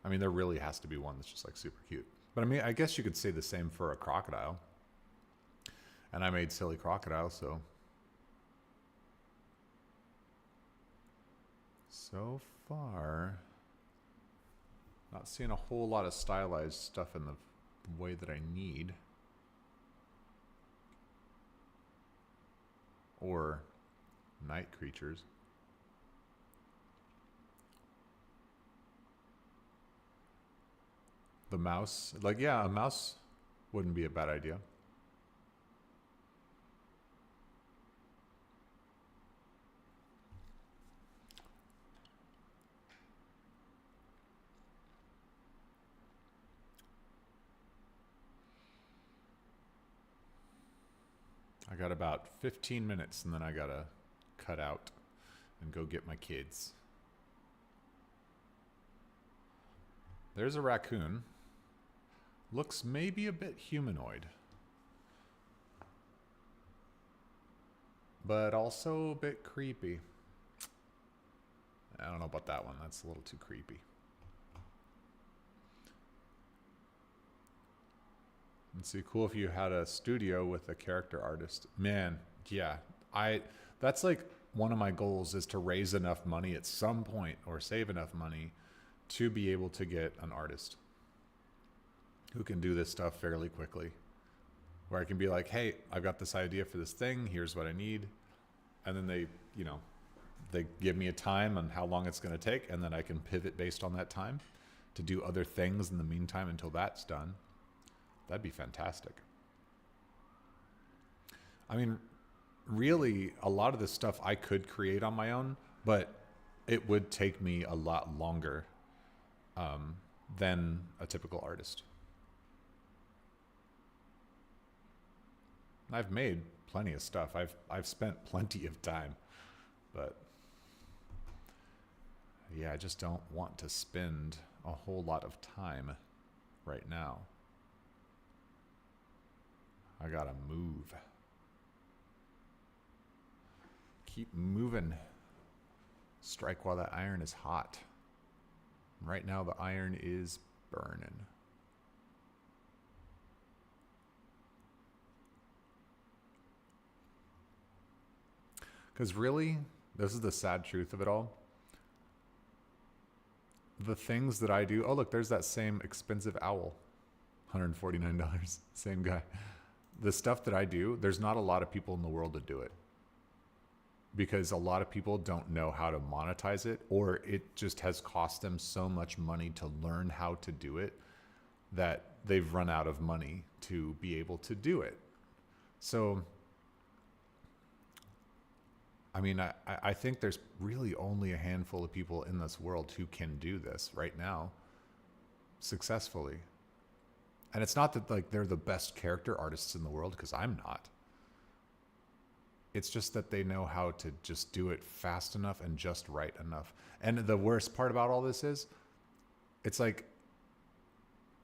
I mean, there really has to be one that's just like super cute. But I mean, I guess you could say the same for a crocodile. And I made silly crocodile, so. So far, not seeing a whole lot of stylized stuff in the way that I need. Or night creatures. The mouse, like, yeah, a mouse wouldn't be a bad idea. I got about 15 minutes and then I gotta cut out and go get my kids. There's a raccoon. Looks maybe a bit humanoid. But also a bit creepy. I don't know about that one. That's a little too creepy. It'd be cool if you had a studio with a character artist. Man, yeah. That's like one of my goals is to raise enough money at some point or save enough money to be able to get an artist who can do this stuff fairly quickly. Where I can be like, hey, I've got this idea for this thing, here's what I need. And then they, they give me a time on how long it's going to take, and then I can pivot based on that time to do other things in the meantime until that's done. That'd be fantastic. I mean, really, a lot of this stuff I could create on my own, but it would take me a lot longer than a typical artist. I've made plenty of stuff. I've spent plenty of time, but yeah, I just don't want to spend a whole lot of time right now. I gotta move. Keep moving. Strike while that iron is hot. Right now, the iron is burning. Because really, this is the sad truth of it all. The things that I do, oh, look, there's that same expensive owl. $149, same guy. The stuff that I do, there's not a lot of people in the world that do it. Because a lot of people don't know how to monetize it, or it just has cost them so much money to learn how to do it that they've run out of money to be able to do it. So, I mean, I think there's really only a handful of people in this world who can do this right now successfully. And it's not that like they're the best character artists in the world, because I'm not. It's just that they know how to just do it fast enough and just right enough. And the worst part about all this is, it's like,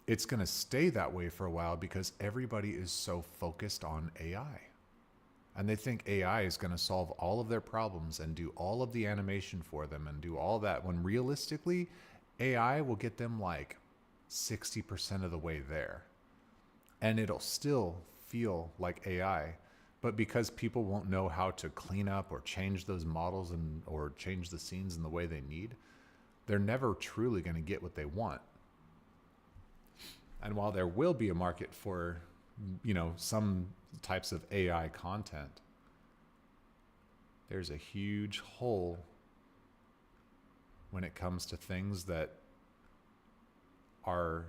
it's going to stay that way for a while because everybody is so focused on AI. And they think AI is going to solve all of their problems and do all of the animation for them and do all that, when realistically, AI will get them like 60% of the way there. And it'll still feel like AI. But because people won't know how to clean up or change those models or change the scenes in the way they need, they're never truly going to get what they want. And while there will be a market for, some types of AI content, there's a huge hole when it comes to things that are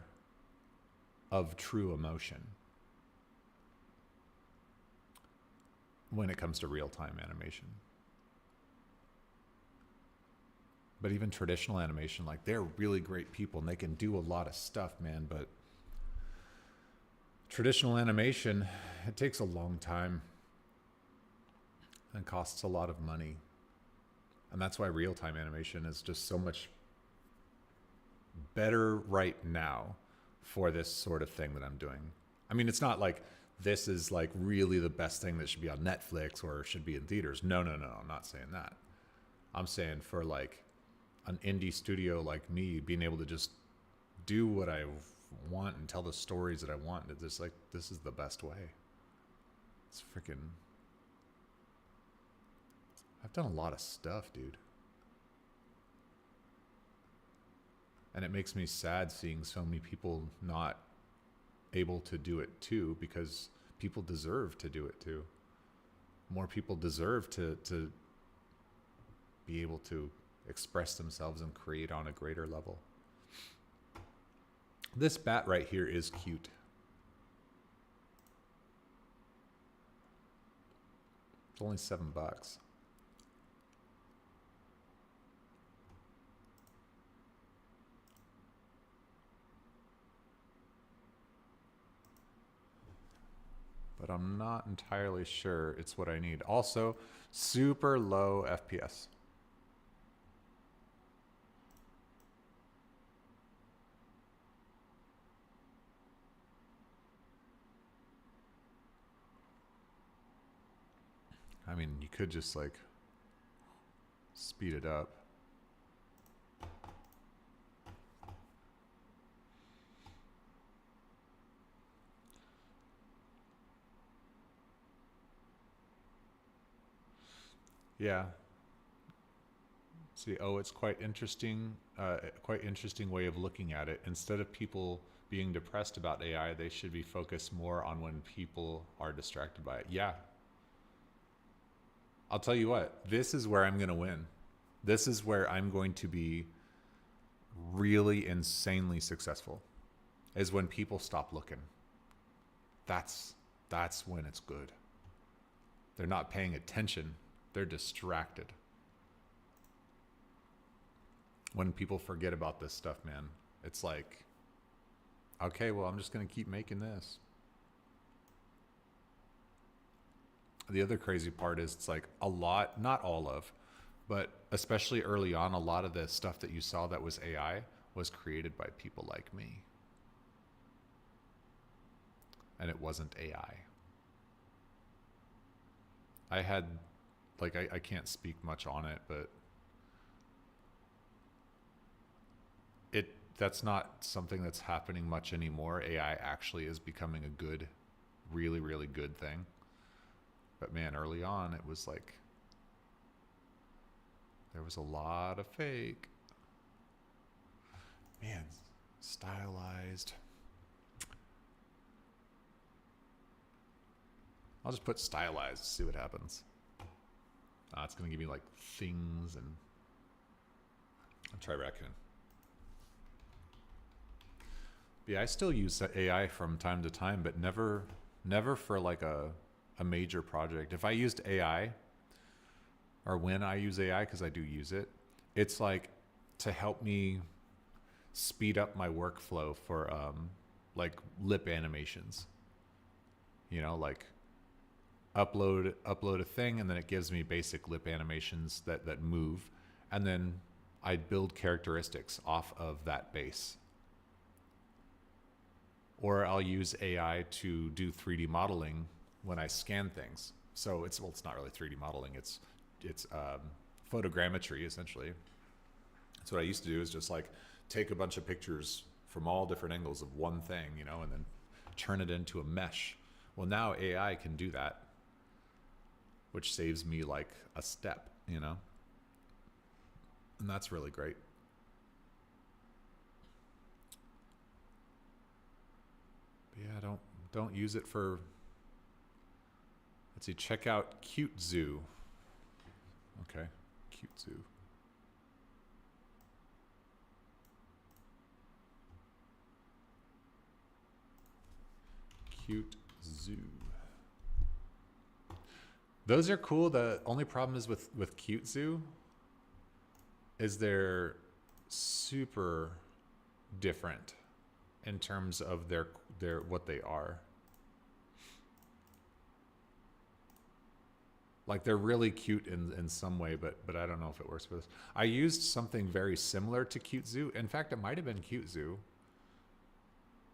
of true emotion. When it comes to real-time animation. But even traditional animation, like, they're really great people and they can do a lot of stuff, man, but traditional animation, it takes a long time and costs a lot of money. And that's why real-time animation is just so much better right now for this sort of thing that I'm doing. I mean, it's not like this is like really the best thing that should be on Netflix or should be in theaters. No, I'm not saying that. I'm saying for like an indie studio like me, being able to just do what I want and tell the stories that I want, it's just like, this is the best way. It's freaking, I've done a lot of stuff, dude. And it makes me sad seeing so many people not able to do it too, because people deserve to do it too. More people deserve to be able to express themselves and create on a greater level. This bat right here is cute. It's only $7. But I'm not entirely sure it's what I need. Also, super low FPS. I mean, you could just like speed it up. Yeah. See, oh, it's quite interesting. Quite interesting way of looking at it. Instead of people being depressed about AI, they should be focused more on when people are distracted by it. Yeah. I'll tell you what. This is where I'm going to win. This is where I'm going to be really insanely successful. Is when people stop looking. That's when it's good. They're not paying attention. They're distracted. When people forget about this stuff, man, it's like, okay, well, I'm just going to keep making this. The other crazy part is it's like a lot, not all of, but especially early on, a lot of the stuff that you saw that was AI was created by people like me. And it wasn't AI. I had, like, I can't speak much on it, but that's not something that's happening much anymore. AI actually is becoming a good, really, really good thing. But man, early on, it was like, there was a lot of fake. Man, stylized. I'll just put stylized, see what happens. It's going to give me like things and I'll try raccoon. Yeah, I still use AI from time to time, but never for like a major project. If I used AI, or when I use AI, because I do use it, it's like to help me speed up my workflow for like lip animations. You know, like upload a thing, and then it gives me basic lip animations that move, and then I build characteristics off of that base. Or I'll use AI to do 3D modeling when I scan things. So it's not really 3D modeling. It's photogrammetry essentially. So what I used to do is just like take a bunch of pictures from all different angles of one thing, you know, and then turn it into a mesh. Well, now AI can do that, which saves me like a step, you know, and that's really great. But yeah, don't use it for. Let's see. Check out Cute Zoo. Okay, Cute Zoo. Cute Zoo. Those are cool. The only problem is with Cute Zoo is they're super different in terms of their what they are. Like they're really cute in some way, but I don't know if it works for this. I used something very similar to Cute Zoo. In fact, it might have been Cute Zoo.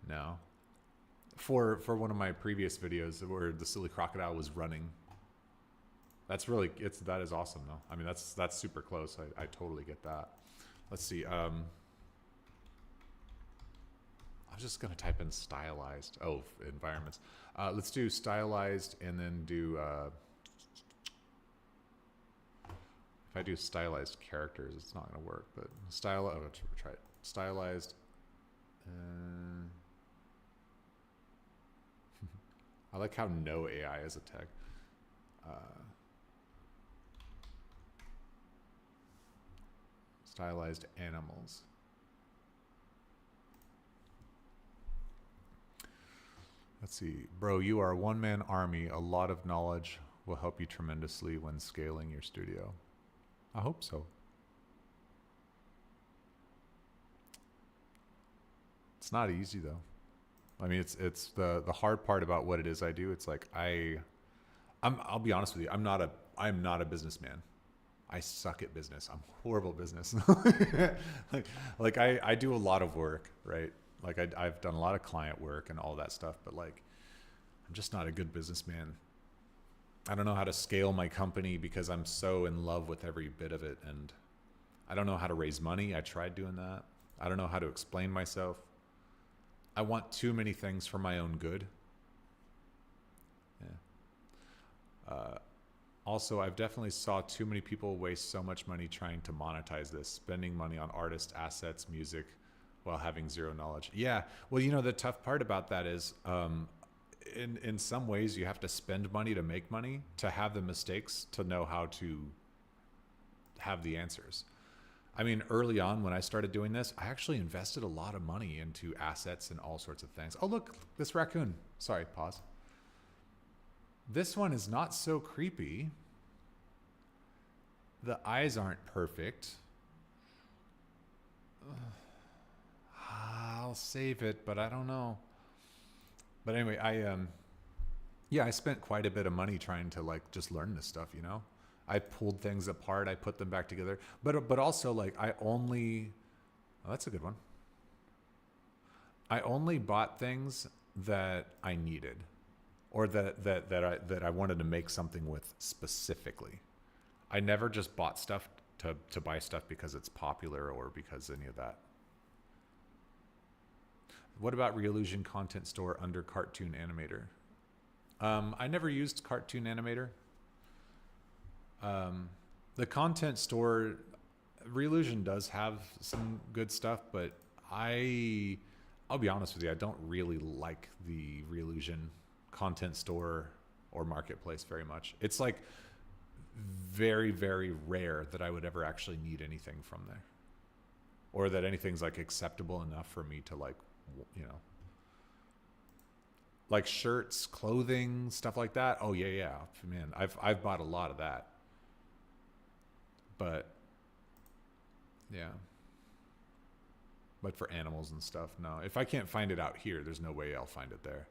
No. For one of my previous videos where the silly crocodile was running. That is awesome though. I mean, that's super close. I totally get that. Let's see. I'm just going to type in stylized. Oh, environments. Let's do stylized and then do, if I do stylized characters, it's not going to work, but try it. Stylized. I like how no AI is a tag. Stylized animals. Let's see. Bro, you are a one-man army. A lot of knowledge will help you tremendously when scaling your studio. I hope so. It's not easy though. I mean, it's the hard part about what it is I do. It's like I'll be honest with you. I'm not a businessman. I suck at business. I'm horrible at business. like I do a lot of work, right? Like I've done a lot of client work and all that stuff, but like I'm just not a good businessman. I don't know how to scale my company because I'm so in love with every bit of it, and I don't know how to raise money. I tried doing that. I don't know how to explain myself. I want too many things for my own good. Yeah. Also, I've definitely saw too many people waste so much money trying to monetize this, spending money on artist assets, music, while having zero knowledge. Yeah, well, you know, the tough part about that is, in some ways, you have to spend money to make money, to have the mistakes, to know how to have the answers. I mean, early on when I started doing this, I actually invested a lot of money into assets and all sorts of things. Oh, look, this raccoon. Sorry, pause. This one is not so creepy. The eyes aren't perfect. I'll save it, but I don't know. But anyway, I spent quite a bit of money trying to like just learn this stuff, you know? I pulled things apart, I put them back together. But also like oh, that's a good one. I only bought things that I needed, or that I wanted to make something with specifically. I never just bought stuff to buy stuff because it's popular or because any of that. What about Realusion Content Store under Cartoon Animator? I never used Cartoon Animator. The Content Store, Realusion does have some good stuff, but I'll be honest with you, I don't really like the Realusion Content Store or Marketplace very much. It's like very, very rare that I would ever actually need anything from there, or that anything's like acceptable enough for me to like, you know, like shirts, clothing, stuff like that. Oh yeah, man, I've bought a lot of that, but yeah. But for animals and stuff, no. If I can't find it out here, there's no way I'll find it there.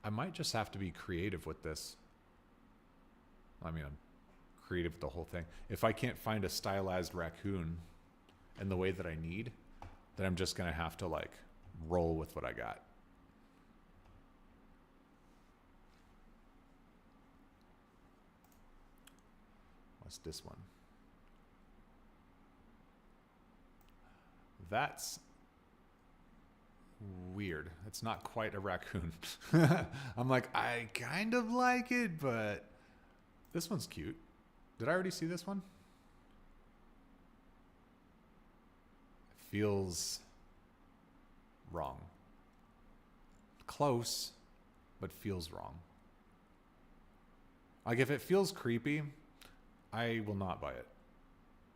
I might just have to be creative with this. I mean, I'm creative with the whole thing. If I can't find a stylized raccoon in the way that I need, then I'm just going to have to like roll with what I got. What's this one? That's weird. It's not quite a raccoon. I'm like, I kind of like it, but this one's cute. Did I already see this one? Feels wrong. Close, but feels wrong. Like if it feels creepy, I will not buy it.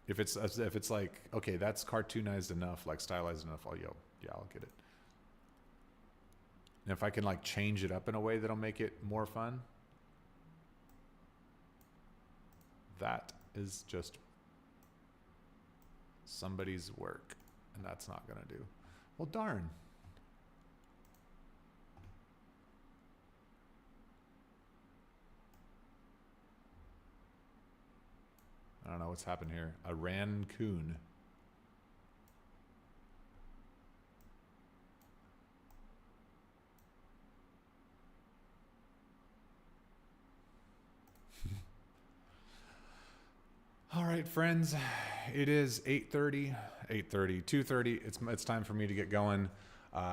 If it's like, okay, that's cartoonized enough, like stylized enough, I'll get it. And if I can like change it up in a way that'll make it more fun, that is just somebody's work, and that's not gonna do. Well, darn. I don't know what's happened here. A raccoon. All right, friends. It is 8:30, 2:30. It's time for me to get going.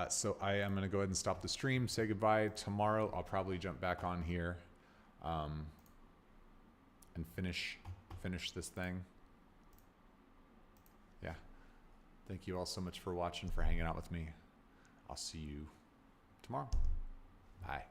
So I am going to go ahead and stop the stream, say goodbye. Tomorrow I'll probably jump back on here and finish this thing. Yeah. Thank you all so much for watching, for hanging out with me. I'll see you tomorrow. Bye.